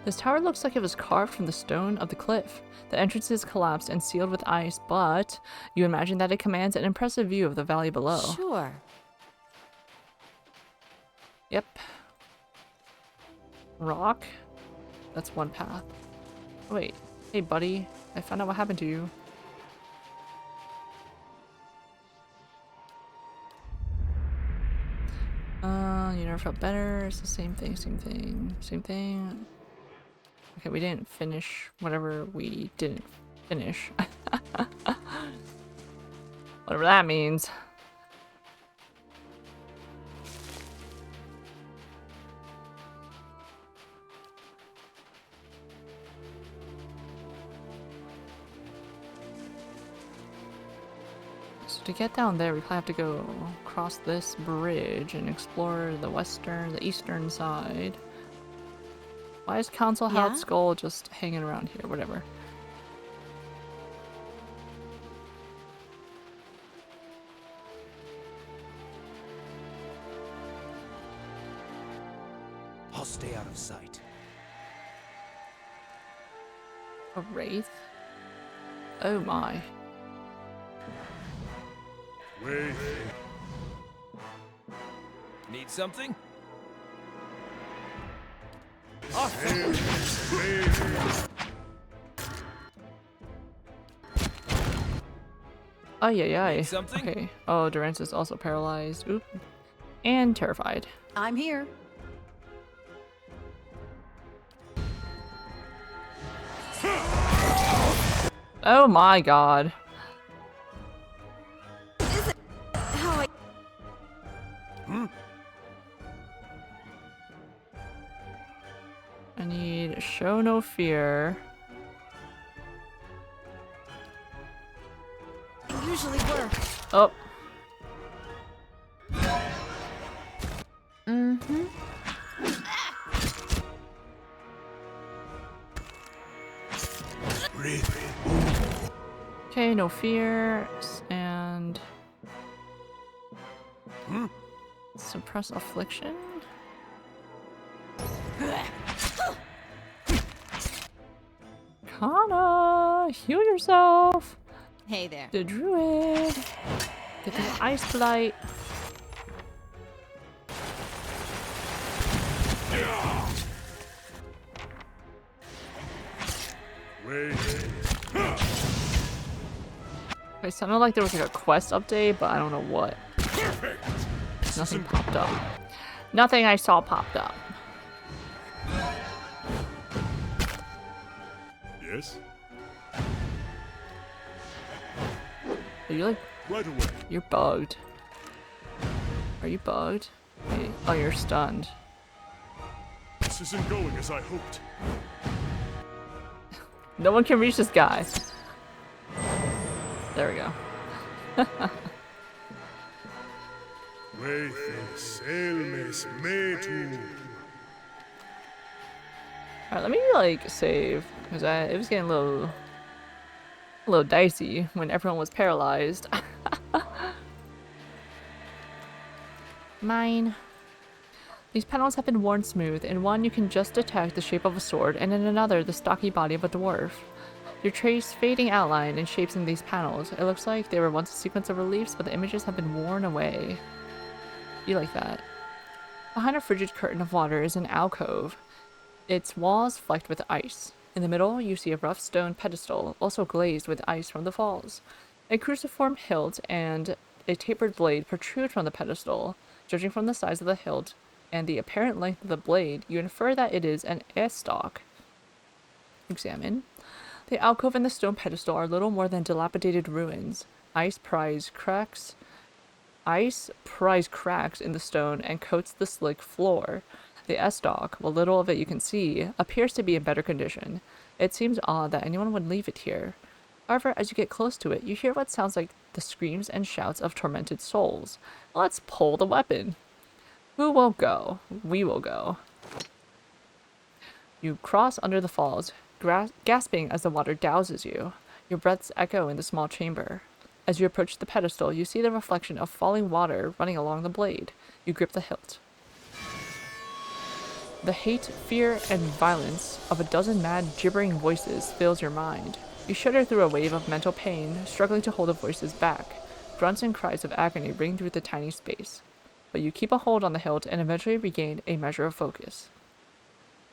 This tower looks like it was carved from the stone of the cliff. The entrance is collapsed and sealed with ice, but you imagine that it commands an impressive view of the valley below. Sure. Yep. Rock? That's one path. Wait. Hey, buddy. I found out what happened to you. You never felt better. It's the same thing, same thing, same thing. Okay, we didn't finish whatever we didn't finish. Whatever that means. So to get down there, we probably have to go across this bridge and explore the eastern side. Why is Council House Skull just hanging around here? Whatever. I'll stay out of sight. A wraith? Oh my. Wait. Need something? Ay ay ay. Something? Okay. Oh, Durance is also paralyzed. Oop. And terrified. I'm here. Oh my god. How I... I need show no fear. It usually works. Oh. Mm-hmm. Okay, no fear. And... suppress affliction? Kana, heal yourself. Hey there. The druid. Get this ice blight. Wait. It sounded like there was like a quest update, but I don't know what. Nothing popped up. Nothing I saw popped up. Yes? Are you like... Right away. You're bugged. Are you bugged? Wait. Oh, you're stunned. This isn't going as I hoped. No one can reach this guy. There we go. Alright, let me like save because it was getting a little dicey when everyone was paralyzed. Mine. These panels have been worn smooth. In one, you can just detect the shape of a sword, and in another, the stocky body of a dwarf. You trace fading outline and shapes in these panels. It looks like they were once a sequence of reliefs, but the images have been worn away. You like that. Behind a frigid curtain of water is an alcove. Its walls flecked with ice. In the middle, you see a rough stone pedestal, also glazed with ice from the falls. A cruciform hilt and a tapered blade protrude from the pedestal. Judging from the size of the hilt and the apparent length of the blade, you infer that it is an S-stock. Examine. The alcove and the stone pedestal are little more than dilapidated ruins. Ice pries cracks in the stone and coats the slick floor. The S-stock, what little of it you can see, appears to be in better condition. It seems odd that anyone would leave it here. However, as you get close to it, you hear what sounds like the screams and shouts of tormented souls. Let's pull the weapon. Who won't go? We will go. You cross under the falls, gasping as the water douses you. Your breaths echo in the small chamber. As you approach the pedestal, you see the reflection of falling water running along the blade. You grip the hilt. The hate, fear, and violence of a dozen mad, gibbering voices fills your mind. You shudder through a wave of mental pain, struggling to hold the voices back. Grunts and cries of agony ring through the tiny space. But you keep a hold on the hilt and eventually regain a measure of focus.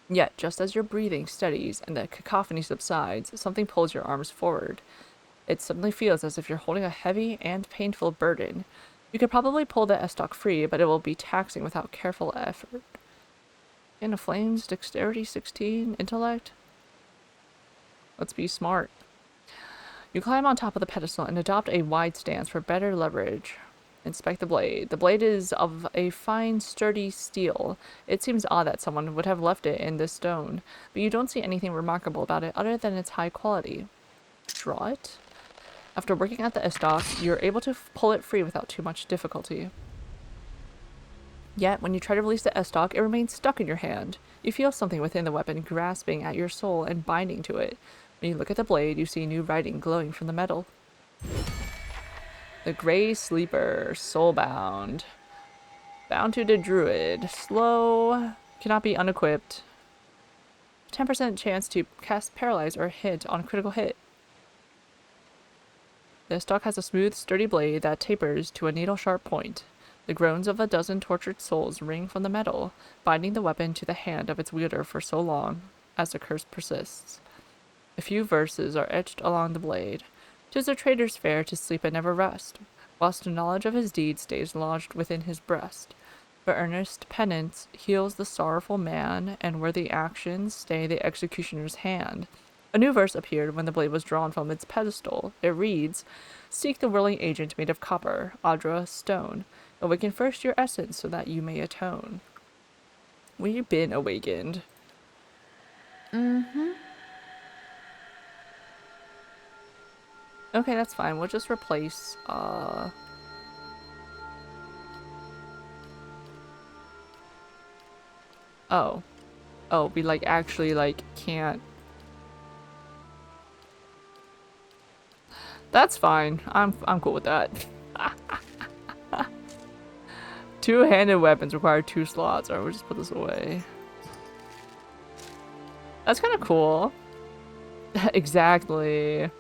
Yet, just as your breathing steadies and the cacophony subsides, something pulls your arms forward. It suddenly feels as if you're holding a heavy and painful burden. You could probably pull the estoc free, but it will be taxing without careful effort. In the flames, dexterity 16, intellect? Let's be smart. You climb on top of the pedestal and adopt a wide stance for better leverage. Inspect the blade. The blade is of a fine, sturdy steel. It seems odd that someone would have left it in this stone, but you don't see anything remarkable about it other than its high quality. Draw it? After working at the estoc, you're able to pull it free without too much difficulty. Yet, when you try to release the estoc, it remains stuck in your hand. You feel something within the weapon grasping at your soul and binding to it. When you look at the blade, you see new writing glowing from the metal. The Grey Sleeper, soulbound. Bound to the druid. Slow. Cannot be unequipped. 10% chance to cast paralyze or hit on critical hit. The stock has a smooth, sturdy blade that tapers to a needle-sharp point. The groans of a dozen tortured souls ring from the metal, binding the weapon to the hand of its wielder for so long as the curse persists. A few verses are etched along the blade. 'Tis a traitor's fare to sleep and never rest, whilst the knowledge of his deed stays lodged within his breast. But earnest penance heals the sorrowful man, and worthy actions stay the executioner's hand. A new verse appeared when the blade was drawn from its pedestal. It reads, "Seek the whirling agent made of copper, Adra, stone. Awaken first your essence so that you may atone." We've been awakened. Mm-hmm. Okay, that's fine. We'll just replace, Oh. Oh, we, like, actually, like, can't... That's fine. I'm cool with that. Two-handed weapons require 2 slots. Alright, we'll just put this away. That's kind of cool. Exactly.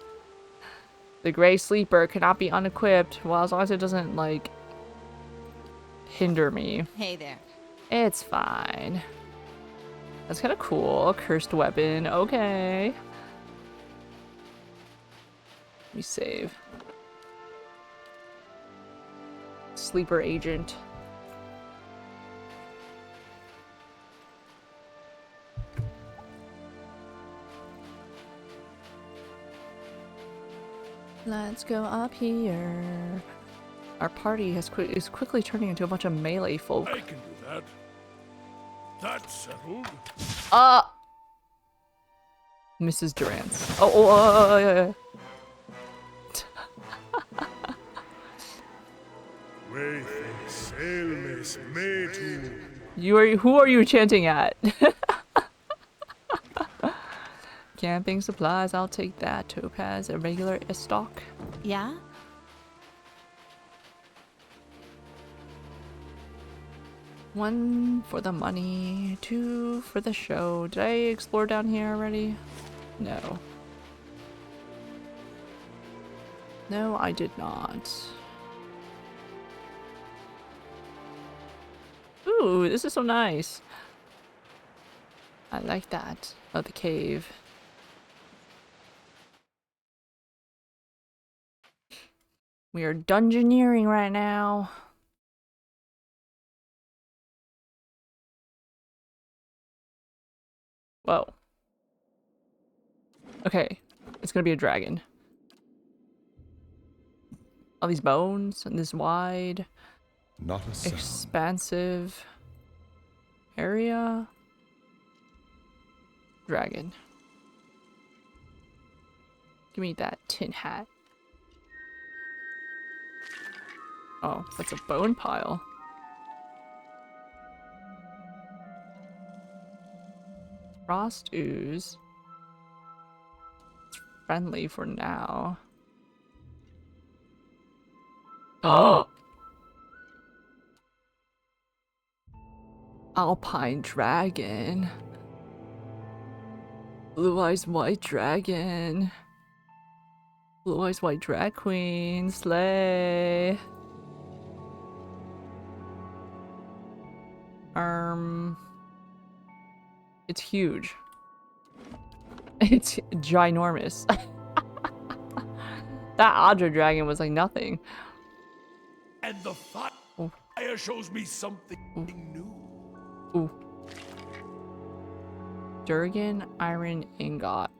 The Grey Sleeper cannot be unequipped. Well, as long as it doesn't, like, hinder me. Hey there. It's fine. That's kind of cool. Cursed weapon. Okay. Let me save. Sleeper agent. Let's go up here. Our party is quickly turning into a bunch of melee folk. I can do that. That's settled. Mrs. Durant's. Oh, yeah. Who are you chanting at? Camping supplies, I'll take that. Topaz, a regular estoc. Yeah? One for the money, 2 for the show. Did I explore down here already? No. No, I did not. Ooh, this is so nice. I like that. Oh, the cave. We are dungeoneering right now. Whoa. Okay, it's gonna be a dragon. All these bones and this wide, not a sound. Expansive area. Dragon. Give me that tin hat. Oh, that's a bone pile. Frost ooze. It's friendly for now. Oh! Alpine dragon. Blue eyes white dragon. Blue eyes white drag queen. Slay. It's huge. It's ginormous. That Audra dragon was like nothing. And the fire shows me something new. Ooh. Durgan iron ingot.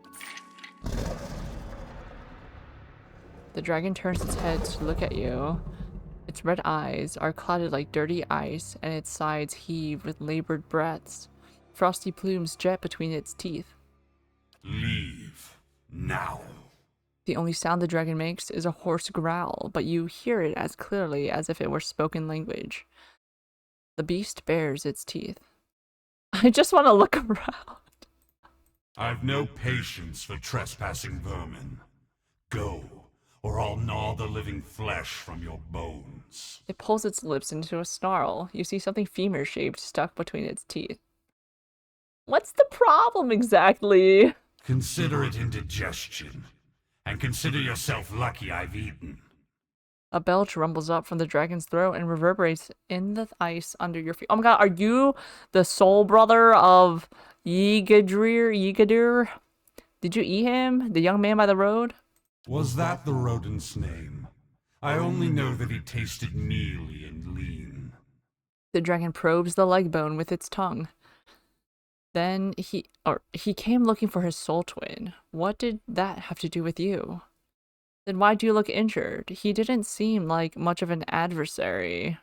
The dragon turns its head to look at you. Its red eyes are clouded like dirty ice, and its sides heave with labored breaths. Frosty plumes jet between its teeth. Leave now. The only sound the dragon makes is a hoarse growl, but you hear it as clearly as if it were spoken language. The beast bares its teeth. I just want to look around. I've no patience for trespassing vermin. Go, or I'll gnaw the living flesh from your bones. It pulls its lips into a snarl. You see something femur-shaped stuck between its teeth. What's the problem exactly? Consider it indigestion, and consider yourself lucky I've eaten. A belch rumbles up from the dragon's throat and reverberates in the ice under your feet. Oh my god, are you the soul brother of Yigadir? Did you eat him? The young man by the road? Was that the rodent's name? I only know that he tasted mealy and lean. The dragon probes the leg bone with its tongue. Then he came looking for his soul twin. What did that have to do with you? Then why do you look injured? He didn't seem like much of an adversary.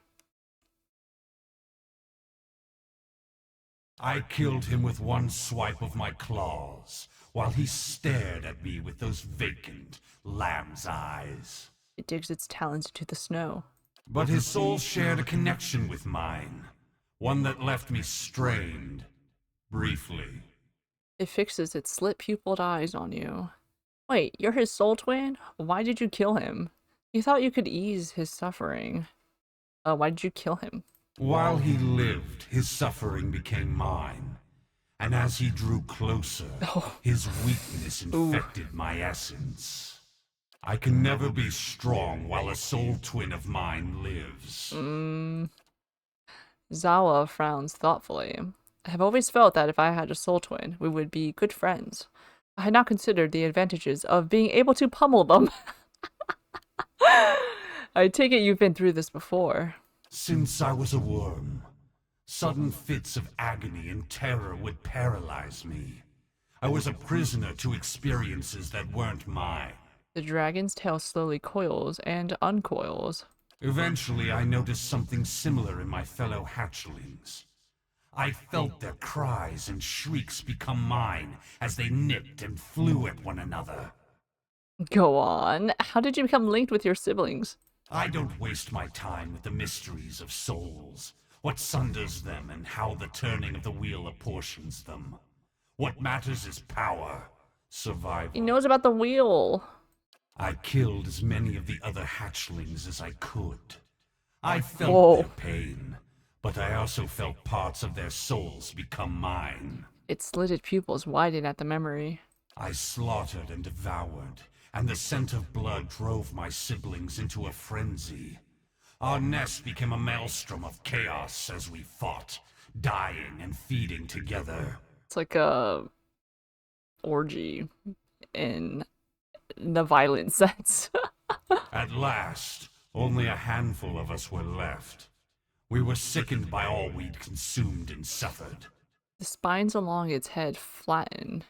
I killed him with one swipe of my claws, while he stared at me with those vacant lamb's eyes. It digs its talons into the snow. But his soul shared a connection with mine, one that left me strained, briefly. It fixes its slit-pupiled eyes on you. Wait, you're his soul twin? Why did you kill him? You thought you could ease his suffering. Why did you kill him? While he lived, his suffering became mine. And as he drew closer, his weakness infected my essence. I can never be strong while a soul twin of mine lives. Zawa frowns thoughtfully. I have always felt that if I had a soul twin, we would be good friends. I had not considered the advantages of being able to pummel them. I take it you've been through this before. Since I was a worm, sudden fits of agony and terror would paralyze me. I was a prisoner to experiences that weren't mine. The dragon's tail slowly coils and uncoils. Eventually, I noticed something similar in my fellow hatchlings. I felt their cries and shrieks become mine as they nipped and flew at one another. Go on. How did you become linked with your siblings? I don't waste my time with the mysteries of souls, what sunders them and how the turning of the wheel apportions them. What matters is power, survival. He knows about the wheel. I killed as many of the other hatchlings as I could. I felt their pain, but I also felt parts of their souls become mine. Its slitted pupils widen at the memory. I slaughtered and devoured, and the scent of blood drove my siblings into a frenzy. Our nest became a maelstrom of chaos as we fought, dying and feeding together. It's like a orgy in the violent sense. At last, only a handful of us were left. We were sickened by all we'd consumed and suffered. The spines along its head flatten.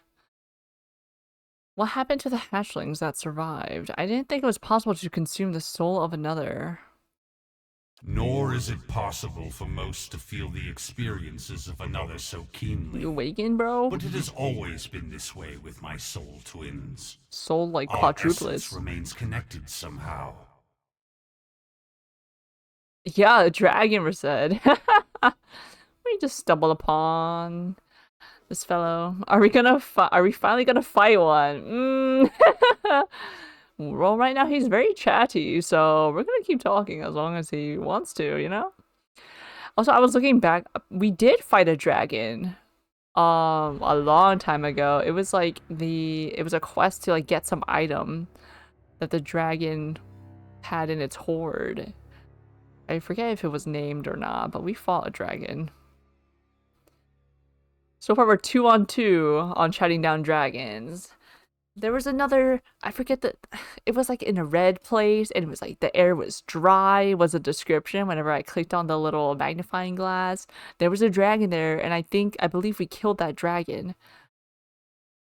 What happened to the hatchlings that survived? I didn't think it was possible to consume the soul of another. Nor is it possible for most to feel the experiences of another so keenly. You awaken, bro? But it has always been this way with my soul twins. Soul like Our quadruplets. essence remains connected somehow. Yeah, a dragon said. We just stumbled upon This fellow. Are we finally gonna fight one? Well, right now he's very chatty, so we're gonna keep talking as long as he wants to, you know? Also, I was looking back. We did fight a dragon. A long time ago. It was like it was a quest to like get some item that the dragon had in its hoard. I forget if it was named or not, but we fought a dragon. So far we're 2-on-2 on shutting down dragons. There was another, I forget it was like in a red place and it was like the air was dry was a description whenever I clicked on the little magnifying glass. There was a dragon there and I believe we killed that dragon.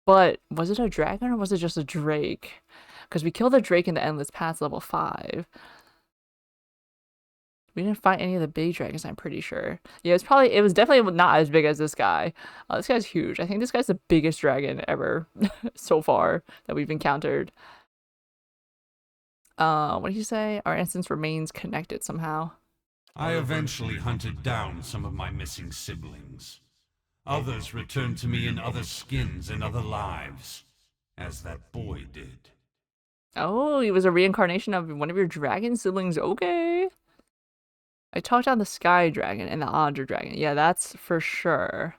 But was it a dragon or was it just a drake? Because we killed the drake in the Endless Pass level 5. We didn't fight any of the big dragons, I'm pretty sure. Yeah, it was definitely not as big as this guy. This guy's huge. I think this guy's the biggest dragon ever so far that we've encountered. What did he say? Our instance remains connected somehow. I eventually hunted down some of my missing siblings. Others returned to me in other skins and other lives, as that boy did. Oh, he was a reincarnation of one of your dragon siblings. Okay. I talked down the sky dragon and the otter dragon. Yeah, that's for sure.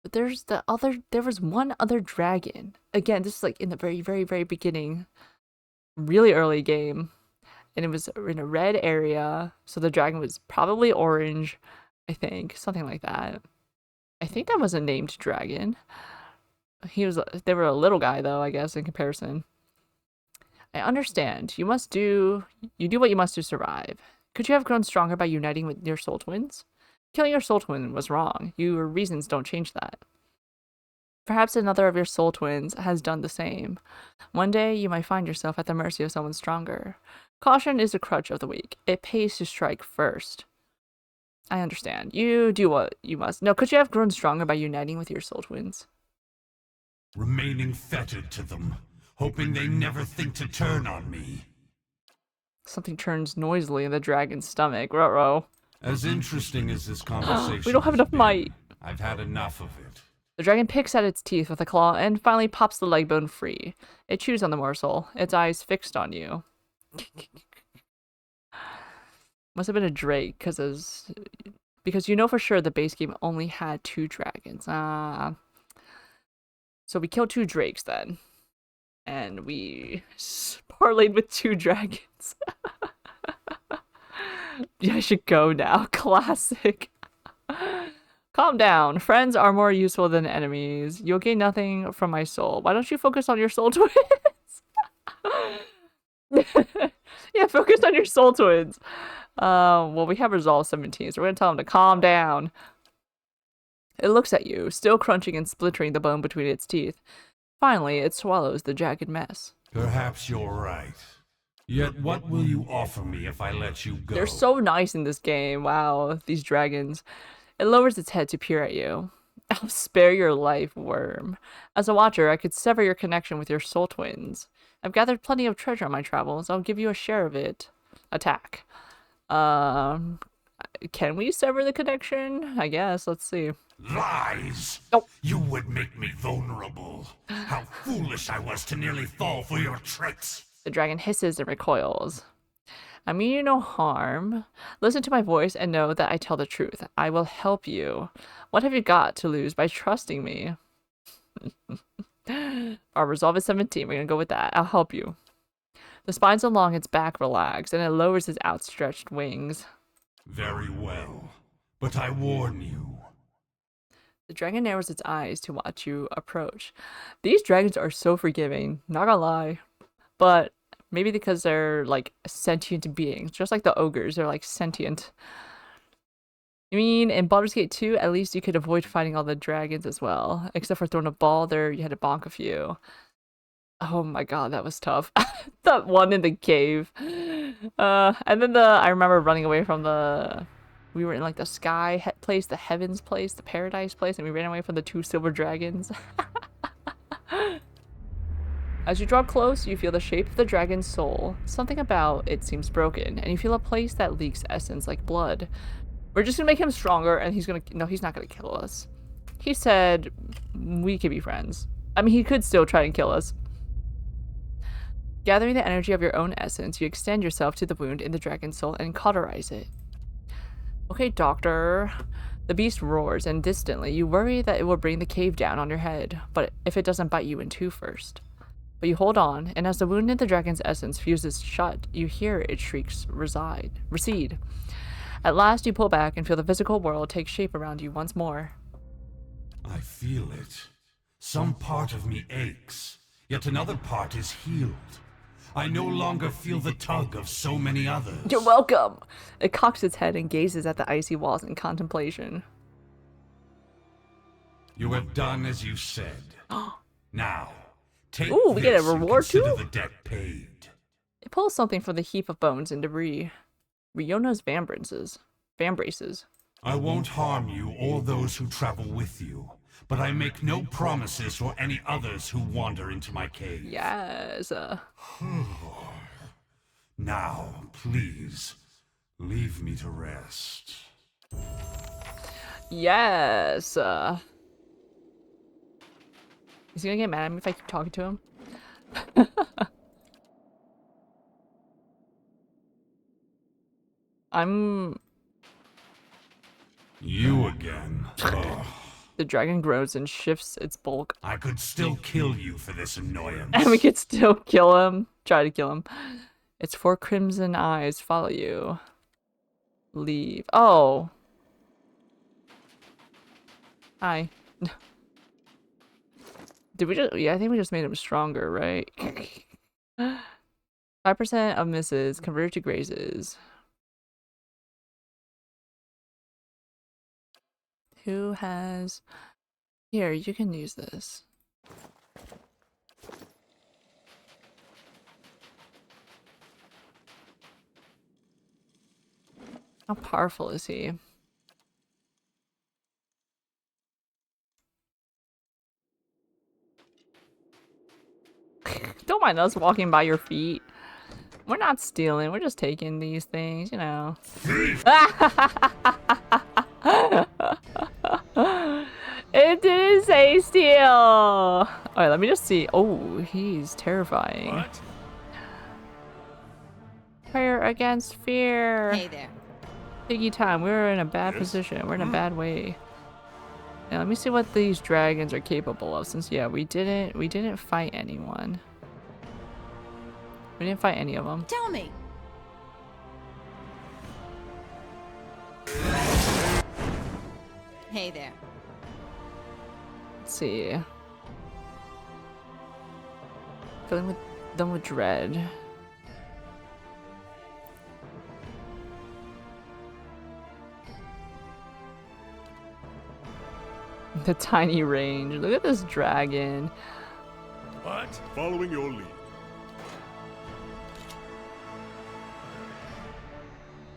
But there was one other dragon. Again, this is like in the very, very, very beginning. Really early game. And it was in a red area. So the dragon was probably orange, I think. Something like that. I think that was a named dragon. They were a little guy though, I guess, in comparison. I understand. You do what you must to survive. Could you have grown stronger by uniting with your soul twins? Killing your soul twin was wrong. Your reasons don't change that. Perhaps another of your soul twins has done the same. One day, you might find yourself at the mercy of someone stronger. Caution is the crutch of the weak. It pays to strike first. I understand. You do what you must. No, could you have grown stronger by uniting with your soul twins? Remaining fettered to them, hoping they never think to turn on me. Something turns noisily in the dragon's stomach. Ruh-roh. As interesting as this conversation we don't have enough might. I've had enough of it. The dragon picks at its teeth with a claw and finally pops the leg bone free. It chews on the morsel, its eyes fixed on you. Must have been a drake, because you know for sure the base game only had 2 dragons. So we killed 2 drakes then. And we parlayed with 2 dragons. Yeah, I should go now. Classic. Calm down. Friends are more useful than enemies. You'll gain nothing from my soul. Why don't you focus on your soul twins? Yeah, focus on your soul twins. Well, we have Resolve 17, so we're gonna tell him to calm down. It looks at you, still crunching and splintering the bone between its teeth. Finally, it swallows the jagged mess. Perhaps you're right. Yet what will you offer me if I let you go? They're so nice in this game. Wow, these dragons. It lowers its head to peer at you. I'll spare your life, worm. As a watcher, I could sever your connection with your soul twins. I've gathered plenty of treasure on my travels. I'll give you a share of it. Attack. Can we sever the connection? I guess. Let's see. Lies! Nope. You would make me vulnerable. How foolish I was to nearly fall for your tricks. The dragon hisses and recoils. I mean you no harm. Listen to my voice and know that I tell the truth. I will help you. What have you got to lose by trusting me? Our resolve is 17. We're gonna go with that. I'll help you. The spines along its back relax, and it lowers its outstretched wings. Very well. But I warn you. The dragon narrows its eyes to watch you approach. These dragons are so forgiving, not gonna lie. But maybe because they're like sentient beings, just like the ogres, they're like sentient. I mean, in Baldur's Gate 2, at least you could avoid fighting all the dragons as well. Except for throwing a ball there, you had to bonk a few. Oh my god, that was tough. That one in the cave. And then I remember running away from we were in like the sky place, the heavens place, the paradise place, and we ran away from the 2 silver dragons. As you draw close, you feel the shape of the dragon's soul. Something about it seems broken, and you feel a place that leaks essence like blood. We're just gonna make him stronger, and he's not gonna kill us. He said we could be friends. I mean, he could still try and kill us. Gathering the energy of your own essence, you extend yourself to the wound in the dragon's soul and cauterize it. Okay, doctor. The beast roars, and distantly, you worry that it will bring the cave down on your head, but if it doesn't bite you in two first. But you hold on, and as the wound in the dragon's essence fuses shut, you hear its shrieks recede. At last, you pull back and feel the physical world take shape around you once more. I feel it. Some part of me aches, yet another part is healed. I no longer feel the tug of so many others. You're welcome! It cocks its head and gazes at the icy walls in contemplation. You have done as you said. Now, take Ooh, we get a this and reward consider too? the debt paid. It pulls something from the heap of bones and debris. Riona's vambraces. I won't harm you or those who travel with you, but I make no promises for any others who wander into my cave. Yes. Now, please, leave me to rest. Yes. Is he gonna get mad at me if I keep talking to him? You again. Ugh. The dragon grows and shifts its bulk. I could still kill you for this annoyance. And we could still kill him. Try to kill him. Its 4 crimson eyes follow you. Leave. Oh. Hi. Did we just... Yeah, I think we just made him stronger, right? 5% of misses converted to grazes. Who has... Here, you can use this. How powerful is he? Don't mind us walking by your feet. We're not stealing, we're just taking these things, you know. It didn't say steal! Alright, let me just see. Oh, he's terrifying. What? Prayer against fear. Hey there. Piggy time, we're in a bad position. We're in a bad way. Now let me see what these dragons are capable of, since yeah, we didn't fight anyone. We didn't fight any of them. Tell me. Hey there. Let's see. Filling them with dread. The tiny range. Look at this dragon. What? Following your lead.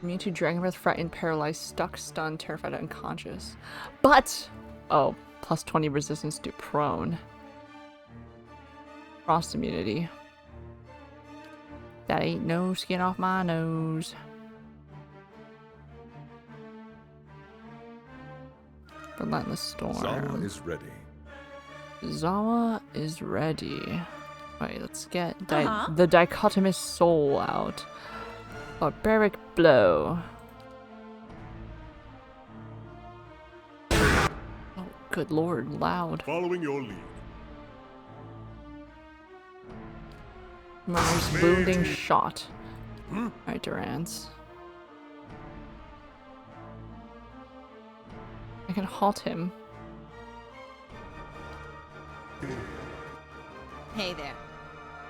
Immune to dragon breath, frightened, paralyzed, stuck, stunned, terrified, unconscious. But oh, plus 20 resistance to prone. Frost immunity. That ain't no skin off my nose. Relentless storm. Zawa is ready. Zawa is ready. Alright, let's get the dichotomous soul out. Barbaric blow. Oh, good lord, loud. Following your lead. Murder's wounding shot. Alright, Durance. I can halt him. Hey there.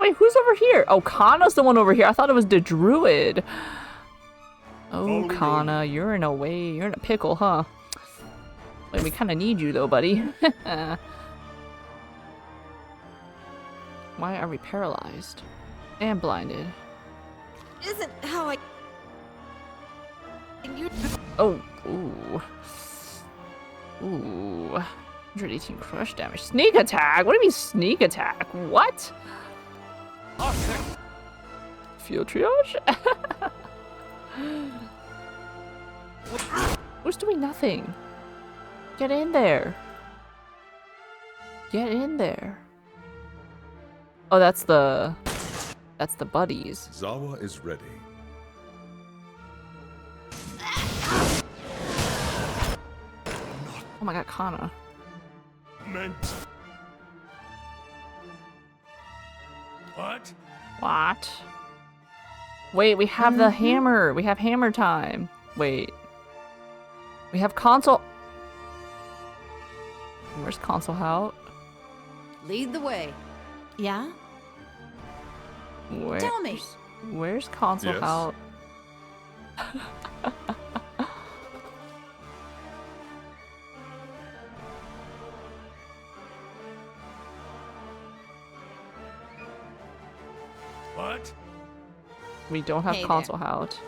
Wait, who's over here? Oh, Kana's the one over here. I thought it was the druid. Oh, Kana, you're in a pickle, huh? Wait, we kind of need you though, buddy. Why are we paralyzed? And blinded. Isn't how I... Oh, ooh. Ooh. 118 crush damage. Sneak attack? What do you mean sneak attack? What? Field triage? Who's doing nothing? Get in there. Get in there. Oh, that's the buddies. Zawa is ready. Oh my god, Kana. Meant. What? What? Wait, we have the hammer. We have hammer time. Wait. We have console. Where's console out? Lead the way. Yeah? Tell me. Where's console Yes? out? What? We don't have Hey there. console out.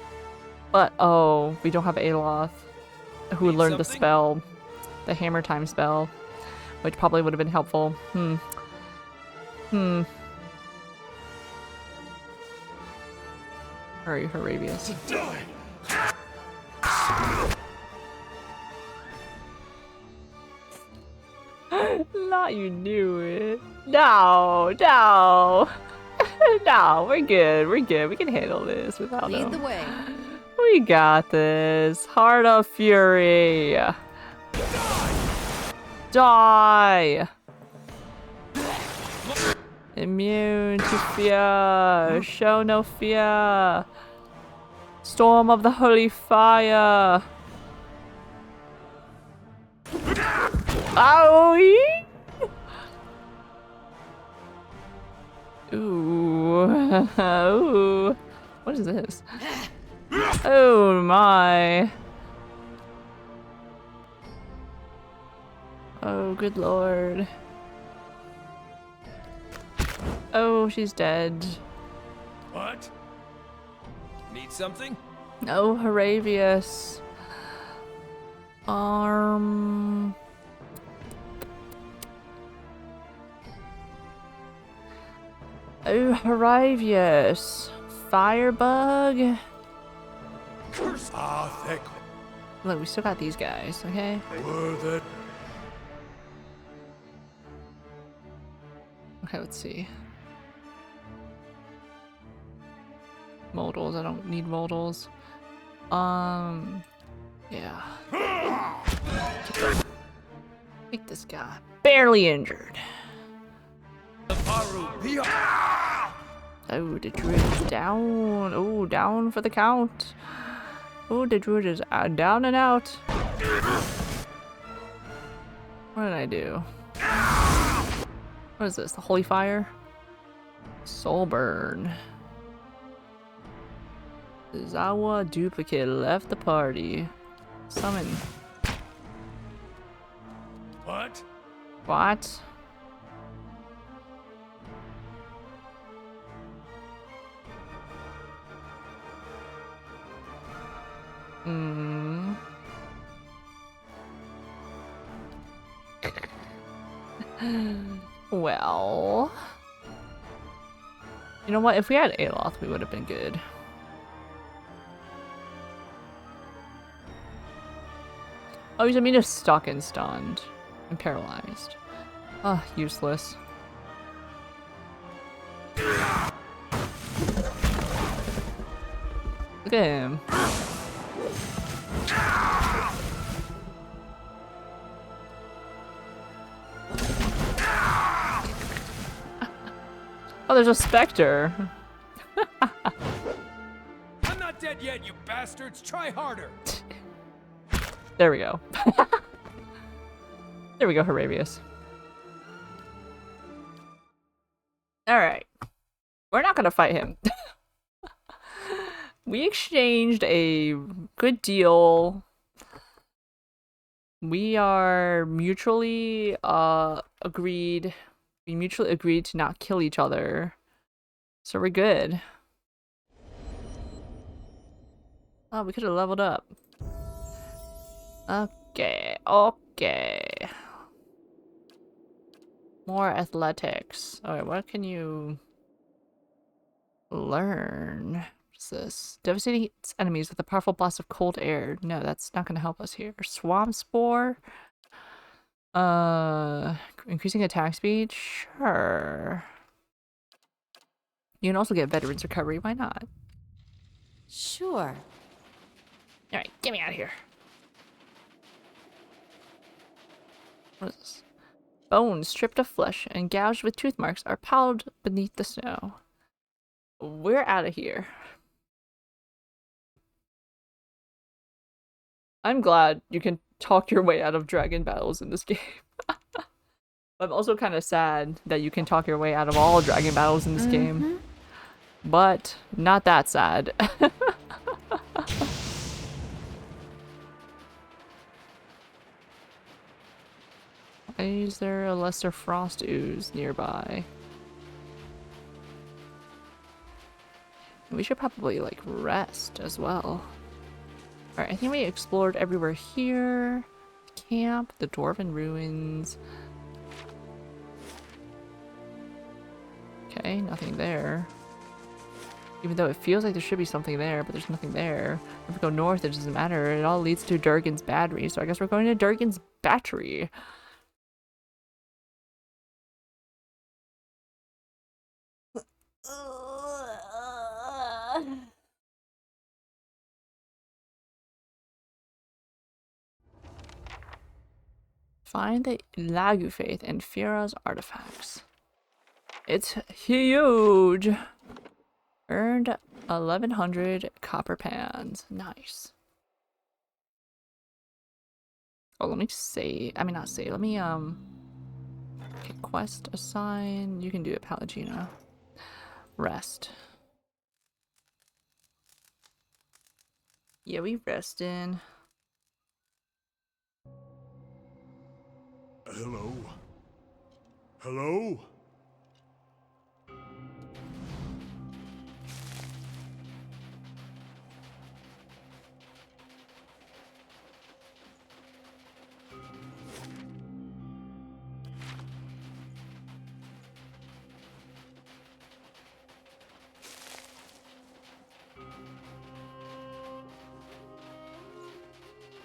But oh, we don't have Aloth, who Need learned the something? spell, the hammer time spell, which probably would have been helpful. Hurry, Harabius. Not you knew it. No, no. No, we're good. We're good. We can handle this without Lead him. the way. We got this. Heart of Fury. Die. Immune to fear. Show no fear. Storm of the Holy Fire. Owie! Ooh. Ooh. What is this? Oh my. Oh, good lord. Oh, she's dead. What? Need something? Oh, Haravius. Oh, Haravius. Firebug. Curse! Ah, thank Look, we still got these guys, okay? were Okay, let's see. Modals, I don't need modals. Yeah. Take this guy. Barely injured. Oh, the druid is down. Oh, down for the count. Oh, the druid is down and out. What did I do? What is this? The Holy Fire? Soul Burn. Zawa duplicate left the party. Summon. What? What? Well, you know what? If we had Aloth, we would have been good. Oh, he's immune to stuck and stunned and paralyzed. Ah, useless. Look at him. Oh, there's a specter. I'm not dead yet, you bastards. Try harder. There we go. There we go, Harabius. Alright. We're not gonna fight him. We exchanged a good deal. We are mutually agreed. We mutually agreed to not kill each other. So we're good. Oh, we could have leveled up. Okay, okay. More athletics. Alright, what can you learn? What's this? Devastating enemies with a powerful blast of cold air. No, that's not going to help us here. Swamp Spore. Increasing attack speed? Sure. You can also get veterans recovery, why not? Sure. Alright, get me out of here. What is this? Bones stripped of flesh and gouged with tooth marks are piled beneath the snow. We're out of here. I'm glad you can talk your way out of dragon battles in this game. I'm also kind of sad that you can talk your way out of all dragon battles in this game. But not that sad. Why is there a lesser frost ooze nearby? We should probably like rest as well. Alright, I think we explored everywhere here. Camp, the Dwarven ruins. Okay, nothing there. Even though it feels like there should be something there, but there's nothing there. If we go north, it doesn't matter. It all leads to Durgan's Battery, so I guess we're going to Durgan's Battery. Find the Lagu Faith and Fira's artifacts. It's huge! Earned 1,100 copper pans. Nice. Oh, let me say. I mean, not say. Let me, okay, quest assign. You can do it, Palagina. Rest. Yeah, we rest in. Hello? Hello?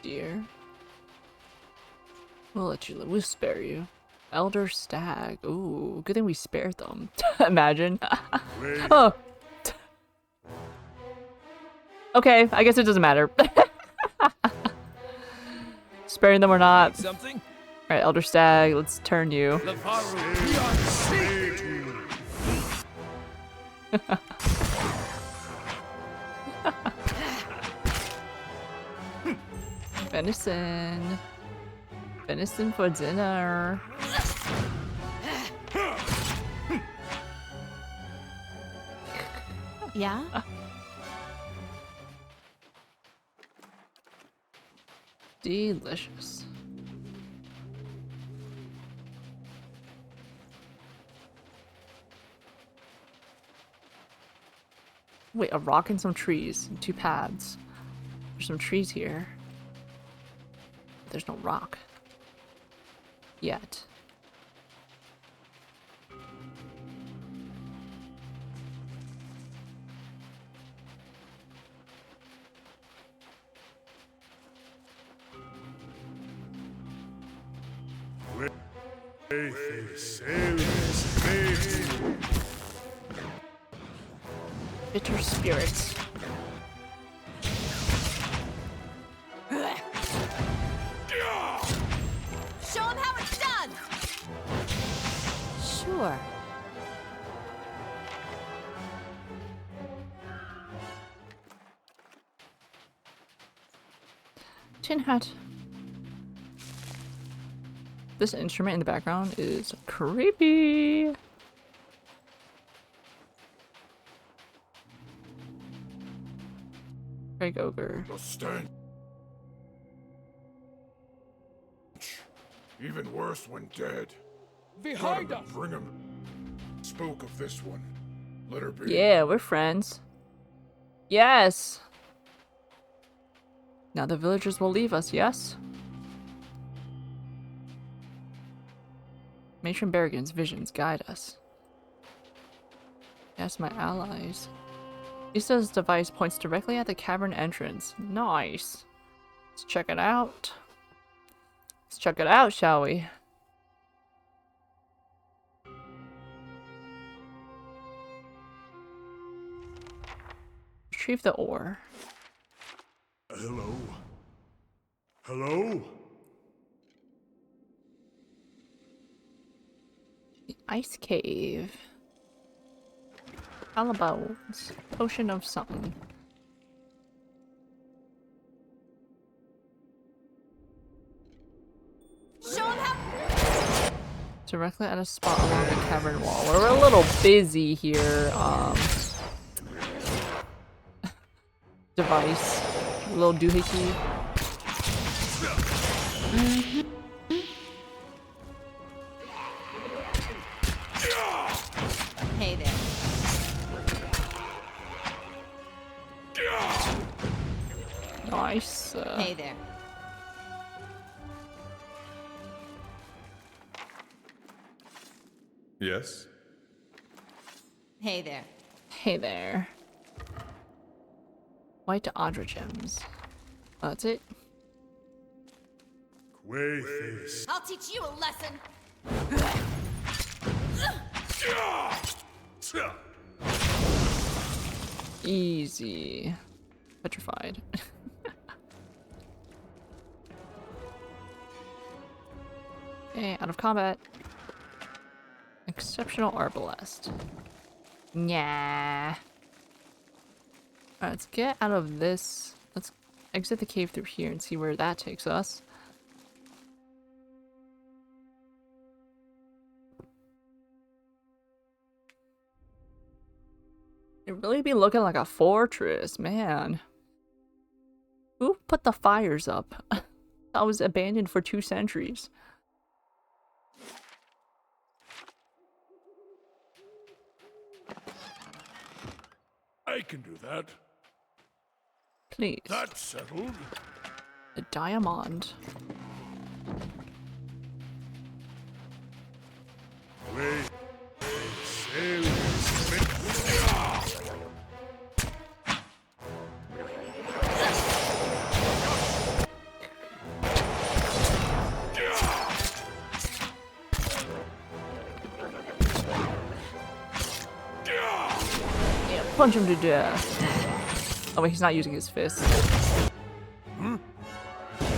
Dear. We'll let you live. We'll spare you. Elder Stag. Ooh, good thing we spared them. Imagine. Oh. Okay, I guess it doesn't matter. Sparing them or not. Something? Alright, Elder Stag, let's turn you. Venison. Venison for dinner. Yeah? Delicious. Wait, a rock and some trees. And 2 paths. There's some trees here. There's no rock. Yet. Bitter spirits. Show him how it's done! Sure. Tin hat. This instrument in the background is creepy. Craig Ogre. The stench. Even worse when dead. Behind us! Bring him. Spoke of this one. Let her be. Yeah, we're friends. Yes! Now the villagers will leave us, yes? Matron Berrigan's visions guide us. Yes, my allies. Isa's device points directly at the cavern entrance. Nice. Let's check it out. Let's check it out, shall we? retrieve the ore. Hello? Hello? The ice cave. Calabones. Potion of something. Show him how. Directly at a spot along the cavern wall. We're a little busy here. Device. A little doohickey. Hey there. Nice. Hey there. Yes? Hey there. Hey there. White Audra gems. Oh, that's it. Quayface. I'll teach you a lesson. Easy. Petrified. Okay, out of combat. Exceptional Arbalest. Nah. Alright, let's get out of this. Let's exit the cave through here and see where that takes us. It really be looking like a fortress, man. Who put the fires up? That was abandoned for 2 centuries. I can do that. Please. That's settled. The diamond. Wait. Sail. Yeah, punch him to death. Oh wait, he's not using his fist.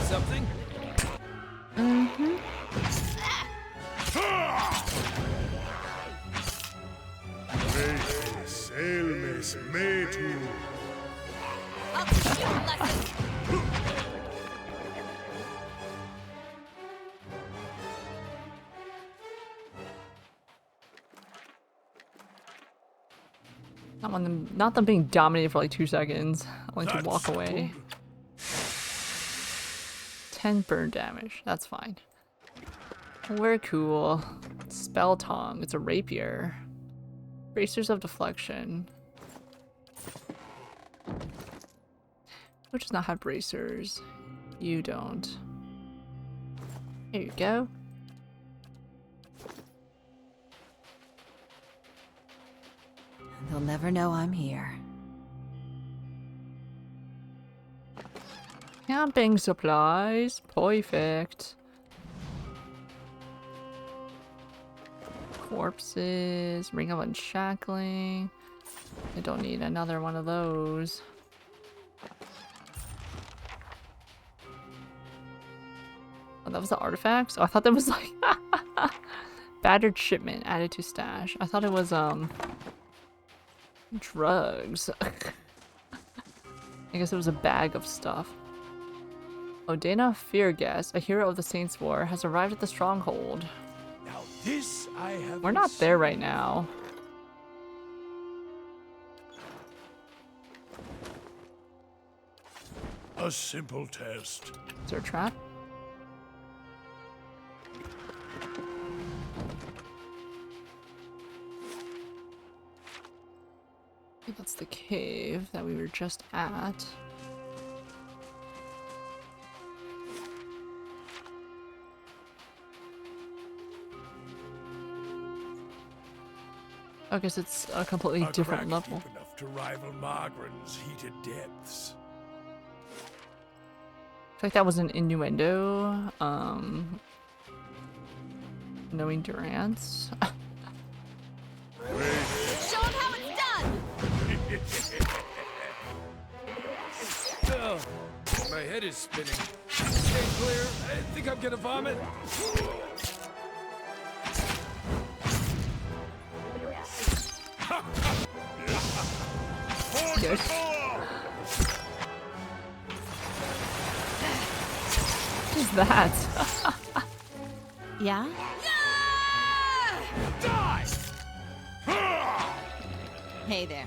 Something? Mm-hmm. Sail, Miss Maytu. I'll teach you a lesson. Not them being dominated for like 2 seconds. Only to walk away. 10 burn damage. That's fine. We're cool. Spell tongue. It's a rapier. Bracers of deflection. Who does not have bracers? You don't. Here you go. They'll never know I'm here. Camping supplies. Perfect. Corpses. Ring of unshackling. I don't need another one of those. Oh, that was the artifacts? Oh, I thought that was like battered shipment added to stash. I thought it was drugs. I guess it was a bag of stuff. Odena Fearguest, a hero of the Saints' War, has arrived at the stronghold. Now this I have. We're not there right now. A simple test. Is there a trap? I think that's the cave that we were just at. I guess it's a completely different level. Deep enough to rival Margaren's heated depths. I feel like that was an innuendo. Knowing Durance. Show him how it's done. head is spinning. Stay clear. I think I'm gonna vomit. Good. Who's that? Yeah? Die! Hey there.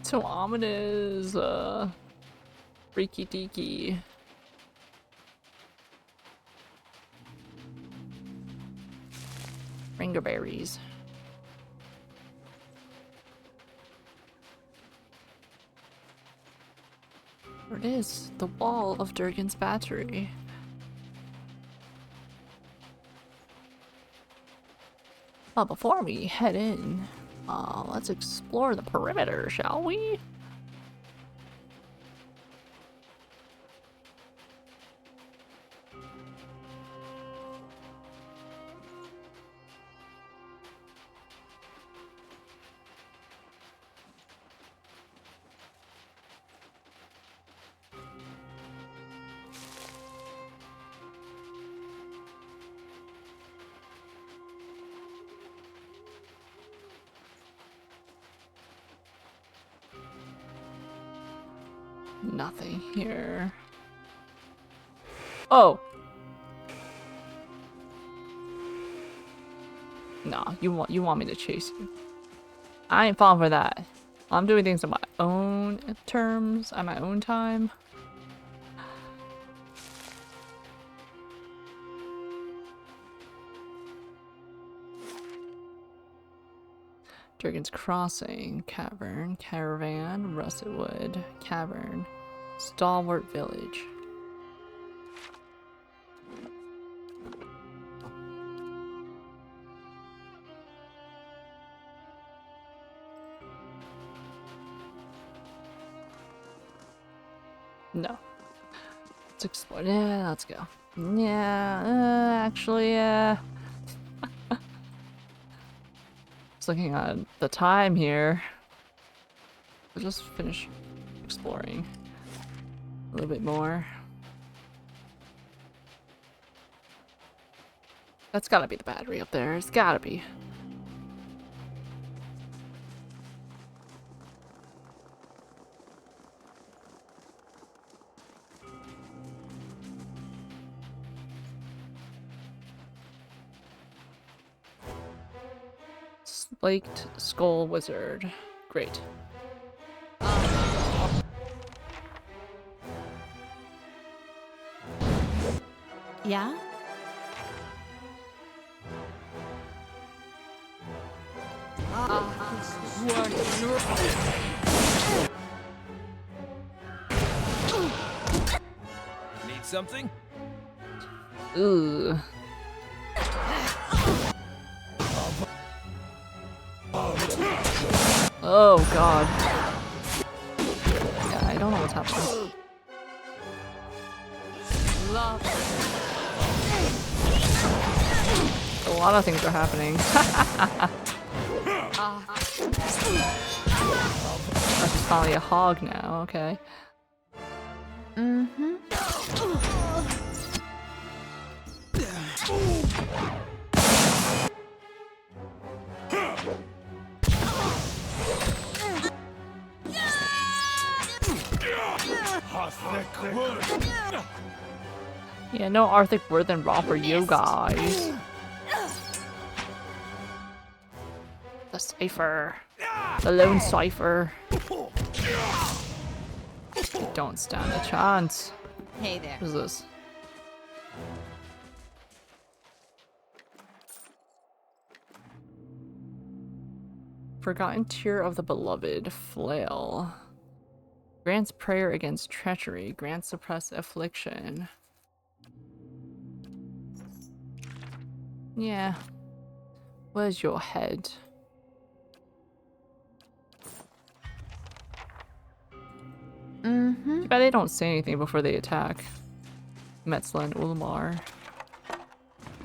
So ominous, freaky deaky. Ringerberries. There it is, the wall of Durgan's battery. Well, before we head in, let's explore the perimeter, shall we? Nothing here. Oh! Nah, you want me to chase you. I ain't falling for that. I'm doing things on my own terms, at my own time. Dragon's Crossing, Cavern, Caravan, Russet Wood, Cavern, Stalwart Village. No. Let's explore. Yeah, let's go. Yeah, actually, yeah. Just looking at the time here. We'll just finish exploring a little bit more. That's gotta be the battery up there. It's gotta be. Slaked Skull Wizard. Great. Yeah? Need something? Ooh. Oh god. Yeah, I don't know what's happening. A lot of things are happening. Oh, she's finally a hog now, okay. Mm-hmm. Yeah, no Arctic word than raw for you guys. The cipher. The lone cipher. Don't stand a chance. Hey there. What is this? Forgotten Tear of the Beloved. Flail. Grants prayer against treachery. Grants suppress affliction. Yeah. Where's your head? Mm-hmm. Too bad they don't say anything before they attack. Metzla and Ulmar.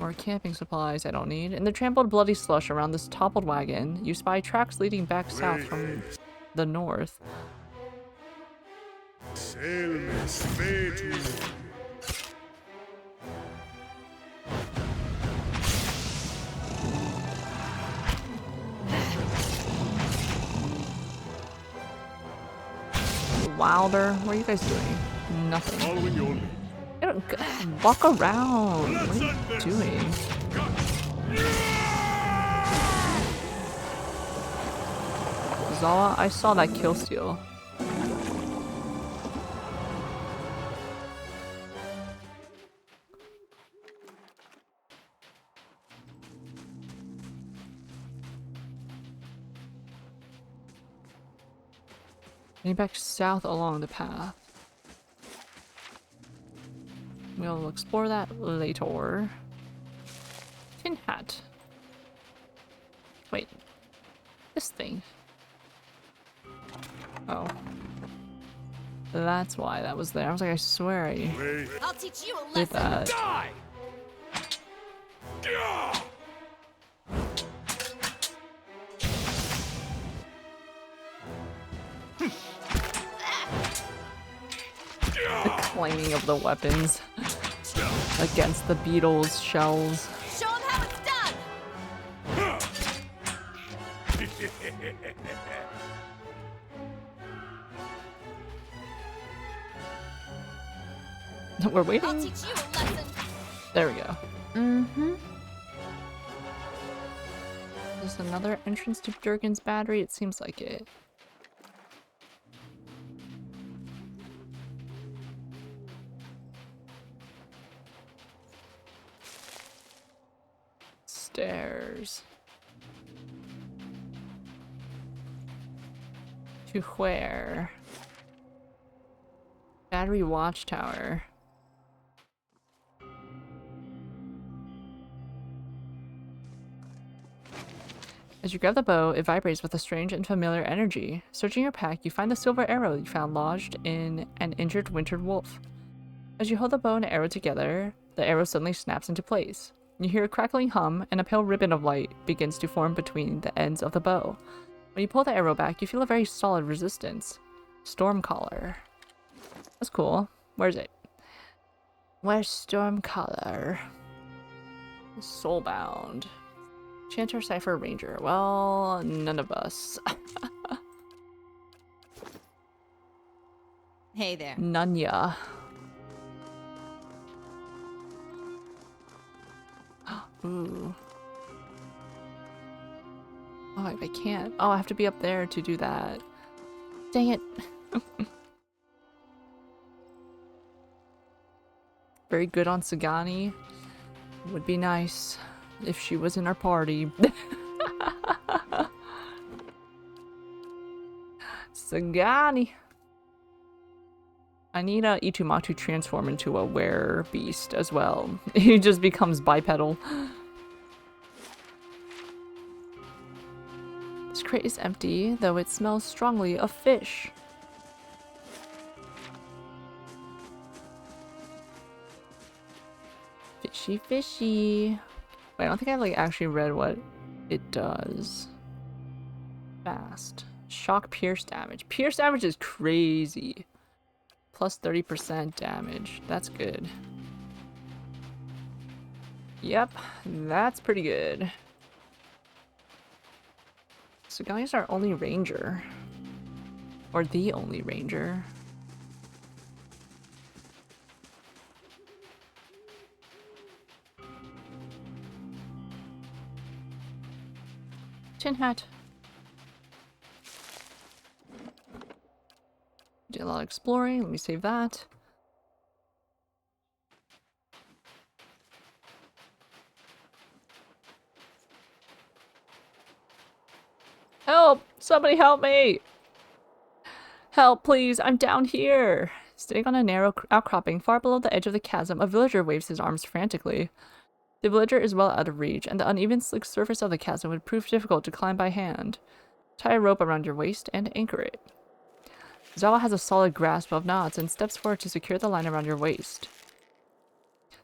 More camping supplies I don't need. In the trampled bloody slush around this toppled wagon, you spy tracks leading back south from the north. Wilder, what are you guys doing? Nothing. Following your lead. Walk around. What are you doing? Zawa, I saw that kill steal. Heading back south along the path. We'll explore that later. Tin hat. Wait. This thing. Oh. That's why that was there. I was like, I swear I'll teach you a did lesson. that. Die! The clanging of the weapons against the beetles' shells. Show him how it's done! We're waiting. I'll teach you a lesson. There we go. Mm-hmm. There's another entrance to Durgan's battery. It seems like it. Stairs. To where? Battery watchtower. As you grab the bow, it vibrates with a strange and familiar energy. Searching your pack, you find the silver arrow you found lodged in an injured wintered wolf. As you hold the bow and arrow together, the arrow suddenly snaps into place. You hear a crackling hum, and a pale ribbon of light begins to form between the ends of the bow. When you pull the arrow back, you feel a very solid resistance. Stormcaller. That's cool. Where is it? Where's Stormcaller? Soulbound. Chanter, Cypher, Ranger. Well, none of us. Hey there. Nunya. Ooh. Oh, I can't. Oh, I have to be up there to do that. Dang it. Very good on Sagani. Would be nice if she was in our party. Sagani. I need Itumok to transform into a were beast as well. He just becomes bipedal. This crate is empty, though it smells strongly of fish. Fishy, fishy. Wait, I don't think I like actually read what it does. Fast. Shock pierce damage. Pierce damage is crazy. Plus 30% damage. That's good. Yep, that's pretty good. So Guy's our only ranger. Or the only ranger. Tin hat. Did a lot of exploring. Let me save that. Help! Somebody help me! Help, please! I'm down here! Sitting on a narrow outcropping far below the edge of the chasm, a villager waves his arms frantically. The villager is well out of reach, and the uneven, slick surface of the chasm would prove difficult to climb by hand. Tie a rope around your waist and anchor it. Zawa has a solid grasp of knots and steps forward to secure the line around your waist.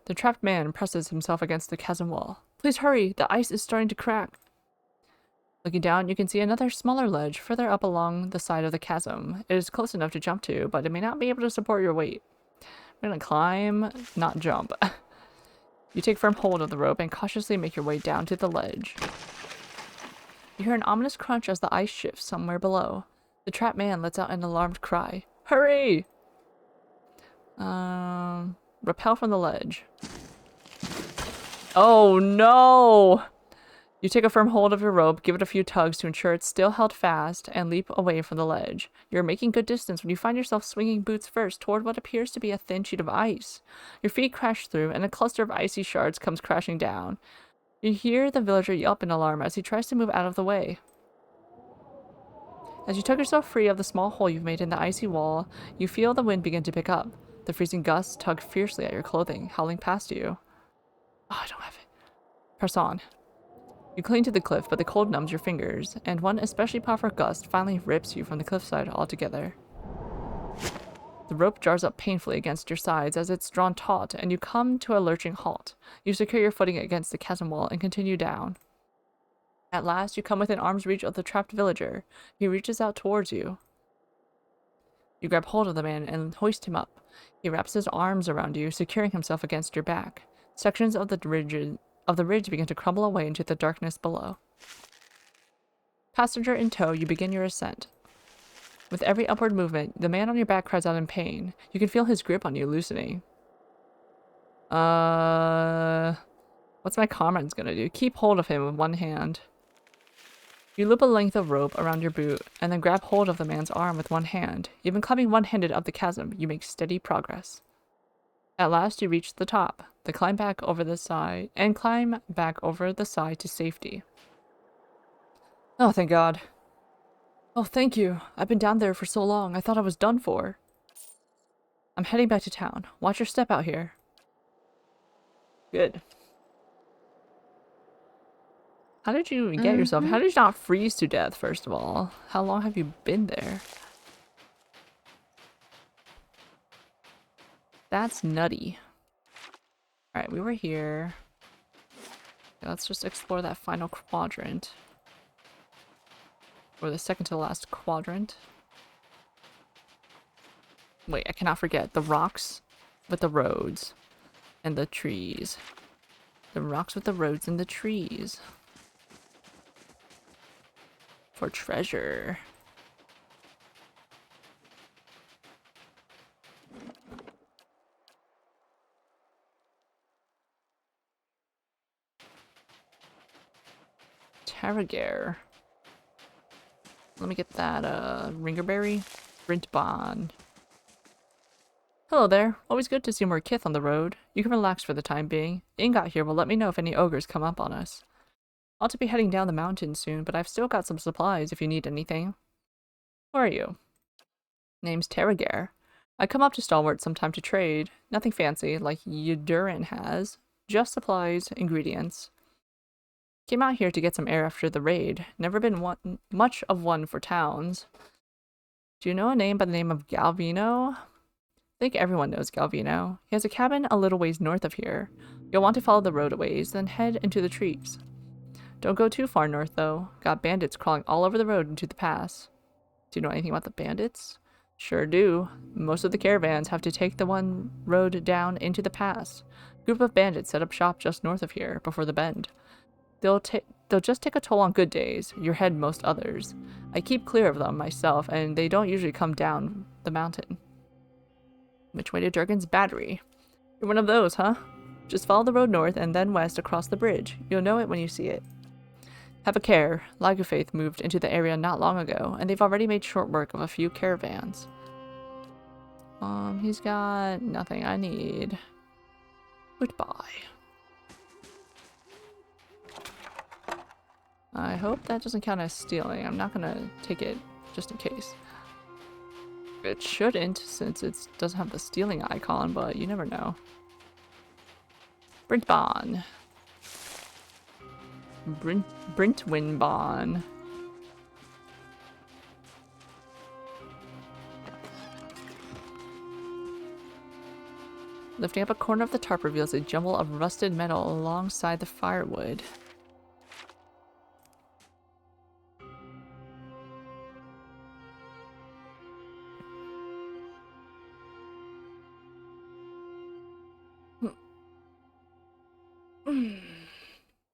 The trapped man presses himself against the chasm wall. Please hurry, the ice is starting to crack. Looking down, you can see another smaller ledge further up along the side of the chasm. It is close enough to jump to, but it may not be able to support your weight. We're gonna climb, not jump. You take firm hold of the rope and cautiously make your way down to the ledge. You hear an ominous crunch as the ice shifts somewhere below. The trapped man lets out an alarmed cry. Hurry! Rappel from the ledge. Oh no! You take a firm hold of your rope, give it a few tugs to ensure it's still held fast, and leap away from the ledge. You're making good distance when you find yourself swinging boots first toward what appears to be a thin sheet of ice. Your feet crash through, and a cluster of icy shards comes crashing down. You hear the villager yelp in alarm as he tries to move out of the way. As you tug yourself free of the small hole you've made in the icy wall, you feel the wind begin to pick up. The freezing gusts tug fiercely at your clothing, howling past you. Oh, I don't have it. Press on. You cling to the cliff, but the cold numbs your fingers, and one especially powerful gust finally rips you from the cliffside altogether. The rope jars up painfully against your sides as it's drawn taut, and you come to a lurching halt. You secure your footing against the chasm wall and continue down. At last, you come within arm's reach of the trapped villager. He reaches out towards you. You grab hold of the man and hoist him up. He wraps his arms around you, securing himself against your back. Sections of the ridge begin to crumble away into the darkness below. Passenger in tow, you begin your ascent. With every upward movement, the man on your back cries out in pain. You can feel his grip on you loosening. What's my comrades gonna do? Keep hold of him with one hand. You loop a length of rope around your boot, and then grab hold of the man's arm with one hand. You've been climbing one-handed up the chasm. You make steady progress. At last, you reach the top. Climb back over the side to safety. Oh, thank God. Oh, thank you. I've been down there for so long. I thought I was done for. I'm heading back to town. Watch your step out here. Good. How did you get yourself? How did you not freeze to death, first of all? How long have you been there? That's nutty. Alright, we were here. Okay, let's just explore that final quadrant. Or the second to last quadrant. Wait, I cannot forget the rocks with the roads and the trees. The rocks with the roads and the trees. For treasure. Tarragar. Let me get that, Ringerberry. Brintbon. Hello there. Always good to see more kith on the road. You can relax for the time being. Ingot here will let me know if any ogres come up on us. Ought to be heading down the mountain soon, but I've still got some supplies if you need anything. Who are you? Name's Tarragar. I come up to Stalwart sometime to trade. Nothing fancy, like Yudurin has. Just supplies, ingredients. Came out here to get some air after the raid. Never been much of one for towns. Do you know a name by the name of Galvino? I think everyone knows Galvino. He has a cabin a little ways north of here. You'll want to follow the road a ways, then head into the trees. Don't go too far north, though. Got bandits crawling all over the road into the pass. Do you know anything about the bandits? Sure do. Most of the caravans have to take the one road down into the pass. A group of bandits set up shop just north of here, before the bend. They'll just take a toll on good days. Your head most others. I keep clear of them myself, and they don't usually come down the mountain. Which way to Durgan's Battery? You're one of those, huh? Just follow the road north and then west across the bridge. You'll know it when you see it. Have a care. Lagerfaith moved into the area not long ago, and they've already made short work of a few caravans. He's got nothing I need. Goodbye. I hope that doesn't count as stealing. I'm not gonna take it just in case. It shouldn't, since it doesn't have the stealing icon, but you never know. Brintbon. Brintwinbon. Lifting up a corner of the tarp reveals a jumble of rusted metal alongside the firewood.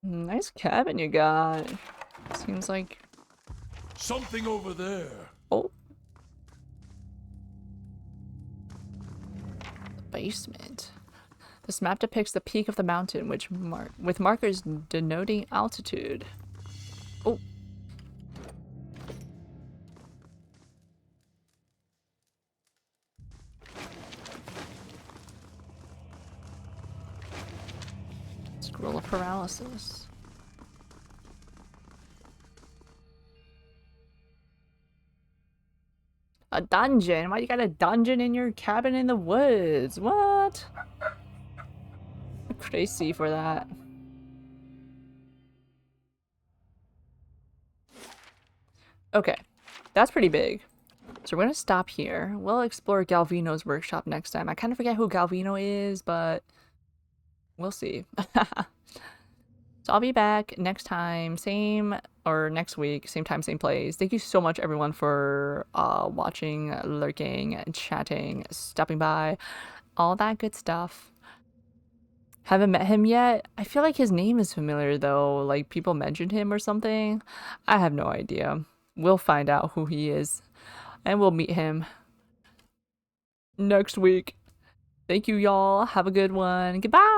Nice cabin you got. Seems like something over there. Oh. The basement. This map depicts the peak of the mountain, with markers denoting altitude. Oh. Scroll of paralysis. A dungeon? Why you got a dungeon in your cabin in the woods? What? I'm crazy for that. Okay, that's pretty big. So we're gonna stop here. We'll explore Galvino's workshop next time. I kind of forget who Galvino is, but we'll see. So I'll be back next time, next week, same time, same place. Thank you so much, everyone, for watching, lurking, chatting, stopping by, all that good stuff. Haven't met him yet. I feel like his name is familiar, though. Like, people mentioned him or something. I have no idea. We'll find out who he is, and we'll meet him next week. Thank you, y'all. Have a good one. Goodbye.